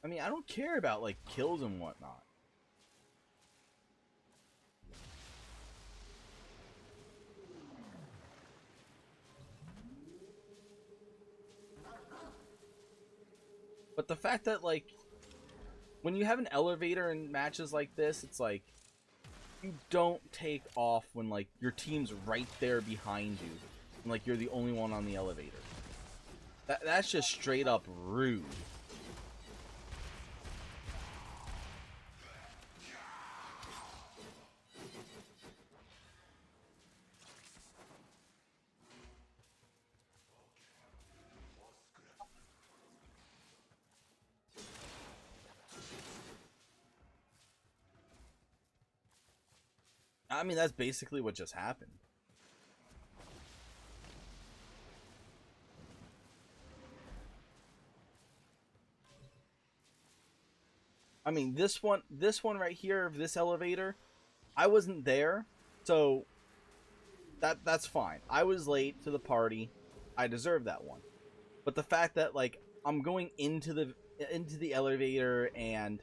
I mean, I don't care about, like, kills and whatnot. But the fact that, like, when you have an elevator in matches like this, it's like, you don't take off when, like, your team's right there behind you. And, like, you're the only one on the elevator. That's just straight up rude. I mean, that's basically what just happened. I mean, this one right here, this elevator, I wasn't there, so that's fine. I was late to the party. I deserve that one. But the fact that, like, I'm going into the elevator and,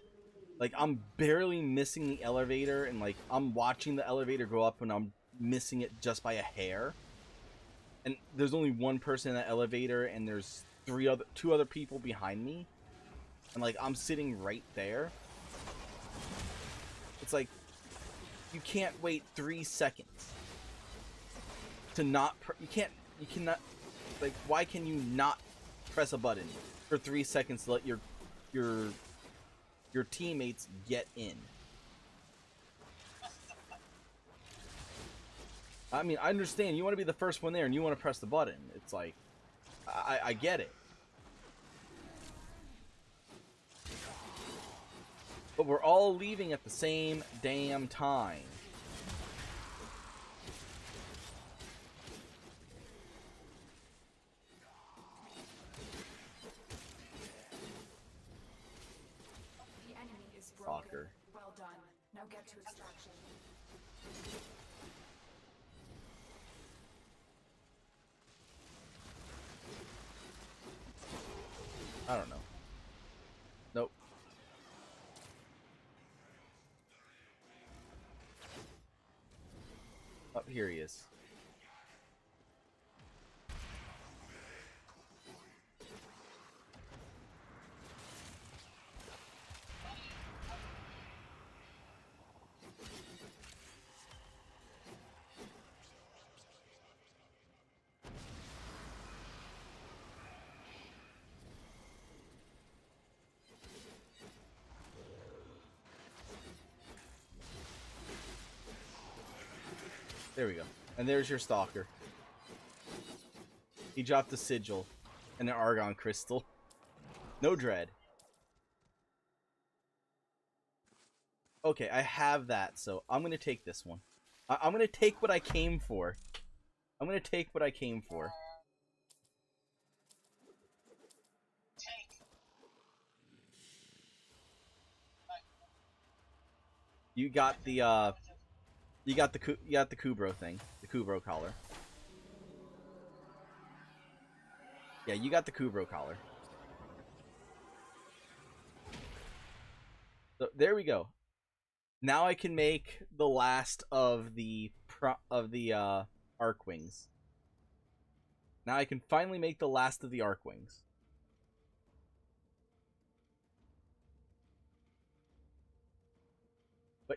like, I'm barely missing the elevator, and, like, I'm watching the elevator go up and I'm missing it just by a hair. And there's only one person in that elevator and there's two other people behind me. And, like, I'm sitting right there. It's like, you can't wait 3 seconds to not... you cannot... Like, why can you not press a button for 3 seconds to let your teammates get in? I mean, I understand. You want to be the first one there and you want to press the button. It's like, I get it. But we're all leaving at the same damn time. The enemy is broken. Stalker. Well done. Now get to extraction. I don't know. Nope. Oh, here he is. There we go. And there's your stalker. He dropped a sigil and an argon crystal. No dread. Okay, I have that, so I'm gonna take this one. I'm gonna take what I came for. I'm gonna take what I came for. You got the Kubro thing, the Kubro collar. Yeah, you got the Kubro collar. So there we go. Now I can make the last of the Arc Wings. Now I can finally make the last of the Arc Wings.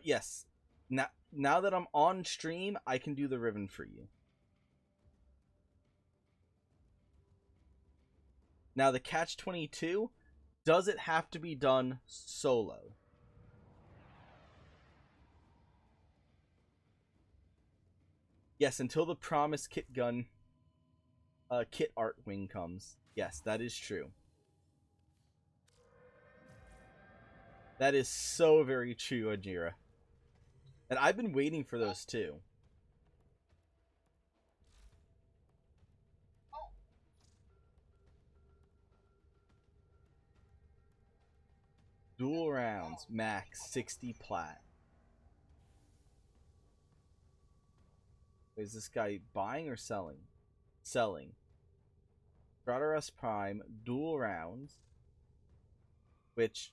But yes, now that I'm on stream, I can do the Riven for you. Now the catch-22, does it have to be done solo? Yes, until the promised kit gun, kit art wing comes. Yes, that is true. That is so very true, Ajira. And I've been waiting for those too. Dual rounds, max 60 plat. Is this guy buying or selling? Selling. Grotterus Prime, dual rounds. Which,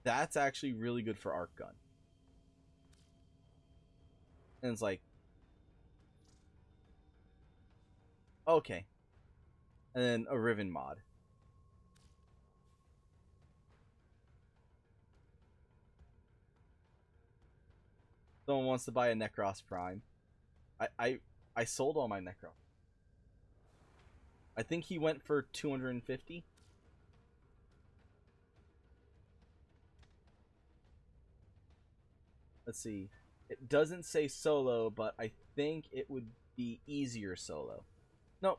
that's actually really good for Arc Gun. And it's like, okay. And then a Riven mod. Someone wants to buy a Necros Prime. I sold all my Necros. I think he went for 250. Let's see. It doesn't say solo, but I think it would be easier solo. No.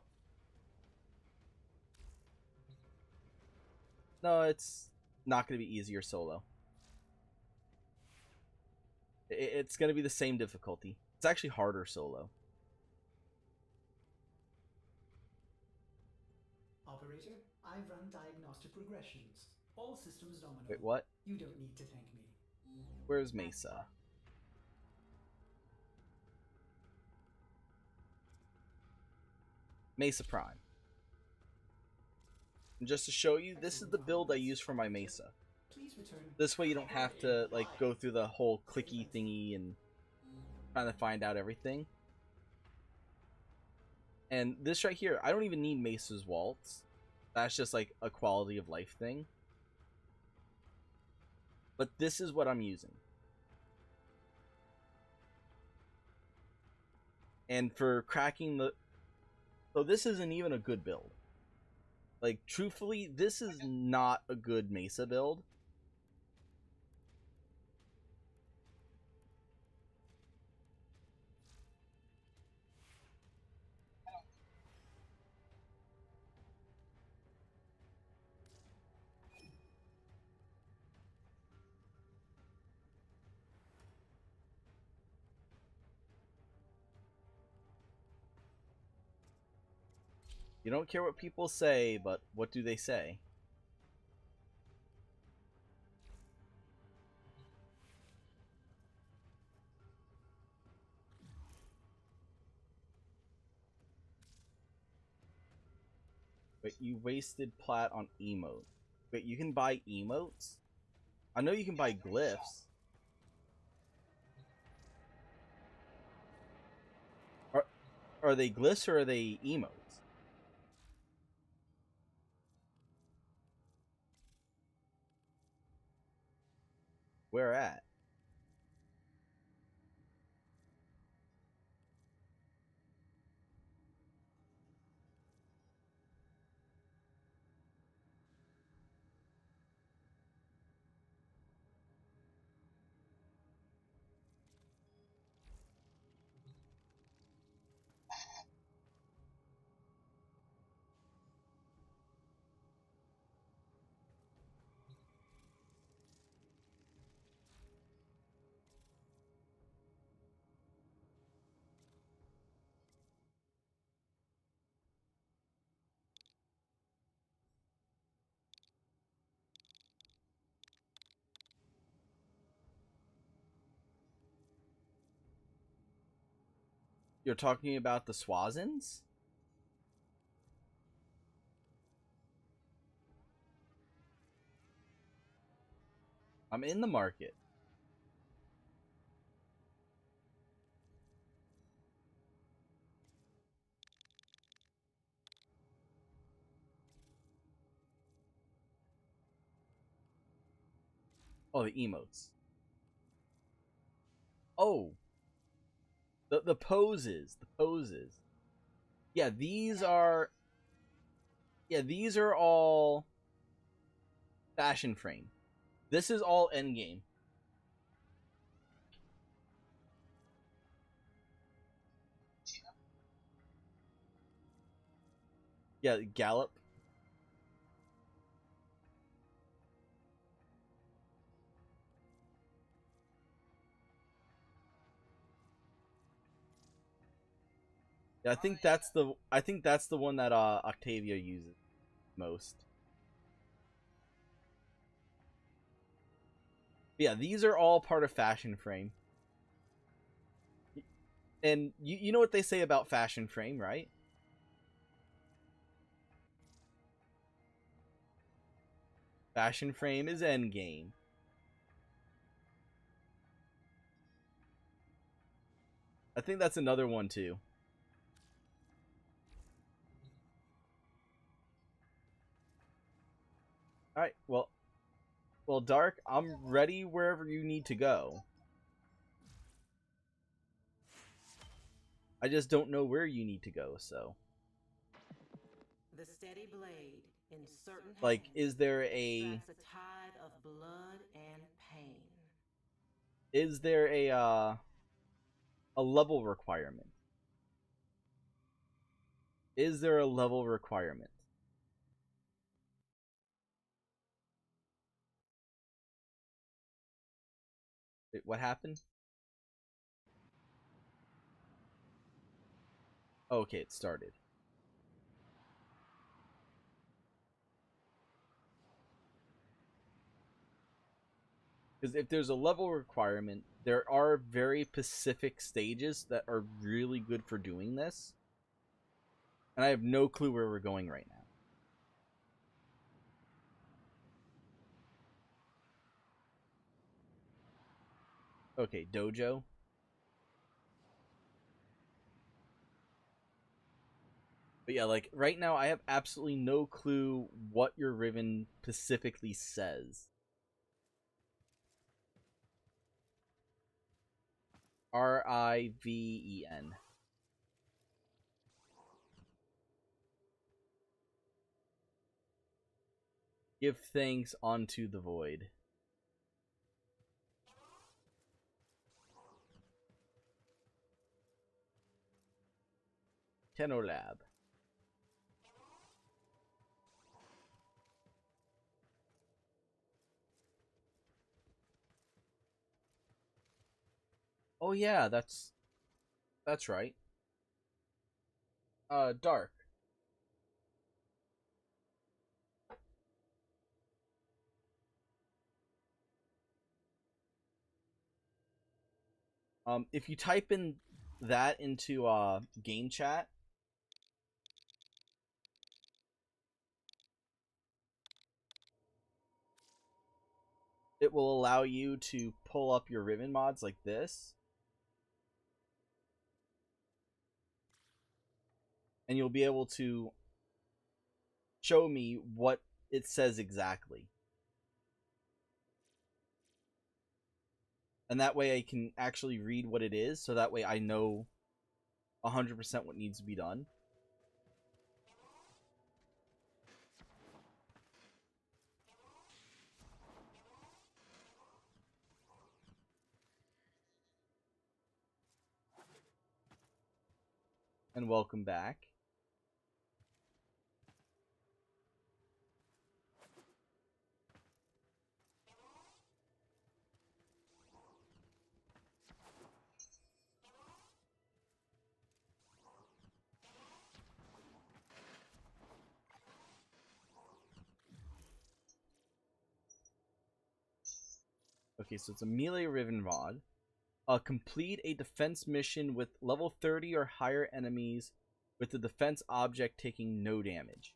No, it's not going to be easier solo. It's going to be the same difficulty. It's actually harder solo. Operator, I've run diagnostic regressions. All systems nominal. Wait, what? You don't need to thank me. Where's Mesa? Mesa Prime. And just to show you, this is the build I use for my Mesa. This way you don't have to like go through the whole clicky thingy and trying to find out everything. And this right here, I don't even need Mesa's Waltz. That's just like a quality of life thing. But this is what I'm using. And for cracking the... So this isn't even a good build. Like, truthfully, this is not a good Mesa build. You don't care what people say, but what do they say? Wait, you wasted plat on emote. Wait, you can buy emotes? I know you can buy glyphs. Are they glyphs or are they emotes? Where at? You're talking about the Swazins? I'm in the market. Oh, the emotes. Oh, the poses, the poses. Yeah, these are all fashion frame. This is all endgame. Yeah, gallop. Yeah, I think that's the one that Octavia uses most. Yeah, these are all part of fashion frame. And you know what they say about fashion frame, right? Fashion frame is endgame. I think that's another one too. Alright, well, Dark, I'm ready wherever you need to go. I just don't know where you need to go, so. The steady blade in certain Like, hands is there a extracts a tide of blood and pain. is there a level requirement? Is there a level requirement? Wait, what happened? Oh, okay, it started. Because if there's a level requirement, there are very specific stages that are really good for doing this. And I have no clue where we're going right now. Okay, dojo. But yeah, like, right now I have absolutely no clue what your Riven specifically says. Riven. Give thanks unto the void. Tenolab. Oh yeah, that's right. Dark. If you type in that into game chat, it will allow you to pull up your Riven mods like this. And you'll be able to show me what it says exactly. And that way I can actually read what it is, so that way I know 100% what needs to be done. And welcome back. Okay, so it's a melee Riven mod. Complete a defense mission with level 30 or higher enemies with the defense object taking no damage.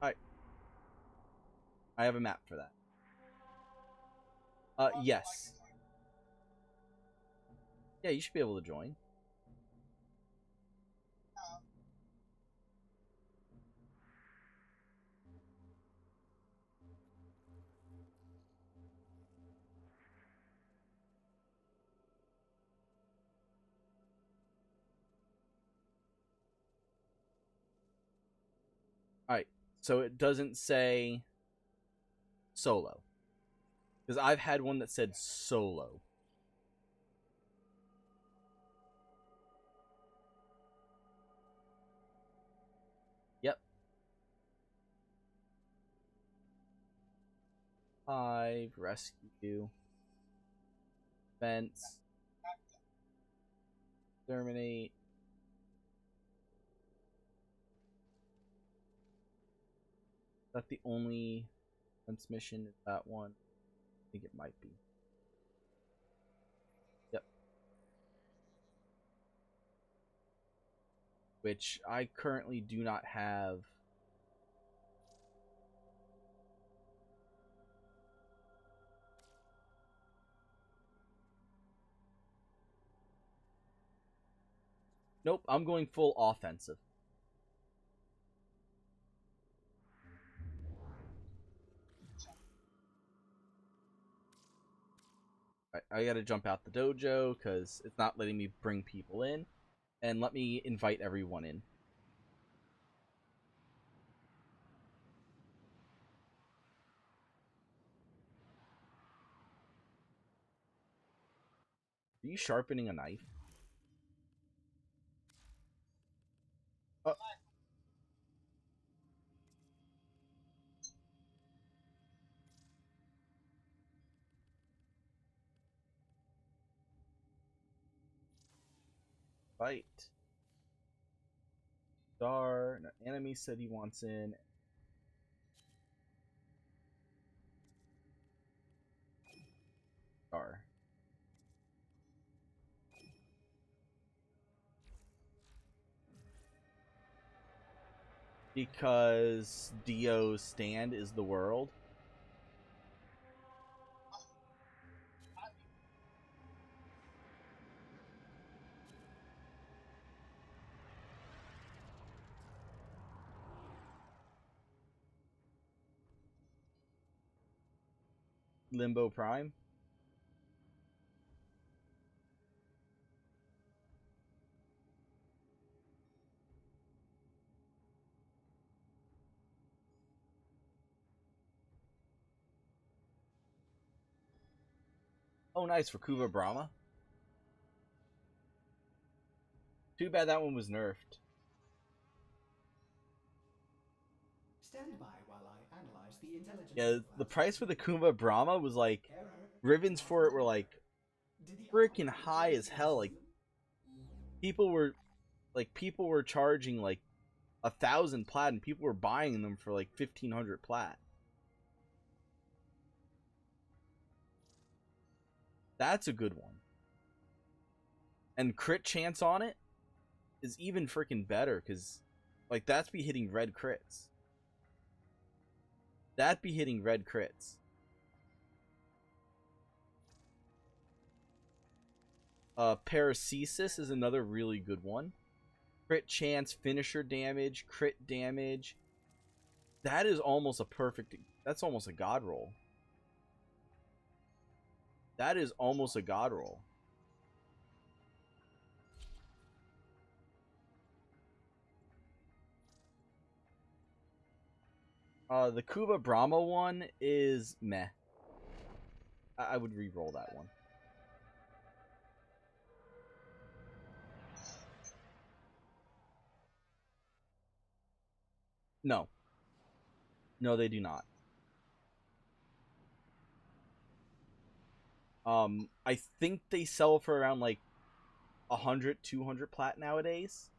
Alright. I have a map for that. Yes. Yeah, you should be able to join. Alright, so it doesn't say solo. Because I've had one that said solo. Yep. 5, rescue, fence, exterminate. Is that the only fence mission? Is that one? I think it might be. Yep. Which I currently do not have. Nope, I'm going full offensive. I gotta jump out the dojo because it's not letting me bring people in. And let me invite everyone in. Are you sharpening a knife? Fight. Star. No, enemy said he wants in. Star. Because Dio's stand is the world. Limbo Prime. Oh, nice for Kuva Brahma. Too bad that one was nerfed. Stand by while I analyze the intelligence. Yeah, the price for the Kuva Brahma was like, ribbons for it were like freaking high as hell. Like people were charging like 1,000 plat, and people were buying them for like 1,500 plat. That's a good one. And crit chance on it is even freaking better, because like that's be hitting red crits. That'd be hitting red crits. Paracesis is another really good one. Crit chance, finisher damage, crit damage. That is almost a perfect... That's almost a god roll. That is almost a god roll. The Kuva Brahma one is meh. I would re-roll that one. No. No, they do not. I think they sell for around like 100, 200 plat nowadays.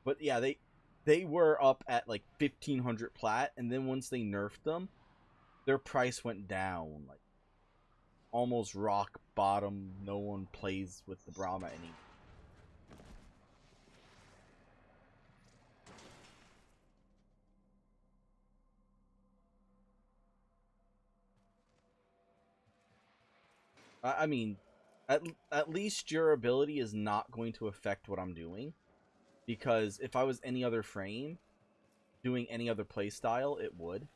But yeah, they were up at like 1,500 plat, and then once they nerfed them, their price went down, like almost rock bottom. No one plays with the Brahma anymore. I mean, at least durability is not going to affect what I'm doing, because if I was any other frame, doing any other playstyle, it would.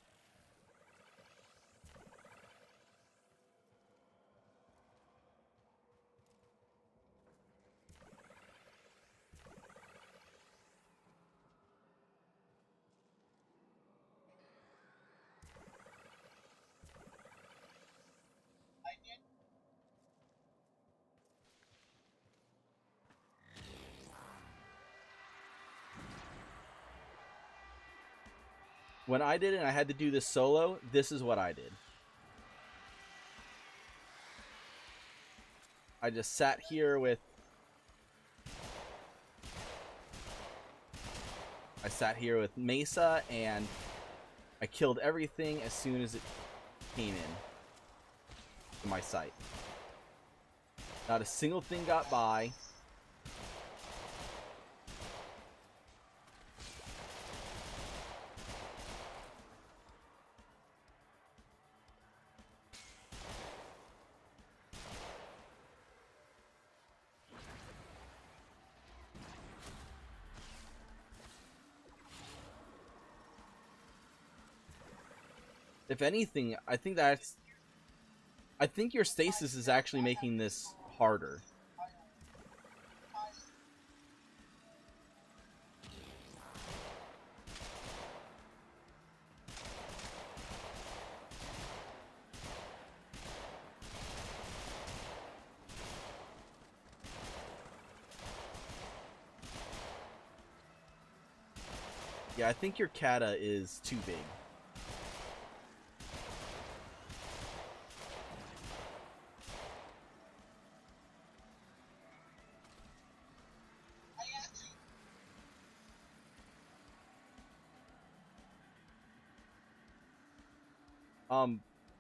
when I did it and I had to do this solo, this is what I did. I just sat here with... I sat here with Mesa, and I killed everything as soon as it came in to my sight. Not a single thing got by. If anything, I think your stasis is actually making this harder. Yeah, I think your kata is too big.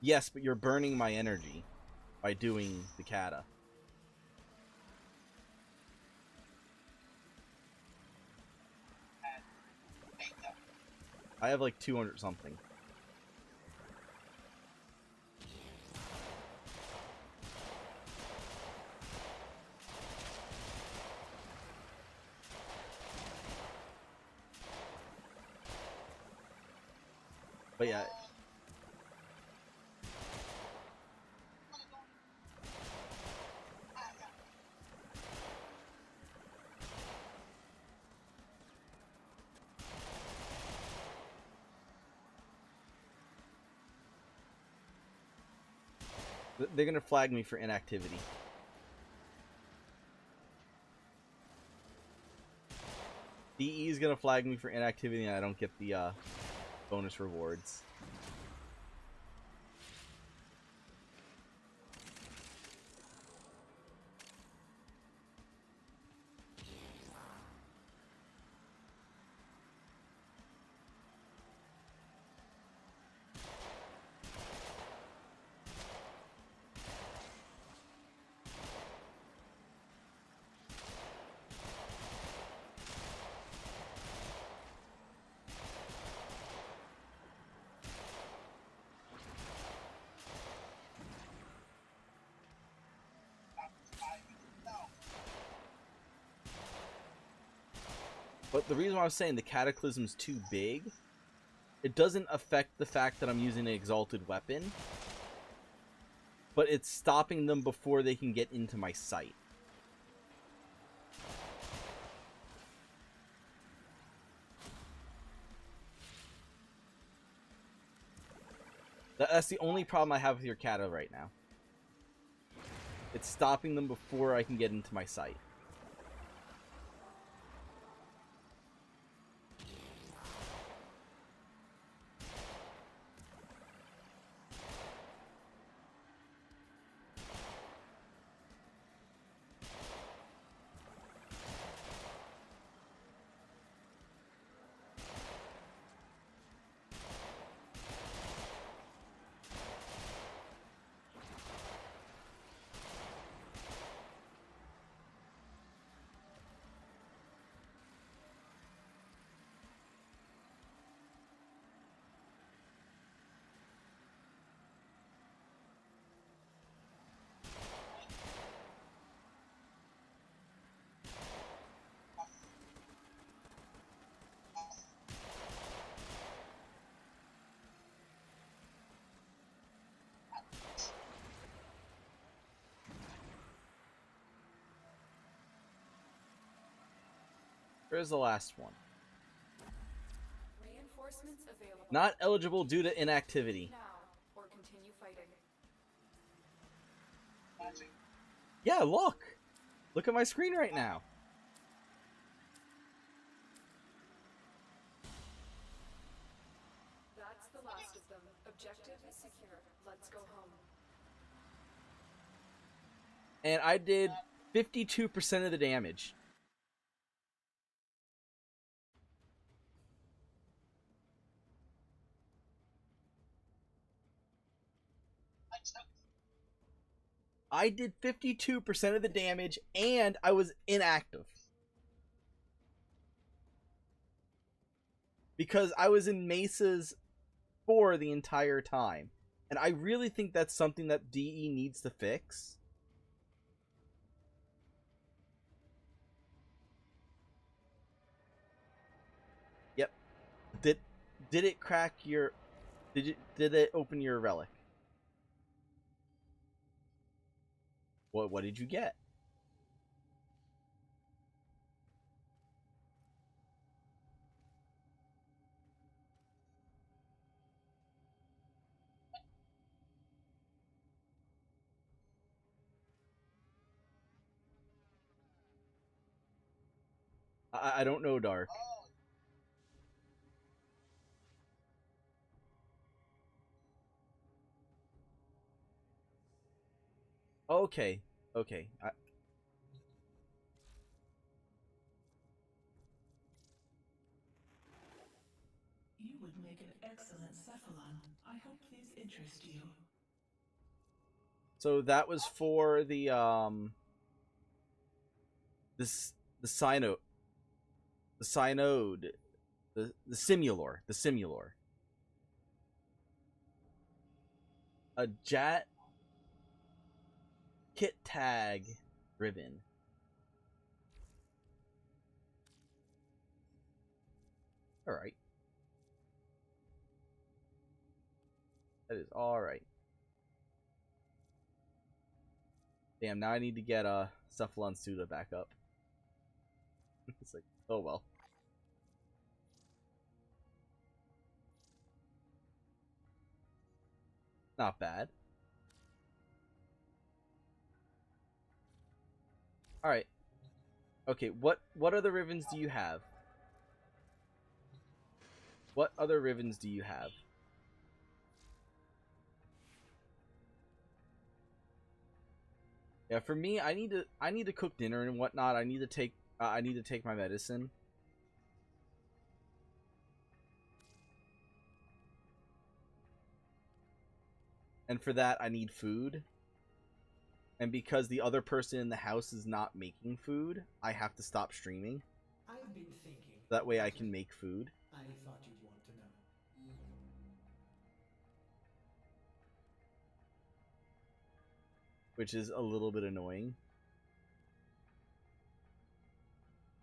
Yes, but you're burning my energy by doing the kata. I have like 200 something. But yeah. They're gonna flag me for inactivity. DE is gonna flag me for inactivity and I don't get the bonus rewards. But the reason why I was saying the Cataclysm's too big, it doesn't affect the fact that I'm using an exalted weapon, but it's stopping them before they can get into my sight. That's the only problem I have with your kata right now. It's stopping them before I can get into my sight. Where's the last one? Reinforcements available. Not eligible due to inactivity. Now, or continue fighting. Yeah, look! Look at my screen right now. And I did 52% of the damage. I did 52% of the damage, and I was inactive. Because I was in Mesas for the entire time. And I really think that's something that DE needs to fix. Yep. Did it crack your... Did it open your relic? What did you get? I don't know, Dark. Okay. Okay. You would make an excellent cephalon. I hope these interest you. So that was for the the synode, the simulor. A Jat kit tag ribbon. All right. That is all right. Damn, now I need to get a Cephalon Suda back up. It's like, oh well. Not bad. All right. Okay, what other ribbons do you have? What other ribbons do you have? Yeah, for me, I need to cook dinner and whatnot. I need to take my medicine. And for that, I need food. And because the other person in the house is not making food, I have to stop streaming. I've been thinking. That way I can make food. I thought you'd want to know. Which is a little bit annoying.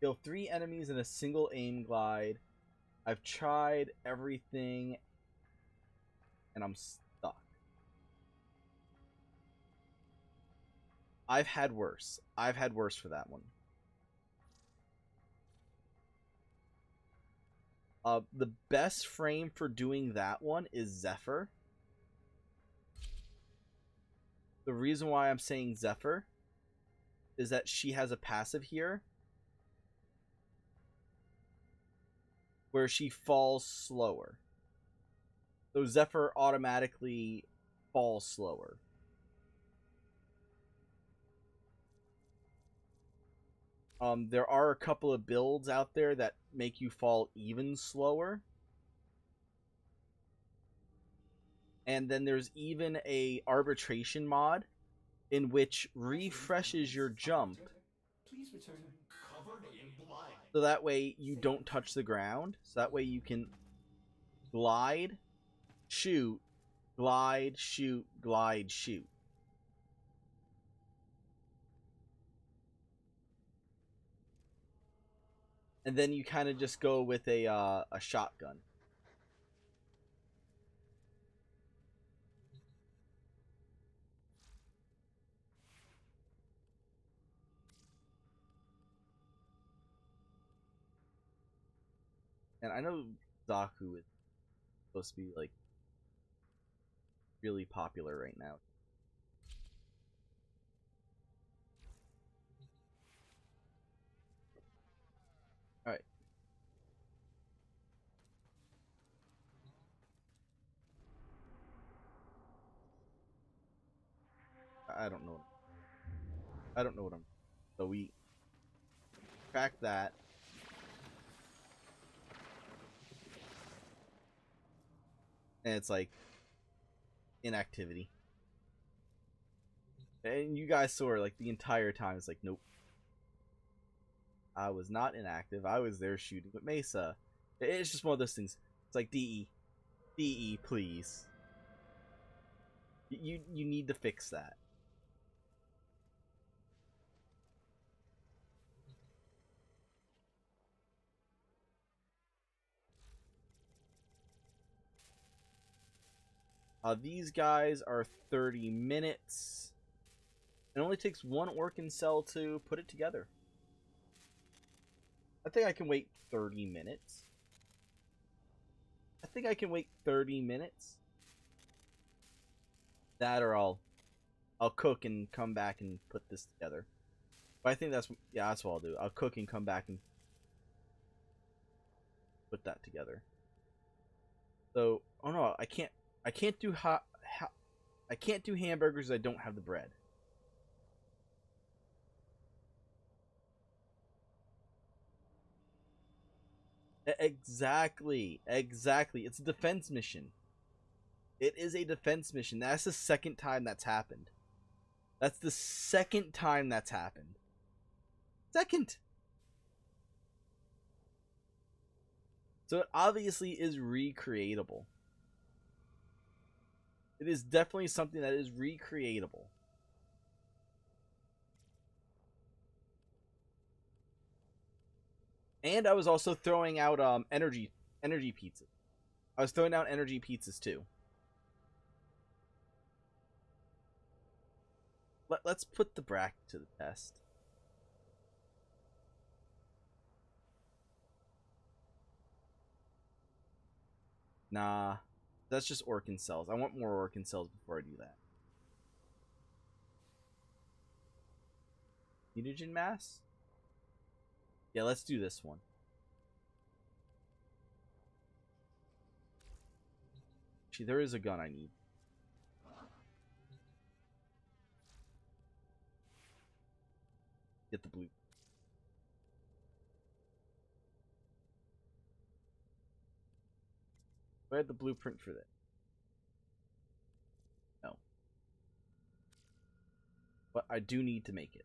Kill 3 enemies in a single aim glide. I've tried everything, and I'm stuck. I've had worse. I've had worse for that one. The best frame for doing that one is Zephyr. The reason why I'm saying Zephyr is that she has a passive here where she falls slower. So Zephyr automatically falls slower. There are a couple of builds out there that make you fall even slower. And then there's even a arbitration mod in which refreshes your jump. Please return covered in blood. So that way you don't touch the ground. So that way you can glide, shoot, glide, shoot, glide, shoot. And then you kind of just go with a shotgun. And I know Zaku is supposed to be like really popular right now. All right. I don't know. I don't know what I'm. So we crack that. And it's like inactivity. And you guys saw her like the entire time. It's like, nope. I was not inactive. I was there shooting with Mesa. It's just one of those things. It's like DE. DE, please. You need to fix that. These guys are 30 minutes. It only takes one Orkin cell to put it together. I think I can wait 30 minutes. I think I can wait 30 minutes. That or I'll cook and come back and put this together. But I think that's what I'll do. I'll cook and come back and put that together. So, oh no, I can't do I can't do hamburgers. I don't have the bread. Exactly. It's a defense mission. It is a defense mission. That's the second time that's happened. That's the second time that's happened. Second. So it obviously is recreatable. It is definitely something that is recreatable. And I was also throwing out energy pizzas. I was throwing out energy pizzas too. Let's put the bracket to the test. Nah, that's just Orkin cells. I want more Orkin cells before I do that. Mutagen mass? Yeah, let's do this one. Actually, there is a gun I need. Get the blue. Do I have the blueprint for that? No. But I do need to make it.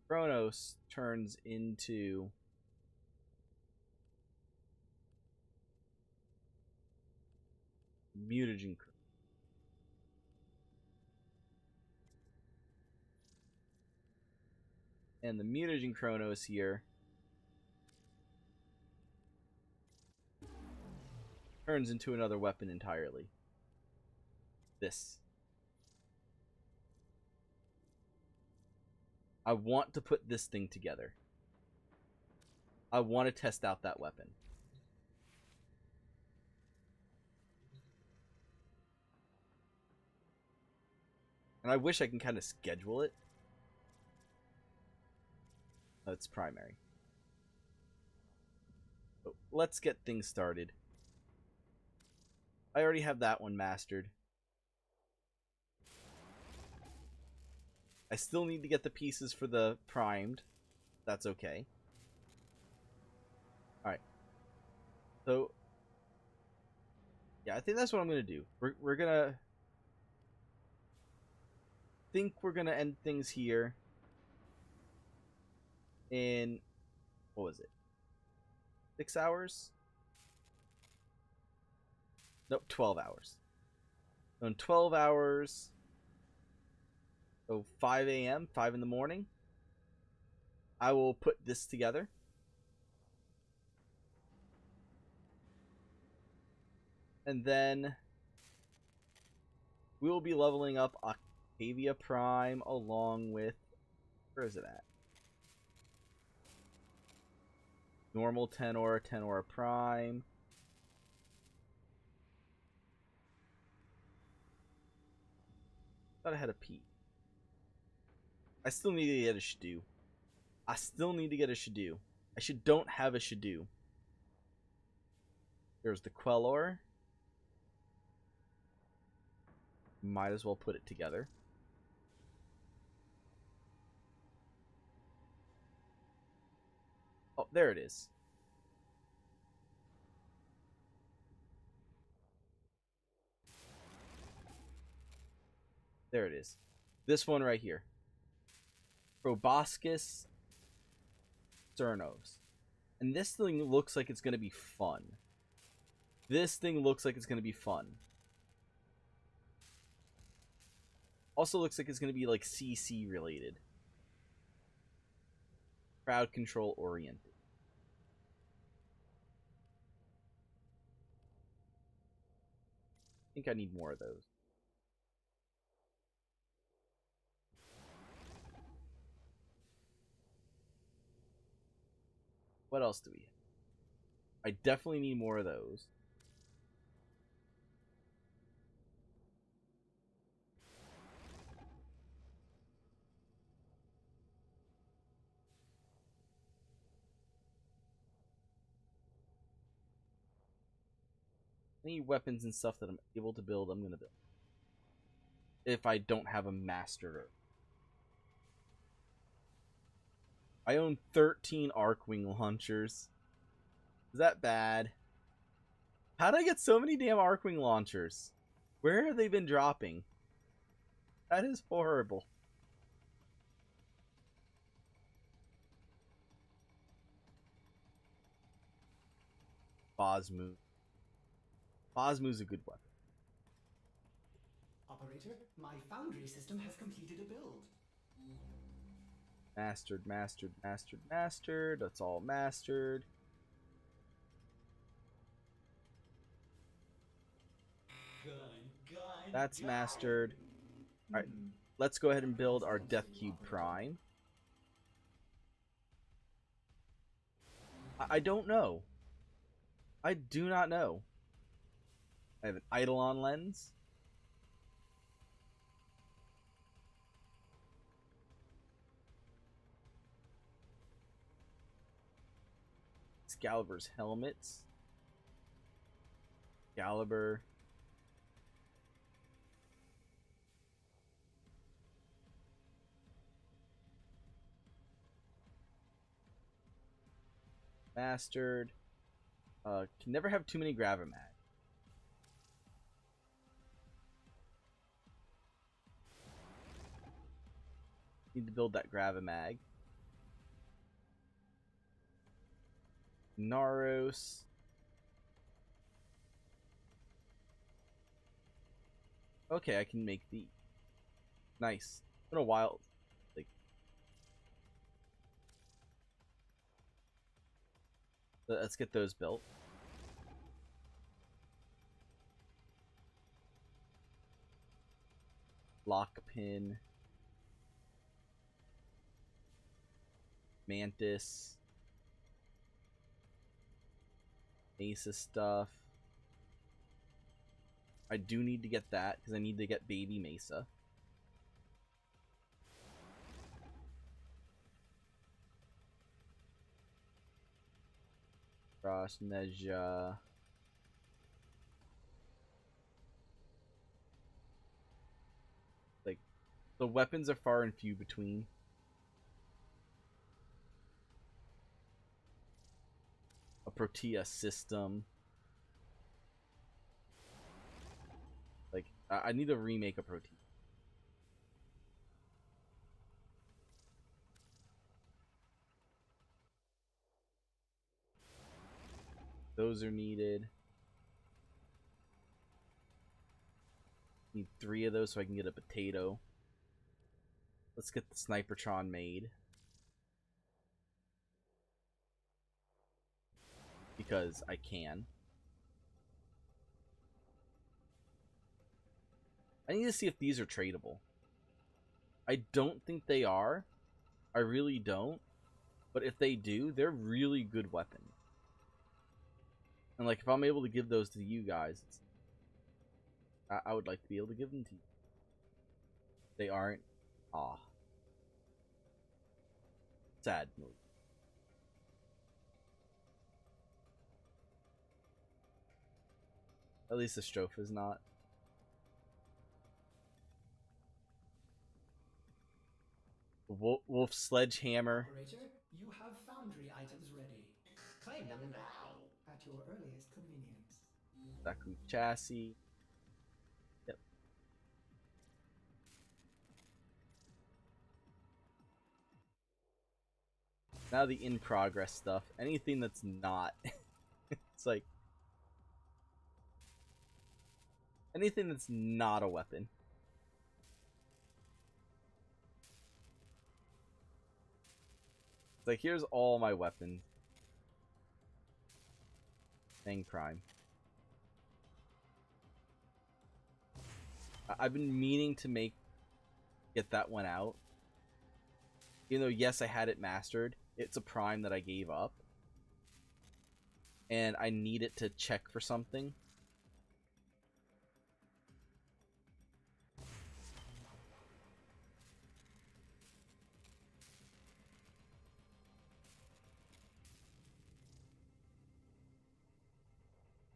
Kronos turns into mutagen. And the mutagen Kronos here turns into another weapon entirely. This. I want to put this thing together. I want to test out that weapon. And I wish I can kind of schedule it. That's primary. So let's get things started. I already have that one mastered. I still need to get the pieces for the primed. That's okay. Alright. So, yeah, I think that's what I'm going to do. We're going to... think we're going to end things here. In... what was it? 6 hours? Nope, 12 hours. So in 12 hours... so 5 a.m., 5 in the morning, I will put this together. And then we will be leveling up Octavia Prime along with... where is it at? Normal Tenor, Tenor Prime. Thought I had a P. I still need to get a Shadoo. I don't have a Shadoo. There's the Quellor. Might as well put it together. Oh, there it is. There it is. This one right here. Proboscis Cernos. And this thing looks like it's going to be fun. This thing looks like it's going to be fun. Also looks like it's going to be like CC related. Crowd control oriented. I think I need more of those. What else do we have? I definitely need more of those. Any weapons and stuff that I'm able to build, I'm going to build. If I don't have a master. I own 13 Arcwing launchers. Is that bad? How did I get so many damn Arcwing launchers? Where have they been dropping? That is horrible. Bosmu. Bosmu's a good weapon. Operator, my foundry system has completed a build. Mastered, mastered, mastered, mastered. That's all mastered. That's mastered. Alright, let's go ahead and build our Death Cube Prime. I don't know. I do not know. I have an Eidolon lens. Excalibur's helmets. Excalibur. Mastered. Can never have too many Gravimag. Need to build that Gravimag. Naros. Okay, I can make these. Nice. It's been a while. Like, let's get those built. Lockpin. Mantis. Mesa stuff. I do need to get that because I need to get Baby Mesa. Crossneja. Like, the weapons are far and few between. A Protea system. Like, I need to remake a Protea. Those are needed. Need 3 of those so I can get a potato. Let's get the Snipertron made. Because I can. I need to see if these are tradable. I don't think they are. I really don't. But if they do, they're really good weapons. And like, if I'm able to give those to you guys, I would like to be able to give them to you. They aren't. Ah. Sad move. At least the Strophe is not. Wolf sledgehammer. Operator, you have foundry items ready. Claim them now. At your earliest convenience. Zaku chassis. Yep. Now the in progress stuff. Anything that's not. It's like. Anything that's not a weapon. It's like, here's all my weapons. And crime. I've been meaning to get that one out. Even though, yes, I had it mastered. It's a prime that I gave up. And I need it to check for something.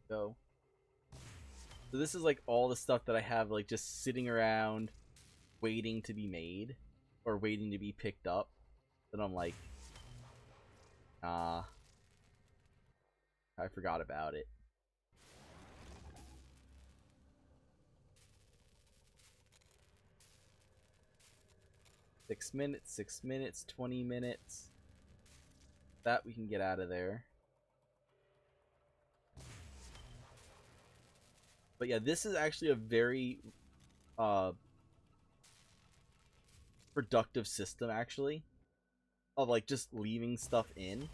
So this is like all the stuff that I have like just sitting around waiting to be made or waiting to be picked up. That I'm like, I forgot about it. Six minutes, 20 minutes. That we can get out of there. But yeah, this is actually a very productive system, actually, of like just leaving stuff in.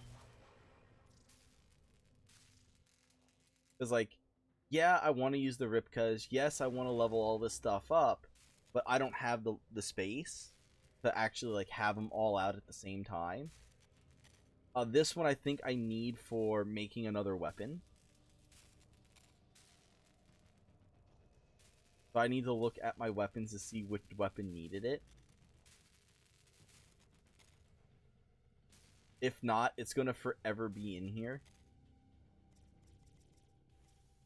Because like, yeah, I want to use the Ripkas. Yes, I want to level all this stuff up, but I don't have the space to actually like have them all out at the same time. This one I think I need for making another weapon. So I need to look at my weapons to see which weapon needed it. If not, it's going to forever be in here.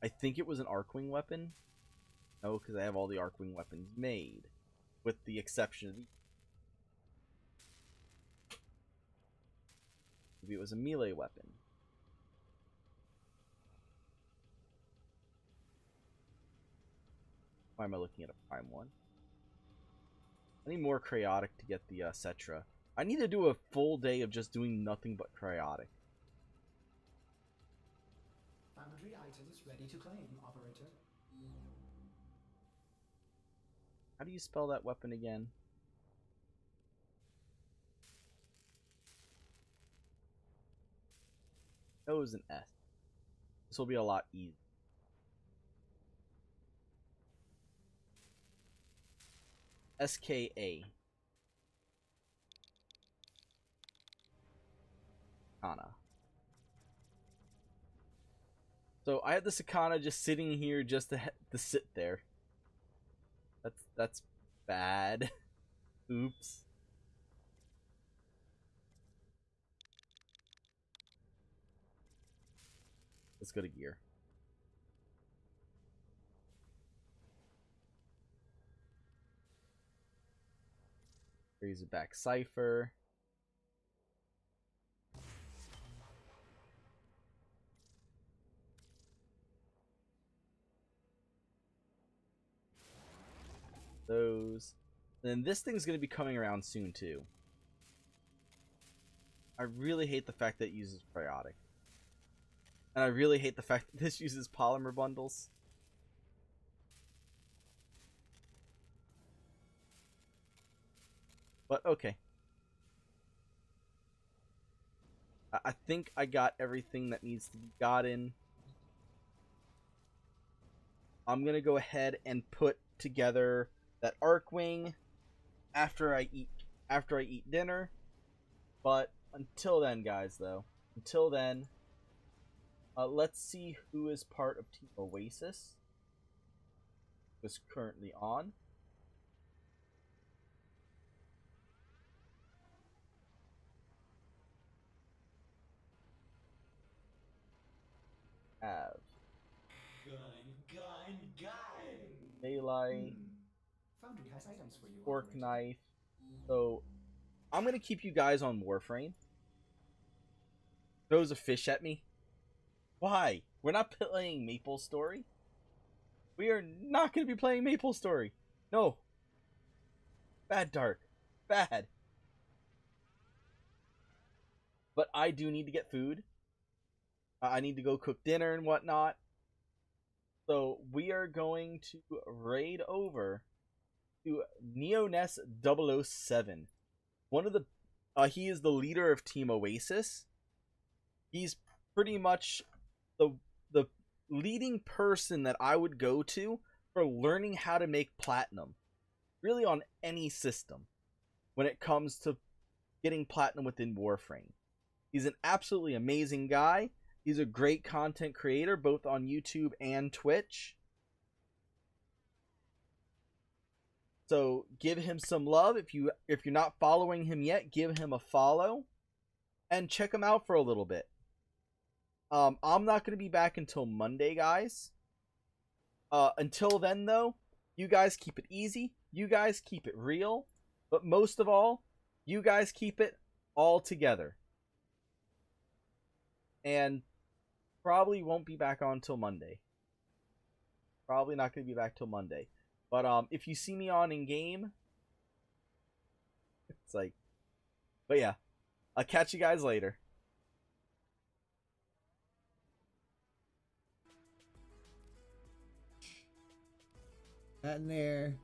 I think it was an Arcwing weapon. No, because I have all the Arcwing weapons made. With the exception of the... Maybe it was a melee weapon. Why am I looking at a prime one? I need more Cryotic to get the Cetra. I need to do a full day of just doing nothing but Cryotic. Foundry items ready to claim, operator. How do you spell that weapon again? O is an S. This will be a lot easier. SKA. Sakana. So I had the Sakana just sitting here just to sit there. That's bad. Oops. Let's go to gear. Razorback Cipher. Those. And then this thing's going to be coming around soon too. I really hate the fact that it uses Cryotic. And I really hate the fact that this uses polymer bundles. But okay. I think I got everything that needs to be gotten. I'm going to go ahead and put together that Arcwing after I eat dinner. But until then, guys, though. Until then, let's see who is part of Team Oasis. Who is currently on. Have Daylight. Foundry has items for you. Fork Operator. Knife. So I'm going to keep you guys on Warframe. Throws a fish at me. Why? We're not playing Maple Story. We are not going to be playing Maple Story. No. Bad, Dark. Bad. But I do need to get food. I need to go cook dinner and whatnot. So we are going to raid over to Neoness 007. One of the he is the leader of Team Oasis. He's pretty much the leading person that I would go to for learning how to make platinum. Really on any system when it comes to getting platinum within Warframe. He's an absolutely amazing guy. He's a great content creator both on YouTube and Twitch. So give him some love. If you're not following him yet, give him a follow and check him out for a little bit. I'm not going to be back until Monday, guys. Until then, though, you guys keep it easy. You guys keep it real. But most of all, you guys keep it all together. And probably won't be back on till Monday. Probably not going to be back till Monday. But if you see me on in game, it's like, but yeah, I'll catch you guys later. That in there.